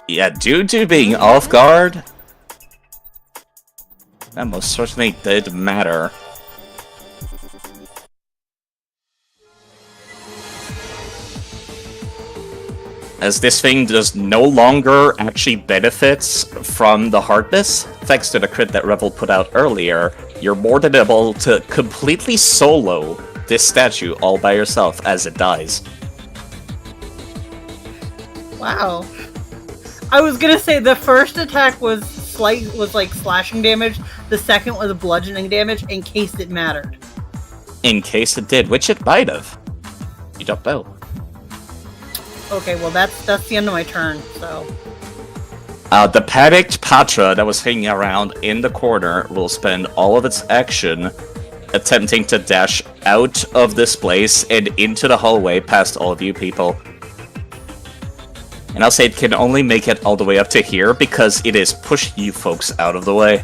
Yeah, due to being off guard, that most certainly did matter. As this thing does no longer actually benefits from the hardness, thanks to the crit that Revel put out earlier, you're more than able to completely solo this statue all by yourself as it dies. Wow. I was gonna say the first attack was like slashing damage. The second was bludgeoning damage in case it mattered. In case it did, which it might have. You don't know. Okay, well that's the end of my turn. So The panicked Patra that was hanging around in the corner will spend all of its action attempting to dash out of this place and into the hallway past all of you people. And I'll say it can only make it all the way up to here because it is pushing you folks out of the way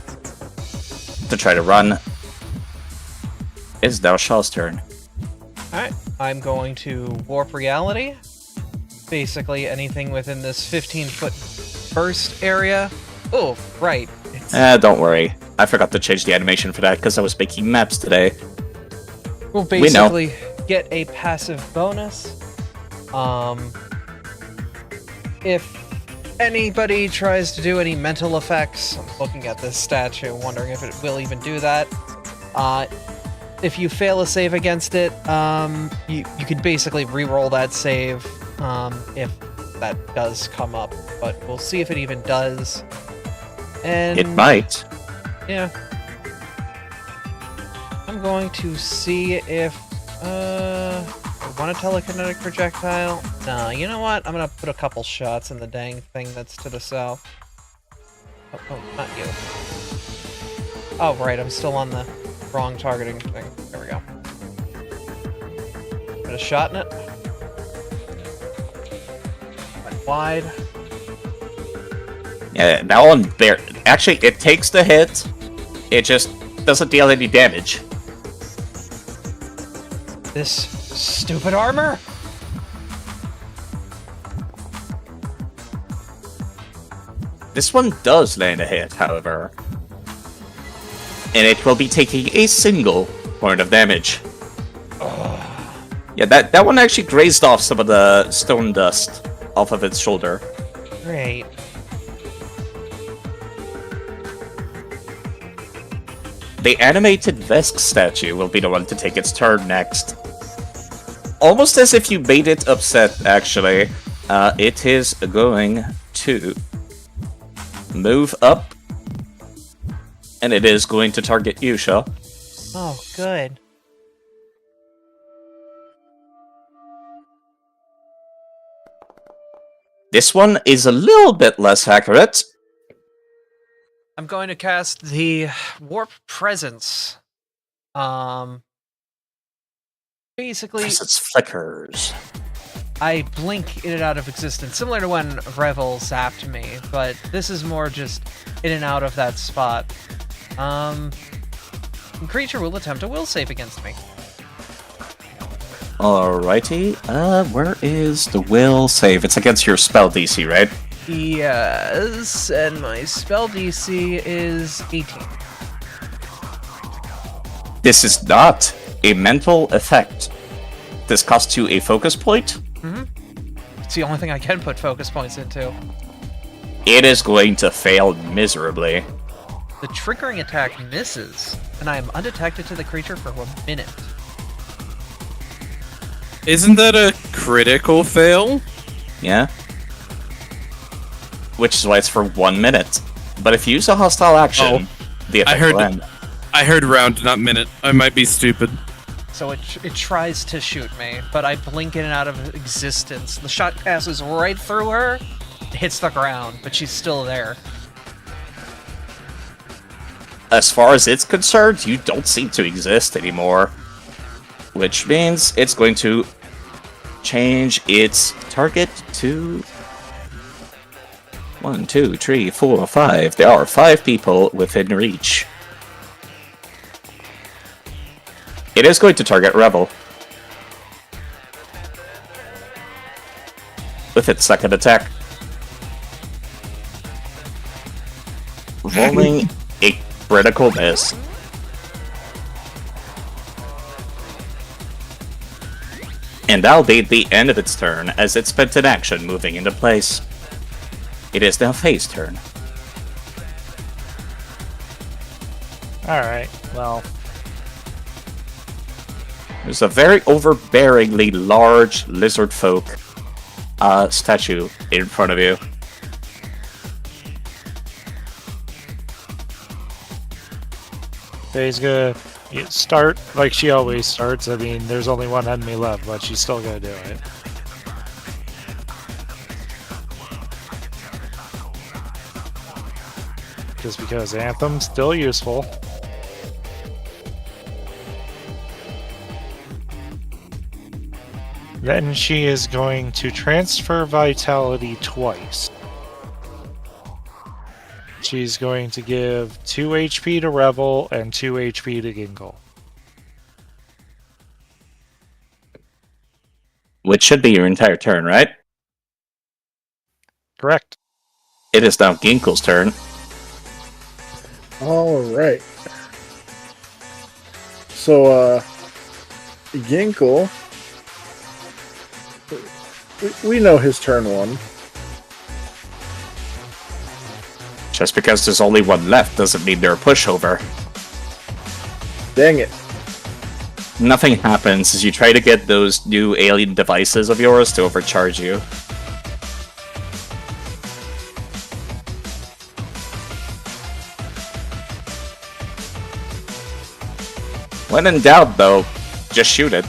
to try to run. It's now Shaw's turn. Alright, I'm going to warp reality. Basically anything within this 15-foot burst area. Oh, right. Don't worry. I forgot to change the animation for that because I was making maps today. We'll basically get a passive bonus. If anybody tries to do any mental effects, I'm looking at this statue, wondering if it will even do that. If you fail a save against it, you could basically re-roll that save if that does come up, but we'll see if it even does. And It might. yeah. I'm going to see if I want a telekinetic projectile. No, you know what? I'm gonna put a couple shots in the dang thing that's to the south. Oh, not you. Oh, right, I'm still on the wrong targeting thing. There we go. Put a shot in it. Went wide. Yeah, now on there. Actually, it takes the hit. It just doesn't deal any damage. This stupid armor! This one does land a hit, however. And it will be taking a single point of damage. Yeah, that one actually grazed off some of the stone dust off of its shoulder. Great. The animated Vesk statue will be the one to take its turn next. Almost as if you made it upset, actually. It is going to move up. And it is going to target you, Shaw. Oh, good. This one is a little bit less accurate. I'm going to cast the Warp Presence. Basically, Presence flickers. I blink in and out of existence, similar to when Revel zapped me, but this is more just in and out of that spot. Creature will attempt a will save against me. Alrighty, where is the will save? It's against your spell DC, right? Yes, and my spell DC is 18. This is not a mental effect. This costs you a focus point. It's the only thing I can put focus points into. It is going to fail miserably. The triggering attack misses, and I am undetected to the creature for 1 minute. Isn't that a critical fail? Yeah? Which is why it's for 1 minute. But if you use a hostile action, the effect will end. I heard round, not minute. I might be stupid. So it tries to shoot me, but I blink in and out of existence. The shot passes right through her, hits the ground, but she's still there. As far as it's concerned, you don't seem to exist anymore. Which means it's going to change its target to 1, 2, 3, 4, 5. There are 5 people within reach. It is going to target Rebel with its second attack. Rolling a critical miss. And that'll be the end of its turn, as it spent an action moving into place. It is now Faye's turn. Alright, well. There's a very overbearingly large lizard folk statue in front of you. Faye's gonna start like she always starts. I mean, there's only one enemy left, but she's still gonna do it. Just because Anthem's still useful. Then she is going to transfer vitality twice. She's going to give 2 HP to Revel and 2 HP to Ginkle. Which should be your entire turn, right? Correct. It is now Ginkle's turn. Alright. So, Ginkle... We know his turn 1. Just because there's only one left doesn't mean they're a pushover. Dang it. Nothing happens as you try to get those new alien devices of yours to overcharge you. When in doubt, though, just shoot it.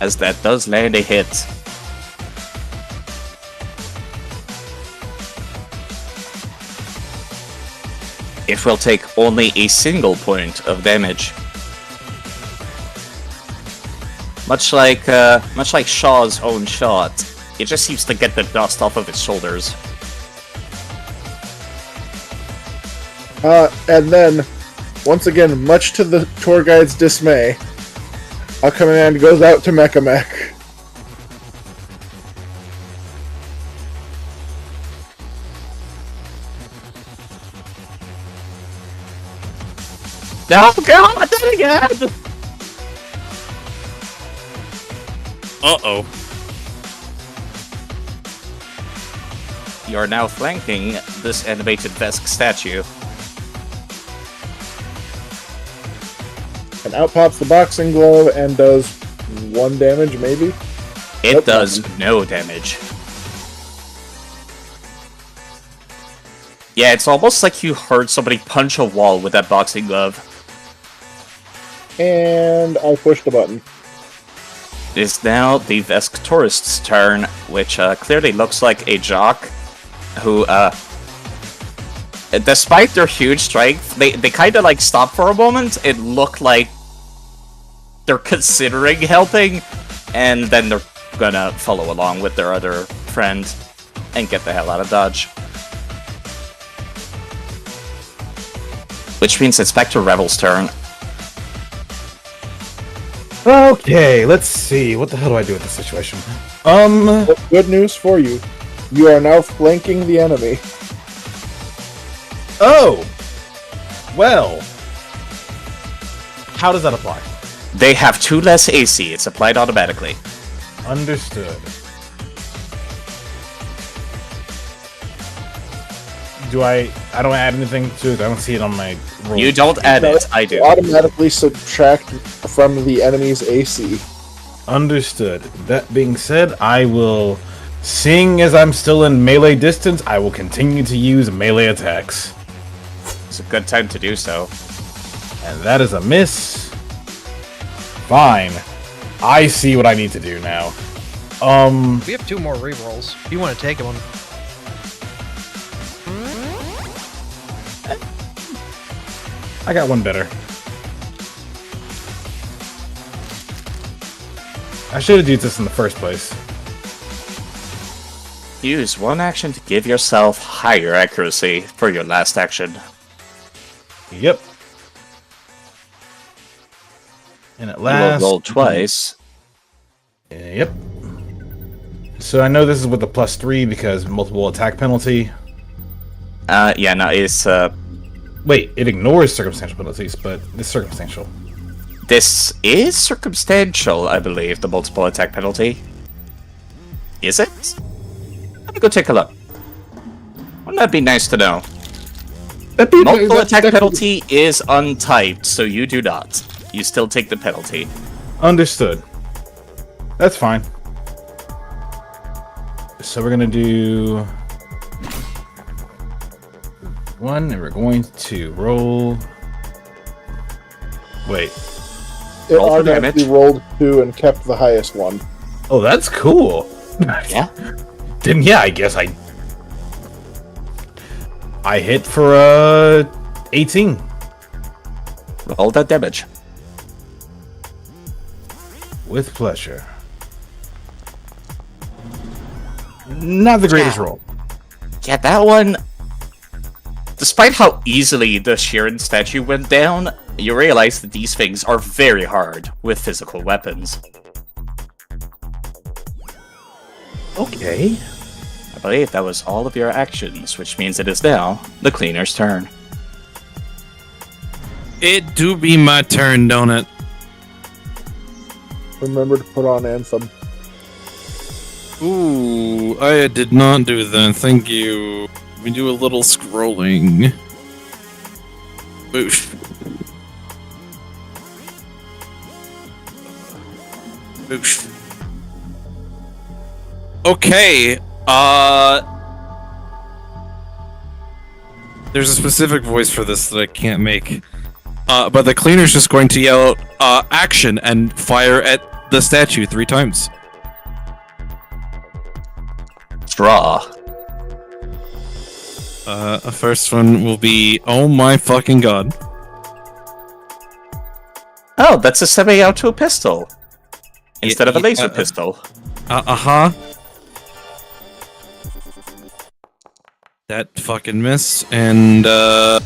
As that does land a hit. It will take only a single point of damage. Much like Shaw's own shot, it just seems to get the dust off of its shoulders. And then, once again, much to the tour guide's dismay, a command goes out to Mechamech. No, God, that again! Uh-oh. You are now flanking this animated Vesk statue. And out pops the boxing glove and does 1 damage, maybe? It Nope. does no damage. Yeah, it's almost like you heard somebody punch a wall with that boxing glove. And I pushed the button. It is now the Vesk tourist's turn, which clearly looks like a jock who, despite their huge strength, they kind of like stop for a moment. It looked like they're considering helping, and then they're gonna follow along with their other friend and get the hell out of Dodge. Which means it's back to Revel's turn. Okay, let's see. What the hell do I do with this situation? Well, good news for you. You are now flanking the enemy. Oh! Well... How does that apply? They have 2 less AC. It's applied automatically. Understood. I don't add anything to it. I don't see it on my roll. You don't add No, it. I do. Automatically subtract from the enemy's AC. Understood. That being said, I will, seeing as I'm still in melee distance, I will continue to use melee attacks. It's a good time to do so. And that is a miss. Fine. I see what I need to do now. We have 2 more rerolls. If you want to take one. I got one better. I should have used this in the first place. Use one action to give yourself higher accuracy for your last action. Yep. And at You will last... roll twice. Yep. So I know this is with the +3 because multiple attack penalty. Yeah, no, it's, Wait, it ignores circumstantial penalties, but it's circumstantial. This is circumstantial, I believe, the multiple attack penalty. Is it? Let me go take a look. Wouldn't that be nice to know? Multiple attack penalty is untyped, so you do not. You still take the penalty. Understood. That's fine. So we're gonna do 1, and we're going to roll. Wait. It Roll for automatically damage. rolled 2 and kept the highest one. Oh, that's cool. Yeah. Then yeah, I guess I hit for 18. Roll that damage. With pleasure. Not the greatest roll. Yeah, that one... Despite how easily the Sheeran statue went down, you realize that these things are very hard with physical weapons. Okay. I believe that was all of your actions, which means it is now the cleaner's turn. It do be my turn, don't it? Remember to put on Anthem. Ooh, I did not do that. Thank you. We do a little scrolling. Boosh. Boosh. Okay, there's a specific voice for this that I can't make. But the cleaner's just going to yell out, action, and fire at the statue 3 times. Draw. A first one will be, oh my fucking god. Oh, that's a semi-auto pistol. Instead of a laser pistol. Uh-huh. That fucking missed, and, that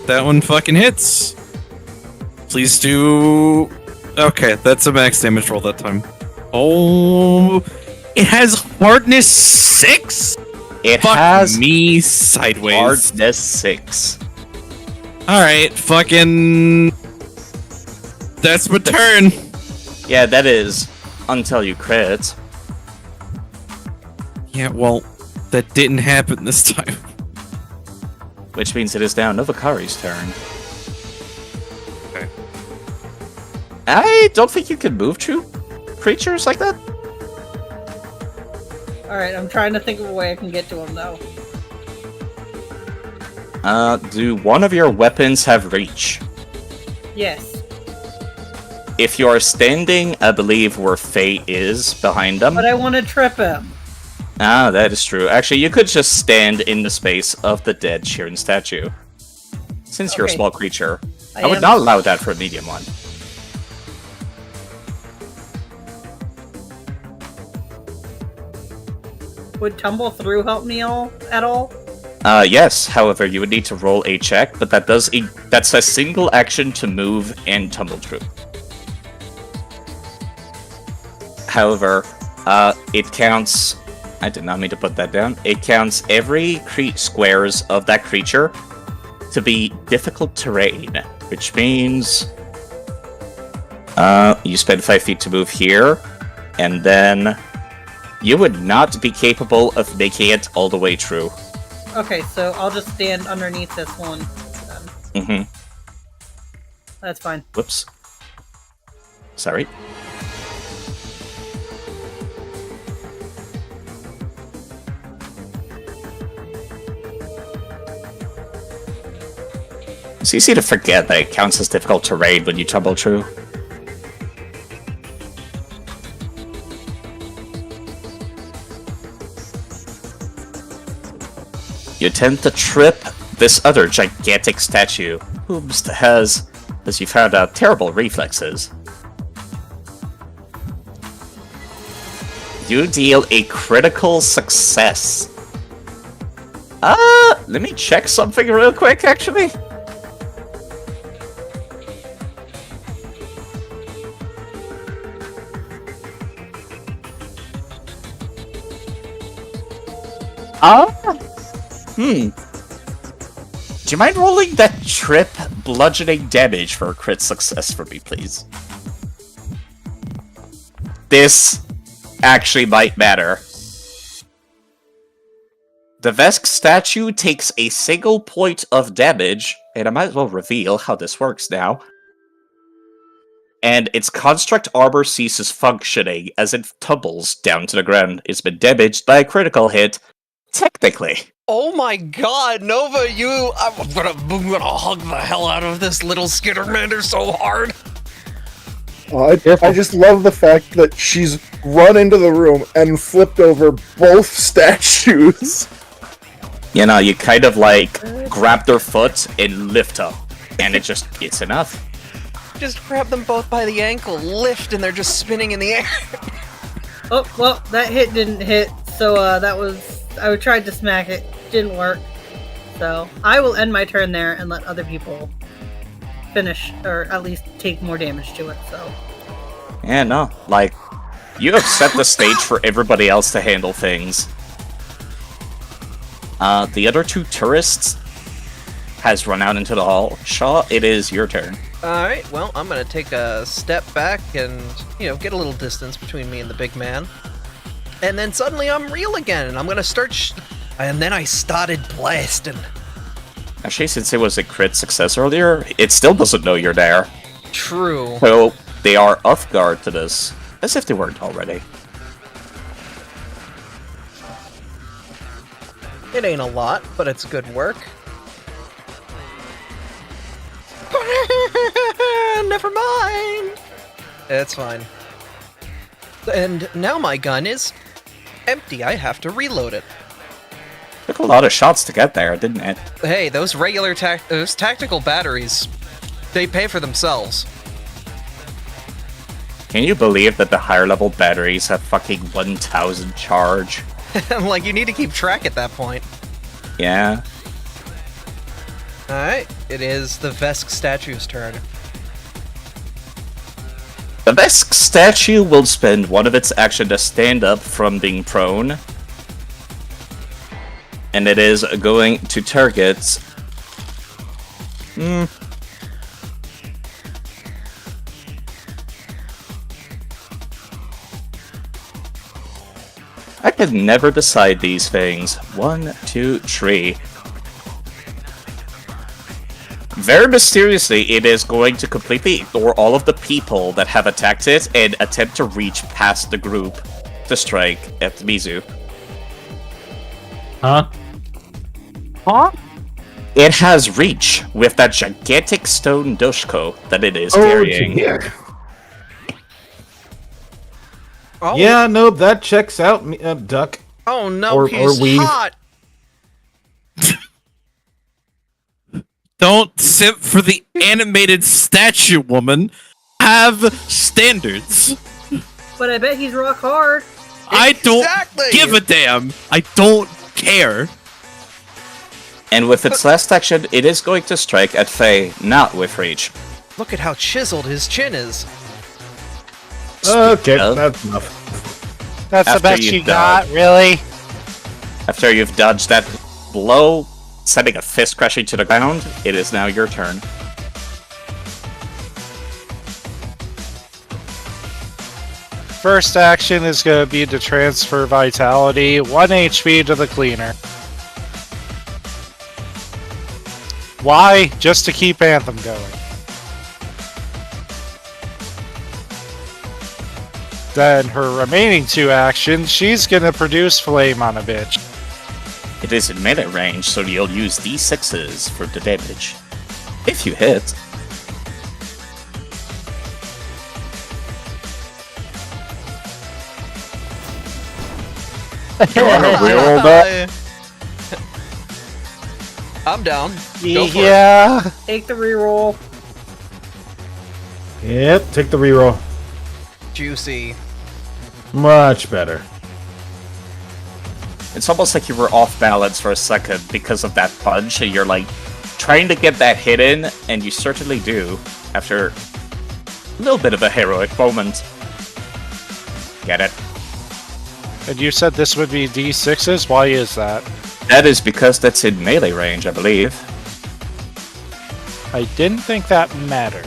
one fucking hits. Please do... Okay, that's a max damage roll that time. Oh... It has hardness 6? It Fuck has me sideways. hardness 6. Alright, fucking... That's my turn. Yeah, that is. Until you crit. Yeah, well, that didn't happen this time. Which means it is now Novakari's turn. Okay. I don't think you can move true creatures like that. Alright, I'm trying to think of a way I can get to him, though. Do one of your weapons have reach? Yes. If you are standing, I believe where Faye is behind them. But I want to trip him. Ah, that is true. Actually, you could just stand in the space of the dead Sheeran statue. Since you're a Okay. small creature, I I would am- not allow that for a medium one. Would tumble through help me at all? Yes, however, you would need to roll a check, but that's a single action to move and tumble through. However, it counts... I did not mean to put that down. It counts every squares of that creature to be difficult terrain, which means... you spend 5 feet to move here, and then... You would not be capable of making it all the way through. Okay, so I'll just stand underneath this one. Then. Mm-hmm. That's fine. Whoops. Sorry. It's easy to forget that it counts as difficult terrain when you tumble through. You tend to trip this other gigantic statue, who has, as you found out, terrible reflexes. You deal a critical success. Let me check something real quick, actually. Do you mind rolling that trip bludgeoning damage for a crit success for me, please? This actually might matter. The Vesk statue takes a single point of damage, and I might as well reveal how this works now. And its construct armor ceases functioning as it tumbles down to the ground. It's been damaged by a critical hit, technically. Oh my god, Nova, I'm gonna hug the hell out of this little Skittermander so hard. I just love the fact that she's run into the room and flipped over both statues. You know, you kind of like grab their foot and lift up, and it's enough. Just grab them both by the ankle, lift, and they're just spinning in the air. Oh, well, that hit didn't hit, so I tried to smack it, didn't work. So I will end my turn there and let other people finish, or at least take more damage to it, so. Yeah, no, like, you have set the stage for everybody else to handle things. The other two tourists has run out into the hall. Shaw, it is your turn. Alright, well, I'm gonna take a step back and, get a little distance between me and the big man. And then suddenly I'm real again, and I'm gonna start and then I started blasting. Actually, since it was a crit success earlier, it still doesn't know you're there. True. So, they are off guard to this, as if they weren't already. It ain't a lot, but it's good work. Never mind. It's fine. And now my gun is empty. I have to reload it. Took a lot of shots to get there, didn't it? Hey, those regular those tactical batteries, they pay for themselves. Can you believe that the higher level batteries have fucking 1,000 charge? Like, you need to keep track at that point. Yeah. Alright, it is the Vesk statue's turn. The Vesk statue will spend one of its action to stand up from being prone. And it is going to target... I can never decide these things. 1, 2, 3. Very mysteriously, it is going to completely ignore all of the people that have attacked it and attempt to reach past the group to strike at Mizu. Huh? It has reach with that gigantic stone dushko that it is carrying. Yeah. Oh. Yeah, no, that checks out, Duck. Oh no, Or he's weave. hot! Don't simp for the animated statue, woman. Have standards. But I bet he's rock hard. I don't Exactly! give a damn. I don't care. And with its last action, it is going to strike at Faye, not with reach. Look at how chiseled his chin is. Okay, of- that's enough. That's the After best you you die. got, really? After you've dodged that blow, sending a fist crashing to the ground, it is now your turn. First action is going to be to transfer vitality, 1 HP to the cleaner. Why? Just to keep Anthem going. Then her remaining 2 actions, she's going to produce Flame on a bitch. It is in melee range, so you'll use d6s for the damage. If you hit. Reroll that. I'm down. Go for it. Yeah. Take the reroll. Yep, take the reroll. Juicy. Much better. It's almost like you were off balance for a second because of that punch, and you're like trying to get that hit in, and you certainly do after a little bit of a heroic moment. Get it? And you said this would be D6s? Why is that? That is because that's in melee range, I believe. I didn't think that mattered.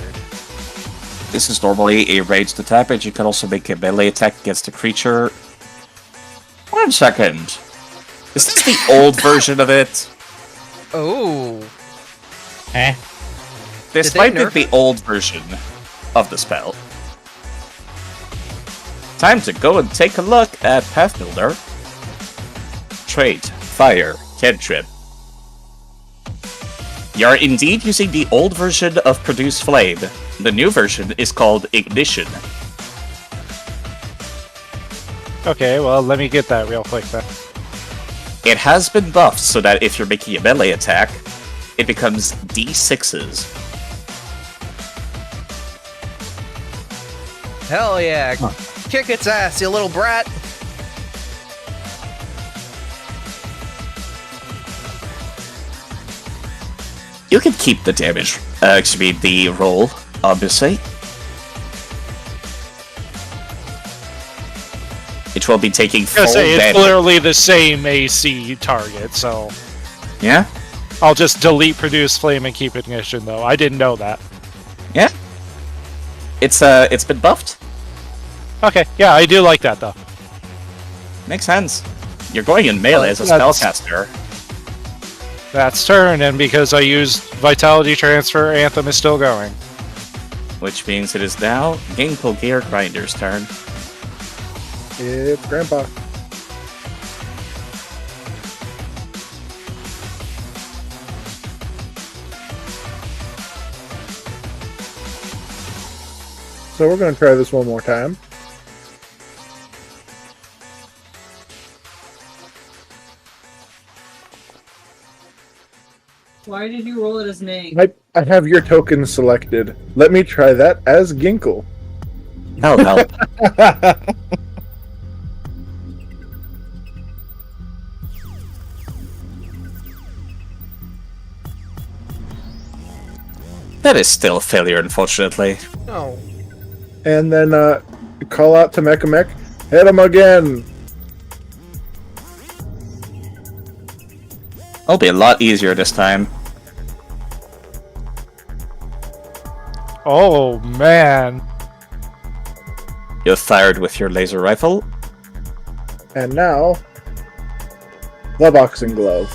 This is normally a ranged attack, but you can also make a melee attack against a creature. 1 second. Is this the old version of it? Oh. This Did they might be nerf the old version of the spell. Time to go and take a look at Pathbuilder. Trait, Fire, Cantrip. You're indeed using the old version of Produce Flame. The new version is called Ignition. Okay, well, let me get that real quick then. It has been buffed so that if you're making a melee attack, it becomes D6s. Hell yeah. Kick its ass, you little brat. You can keep the damage, the roll, obviously. It will be taking I full was gonna say, it's damage. literally the same AC target, so Yeah? I'll just delete Produce Flame and keep Ignition, though. I didn't know that. Yeah? It's been buffed. Okay, yeah, I do like that, though. Makes sense. You're going in melee as a That's- spellcaster. That's turn, and because I used Vitality Transfer, Anthem is still going. Which means it is now Ginkle Geargrinder's turn. It's Grandpa. So we're going to try this one more time. Why did you roll it as me? I have your token selected. Let me try that as Ginkle. Help, help. That is still a failure, unfortunately. No. And then call out to Mechamech. Hit him again. It'll be a lot easier this time. Oh, man. You're fired with your laser rifle. And now, the boxing glove.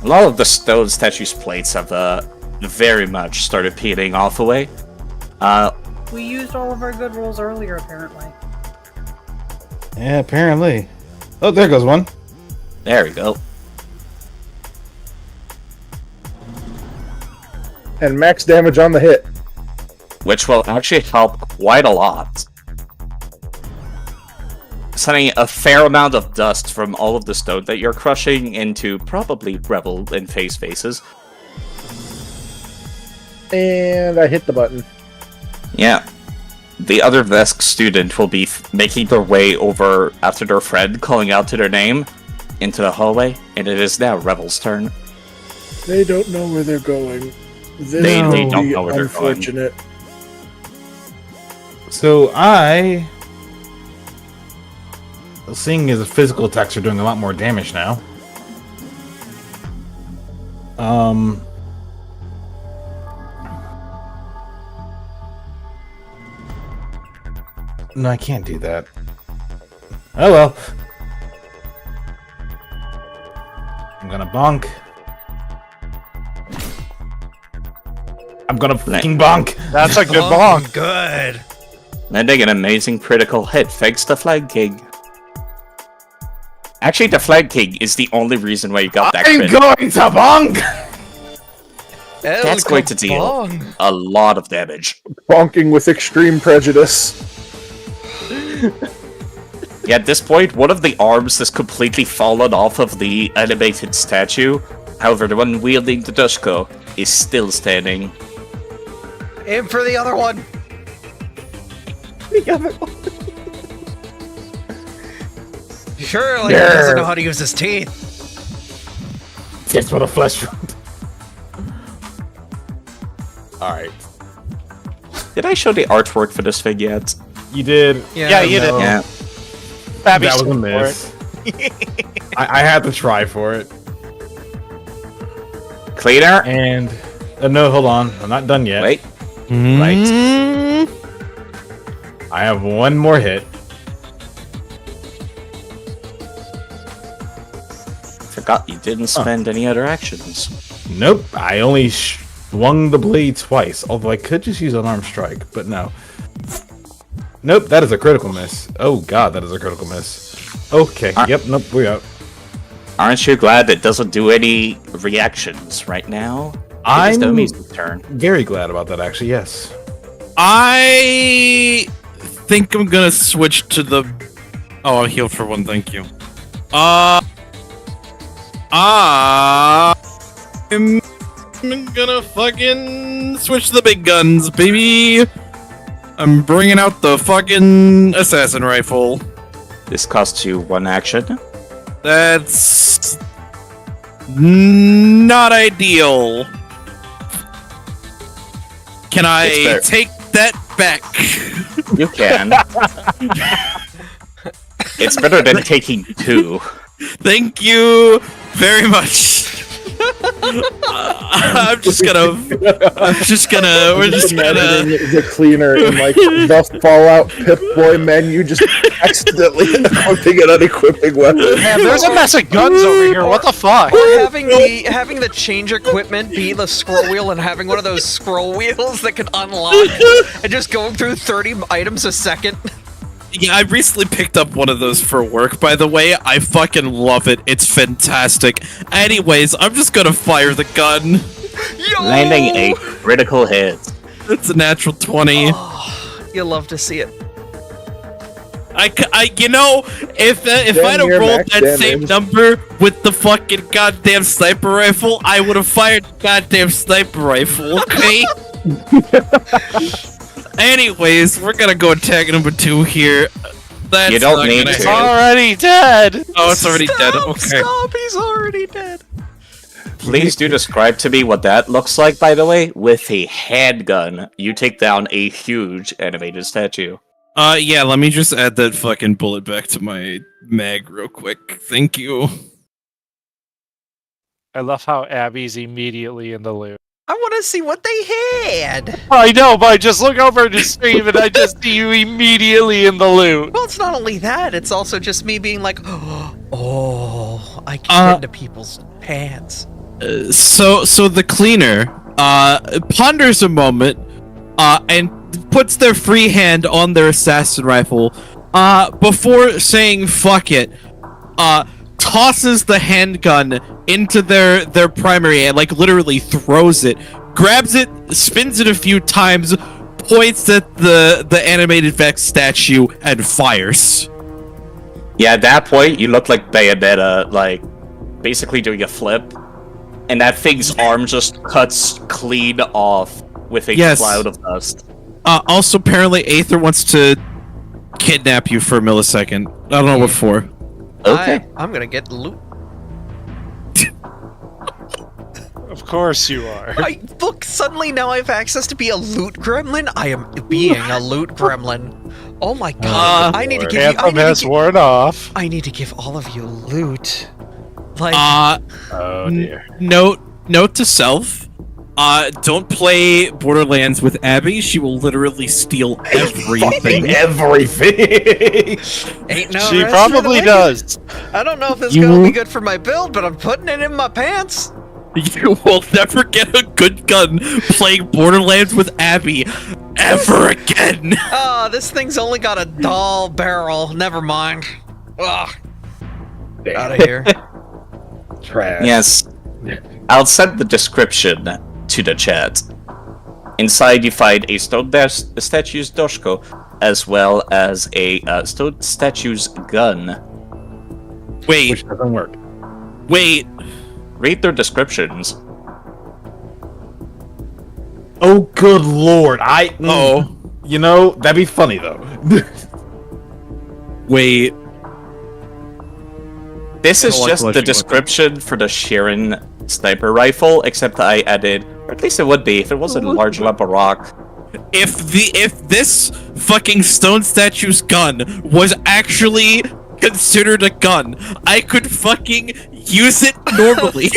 A lot of the stone statue's plates have very much started peeling off away. We used all of our good rolls earlier, apparently. Yeah, apparently. Oh, there goes one. There we go. And max damage on the hit. Which will actually help quite a lot. Sending a fair amount of dust from all of the stone that you're crushing into probably Revel and Face faces. And I hit the button. Yeah. The other Vesk student will be making their way over after their friend calling out to their name into the hallway, and it is now Revel's turn. They don't know where they're going. This They will don't be know where they're going. unfortunate. So seeing as the physical attacks are doing a lot more damage now. No, I can't do that. Oh well. I'm gonna bonk. I'm gonna fucking bonk. That's a good Oh, bonk. good. Landing an amazing critical hit thanks to flanking. Actually, the flanking is the only reason why you got that I'm crit. going to bonk! That's going to deal a lot of damage. Bonking with extreme prejudice. Yeah, at this point, one of the arms has completely fallen off of the animated statue. However, the one wielding the Dushko is still standing. Aim for the other one. Surely he doesn't know how to use his teeth. Just for the flesh wound. Alright. Did I show the artwork for this thing yet? You did. Yeah, you did. Yeah. Babby That was a stood for miss. I had to try for it. Cleaner? And no, hold on. I'm not done yet. Wait. Right. I have one more hit. Forgot you didn't spend any other actions. Nope. I only swung the blade twice. Although I could just use unarmed strike, but no. Nope, that is a critical miss. Oh god, that is a critical miss. Okay, yep, nope, we're out. Aren't you glad it doesn't do any reactions right now? I'm Domi's turn. very glad about that, actually, yes. I think I'm gonna switch to the. Oh, I healed for one. Thank you. I'm gonna fucking switch to the big guns, baby. I'm bringing out the fucking assassin rifle. This costs you one action. That's not ideal. Can I take that back? You can. It's better than taking 2. Thank you very much. We're just gonna. Imagining the cleaner in like the Fallout Pip-Boy menu, just accidentally equipping and unequipping weapons. Man, there's a mess of guns over here. What the fuck? Or having the change equipment be the scroll wheel and having one of those scroll wheels that can unlock and just going through 30 items a second. Yeah, I recently picked up one of those for work, by the way. I fucking love it. It's fantastic. Anyways, I'm just gonna fire the gun. Yo! Landing a critical hit. It's a natural 20. Oh, you love to see it. You know, if I'd have rolled that same number with the fucking goddamn sniper rifle, I would have fired the goddamn sniper rifle, okay? Anyways, we're gonna go attack number 2 here. That's You don't need to. It's already dead. Oh, it's already dead. Okay. Stop! He's already dead. Please do describe to me what that looks like, by the way. With a handgun, you take down a huge animated statue. Yeah, let me just add that fucking bullet back to my mag real quick. Thank you. I love how Abby's immediately in the loot. I want to see what they had. I know, but I just look over to stream and I just see you immediately in the loot. Well, it's not only that, it's also just me being like, oh, I can get into people's pants. So the cleaner ponders a moment and puts their free hand on their assassin rifle before saying fuck it. Tosses the handgun into their primary hand, like literally throws it, grabs it, spins it a few times, points at the animated Vex statue, and fires. Yeah, at that point, you look like Bayonetta, like, basically doing a flip. And that thing's arm just cuts clean off with a cloud of dust. Also, apparently, Aether wants to kidnap you for a millisecond. I don't know what for. Okay. I'm gonna get loot. Of course you are. Look, suddenly now I have access to be a loot gremlin. I am being a loot gremlin. Oh my god! I need to give Anthem has worn off. I need to give all of you loot. Like, Oh dear. Note to self. Don't play Borderlands with Abby. She will literally steal everything. Everything. ain't no She rest probably for the wicked. does. I don't know if this is gonna be good for my build, but I'm putting it in my pants. You will never get a good gun playing Borderlands with Abby ever again. Oh, this thing's only got a dull barrel. Never mind. Ugh. Out of here. Trash. Yes. I'll send the description to the chat. Inside you find a stone statue's doshko, as well as a stone statue's gun. Wait, Which doesn't work. wait. Read their descriptions. Oh, good lord. Oh, You know, that'd be funny, though. wait. This is I don't like just the blushing description for the Sharon sniper rifle, except I added, or at least it would be if it wasn't a large lump of rock. If this fucking stone statue's gun was actually considered a gun, I could fucking use it normally.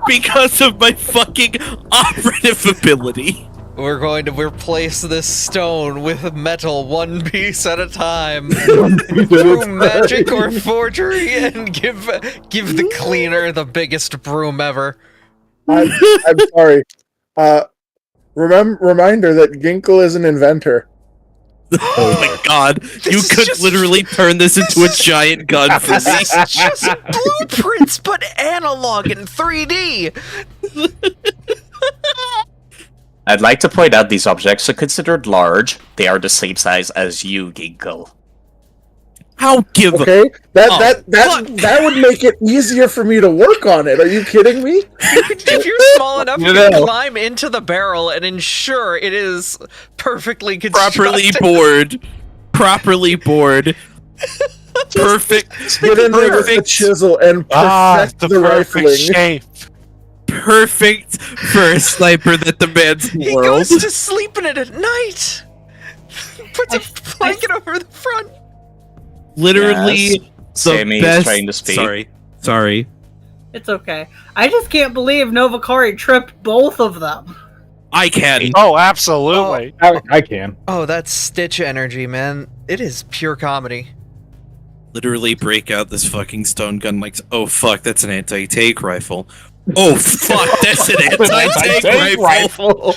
Because of my fucking operative ability. We're going to replace this stone with metal one piece at a time. Through magic or forgery, and give the cleaner the biggest broom ever. I'm sorry. Reminder that Ginkle is an inventor. Oh my god, you is could just- literally turn this into a giant gun for me. This is just blueprints, but analog in 3D. I'd like to point out these objects are considered large. They are the same size as you, Ginkle. How give a Okay, fuck. that would make it easier for me to work on it. Are you kidding me? If you're small enough, you can climb into the barrel and ensure it is perfectly constructed. properly bored. Perfect. Get in there with the Perfect. chisel and perfect the the perfect rifling. shape. Perfect for a sniper that demands the He world. goes to sleep in it at night. Puts a blanket over the front. Literally Yes. the Sammy is best. trying to speak. Sorry. It's okay. I just can't believe Novakari tripped both of them. I can. Oh, absolutely. I can. Oh, that's Stitch energy, man. It is pure comedy. Literally break out this fucking stone gun like, oh fuck, that's an anti-tank rifle. Oh fuck, that's an anti-tank rifle.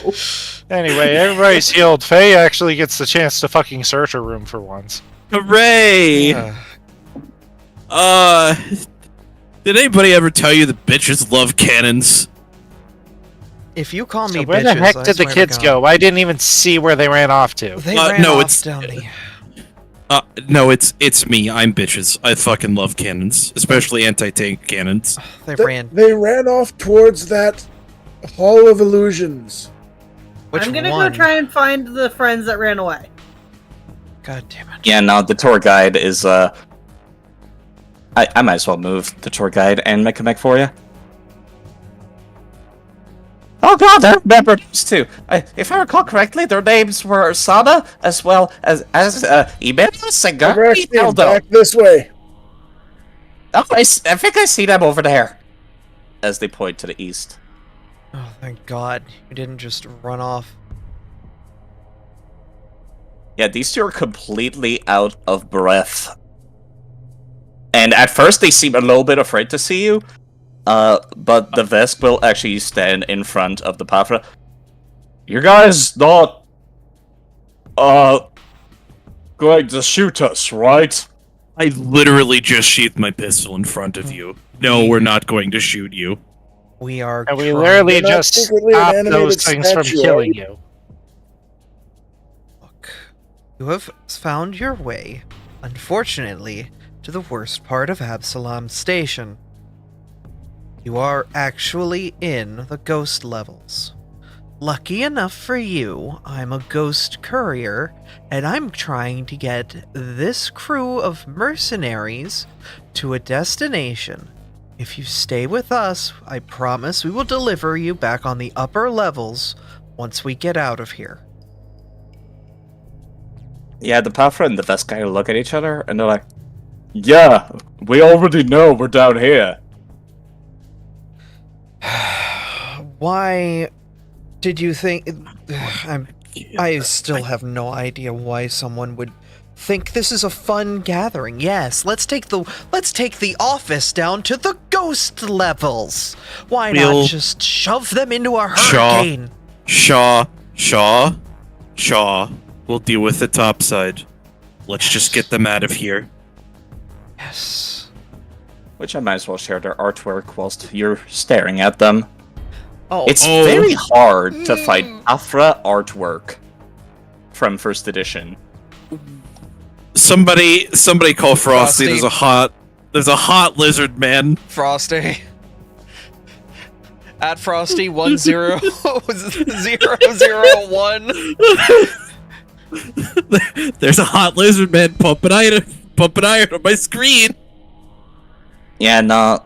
Anyway, everybody's healed. Faye actually gets the chance to fucking search her room for once. Hooray! Did anybody ever tell you that bitches love cannons? If you call So me where bitches, the heck I did the swear to kids God. go? I didn't even see where they ran off to. They No, ran off it's- down the... No, it's me. I'm bitches. I fucking love cannons, especially anti-tank cannons. They Th- ran. They ran off towards that Hall of Illusions. Which I'm gonna one? go try and find the friends that ran away. God damn it. Yeah, no, the tour guide is, I might as well move the tour guide and make a mech for you. Oh god, I remember these two. If I recall correctly, their names were Sana, as well as Imelis and Abraxi, Eldo. back this way. Oh, I think I see them over there. As they point to the east. Oh, thank God. You didn't just run off. Yeah, these two are completely out of breath. And at first they seem a little bit afraid to see you. But the Vesk will actually stand in front of the Pafra. You guys not... going to shoot us, right? I literally just sheathed my pistol in front of you. No, we're not going to shoot you. We are And we trying- literally They're not just secretly an stopped animated those things from statue, killing are you. Look, you have found your way, unfortunately, to the worst part of Absalom Station. You are actually in the ghost levels. Lucky enough for you, I'm a ghost courier, and I'm trying to get this crew of mercenaries to a destination. If you stay with us, I promise we will deliver you back on the upper levels once we get out of here. Yeah, the Pafra and the Vesk kind of look at each other, and they're like, yeah, we already know we're down here. Why did you think... I still have no idea why someone would think this is a fun gathering. Yes, let's take the office down to the ghost levels. Why We'll- not just shove them into a hurricane? Shaw. We'll deal with the top side. Let's just get them out of here. Yes. Which I might as well share their artwork whilst you're staring at them. Oh, It's very hard to find Abra artwork from first edition. Somebody call Frosty. Frosty. There's a hot lizard man. Frosty. At Frosty 10001. There's a hot lizard man pumping iron on my screen. Yeah, no,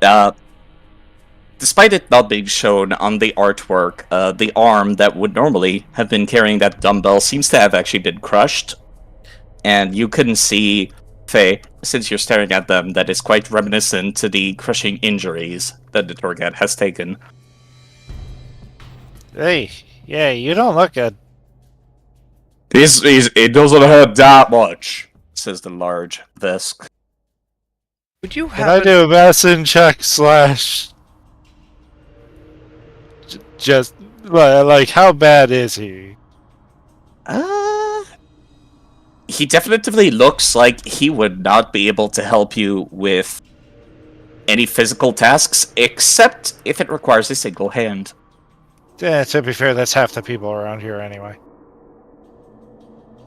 despite it not being shown on the artwork, the arm that would normally have been carrying that dumbbell seems to have actually been crushed. And you couldn't see, Faye, since you're staring at them, that it's quite reminiscent to the crushing injuries that the tour guide has taken. Hey, yeah, you don't look good. It doesn't hurt that much, says the large Vesk. Would you Can I have do a medicine check / just like how bad is he? He definitively looks like he would not be able to help you with any physical tasks, except if it requires a single hand. Yeah, to be fair, that's half the people around here anyway.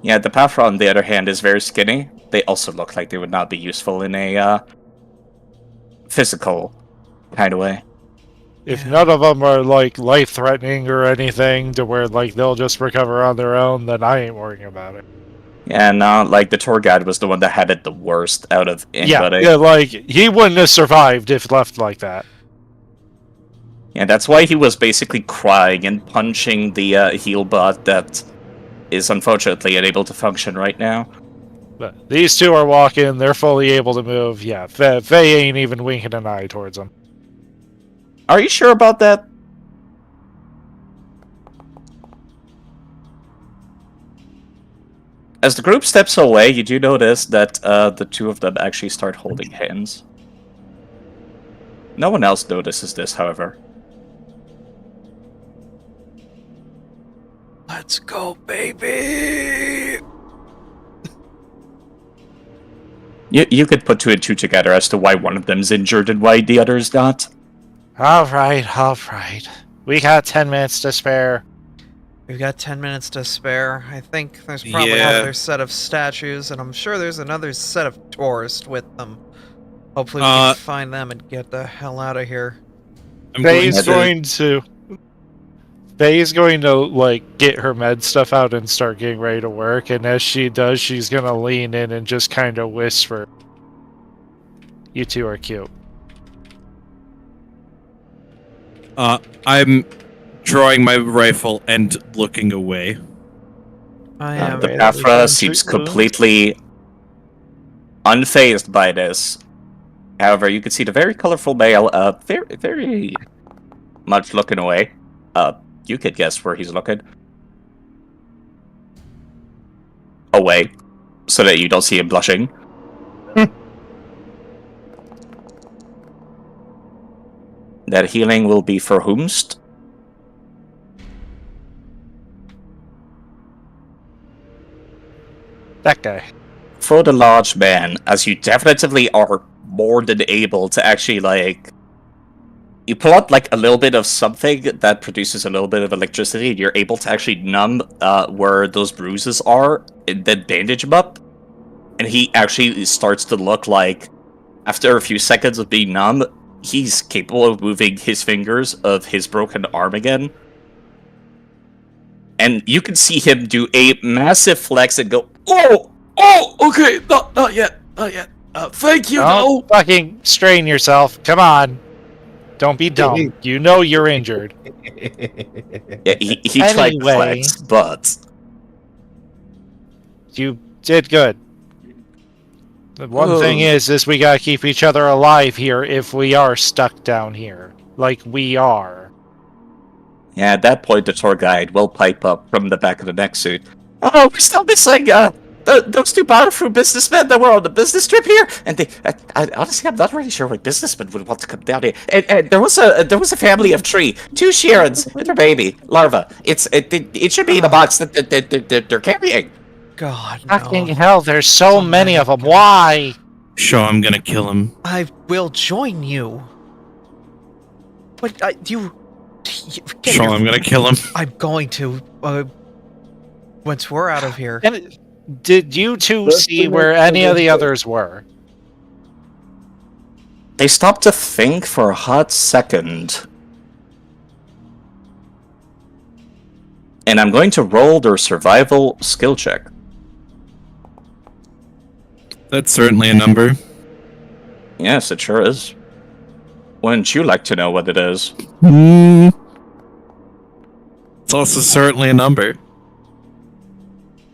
Yeah, the Pathra, on the other hand, is very skinny. They also look like they would not be useful in a physical kind of way. If none of them are like life-threatening or anything to where like they'll just recover on their own, then I ain't worrying about it. Yeah, no, like the tour guide was the one that had it the worst out of anybody. Yeah, like he wouldn't have survived if left like that. Yeah, that's why he was basically crying and punching the heal bot that is unfortunately unable to function right now. But these two are walking, they're fully able to move. Yeah, Faye ain't even winking an eye towards them. Are you sure about that? As the group steps away, you do notice that the two of them actually start holding hands. No one else notices this, however. Let's go, baby! You could put 2 and 2 together as to why one of them's injured and why the other's not. Alright. We got 10 minutes to spare. We've got 10 minutes to spare. I think there's probably Yeah. another set of statues, and I'm sure there's another set of tourists with them. Hopefully we can find them and get the hell out of here. Faye's going to like get her med stuff out and start getting ready to work, and as she does, she's gonna lean in and just kind of whisper, "You two are cute." I'm drawing my rifle and looking away. I am. The Pathra seems completely unfazed by this. However, you can see the very colorful male, very much looking away. You could guess where he's looking. Away, so that you don't see him blushing. That healing will be for whomst? That guy. For the large man, as you definitively are more than able to actually, like... You pull out, like, a little bit of something that produces a little bit of electricity, and you're able to actually numb where those bruises are, and then bandage him up. And he actually starts to look like, after a few seconds of being numb, he's capable of moving his fingers of his broken arm again. And you can see him do a massive flex and go, "Oh, okay, not yet. Thank you, Don't fucking strain yourself. Come on. Don't be dumb. You know you're injured. Yeah, he tried to Anyway. flex, but... You did good. The one thing is we gotta keep each other alive here if we are stuck down here. Like we are. Yeah, at that point, the tour guide will pipe up from the back of the next suit. "Oh, we're still missing, those two Battlefield businessmen that were on the business trip here, and they, I honestly, I'm not really sure what businessmen would want to come down here. And there was a family of 3, 2 Sharons and their baby larva. It should be in a box that they're carrying." God, no. Fucking hell, there's so many of them. Why? Sure, I'm gonna kill him. I will join you. But you get Sure, your- I'm gonna kill him. I'm going to. Once we're out of here. And did you two Let's see bring where it any of to the the- others were? They stopped to think for a hot second. And I'm going to roll their survival skill check. That's certainly a number. Yes, it sure is. Wouldn't you like to know what it is? It's also certainly a number.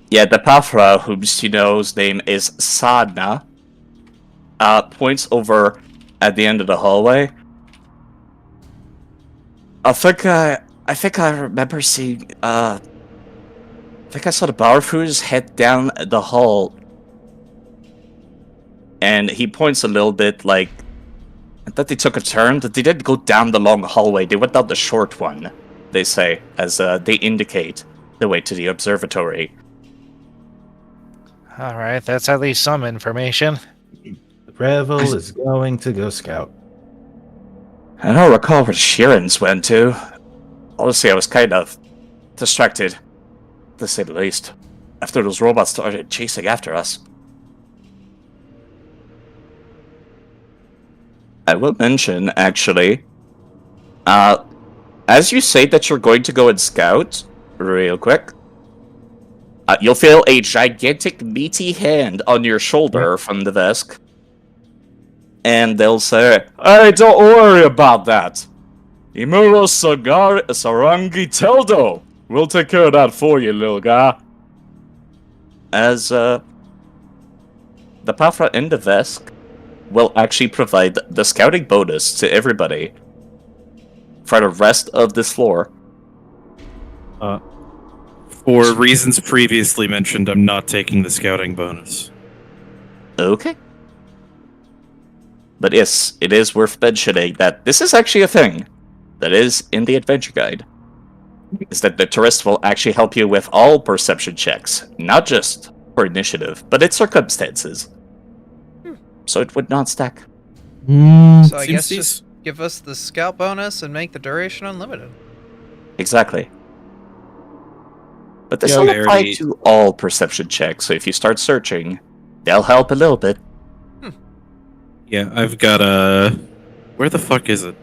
Yeah, the Pathra, whose name is Sadna, points over at the end of the hallway. I think I remember seeing, I think I saw the Barfoos head down the hall. And he points a little bit like, I thought they took a turn, that they didn't go down the long hallway, they went down the short one, they say, as they indicate the way to the observatory. Alright, that's at least some information. Revel is going to go scout. I don't recall where the Sheerans went to. Honestly, I was kind of distracted, to say the least, after those robots started chasing after us. I will mention, actually, as you say that you're going to go and scout, real quick, you'll feel a gigantic meaty hand on your shoulder from the desk. And they'll say, "Hey, don't worry about that. Imuro Sarangi Teldo. We'll take care of that for you, little guy." As the Pathra in the desk will actually provide the scouting bonus to everybody for the rest of this floor. For reasons previously mentioned, I'm not taking the scouting bonus. Okay. But yes, it is worth mentioning that this is actually a thing that is in the adventure guide. Is that the tourist will actually help you with all perception checks, not just for initiative, but its circumstances. So it would not stack. So I Seems guess these- just give us the scout bonus and make the duration unlimited. Exactly. But this Yeah, will apply very- to all perception checks, so if you start searching, they'll help a little bit. Yeah, I've got a. Where the fuck is it?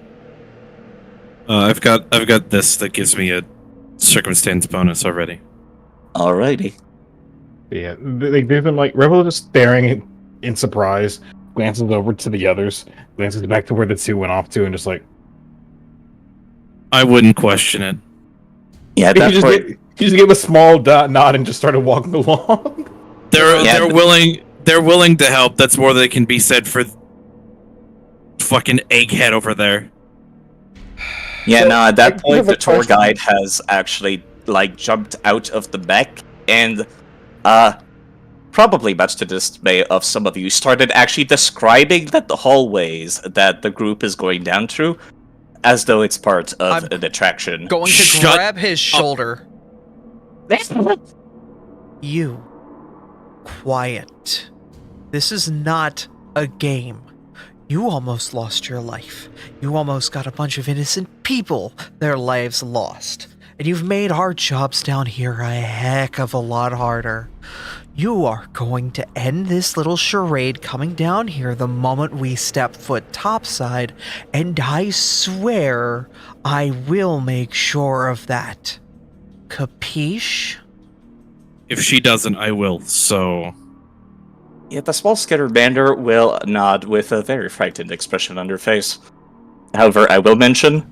I've got this that gives me a circumstance bonus already. Alrighty. Yeah, they've been like Revel just staring in surprise, glances over to the others, glances back to where the two went off to, and just like I wouldn't question it. Yeah, at he that just, point, he just gave a small nod and just started walking along. They're willing to help. That's more than can be said for fucking egghead over there. yeah, So, no, at I that do point, have a the tour question. guide has actually, like, jumped out of the mech, and, probably much to the dismay of some of you, started actually describing that the hallways that the group is going down through as though it's part of I'm an attraction. Going to Shut grab his shoulder. You. Quiet. This is not a game. You almost lost your life. You almost got a bunch of innocent people their lives lost. And you've made our jobs down here a heck of a lot harder. You are going to end this little charade coming down here the moment we step foot topside, and I swear I will make sure of that. Capiche? If she doesn't, I will. So Yeah, the small Skitterbander will nod with a very frightened expression on her face. However, I will mention,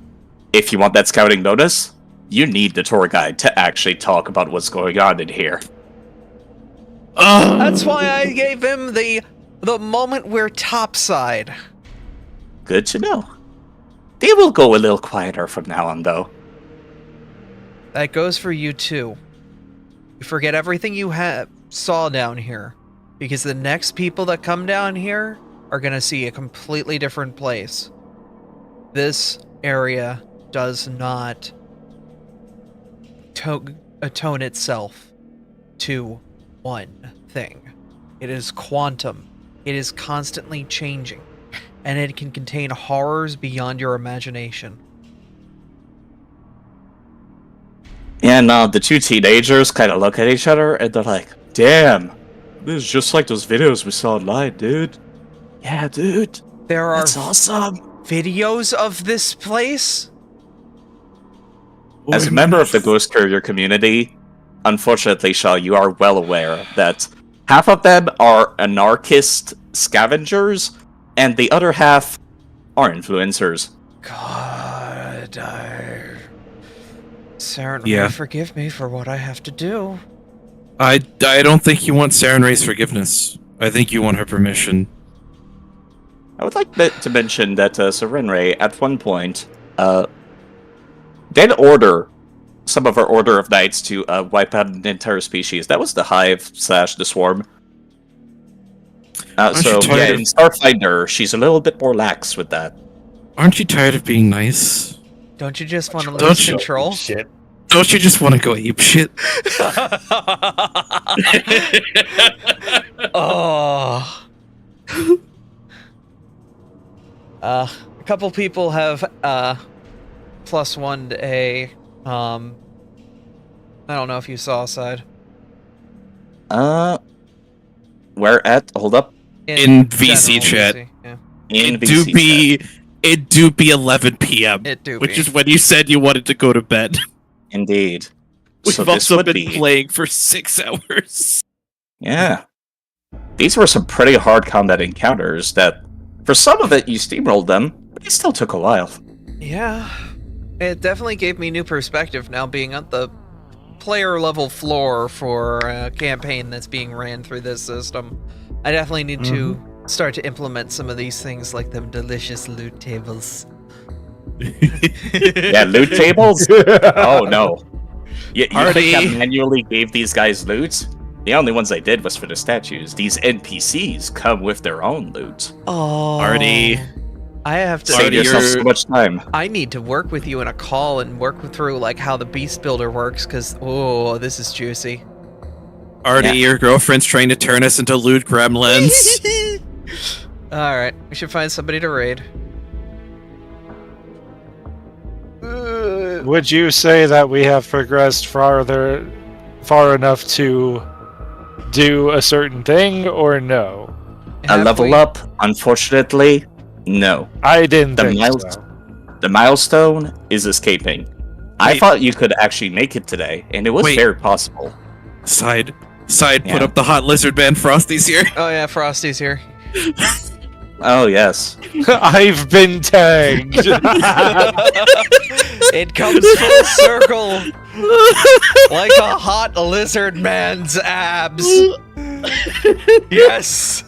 if you want that scouting bonus, you need the tour guide to actually talk about what's going on in here. That's why I gave him the moment we're topside. Good to know. They will go a little quieter from now on, though. That goes for you too. You forget everything you saw down here, because the next people that come down here are gonna see a completely different place. This area does not atone itself to one thing. It is quantum It is constantly changing, and it can contain horrors beyond your imagination. Yeah, no, the two teenagers kind of look at each other and they're like, damn, this is just like those videos we saw online, dude. Yeah, dude. There are That's awesome. videos of this place? As a member of the Ghost Courier community, unfortunately, Shaw, you are well aware that half of them are anarchist scavengers, and the other half are influencers. God, Saren, Yeah. forgive me for what I have to do. I don't think you want Saren Ray's forgiveness. I think you want her permission. I would like to mention that Serenray, at one point, did order some of our Order of Knights to wipe out an entire species. That was the Hive/the Swarm. So, you yeah, tired in Starfinder, she's a little bit more lax with that. Aren't you tired of being nice? Don't you just want to Don't lose you- control? Shit. Don't you just want to go ape shit? Oh. A couple people have +1 to A. I don't know if you saw side. Where at? Hold up. In VC general chat. VC, yeah. In It do be 11 p.m. It do which be. is when you said you wanted to go to bed. Indeed. We've So this also would been be... playing for 6 hours. Yeah. These were some pretty hard combat encounters that, for some of it, you steamrolled them, but it still took a while. Yeah. It definitely gave me new perspective now being at the player level floor for a campaign that's being ran through this system. I definitely need to start to implement some of these things like them delicious loot tables. Yeah, loot tables? Oh, no. You Hardy. think I manually gave these guys loot? The only ones I did was for the statues. These NPCs come with their own loot. Oh. Artie. I have to... Save Artie, yourself you're- so much time. I need to work with you in a call and work through like how the beast builder works because this is juicy. Artie, Yeah. your girlfriend's trying to turn us into loot gremlins. All right, we should find somebody to raid. Would you say that we have progressed far enough to do a certain thing, or no? A level up, unfortunately, no. I didn't The think miles- so. The milestone is escaping. I Wait. thought you could actually make it today, and it was Wait. very possible. Side, Yeah. put up the hot lizard man. Frosty's here. Oh yeah, Frosty's here. Oh, yes. I've been tagged. It comes full circle, like a hot lizard man's abs. Yes.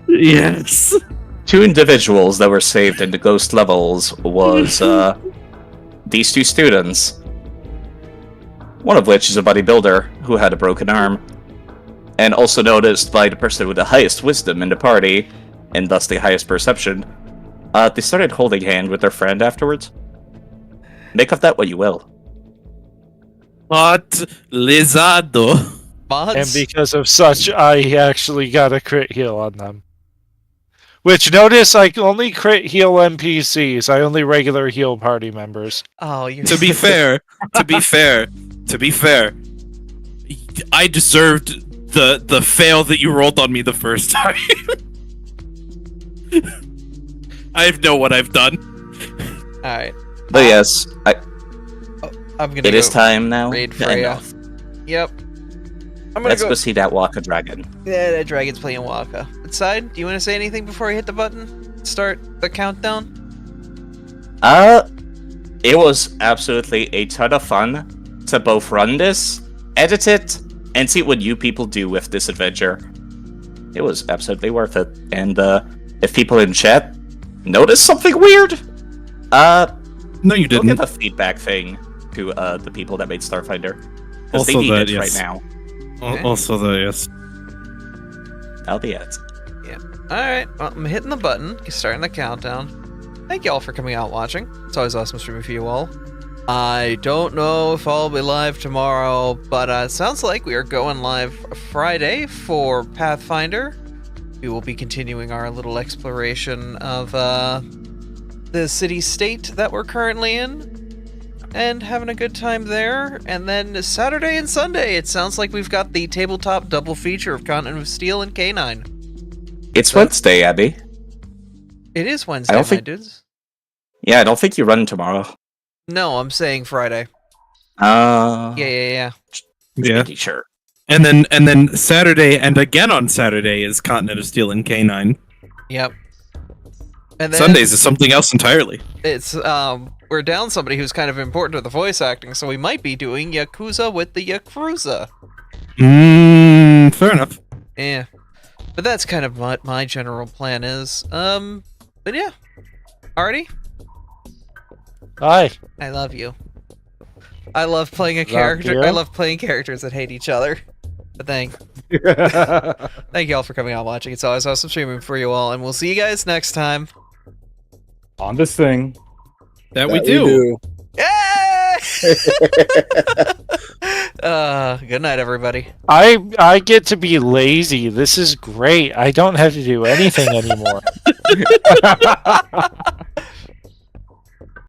Yes. Two individuals that were saved in the ghost levels was these two students. One of which is a bodybuilder who had a broken arm, and also noticed by the person with the highest wisdom in the party, and thus the highest perception. They started holding hand with their friend afterwards. Make of that what you will. Hot lizardo. And Mods. because of such, I actually got a crit heal on them. Which, notice, I only crit heal NPCs. I only regular heal party members. Oh, you. To be fair, I deserved the fail that you rolled on me the first time. I know what I've done. All right, But yes, I'm gonna. it is time now. raid to end Freya. off. Yep. I'm gonna Let's go. go see that Waka dragon. Yeah, that dragon's playing Waka. Side, do you want to say anything before I hit the button? Start the countdown. It was absolutely a ton of fun to both run this, edit it, and see what you people do with this adventure. It was absolutely worth it. And if people in chat notice something weird, No, you look at didn't. the feedback thing to the people that made Starfinder. Because Also they need that, it yes. right now. Okay. Also, yes. That'll be it. Alright, well, I'm hitting the button, starting the countdown. Thank you all for coming out watching. It's always awesome streaming for you all. I don't know if I'll be live tomorrow, but it sounds like we are going live Friday for Pathfinder. we will be continuing our little exploration of the city-state that we're currently in. And having a good time there. And then Saturday and Sunday, it sounds like we've got the tabletop double feature of Continent of Steel and K9. It's Wednesday, Abby. It is Wednesday, don't think- dudes. Yeah, I don't think you run tomorrow. No, I'm saying Friday. Yeah. Yeah. Making sure. And then Saturday and again on Saturday is Continent of Steel and K9. Yep. And then Sundays is something else entirely. It's we're down somebody who's kind of important to the voice acting, so we might be doing Yakuza with the Yakuza. Fair enough. Yeah. But that's kind of what my general plan is. But yeah. Artie, Hi. I love you. I love playing a Love character. you. I love playing characters that hate each other. But thank you all for coming out and watching. It's always awesome streaming for you all, and we'll see you guys next time. On this thing. That we do. Yay! Good night, everybody. I get to be lazy. This is great. I don't have to do anything anymore.